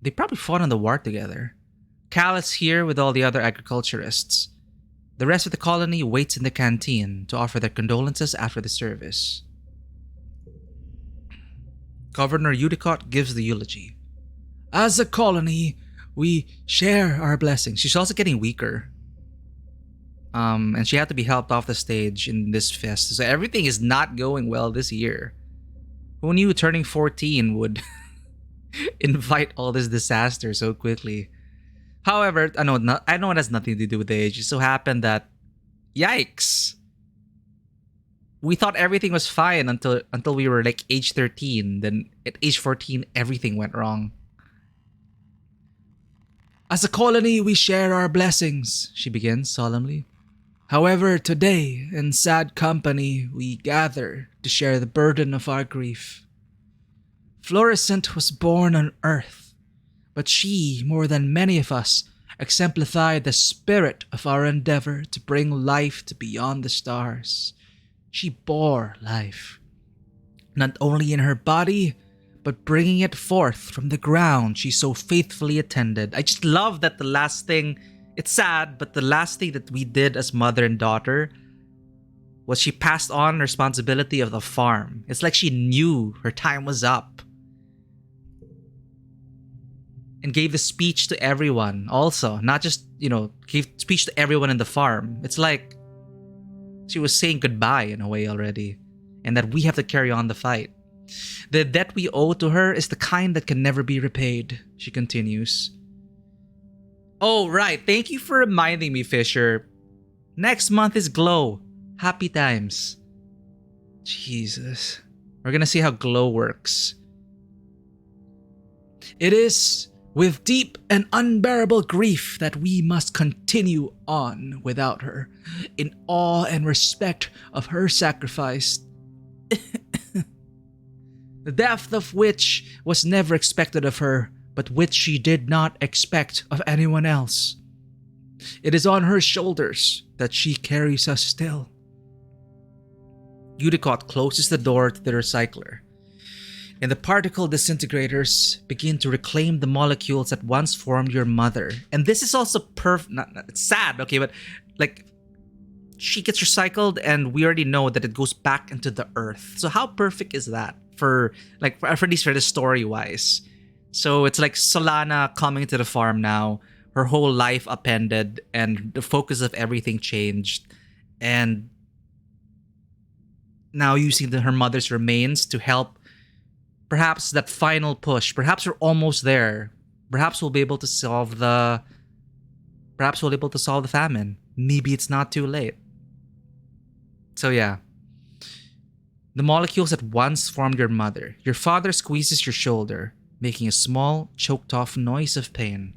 Speaker 1: They probably fought on the war together. Cal is here with all the other agriculturists. The rest of the colony waits in the canteen to offer their condolences after the service. Governor Udicott gives the eulogy. As a colony, we share our blessings. She's also getting weaker. And she had to be helped off the stage in this fest. So everything is not going well this year. Who knew turning 14 would invite all this disaster so quickly? However, I know it has nothing to do with age. It so happened that, yikes, we thought everything was fine until we were like age 13. Then at age 14, everything went wrong. As a colony, we share our blessings, she begins solemnly. However, today, in sad company, we gather to share the burden of our grief. Florissant was born on Earth, but she, more than many of us, exemplified the spirit of our endeavor to bring life to beyond the stars. She bore life, not only in her body, but bringing it forth from the ground she so faithfully attended. I just love that the last thing, it's sad, but the last thing that we did as mother and daughter was she passed on responsibility of the farm. It's like she knew her time was up. And gave the speech to everyone also. Not just, gave speech to everyone in the farm. It's like she was saying goodbye in a way already. And that we have to carry on the fight. The debt we owe to her is the kind that can never be repaid, she continues. Oh, right. Thank you for reminding me, Fisher. Next month is Glow. Happy times. Jesus. We're gonna see how Glow works. It is with deep and unbearable grief that we must continue on without her, in awe and respect of her sacrifice, the depth of which was never expected of her, but which she did not expect of anyone else. It is on her shoulders that she carries us still. Udicott closes the door to the recycler, and the particle disintegrators begin to reclaim the molecules that once formed your mother. And this is also it's sad, okay, but like she gets recycled and we already know that it goes back into the earth. So how perfect is that for at least for the story wise? So it's like Solana coming to the farm now, her whole life upended and the focus of everything changed, and now using her mother's remains to help perhaps that final push. Perhaps we're almost there. Perhaps we'll be able to solve the famine. Maybe it's not too late. So yeah. The molecules that once formed your mother. Your father squeezes your shoulder, making a small, choked off noise of pain.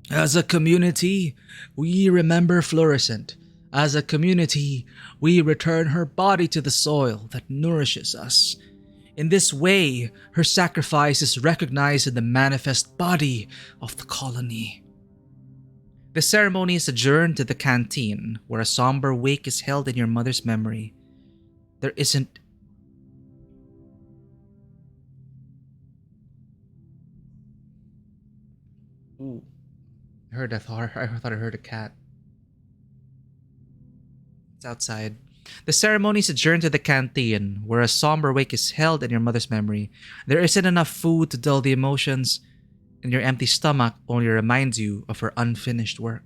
Speaker 1: As a community, we remember Fluorescent. As a community, we return her body to the soil that nourishes us. In this way, her sacrifice is recognized in the manifest body of the colony. The ceremony is adjourned to the canteen, where a somber wake is held in your mother's memory. There isn't... Ooh. I thought I heard a cat. It's outside. The ceremony is adjourned to the canteen, where a somber wake is held in your mother's memory. There isn't enough food to dull the emotions, and your empty stomach only reminds you of her unfinished work.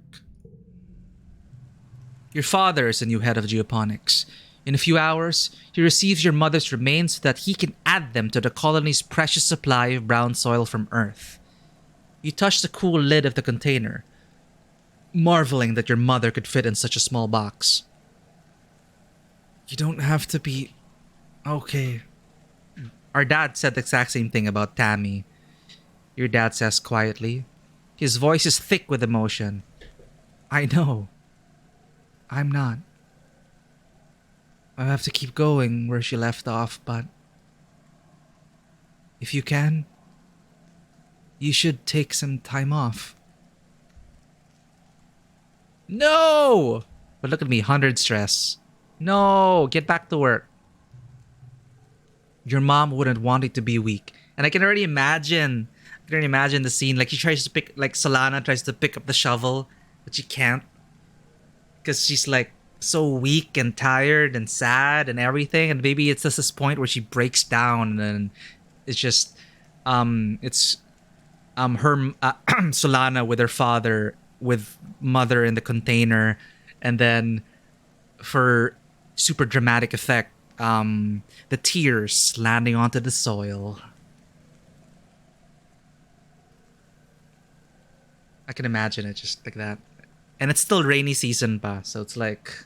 Speaker 1: Your father is the new head of geoponics. In a few hours, he receives your mother's remains so that he can add them to the colony's precious supply of brown soil from Earth. You touch the cool lid of the container, marveling that your mother could fit in such a small box. You don't have to be... Okay. Our dad said the exact same thing about Tammy. Your dad says quietly. His voice is thick with emotion. I know. I'm not. I have to keep going where she left off, but... if you can, you should take some time off. No! But look at me, 100 stress. No, get back to work. Your mom wouldn't want it to be weak. And I can already imagine the scene. Like, Solana tries to pick up the shovel, but she can't. Because she's like so weak and tired and sad and everything. And maybe it's just this point where she breaks down and it's just, Solana with her father, with mother in the container. And then for super dramatic effect, the tears landing onto the soil. I can imagine it just like that. And it's still rainy season pa, so it's like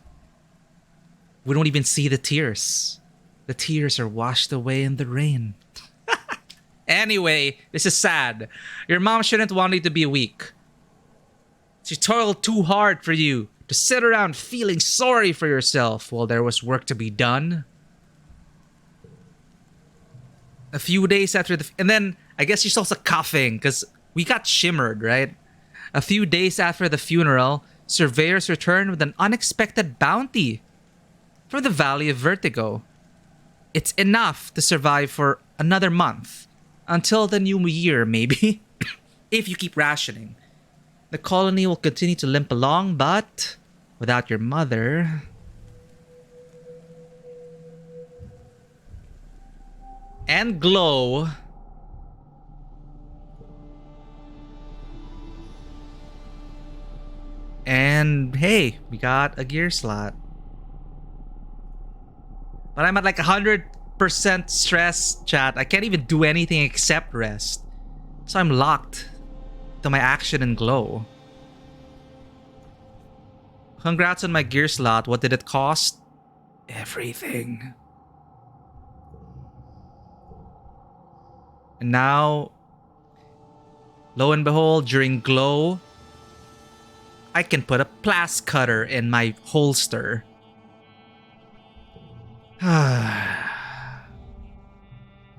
Speaker 1: we don't even see the tears. The tears are washed away in the rain. Anyway, this is sad. Your mom shouldn't want you to be weak. She toiled too hard for you to sit around feeling sorry for yourself while there was work to be done. A few days after and then I guess she's also coughing because we got shimmered, right? A few days after the funeral, surveyors returned with an unexpected bounty for the Valley of Vertigo. It's enough to survive for another month, until the new year maybe, if you keep rationing. The colony will continue to limp along, but without your mother... and Glow... and hey, we got a gear slot. But I'm at like 100% stress, chat. I can't even do anything except rest. So I'm locked. to my action and glow. Congrats on my gear slot. What did it cost? Everything. And now, lo and behold, during glow, I can put a plas cutter in my holster.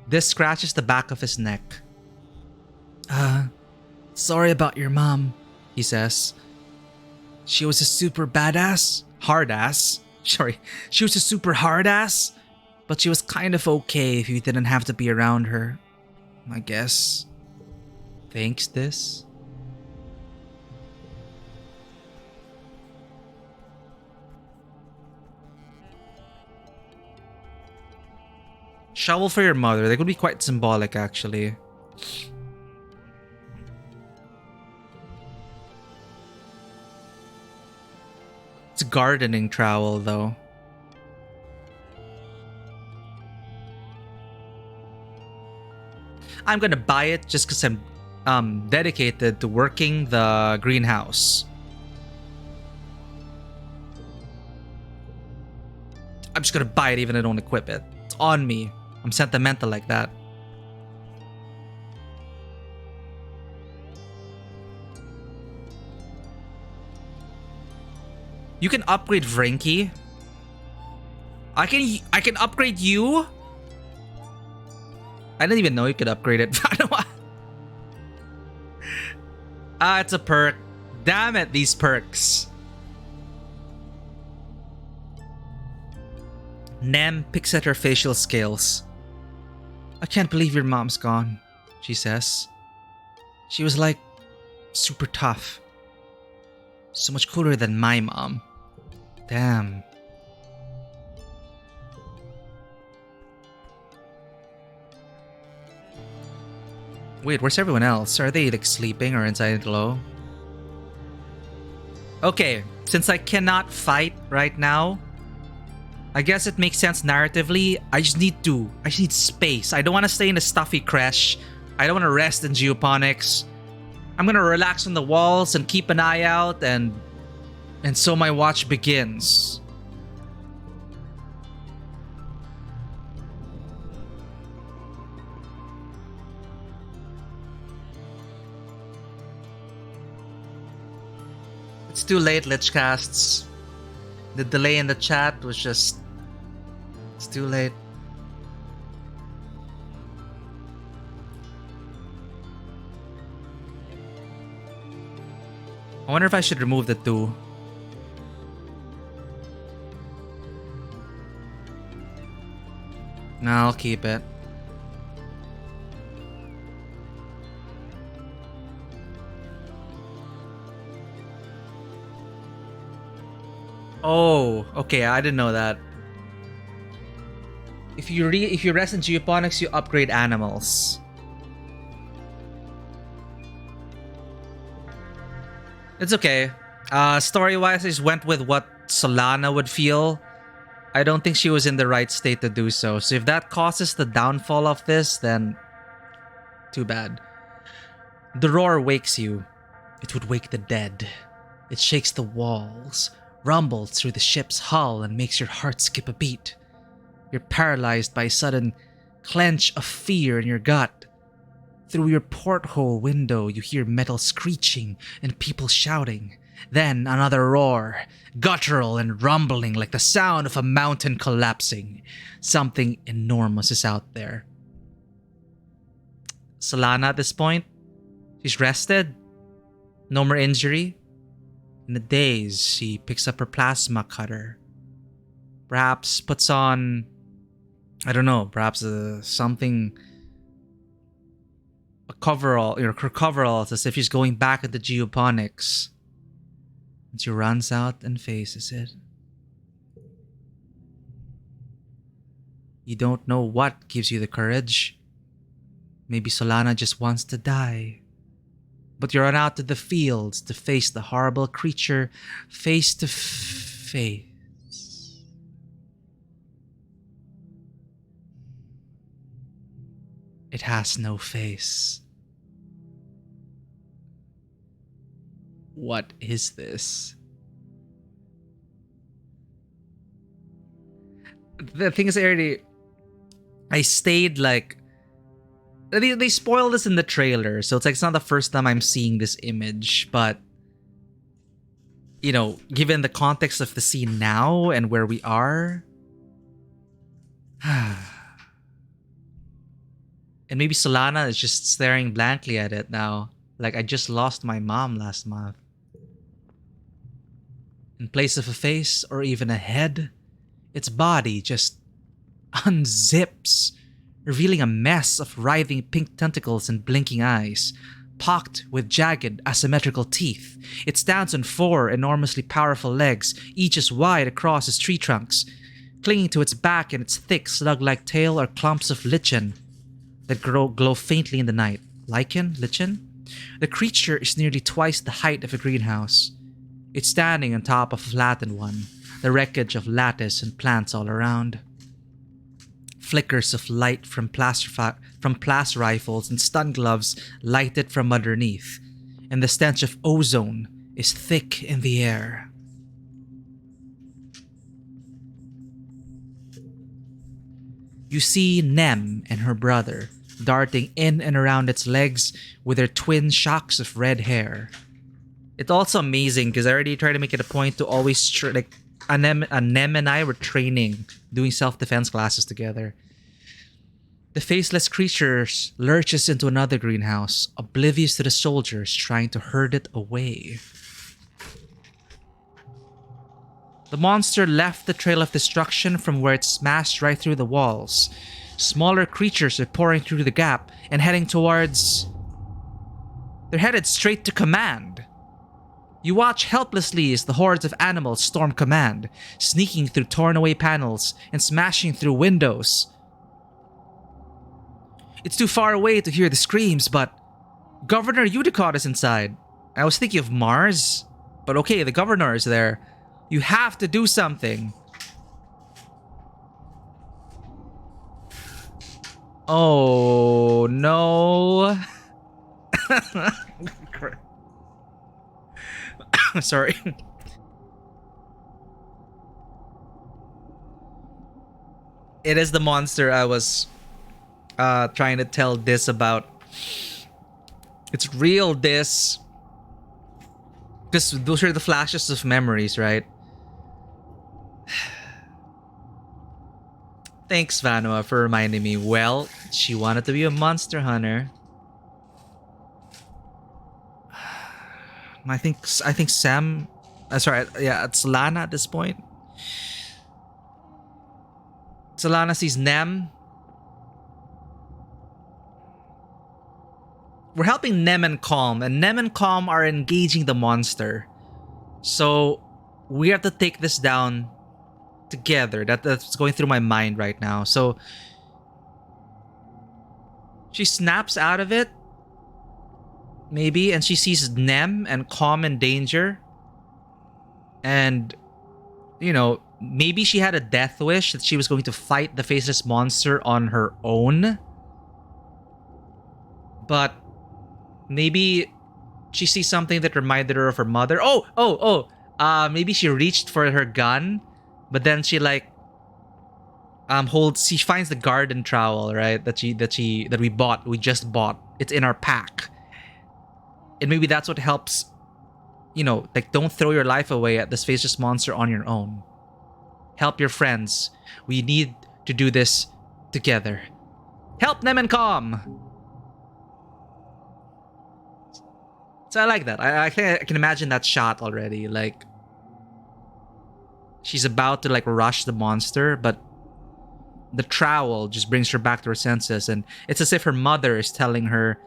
Speaker 1: This scratches the back of his neck. Sorry about your mom, he says. She was a super badass. Hard ass. Sorry, she was a super hard ass. But she was kind of okay if you didn't have to be around her. I guess. Thanks, this. Shovel for your mother. That could be quite symbolic, actually. It's a gardening trowel, though. I'm gonna buy it just because I'm dedicated to working the greenhouse. I'm just gonna buy it even if I don't equip it. It's on me. I'm sentimental like that. You can upgrade Vrinky. I can upgrade you. I didn't even know you could upgrade it. I don't want. It's a perk. Damn it, these perks. Nem picks at her facial scales. I can't believe your mom's gone, she says. She was like super tough. So much cooler than my mom. Damn. Wait, where's everyone else? Are they like sleeping or inside the glow? Okay, since I cannot fight right now, I guess it makes sense narratively. I just need space. I don't want to stay in a stuffy creche. I don't want to rest in geoponics. I'm gonna relax on the walls and keep an eye out, and so my watch begins. It's too late, Lichcasts. The delay in the chat was just... It's too late. I wonder if I should remove the 2. No, I'll keep it. Oh, okay, I didn't know that. If you rest in geoponics, you upgrade animals. It's okay. Story-wise, I just went with what Solana would feel. I don't think she was in the right state to do so. So if that causes the downfall of this, then too bad. The roar wakes you. It would wake the dead. It shakes the walls, rumbles through the ship's hull, and makes your heart skip a beat. You're paralyzed by a sudden clench of fear in your gut. Through your porthole window, you hear metal screeching and people shouting. Then another roar, guttural and rumbling like the sound of a mountain collapsing. Something enormous is out there. Solana at this point, she's rested. No more injury. In a daze, she picks up her plasma cutter. Perhaps puts on, I don't know, perhaps something, a coverall, her coveralls, as if she's going back into geoponics. And she runs out and faces it. You don't know what gives you the courage. Maybe Solana just wants to die. But you run out to the fields to face the horrible creature face to face. It has no face. what is this? The thing is, I stayed like, they spoiled this in the trailer, so it's like it's not the first time I'm seeing this image, but you know, given the context of the scene now and where we are, and maybe Solana is just staring blankly at it now, like I just lost my mom last month. In place of a face or even a head, its body just unzips, revealing a mess of writhing pink tentacles and blinking eyes. Pocked with jagged, asymmetrical teeth, it stands on 4 enormously powerful legs, each as wide across as tree trunks. Clinging to its back and its thick, slug-like tail are clumps of lichen that glow faintly in the night. Lichen? Lichen? The creature is nearly twice the height of a greenhouse. It's standing on top of a flattened one, the wreckage of lattice and plants all around. Flickers of light from blast rifles and stun gloves light it from underneath, and the stench of ozone is thick in the air. You see Nem and her brother darting in and around its legs with their twin shocks of red hair. It's also amazing because I already tried to make it a point to always Nem and I were training, doing self-defense classes together. The faceless creature lurches into another greenhouse, oblivious to the soldiers trying to herd it away. The monster left the trail of destruction from where it smashed right through the walls. Smaller creatures are pouring through the gap and heading towards... They're headed straight to command. You watch helplessly as the hordes of animals storm command, sneaking through torn away panels and smashing through windows. It's too far away to hear the screams, but Governor Udicott is inside. I was thinking of Mars, but okay, the governor is there. You have to do something. Oh no. Sorry. It is the monster I was trying to tell this about. It's real, this. Because those are the flashes of memories, right? Thanks, Vanua, for reminding me. Well, she wanted to be a monster hunter. I think Sam... sorry, yeah, it's Lana at this point. Solana sees Nem. We're helping Nem and Calm, and Nem and Calm are engaging the monster. So we have to take this down together. That's going through my mind right now. So she snaps out of it, maybe, and she sees Nem and Calm in danger. And, you know, maybe she had a death wish that she was going to fight the faceless monster on her own. But maybe she sees something that reminded her of her mother. Maybe she reached for her gun, but then she like she finds the garden trowel, right? That we just bought. It's in our pack. And maybe that's what helps, you know, like, don't throw your life away at this faceless monster on your own. Help your friends. We need to do this together. Help Nem and Calm. So I like that. I think I can imagine that shot already. Like, she's about to like rush the monster, but the trowel just brings her back to her senses, and it's as if her mother is telling her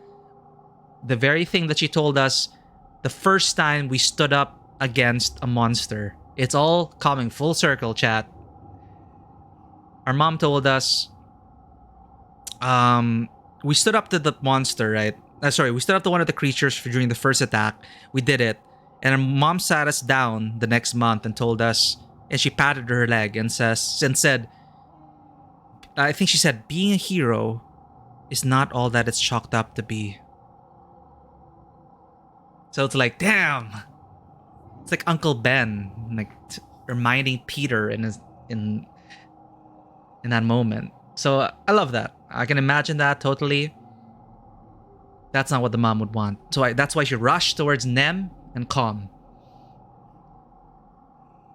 Speaker 1: the very thing that she told us the first time we stood up against a monster. It's all coming full circle, chat. Our mom told us we stood up to the monster, right? We stood up to one of the creatures during the first attack. We did it. And our mom sat us down the next month and told us, and she patted her leg and said, I think she said, being a hero is not all that it's chalked up to be. So it's like, damn, It's like Uncle Ben, like reminding Peter in in that moment. So I love that. I can imagine that totally. That's not what the mom would want. So that's why she rushed towards Nem and Calm.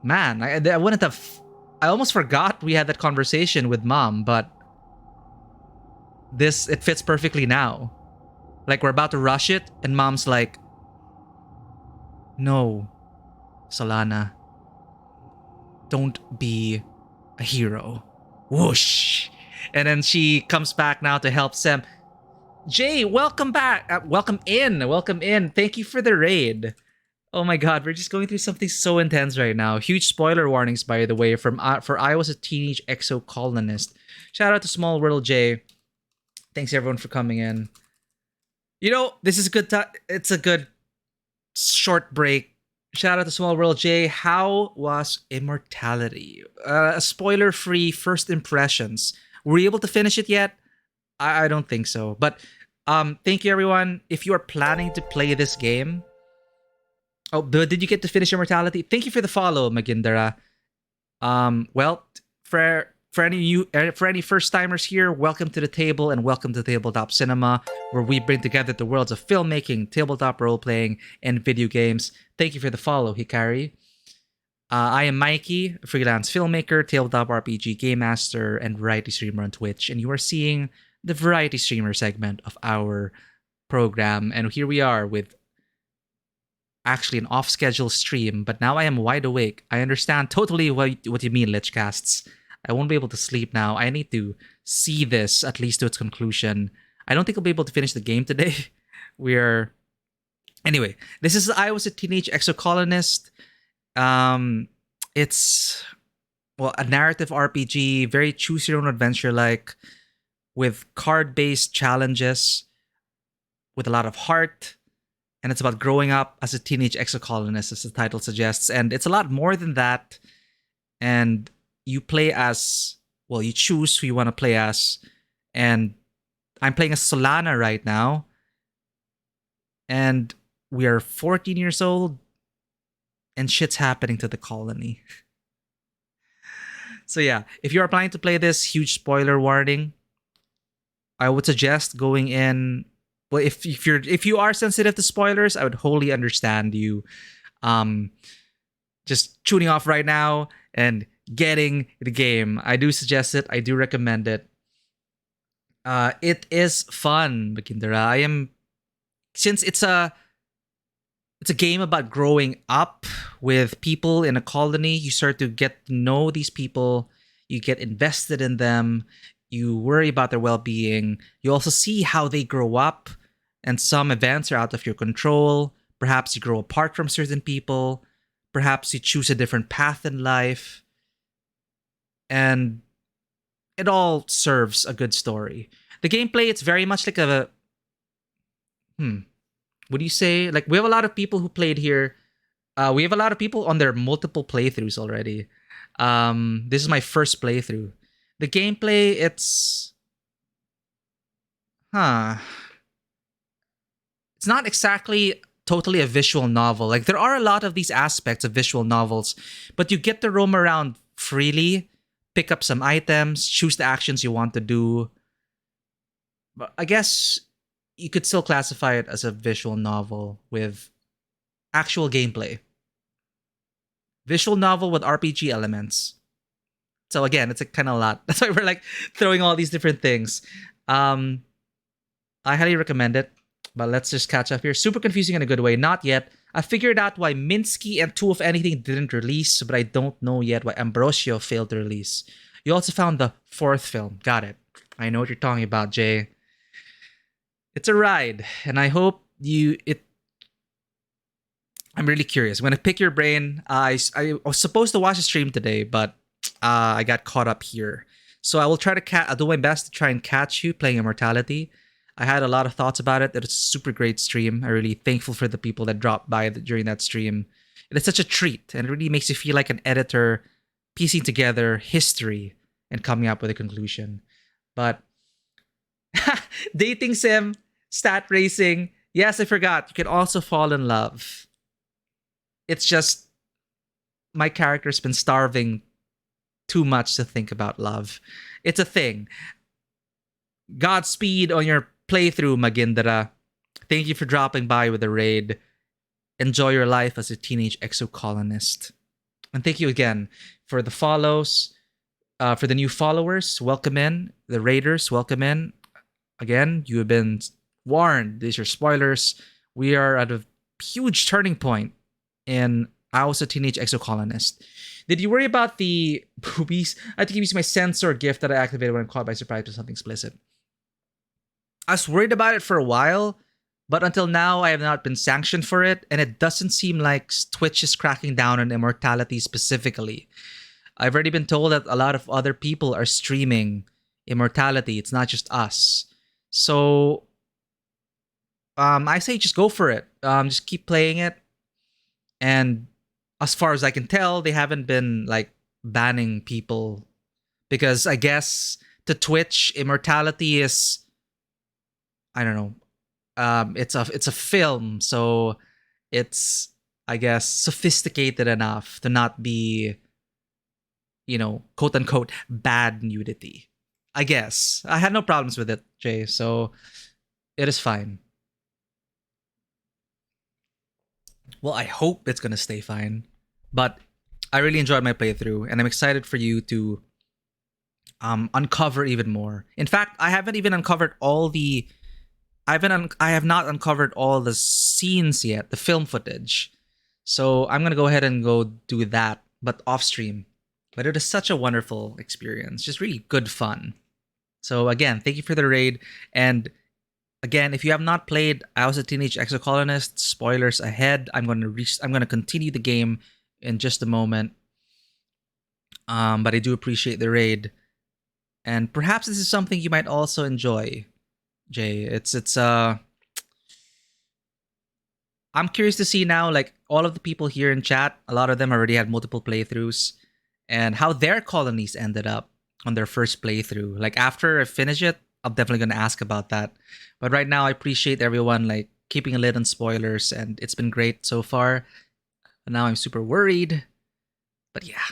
Speaker 1: Man, I wouldn't have. I almost forgot we had that conversation with mom, but this it fits perfectly now. Like we're about to rush it, and mom's like, "No, Solana, don't be a hero." Whoosh, and then she comes back now to help Sam. Jay, welcome back. Welcome in. Welcome in. Thank you for the raid. Oh my god, we're just going through something so intense right now. Huge spoiler warnings, by the way, from for I Was a Teenage Exocolonist. Shout out to Small World J. Thanks everyone for coming in. You know, this is a good time. It's a good short break. Shout out to Small World J. How was Immortality? Spoiler-free first impressions. Were you able to finish it yet? I don't think so. But thank you everyone. If you are planning to play this game, did you get to finish Immortality? Thank you for the follow, Magindara. Well, for any first timers here, welcome to the table and welcome to Tabletop Cinema, where we bring together the worlds of filmmaking, tabletop role playing, and video games. Thank you for the follow, Hikari. I am Mikey, a freelance filmmaker, tabletop RPG game master, and variety streamer on Twitch, and you are seeing the variety streamer segment of our program. And here we are with actually an off-schedule stream, but now I am wide awake. I understand totally what you mean, Lichcasts. I won't be able to sleep now. I need to see this at least to its conclusion. I don't think I'll be able to finish the game today. Anyway, this is I Was a Teenage Exocolonist. It's a narrative RPG, very choose your own adventure like, with card-based challenges, with a lot of heart. And it's about growing up as a teenage exocolonist, as the title suggests. And it's a lot more than that. And you play as, you choose who you want to play as. And I'm playing as Solana right now. And we are 14 years old. And shit's happening to the colony. So yeah, if you are planning to play this, huge spoiler warning. I would suggest going in. Well, if you are sensitive to spoilers, I would wholly understand you just tuning off right now and getting the game. I do suggest it. I do recommend it. It is fun, Bakindara. Since it's a game about growing up with people in a colony. You start to get to know these people. You get invested in them. You worry about their well-being. You also see how they grow up. And some events are out of your control. Perhaps you grow apart from certain people. Perhaps you choose a different path in life. And it all serves a good story. The gameplay, it's very much like a... What do you say? Like, we have a lot of people who played here. We have a lot of people on their multiple playthroughs already. This is my first playthrough. The gameplay, it's... It's not exactly totally a visual novel. Like, there are a lot of these aspects of visual novels, but you get to roam around freely, pick up some items, choose the actions you want to do. But I guess you could still classify it as a visual novel with actual gameplay. Visual novel with RPG elements. So again, it's a kind of a lot. That's why we're like throwing all these different things. I highly recommend it. But let's just catch up here. Super confusing in a good way. Not yet. I figured out why Minsky and Two of Anything didn't release, but I don't know yet why Ambrosio failed to release. You also found the fourth film. Got it. I know what you're talking about, Jay. It's a ride, and I hope I'm really curious. I'm going to pick your brain. I was supposed to watch a stream today, but I got caught up here. So I will try to I'll do my best to try and catch you playing Immortality. I had a lot of thoughts about it. It was a super great stream. I'm really thankful for the people that dropped by during that stream. It's such a treat, and it really makes you feel like an editor piecing together history and coming up with a conclusion. But dating sim, stat racing. Yes, I forgot. You can also fall in love. It's just my character's been starving too much to think about love. It's a thing. Godspeed on your playthrough, Magindra. Thank you for dropping by with a raid. Enjoy your life as a teenage exocolonist. And thank you again for the follows, for the new followers. Welcome in. The raiders, welcome in. Again, you have been warned. These are spoilers. We are at a huge turning point in I Was a Teenage Exocolonist. Did you worry about the boobies? I think it was my sensor gift that I activated when I'm caught by surprise with something explicit. I was worried about it for a while, but until now I have not been sanctioned for it, and it doesn't seem like Twitch is cracking down on immortality specifically. I've already been told that a lot of other people are streaming immortality. It's not just us. So I say just go for it. Just keep playing it. And as far as I can tell, they haven't been like banning people because I guess to Twitch, immortality is, I don't know. It's a film, so it's, I guess, sophisticated enough to not be, quote unquote bad nudity. I guess I had no problems with it, Jay. So it is fine. Well, I hope it's gonna stay fine, but I really enjoyed my playthrough, and I'm excited for you to uncover even more. In fact, I haven't even uncovered all the. I have not uncovered all the scenes yet, the film footage. So I'm gonna go ahead and go do that, but off stream. But it is such a wonderful experience, just really good fun. So again, thank you for the raid, and again, if you have not played I Was a Teenage Exocolonist, spoilers ahead. I'm gonna continue the game in just a moment. But I do appreciate the raid, and perhaps this is something you might also enjoy, Jay. I'm curious to see now, like all of the people here in chat. A lot of them already had multiple playthroughs, and how their colonies ended up on their first playthrough. Like after I finish it, I'm definitely gonna ask about that. But right now, I appreciate everyone like keeping a lid on spoilers, and it's been great so far. And now I'm super worried. But yeah.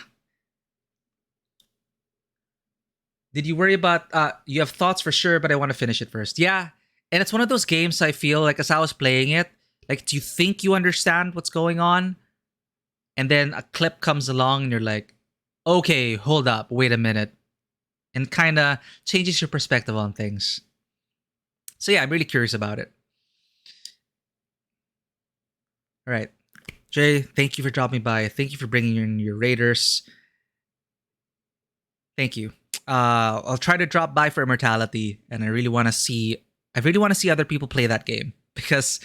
Speaker 1: Did you worry about you have thoughts for sure, but I want to finish it first. Yeah. And it's one of those games I feel like as I was playing it, like do you think you understand what's going on? And then a clip comes along and you're like, okay, hold up, wait a minute. And kind of changes your perspective on things. So yeah, I'm really curious about it. All right. Jay, thank you for dropping by. Thank you for bringing in your raiders. Thank you. I'll try to drop by for Immortality, and I really want to see other people play that game, because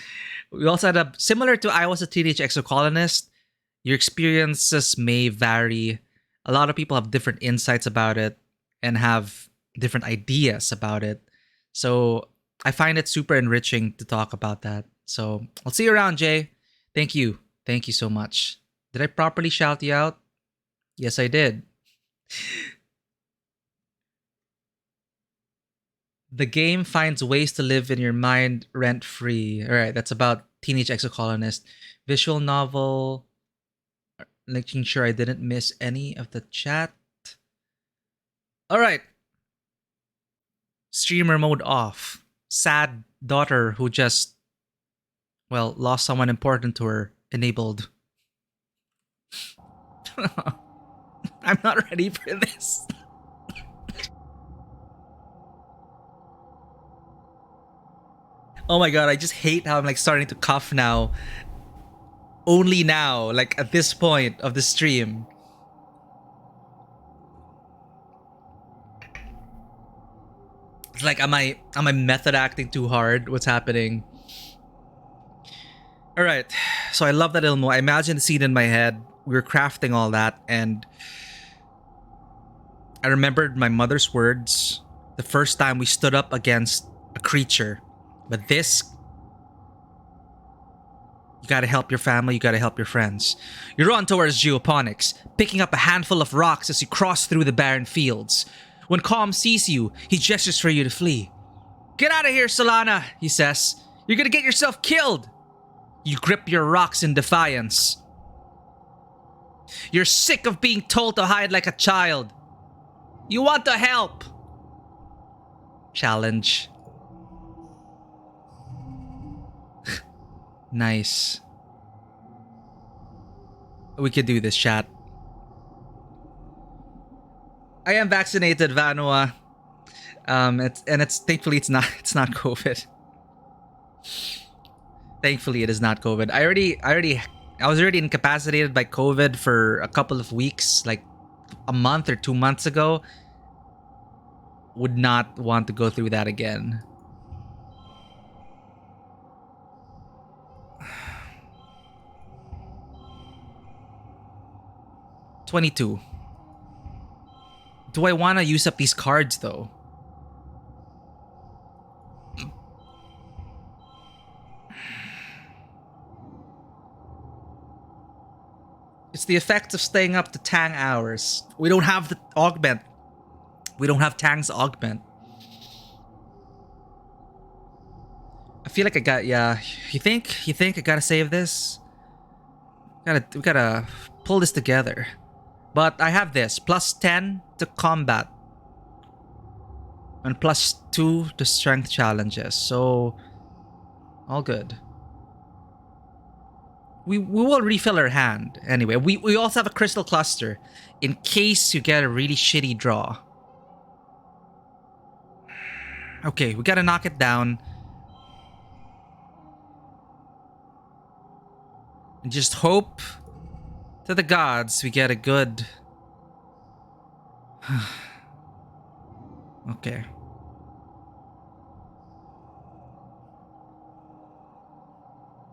Speaker 1: we also had similar to I Was a Teenage Exocolonist. Your experiences may vary. A lot of people have different insights about it and have different ideas about it. So I find it super enriching to talk about that. So I'll see you around, Jay. Thank you. Thank you so much. Did I properly shout you out? Yes, I did. The game finds ways to live in your mind rent-free. All right, that's about Teenage Exocolonist. Visual novel. Making sure I didn't miss any of the chat. All right. Streamer mode off. Sad daughter who just, well, lost someone important to her. Enabled. I'm not ready for this. Oh my god, I just hate how I'm like starting to cough now. Only now, like at this point of the stream. It's like, am I method acting too hard? What's happening? All right, so I love that Ilmo. I imagine the scene in my head. We were crafting all that, and I remembered my mother's words the first time we stood up against a creature. But this, you gotta help your family, you gotta help your friends. You run towards geoponics, picking up a handful of rocks as you cross through the barren fields. When Calm sees you, he gestures for you to flee. Get out of here, Solana, he says. You're gonna get yourself killed. You grip your rocks in defiance. You're sick of being told to hide like a child. You want to help. Challenge. Nice. We could do this, chat. I am vaccinated, Vanua. It's thankfully it's not COVID. Thankfully it is not COVID. I was already incapacitated by COVID for a couple of weeks, like a month or 2 months ago. Would not want to go through that again. $22. Do I want to use up these cards though? It's the effect of staying up to Tang hours. We don't have the augment. We don't have Tang's augment. I feel like I got, yeah. You think I gotta save this? We gotta pull this together. But I have this, +10 to combat. And +2 to strength challenges. So, all good. We will refill our hand. Anyway, we also have a crystal cluster in case you get a really shitty draw. Okay, we gotta knock it down. And just hope to the gods we get a good... Okay.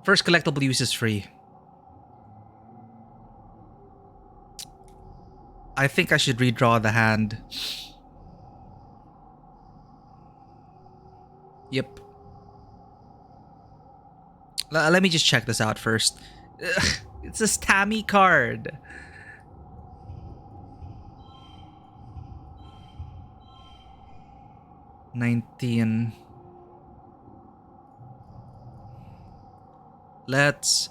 Speaker 1: First collectible use is free. I think I should redraw the hand. Yep. Let me just check this out first. It's a Stammy card. $19. Let's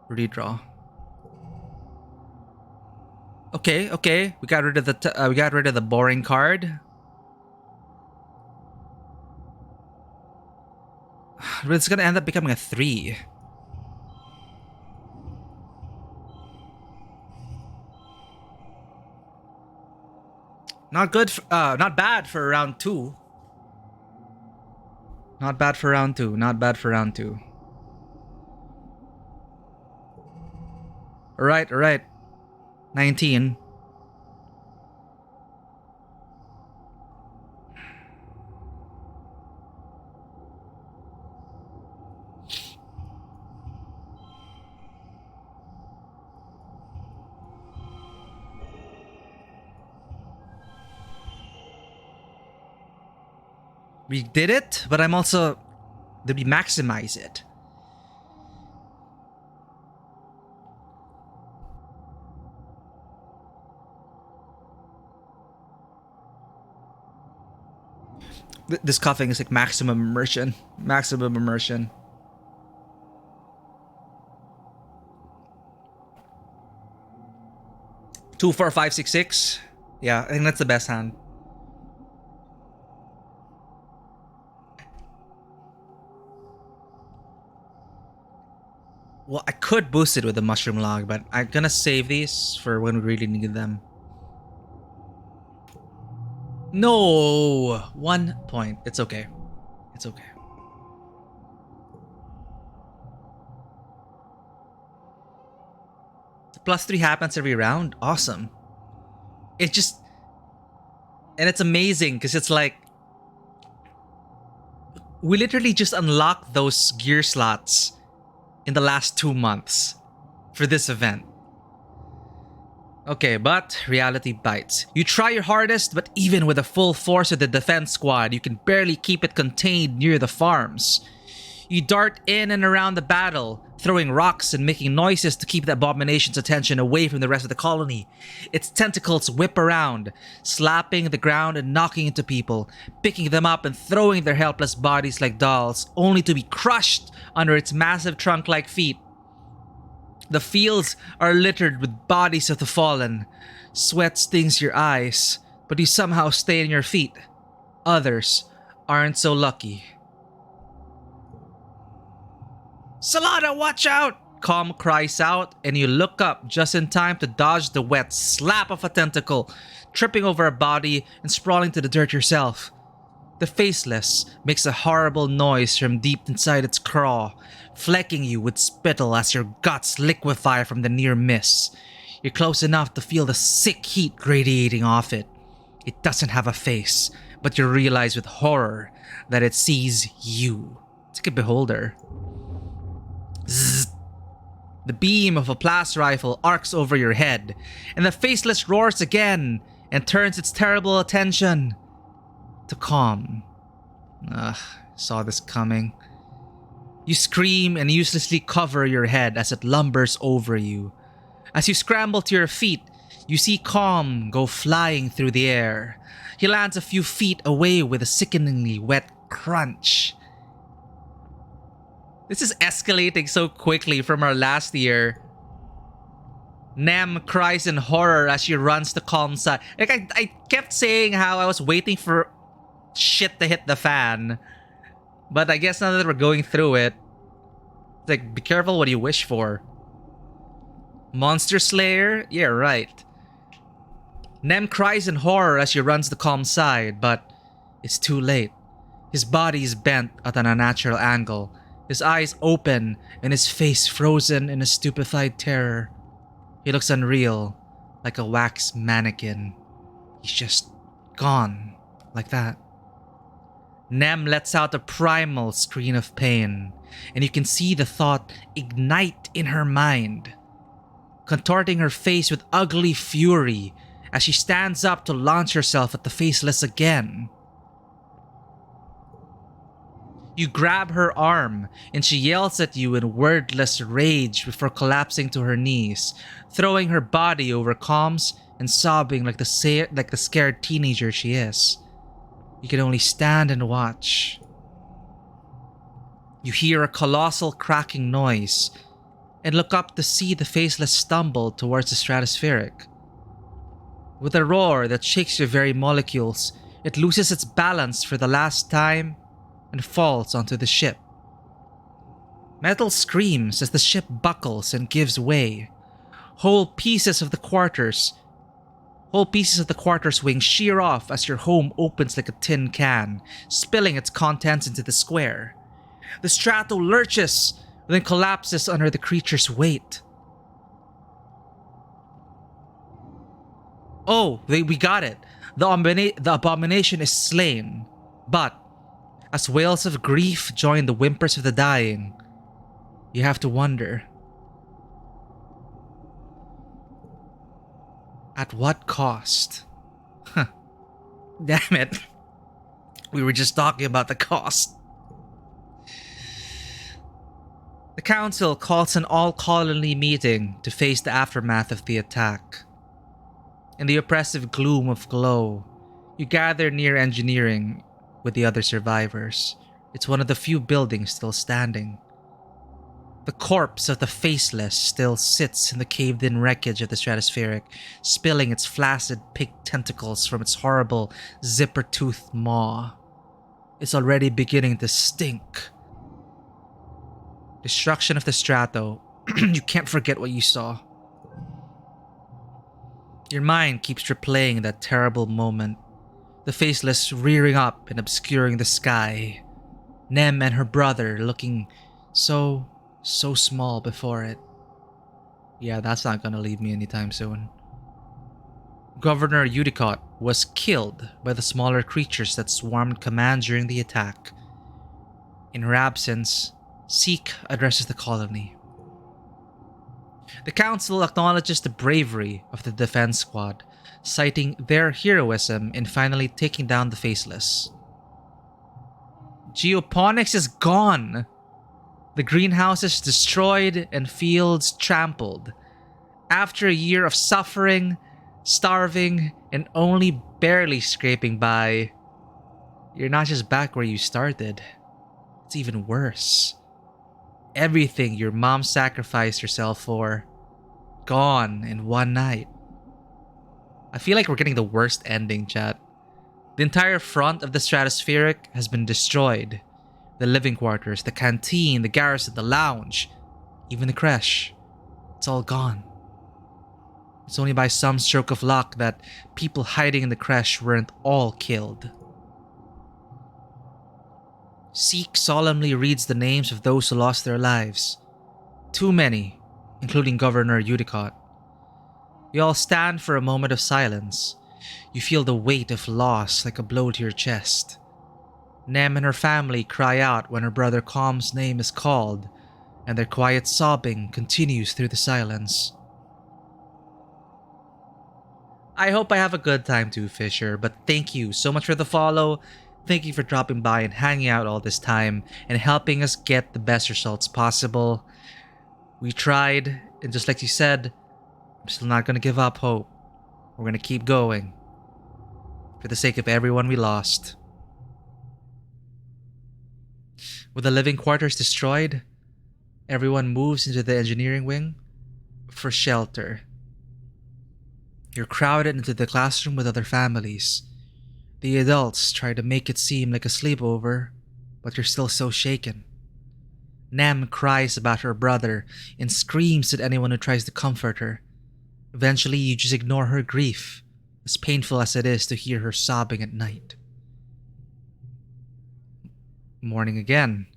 Speaker 1: redraw. Okay. We got rid of the boring card. But it's gonna end up becoming a 3. Not good. Not bad for round 2. Not bad for round 2. All right. 19. We did it, but I'm also... Did we maximize it? This coughing is like maximum immersion. 2, 4, 5, 6, 6. Yeah, I think that's the best hand. Well, I could boost it with the mushroom log, but I'm gonna save these for when we really need them. No! 1 point. It's okay. The +3 happens every round. Awesome. It just... And it's amazing because it's like... We literally just unlocked those gear slots in the last 2 months for this event. Okay, but reality bites. You try your hardest, but even with the full force of the defense squad, you can barely keep it contained near the farms. You dart in and around the battle, throwing rocks and making noises to keep the abomination's attention away from the rest of the colony. Its tentacles whip around, slapping the ground and knocking into people, picking them up and throwing their helpless bodies like dolls, only to be crushed under its massive trunk-like feet. The fields are littered with bodies of the fallen. Sweat stings your eyes, but you somehow stay on your feet. Others aren't so lucky. Salada, watch out! Calm cries out, and you look up just in time to dodge the wet slap of a tentacle, tripping over a body and sprawling to the dirt yourself. The Faceless makes a horrible noise from deep inside its craw, flecking you with spittle as your guts liquefy from the near miss. You're close enough to feel the sick heat radiating off it. It doesn't have a face, but you realize with horror that it sees you. It's like a beholder. Zzz. The beam of a blast rifle arcs over your head, and the Faceless roars again and turns its terrible attention to calm. Saw this coming. You scream and uselessly cover your head as it lumbers over you. As you scramble to your feet, you see Calm go flying through the air. He lands a few feet away with a sickeningly wet crunch. This is escalating so quickly from our last year. Nem cries in horror as she runs to Calm's side. Like I kept saying how I was waiting for shit to hit the fan. But I guess now that we're going through it, it's like, be careful what you wish for. Monster Slayer? Yeah, right. Nem cries in horror as she runs to Calm's side, but it's too late. His body is bent at an unnatural angle, his eyes open and his face frozen in a stupefied terror. He looks unreal, like a wax mannequin. He's just gone, like that. Nem lets out a primal scream of pain, and you can see the thought ignite in her mind, contorting her face with ugly fury as she stands up to launch herself at the Faceless again. You grab her arm, and she yells at you in wordless rage before collapsing to her knees, throwing her body over Calm's and sobbing like the scared teenager she is. You can only stand and watch. You hear a colossal cracking noise and look up to see the Faceless stumble towards the stratospheric. With a roar that shakes your very molecules, it loses its balance for the last time and falls onto the ship. Metal screams as the ship buckles and gives way. Whole pieces of the quarter's wing shear off as your home opens like a tin can, spilling its contents into the square. The strato lurches, then collapses under the creature's weight. Oh, we got it. The abomination is slain. But, as wails of grief join the whimpers of the dying, you have to wonder, at what cost? Huh. Damn it. We were just talking about the cost. The council calls an all-colony meeting to face the aftermath of the attack. In the oppressive gloom of Glow, you gather near engineering with the other survivors. It's one of the few buildings still standing. The corpse of the Faceless still sits in the caved-in wreckage of the stratospheric, spilling its flaccid pink tentacles from its horrible zipper-toothed maw. It's already beginning to stink. Destruction of the strato. You can't forget what you saw. Your mind keeps replaying that terrible moment. The Faceless rearing up and obscuring the sky. Nem and her brother looking so small before it. Yeah, that's not gonna leave me anytime soon. Governor Udicott was killed by the smaller creatures that swarmed command during the attack. In her absence, Seek addresses the colony. The council acknowledges the bravery of the defense squad, citing their heroism in finally taking down the Faceless. Geoponics is gone! The greenhouses destroyed and fields trampled. After a year of suffering, starving, and only barely scraping by, you're not just back where you started. It's even worse. Everything your mom sacrificed herself for, gone in one night. I feel like we're getting the worst ending, chat. The entire front of the stratospheric has been destroyed. The living quarters, the canteen, the garrison, the lounge, even the creche. It's all gone. It's only by some stroke of luck that people hiding in the creche weren't all killed. Seek solemnly reads the names of those who lost their lives. Too many, including Governor Udicott. You all stand for a moment of silence. You feel the weight of loss like a blow to your chest. Nem and her family cry out when her brother Calm's name is called, and their quiet sobbing continues through the silence. I hope I have a good time too, Fisher, but thank you so much for the follow. Thank you for dropping by and hanging out all this time and helping us get the best results possible. We tried, and just like you said, I'm still not going to give up hope. We're going to keep going. For the sake of everyone we lost. With the living quarters destroyed, everyone moves into the engineering wing for shelter. You're crowded into the classroom with other families. The adults try to make it seem like a sleepover, but you're still so shaken. Nem cries about her brother and screams at anyone who tries to comfort her. Eventually, you just ignore her grief, as painful as it is to hear her sobbing at night. Morning again.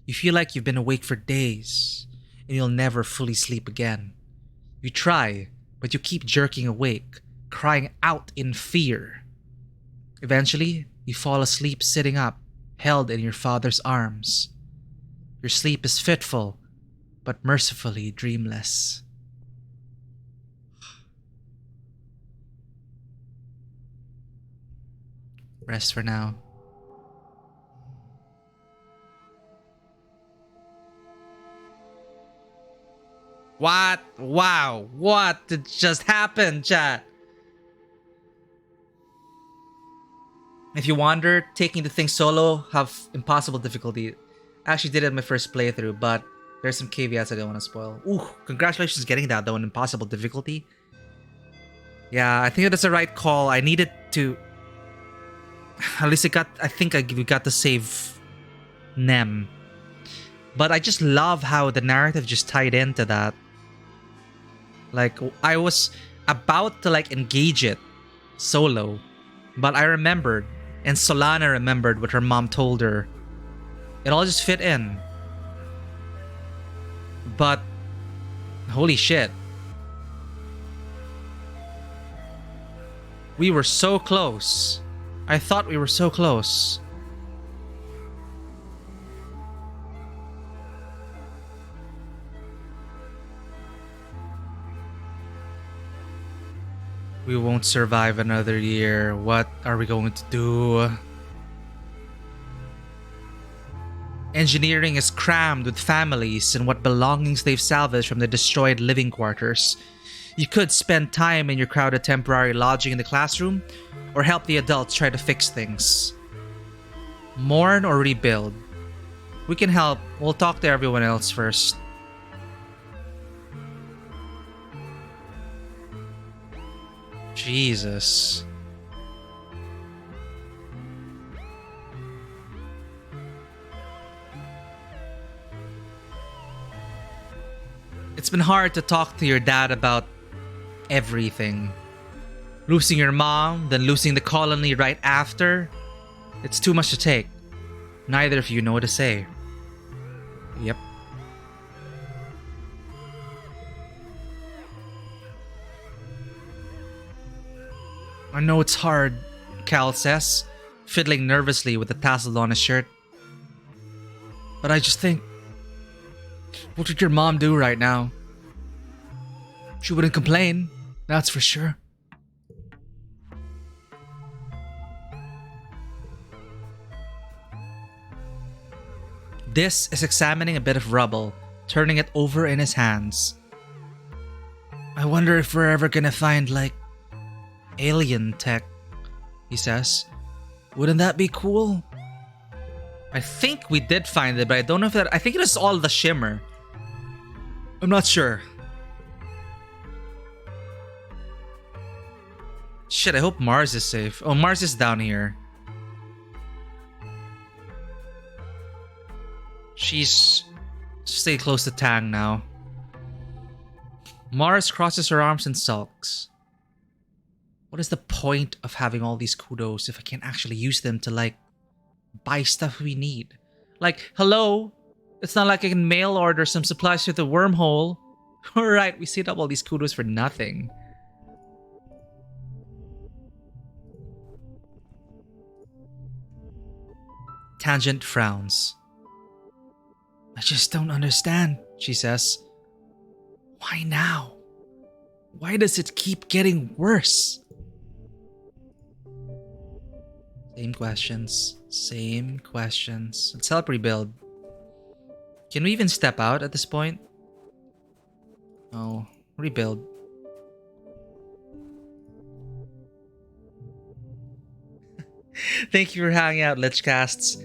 Speaker 1: You feel like you've been awake for days, and you'll never fully sleep again. You try, but you keep jerking awake, crying out in fear. Eventually, you fall asleep sitting up, held in your father's arms. Your sleep is fitful, but mercifully dreamless. Rest for now. What? Wow. What did just happen, chat? If you wonder, taking the thing solo have impossible difficulty. I actually did it in my first playthrough, but there's some caveats I don't want to spoil. Ooh, congratulations getting that though in impossible difficulty. Yeah, I think that's the right call. I needed to... At least we got to save Nem. But I just love how the narrative just tied into that. Like, I was about to engage it solo, but I remembered, and Solana remembered what her mom told her. It all just fit in. But, holy shit. We were so close. I thought we were so close. We won't survive another year. What are we going to do? Engineering is crammed with families and what belongings they've salvaged from the destroyed living quarters. You could spend time in your crowded temporary lodging in the classroom, or help the adults try to fix things. Mourn or rebuild. We can help. We'll talk to everyone else first. Jesus. It's been hard to talk to your dad about everything. Losing your mom, then losing the colony right after. It's too much to take. Neither of you know what to say. Yep. I know it's hard, Cal says, fiddling nervously with the tassel on his shirt. But I just think, what would your mom do right now? She wouldn't complain, that's for sure. This is examining a bit of rubble, turning it over in his hands. I wonder if we're ever gonna find, alien tech, he says. Wouldn't that be cool? I think we did find it, but I don't know if that... I think it is all the shimmer. I'm not sure. Shit, I hope Mars is safe. Oh, Mars is down here. She's... Stay close to Tang now. Mars crosses her arms and sulks. What is the point of having all these kudos if I can't actually use them to, like, buy stuff we need? Like, hello? It's not like I can mail order some supplies through the wormhole. Alright, we saved up all these kudos for nothing. Tangent frowns. I just don't understand, she says. Why now? Why does it keep getting worse? Same questions. Same questions. Let's help rebuild. Can we even step out at this point? Oh, rebuild. Thank you for hanging out, Lichcasts.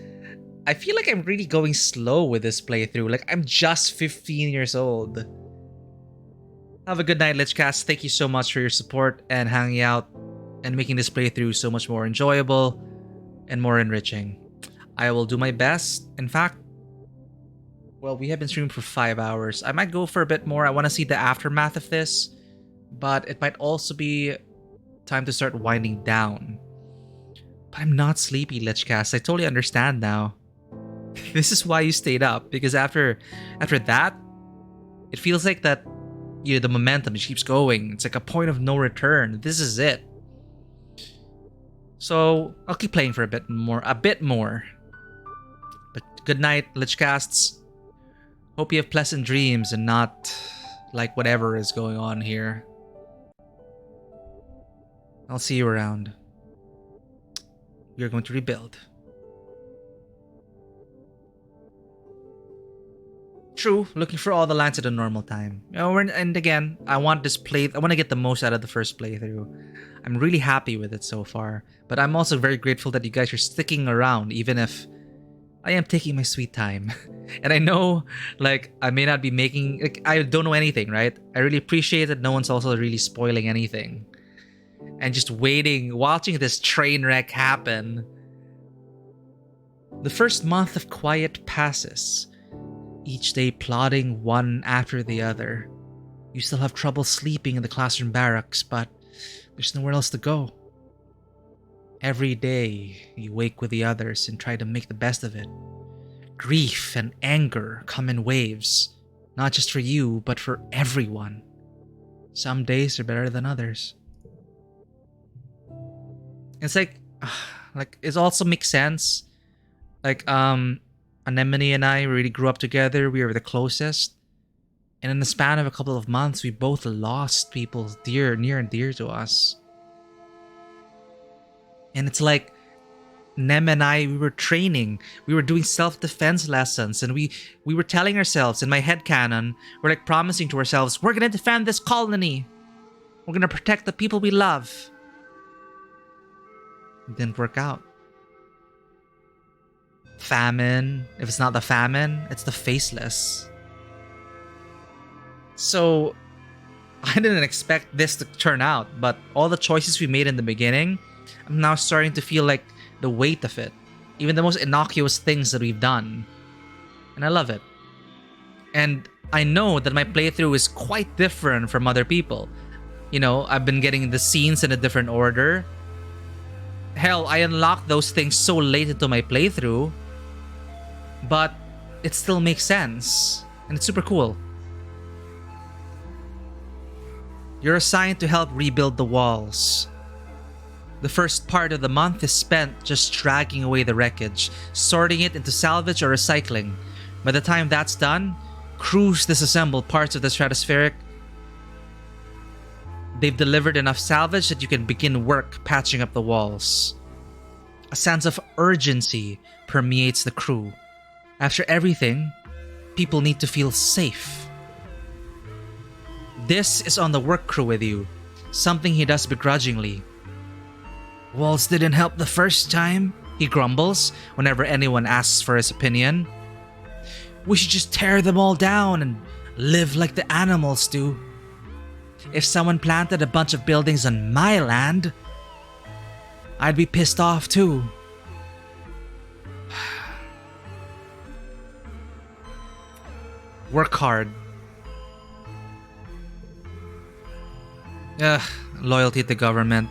Speaker 1: I feel like I'm really going slow with this playthrough. Like, I'm just 15 years old. Have a good night, Lichcast. Thank you so much for your support and hanging out and making this playthrough so much more enjoyable and more enriching. I will do my best. In fact, well, we have been streaming for 5 hours. I might go for a bit more. I want to see the aftermath of this, but it might also be time to start winding down. But I'm not sleepy, Lichcast. I totally understand now. This is why you stayed up, because after that, it feels like that, you know, the momentum just keeps going. It's like a point of no return. This is it. So I'll keep playing for a bit more. But good night, Lichcasts. Hope you have pleasant dreams and not like whatever is going on here. I'll see you around. We're going to rebuild. True, looking for all the lines at a normal time. You know, and again, I want to get the most out of the first playthrough. I'm really happy with it so far, but I'm also very grateful that you guys are sticking around, even if I am taking my sweet time. And I know, like, I may not be making, like, I don't know anything, right? I really appreciate that no one's also really spoiling anything. And just watching this train wreck happen. The first month of quiet passes, each day plodding one after the other. You still have trouble sleeping in the classroom barracks, but there's nowhere else to go. Every day, you wake with the others and try to make the best of it. Grief and anger come in waves, not just for you, but for everyone. Some days are better than others. It's like it also makes sense. Like, Anemone and I really grew up together. We were the closest. And in the span of a couple of months, we both lost people near and dear to us. And it's like, Nem and I, we were training. We were doing self-defense lessons. And we were telling ourselves, in my headcanon, we're like promising to ourselves, we're going to defend this colony. We're going to protect the people we love. It didn't work out. Famine. If it's not the famine, it's the faceless. So, I didn't expect this to turn out, but all the choices we made in the beginning, I'm now starting to feel like the weight of it. Even the most innocuous things that we've done. And I love it. And I know that my playthrough is quite different from other people. You know, I've been getting the scenes in a different order. Hell, I unlocked those things so late into my playthrough. But it still makes sense. And it's super cool. You're assigned to help rebuild the walls. The first part of the month is spent just dragging away the wreckage, sorting it into salvage or recycling. By the time that's done, crews disassemble parts of the stratospheric. They've delivered enough salvage that you can begin work patching up the walls. A sense of urgency permeates the crew. After everything, people need to feel safe. This is on the work crew with you, something he does begrudgingly. Walls didn't help the first time, He grumbles whenever anyone asks for his opinion. We should just tear them all down and live like the animals do. If someone planted a bunch of buildings on my land, I'd be pissed off too. Work hard. Ugh, loyalty to government.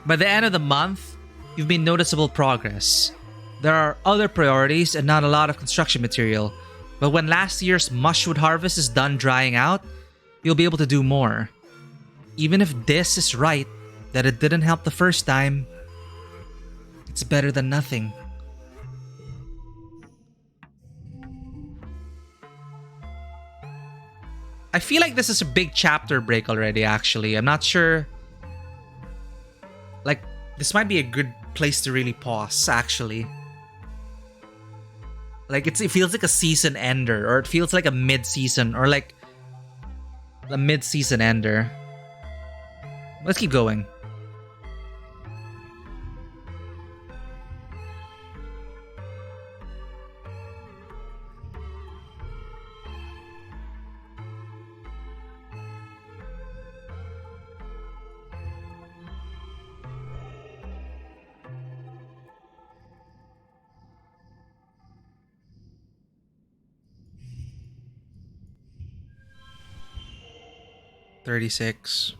Speaker 1: By the end of the month, you've made noticeable progress. There are other priorities and not a lot of construction material, but when last year's mushwood harvest is done drying out, you'll be able to do more. Even if this is right, that it didn't help the first time, it's better than nothing. I feel like this is a big chapter break already, actually. I'm not sure. Like, this might be a good place to really pause, actually. Like, it feels like a season ender, or it feels like a mid-season, or like a mid-season ender. Let's keep going. $36.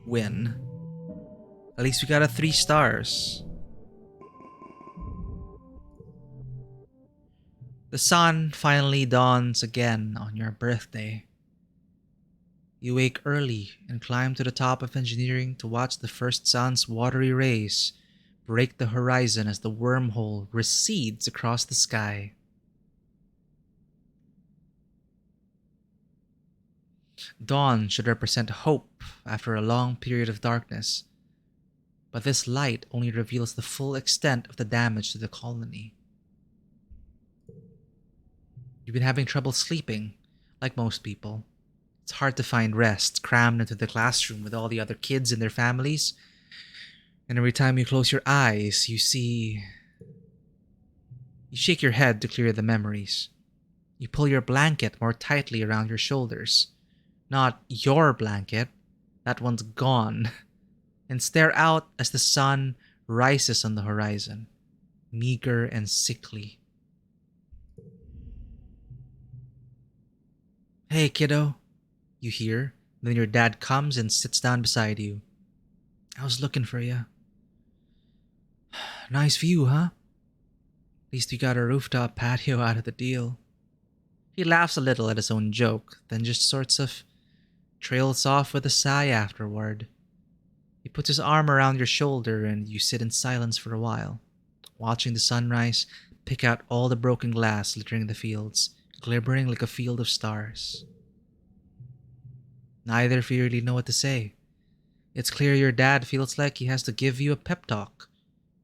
Speaker 1: Win. At least we got a 3 stars. The sun finally dawns again on your birthday. You wake early and climb to the top of engineering to watch the first sun's watery rays break the horizon as the wormhole recedes across the sky. Dawn should represent hope after a long period of darkness, but this light only reveals the full extent of the damage to the colony. You've been having trouble sleeping, like most people. It's hard to find rest crammed into the classroom with all the other kids and their families, and every time you close your eyes, you shake your head to clear the memories. You pull your blanket more tightly around your shoulders. Not your blanket, that one's gone, and stare out as the sun rises on the horizon, meager and sickly. Hey, kiddo, you hear. Then your dad comes and sits down beside you. I was looking for you. Nice view, huh? At least we got a rooftop patio out of the deal. He laughs a little at his own joke, then just sorts of trails off with a sigh afterward. He puts his arm around your shoulder and you sit in silence for a while, watching the sunrise pick out all the broken glass littering the fields, glimmering like a field of stars. Neither of you really know what to say. It's clear your dad feels like he has to give you a pep talk,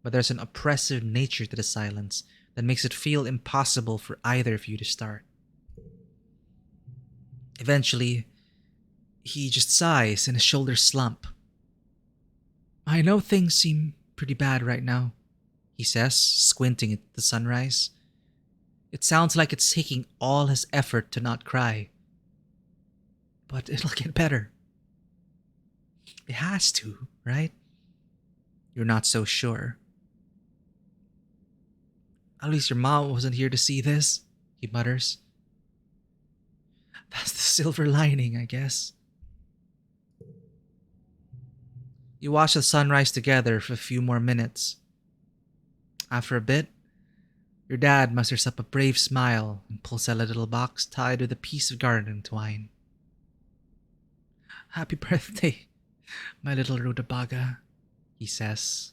Speaker 1: but there's an oppressive nature to the silence that makes it feel impossible for either of you to start. Eventually, he just sighs and his shoulders slump. I know things seem pretty bad right now, he says, squinting at the sunrise. It sounds like it's taking all his effort to not cry. But it'll get better. It has to, right? You're not so sure. At least your mom wasn't here to see this, he mutters. That's the silver lining, I guess. You watch the sunrise together for a few more minutes. After a bit, your dad musters up a brave smile and pulls out a little box tied with a piece of garden twine. Happy birthday, my little rutabaga, he says.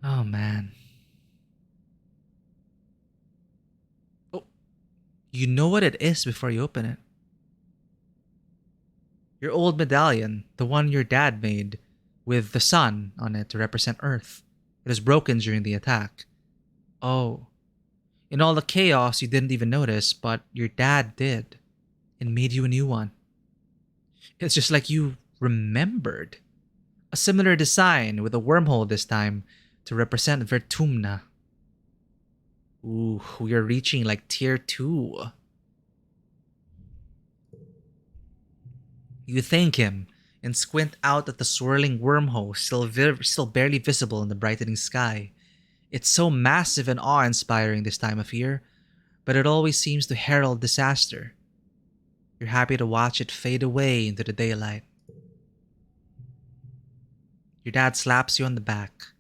Speaker 1: Oh man. Oh, you know what it is before you open it. Your old medallion, the one your dad made, with the sun on it to represent Earth. It was broken during the attack. Oh. In all the chaos, you didn't even notice, but your dad did, and made you a new one. It's just like you remembered. A similar design with a wormhole this time to represent Vertumna. Ooh, we are reaching like tier 2. You thank him and squint out at the swirling wormhole still barely visible in the brightening sky. It's so massive and awe-inspiring this time of year, but it always seems to herald disaster. You're happy to watch it fade away into the daylight. Your dad slaps you on the back.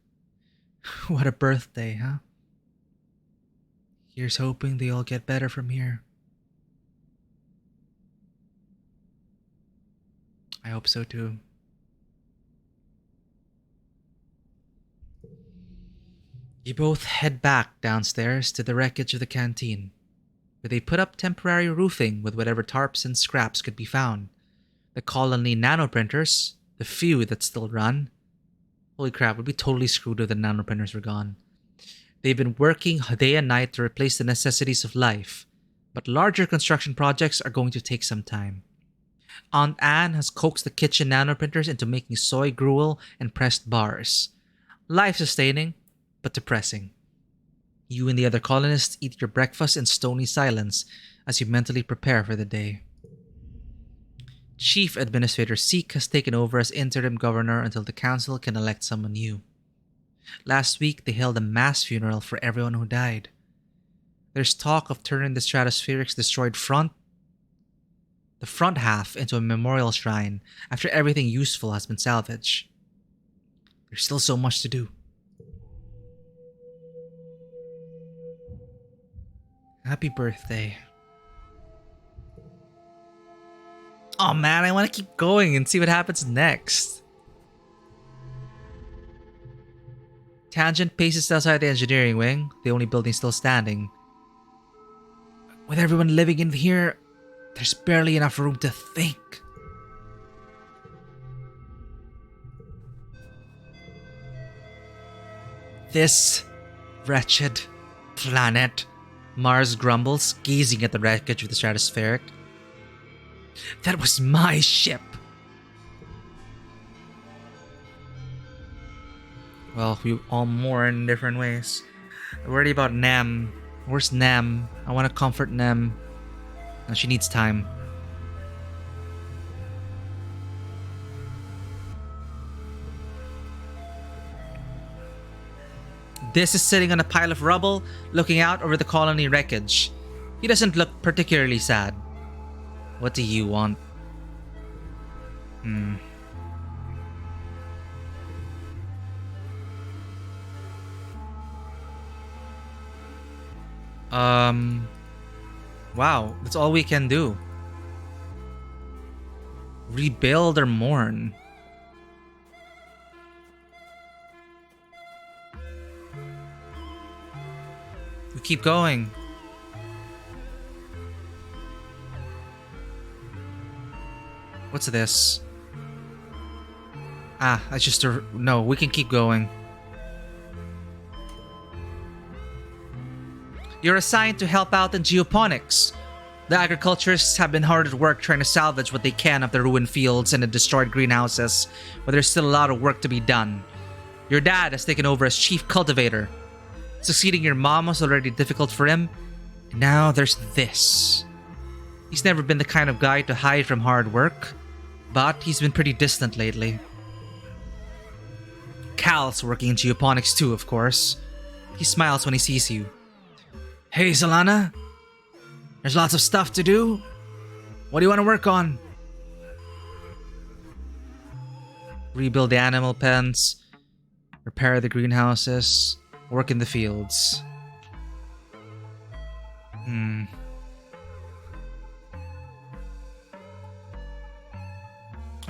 Speaker 1: What a birthday, huh? Here's hoping they all get better from here. I hope so too. You both head back downstairs to the wreckage of the canteen, where they put up temporary roofing with whatever tarps and scraps could be found. The colony nanoprinters, the few that still run. Holy crap, we'd be totally screwed if the nanoprinters were gone. They've been working day and night to replace the necessities of life, but larger construction projects are going to take some time. Aunt Anne has coaxed the kitchen nanoprinters into making soy gruel and pressed bars. Life-sustaining, but depressing. You and the other colonists eat your breakfast in stony silence as you mentally prepare for the day. Chief Administrator Seek has taken over as interim governor until the council can elect someone new. Last week, they held a mass funeral for everyone who died. There's talk of turning the Stratospheric's destroyed the front half into a memorial shrine after everything useful has been salvaged. There's still so much to do. Happy birthday. Oh man, I want to keep going and see what happens next. Tangent paces outside the engineering wing, the only building still standing. With everyone living in here, there's barely enough room to think. This wretched planet, Mars grumbles, gazing at the wreckage of the Stratospheric. That was my ship. Well, we all mourn in different ways. I'm worried about Nem. Where's Nem? I want to comfort Nem. No, she needs time. This is sitting on a pile of rubble, looking out over the colony wreckage. He doesn't look particularly sad. What do you want? Wow, that's all we can do. Rebuild or mourn. We keep going. What's this? That's just a... No, we can keep going. You're assigned to help out in geoponics. The agriculturists have been hard at work trying to salvage what they can of the ruined fields and the destroyed greenhouses, but there's still a lot of work to be done. Your dad has taken over as chief cultivator. Succeeding your mom was already difficult for him, and now there's this. He's never been the kind of guy to hide from hard work, but he's been pretty distant lately. Cal's working in geoponics too, of course. He smiles when he sees you. Hey, Solana. There's lots of stuff to do. What do you want to work on? Rebuild the animal pens. Repair the greenhouses. Work in the fields. I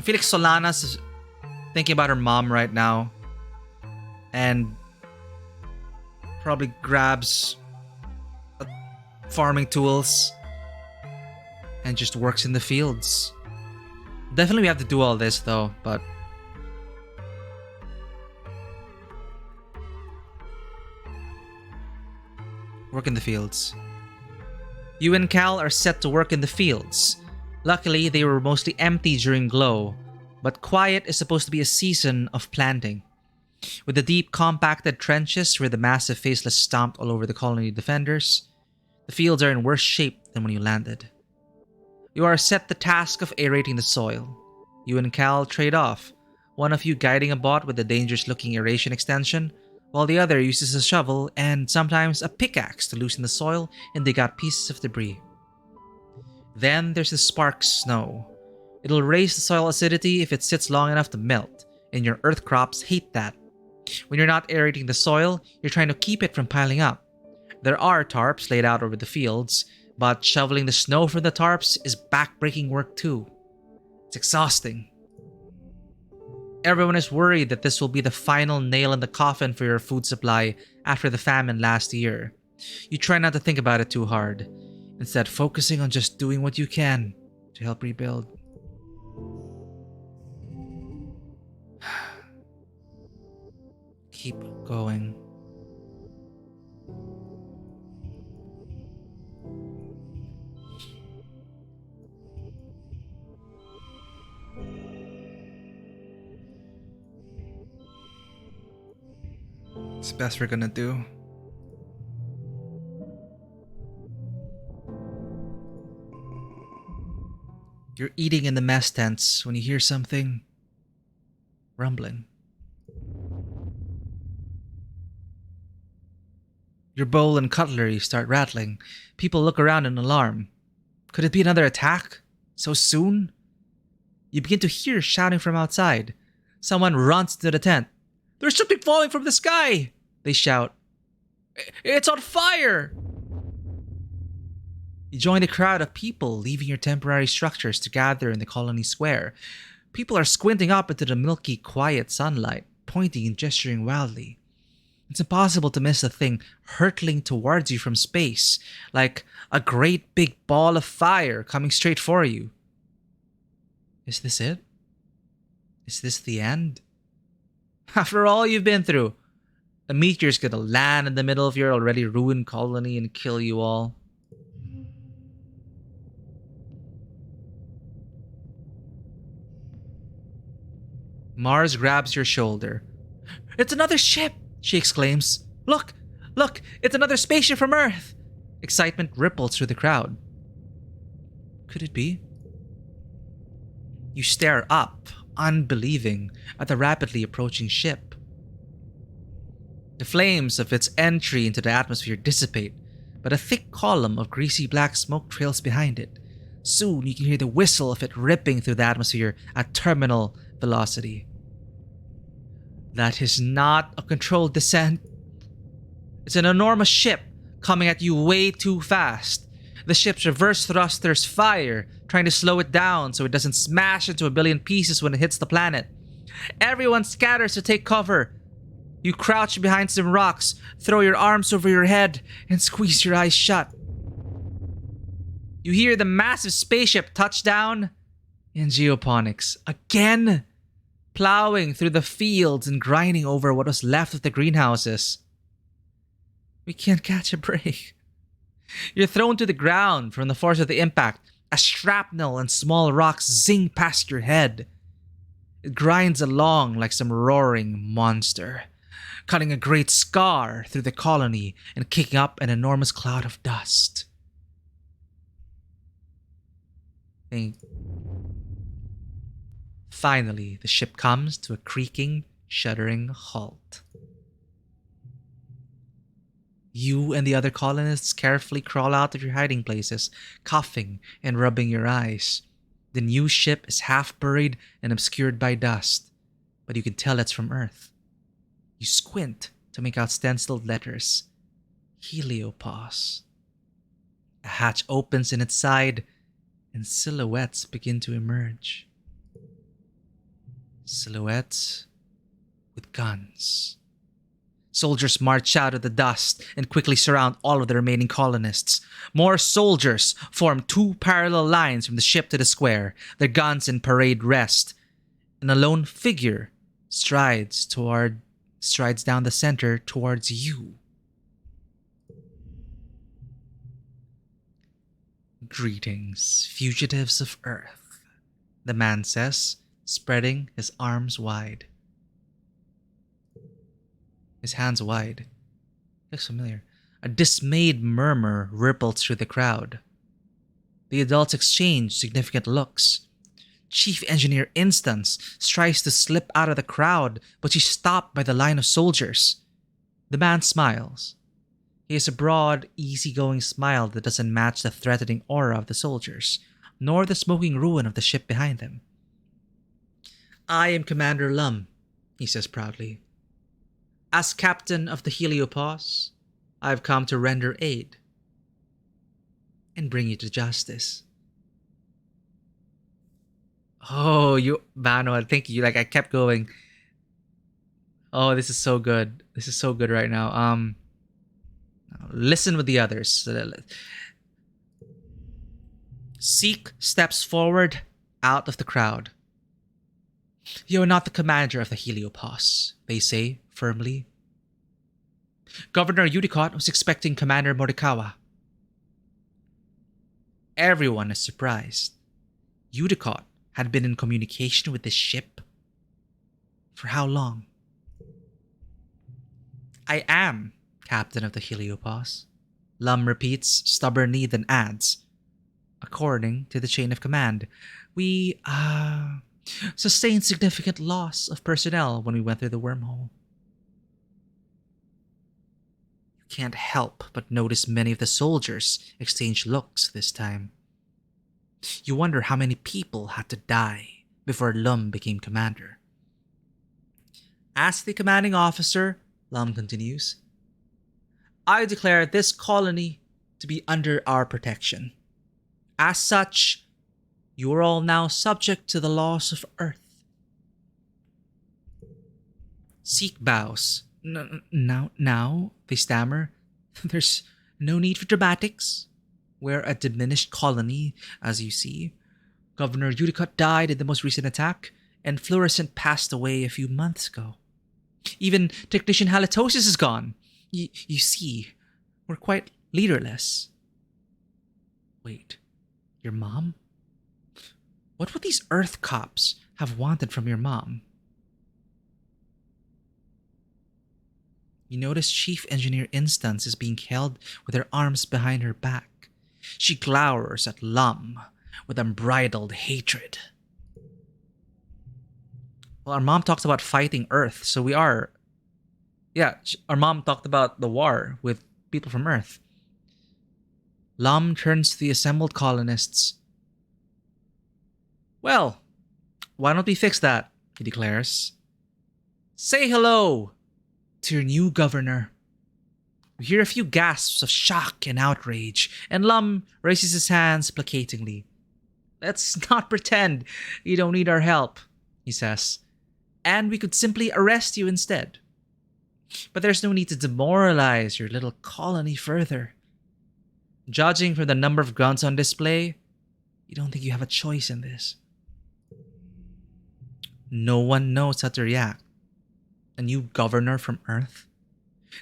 Speaker 1: feel like Solana's thinking about her mom right now. And probably grabs farming tools and just works in the fields. Definitely we have to do all this though, but work in the fields. You and Cal are set to work in the fields. Luckily, they were mostly empty during Glow, But quiet is supposed to be a season of planting. With the deep, compacted trenches where the massive faceless stomped all over the colony defenders, the fields are in worse shape than when you landed. You are set the task of aerating the soil. You and Cal trade off, one of you guiding a bot with a dangerous-looking aeration extension, while the other uses a shovel and sometimes a pickaxe to loosen the soil and dig out pieces of debris. Then there's the spark snow. It'll raise the soil acidity if it sits long enough to melt, and your earth crops hate that. When you're not aerating the soil, you're trying to keep it from piling up. There are tarps laid out over the fields, but shoveling the snow from the tarps is back-breaking work too. It's exhausting. Everyone is worried that this will be the final nail in the coffin for your food supply after the famine last year. You try not to think about it too hard, instead focusing on just doing what you can to help rebuild. Keep going. It's the best we're gonna do. You're eating in the mess tents when you hear something rumbling. Your bowl and cutlery start rattling. People look around in alarm. Could it be another attack? So soon? You begin to hear shouting from outside. Someone runs to the tent. "There's something falling from the sky!" they shout. "It's on fire!" You join the crowd of people leaving your temporary structures to gather in the colony square. People are squinting up into the milky, quiet sunlight, pointing and gesturing wildly. It's impossible to miss a thing hurtling towards you from space, like a great big ball of fire coming straight for you. Is this it? Is this the end? After all you've been through, a meteor's gonna land in the middle of your already ruined colony and kill you all. Mars grabs your shoulder. "It's another ship!" she exclaims. Look! Look! It's another spaceship from Earth!" Excitement ripples through the crowd. Could it be? You stare up, unbelieving, at the rapidly approaching ship. The flames of its entry into the atmosphere dissipate, but a thick column of greasy black smoke trails behind it. Soon you can hear the whistle of it ripping through the atmosphere at terminal velocity. That is not a controlled descent. It's an enormous ship coming at you way too fast. The ship's reverse thrusters fire, trying to slow it down so it doesn't smash into a billion pieces when it hits the planet. Everyone scatters to take cover. You crouch behind some rocks, throw your arms over your head, and squeeze your eyes shut. You hear the massive spaceship touch down in geoponics again, plowing through the fields and grinding over what was left of the greenhouses. We can't catch a break. You're thrown to the ground from the force of the impact as shrapnel and small rocks zing past your head. It grinds along like some roaring monster, cutting a great scar through the colony and kicking up an enormous cloud of dust. Finally, the ship comes to a creaking, shuddering halt. You and the other colonists carefully crawl out of your hiding places, coughing and rubbing your eyes. The new ship is half buried and obscured by dust, but you can tell it's from Earth. You squint to make out stenciled letters. Heliopause. A hatch opens in its side, and silhouettes begin to emerge. Silhouettes with guns. Soldiers march out of the dust and quickly surround all of the remaining colonists. More soldiers form two parallel lines from the ship to the square, their guns in parade rest. And a lone figure strides down the center towards you. "Greetings, fugitives of Earth," the man says, spreading his arms wide. His hands wide. Looks familiar. A dismayed murmur rippled through the crowd. The adults exchanged significant looks. Chief Engineer Instance tries to slip out of the crowd, but she's stopped by the line of soldiers. The man smiles. He has a broad, easygoing smile that doesn't match the threatening aura of the soldiers, nor the smoking ruin of the ship behind them. "I am Commander Lum," he says proudly. "As captain of the Heliopause, I have come to render aid and bring you to justice." Oh, Manuel, thank you. Like, I kept going. Oh, this is so good. This is so good right now. Listen with the others. Seek steps forward out of the crowd. "You are not the commander of the Heliopause," they say firmly. "Governor Udicott was expecting Commander Morikawa." Everyone is surprised. Udicott had been in communication with this ship? For how long? "I am captain of the Heliopause," Lum repeats stubbornly, then adds, "According to the chain of command, we, sustained significant loss of personnel when we went through the wormhole." You can't help but notice many of the soldiers exchange looks this time. You wonder how many people had to die before Lum became commander. "As the commanding officer," Lum continues, "I declare this colony to be under our protection. As such, you are all now subject to the laws of Earth." Seek bows. Now, they stammer. "There's no need for dramatics. We're a diminished colony, as you see. Governor Udicott died in the most recent attack, and Fluorescent passed away a few months ago. Even Technician Halitosis is gone. You see, we're quite leaderless." "Wait, your mom? What would these Earth cops have wanted from your mom?" You notice Chief Engineer Instance is being held with her arms behind her back. She glowers at Lum with unbridled hatred. Well, our mom talks about fighting Earth, so we are... Yeah, our mom talked about the war with people from Earth. Lum turns to the assembled colonists. "Well, why don't we fix that?" he declares. "Say hello to your new governor." We hear a few gasps of shock and outrage, and Lum raises his hands placatingly. "Let's not pretend you don't need our help," he says. "And we could simply arrest you instead. But there's no need to demoralize your little colony further. Judging from the number of guns on display, you don't think you have a choice in this." No one knows how to react. A new governor from Earth?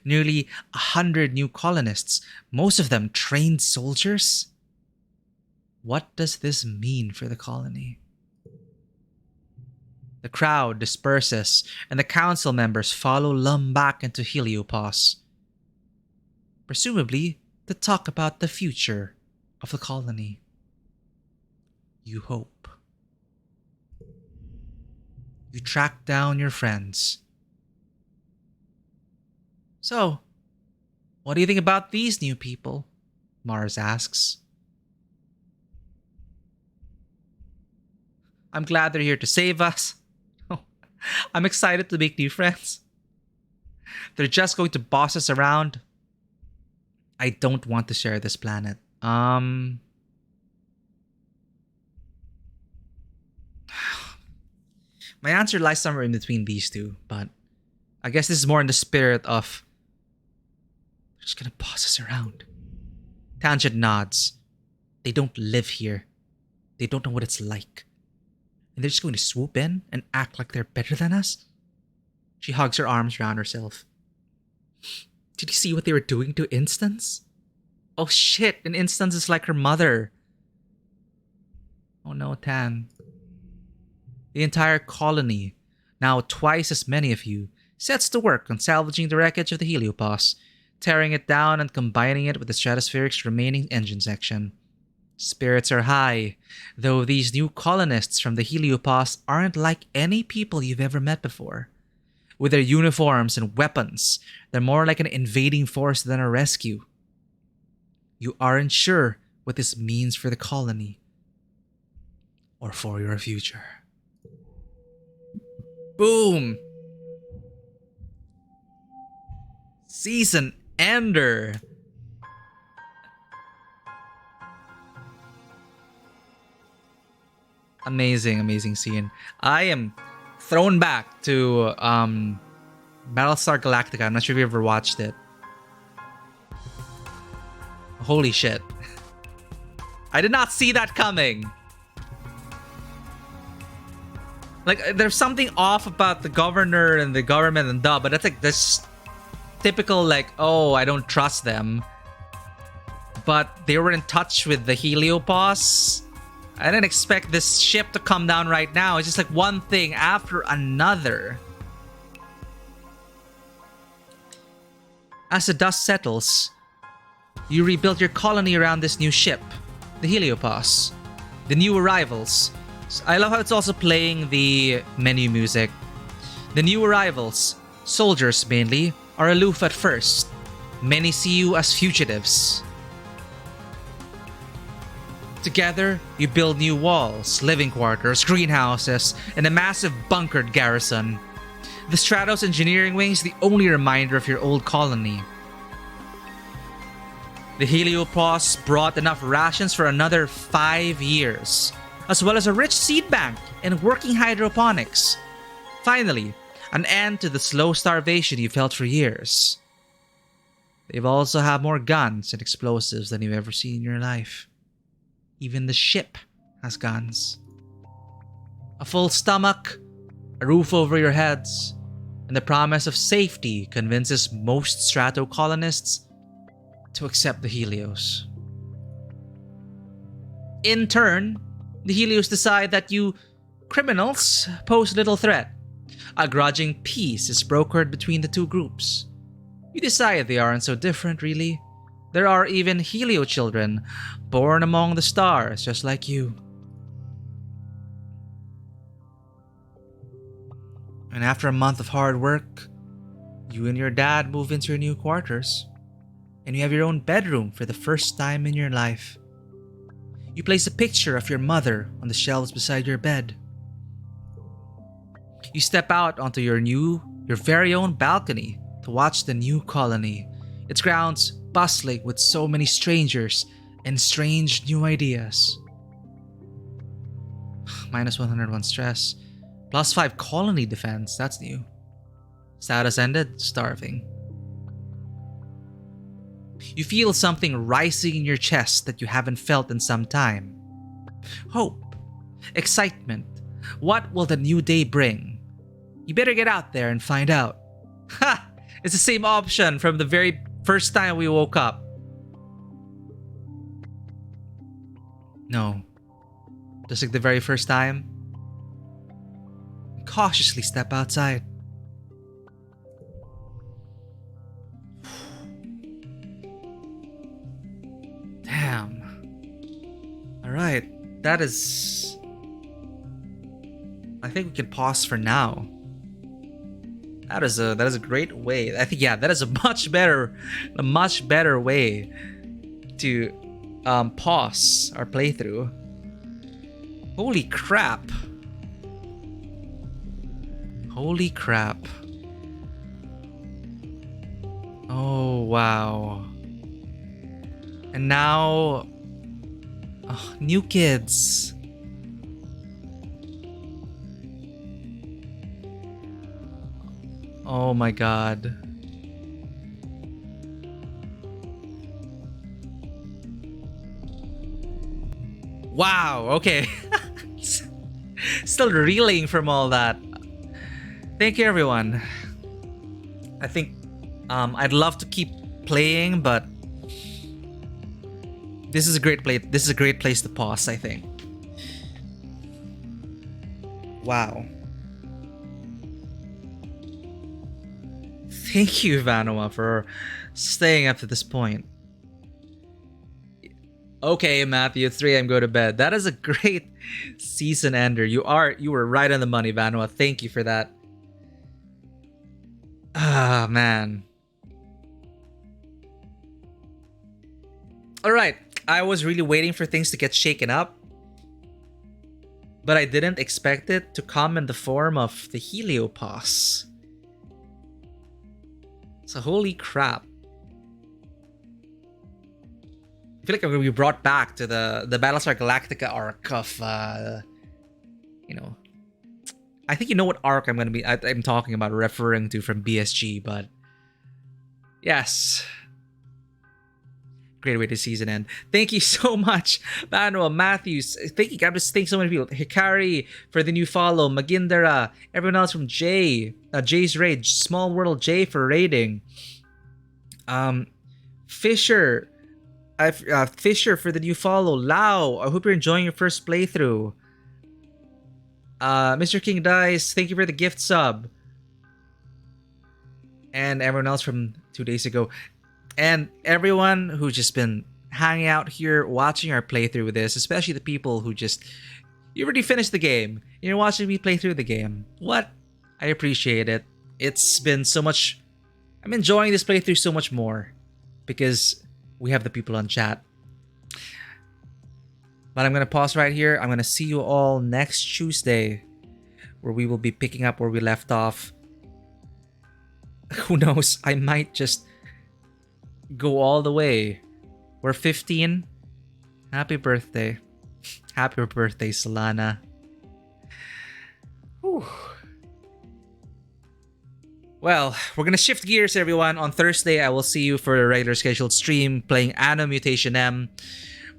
Speaker 1: Nearly 100 new colonists, most of them trained soldiers? What does this mean for the colony? The crowd disperses, and the council members follow Lum back into Heliopause, presumably to talk about the future of the colony. You hope. You track down your friends. "So, what do you think about these new people?" Mars asks. "I'm glad they're here to save us. I'm excited to make new friends. They're just going to boss us around. I don't want to share this planet. My answer lies somewhere in between these two, but I guess this is more in the spirit of they're just gonna boss us around." Tangent nods. They don't live here. They don't know what it's like. And they're just going to swoop in and act like they're better than us? She hugs her arms around herself. Did you see what they were doing to Instance? Oh shit, and Instance is like her mother. Oh no, Tan. The entire colony, now twice as many of you, sets to work on salvaging the wreckage of the heliopause, tearing it down and combining it with the stratospheric's remaining engine section. Spirits are high, though these new colonists from the heliopause aren't like any people you've ever met before. With their uniforms and weapons, they're more like an invading force than a rescue. You aren't sure what this means for the colony or for your future. Boom! Season ender! Amazing scene. I am thrown back to Battlestar Galactica. I'm not sure if you ever watched it. Holy shit. I did not see that coming. Like, there's something off about the governor and the government and but that's like this typical, like, oh, I don't trust them. But they were in touch with the heliopause. I didn't expect this ship to come down right now. It's just like one thing after another. As the dust settles, you rebuild your colony around this new ship, the heliopause. The new arrivals. I love how it's also playing the menu music. The new arrivals, soldiers mainly, are aloof at first. Many see you as fugitives. Together, you build new walls, living quarters, greenhouses, and a massive bunkered garrison. The Stratos engineering wing is the only reminder of your old colony. The heliopause brought enough rations for another 5 years, as well as a rich seed bank and working hydroponics. Finally, an end to the slow starvation you felt for years. They've also had more guns and explosives than you've ever seen in your life. Even the ship has guns. A full stomach, a roof over your heads, and the promise of safety convinces most Strato colonists to accept the Helios. In turn, the Helios decide that you criminals pose little threat. A grudging peace is brokered between the two groups. You decide they aren't so different, really. There are even Helio children born among the stars, just like you. And after a month of hard work, you and your dad move into your new quarters. And you have your own bedroom for the first time in your life. You place a picture of your mother on the shelves beside your bed. You step out onto your very own balcony to watch the new colony. Its grounds bustling with so many strangers and strange new ideas. Minus 101 stress. Plus 5 colony defense, that's new. Status ended, starving. You feel something rising in your chest that you haven't felt in some time. Hope. Excitement. What will the new day bring? You better get out there and find out. Ha! It's the same option from the very first time we woke up. No. Just like the very first time. Cautiously step outside. Damn. Alright. That is... I think we can pause for now. That is a great way. I think, yeah, that is a much better way to pause our playthrough. Holy crap. Holy crap. Oh, wow. And now... new kids. Oh my god. Wow, okay. Still reeling from all that. Thank you, everyone. I think I'd love to keep playing, but this is a great place to pause, I think. Wow. Thank you, Vanua, for staying up to this point. Okay, Matthew, it's 3 a.m. Go to bed. That is a great season ender. You were right on the money, Vanua. Thank you for that. Ah, man. All right. I was really waiting for things to get shaken up, but I didn't expect it to come in the form of the Heliopause. So holy crap. I feel like I'm going to be brought back to the Battlestar Galactica arc of, you know, I think you know what arc I'm talking about, referring to from BSG, but yes. Great way to season end. Thank you so much, Manuel, Matthews. Thank you, God. Thanks so many people. Hikari for the new follow. Magindara. Everyone else from Jay. Jay's Rage. Small World Jay for rating. Fisher. Fisher for the new follow. Lau. I hope you're enjoying your first playthrough. Mr. King Dice. Thank you for the gift sub. And everyone else from 2 days ago. And everyone who's just been hanging out here watching our playthrough with this, especially the people who you already finished the game. You're watching me play through the game. What? I appreciate it. It's been so much. I'm enjoying this playthrough so much more because we have the people on chat. But I'm going to pause right here. I'm going to see you all next Tuesday where we will be picking up where we left off. Who knows? I might just go all the way. We're 15. Happy birthday. Happy birthday, Solana. Whew. Well, we're gonna shift gears, everyone. On Thursday, I will see you for a regular scheduled stream playing Anno Mutation M.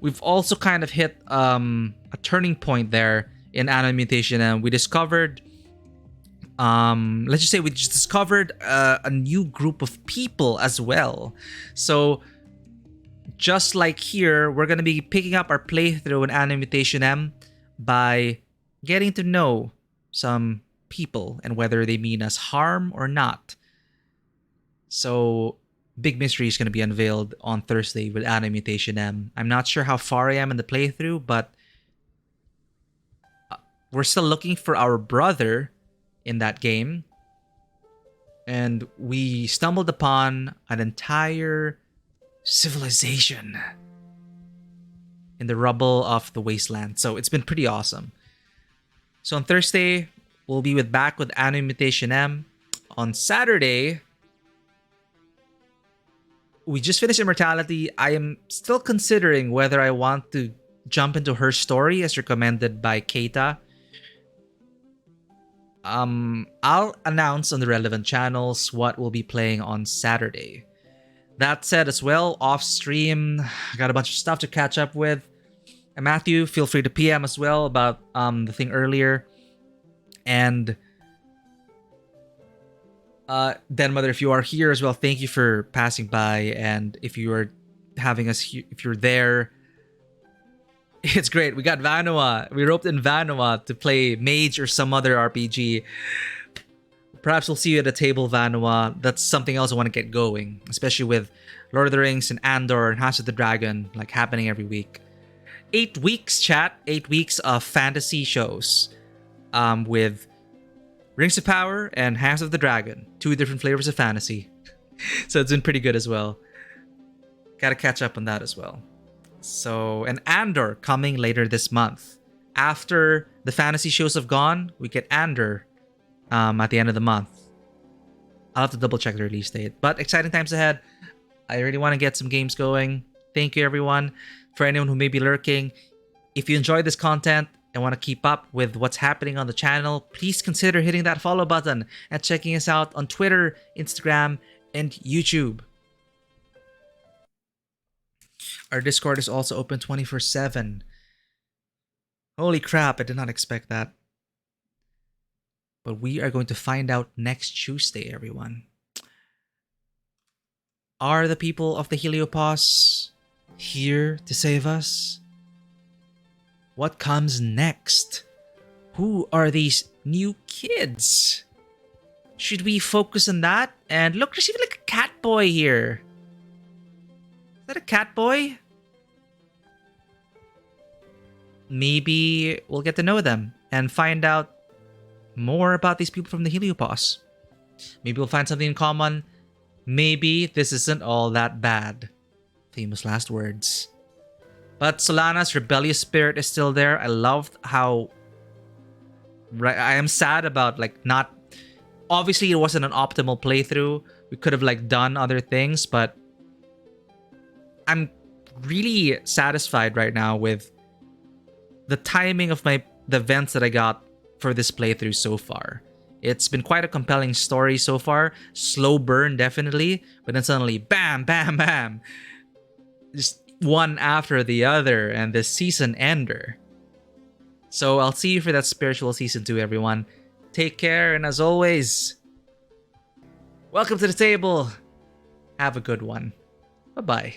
Speaker 1: We've also kind of hit a turning point there in Anno Mutation M. We discovered let's just say we just discovered a new group of people as well. So just like here, we're going to be picking up our playthrough in Anno Mutation M by getting to know some people and whether they mean us harm or not. So big mystery is going to be unveiled on Thursday with Anno Mutation M. I'm not sure how far I am in the playthrough, but we're still looking for our brother in that game, and we stumbled upon an entire civilization in the rubble of the wasteland. So it's been pretty awesome. So on Thursday, we'll be back with Anno Mutation M. On Saturday, we just finished Immortality. I am still considering whether I want to jump into her story as recommended by Keita. I'll announce on the relevant channels what we'll be playing on Saturday. That said, as well, off stream, I got a bunch of stuff to catch up with. And Matthew, feel free to PM as well about the thing earlier. And Den Mother, if you are here as well, thank you for passing by. And if you are having us here, if you're there, it's great. We got Vanua. We roped in Vanua to play Mage or some other RPG. Perhaps we'll see you at a table, Vanua. That's something else I want to get going, especially with Lord of the Rings and Andor and House of the Dragon, like happening every week. 8 weeks, chat. 8 weeks of fantasy shows, with Rings of Power and House of the Dragon. 2 different flavors of fantasy. So it's been pretty good as well. Gotta catch up on that as well. So, and Andor coming later this month. After the fantasy shows have gone, we get Andor at the end of the month. I'll have to double check the release date. But exciting times ahead. I really want to get some games going. Thank you, everyone. For anyone who may be lurking, if you enjoy this content and want to keep up with what's happening on the channel, please consider hitting that follow button and checking us out on Twitter, Instagram, and YouTube. Our Discord is also open 24/7. Holy crap, I did not expect that. But we are going to find out next Tuesday, everyone. Are the people of the Heliopause here to save us? What comes next? Who are these new kids? Should we focus on that? And look, there's even like a cat boy here. Is that a cat boy? Maybe we'll get to know them and find out more about these people from the Heliopause. Maybe we'll find something in common. Maybe this isn't all that bad. Famous last words. But Solana's rebellious spirit is still there. I loved how... Right, I am sad about like not... Obviously, it wasn't an optimal playthrough. We could have like done other things, but I'm really satisfied right now with the timing of the events that I got for this playthrough so far. It's been quite a compelling story so far. Slow burn, definitely, but then suddenly, bam, bam, bam, just one after the other, and the season ender. So I'll see you for that spiritual season 2, everyone. Take care, and as always, welcome to the table. Have a good one. Bye-bye.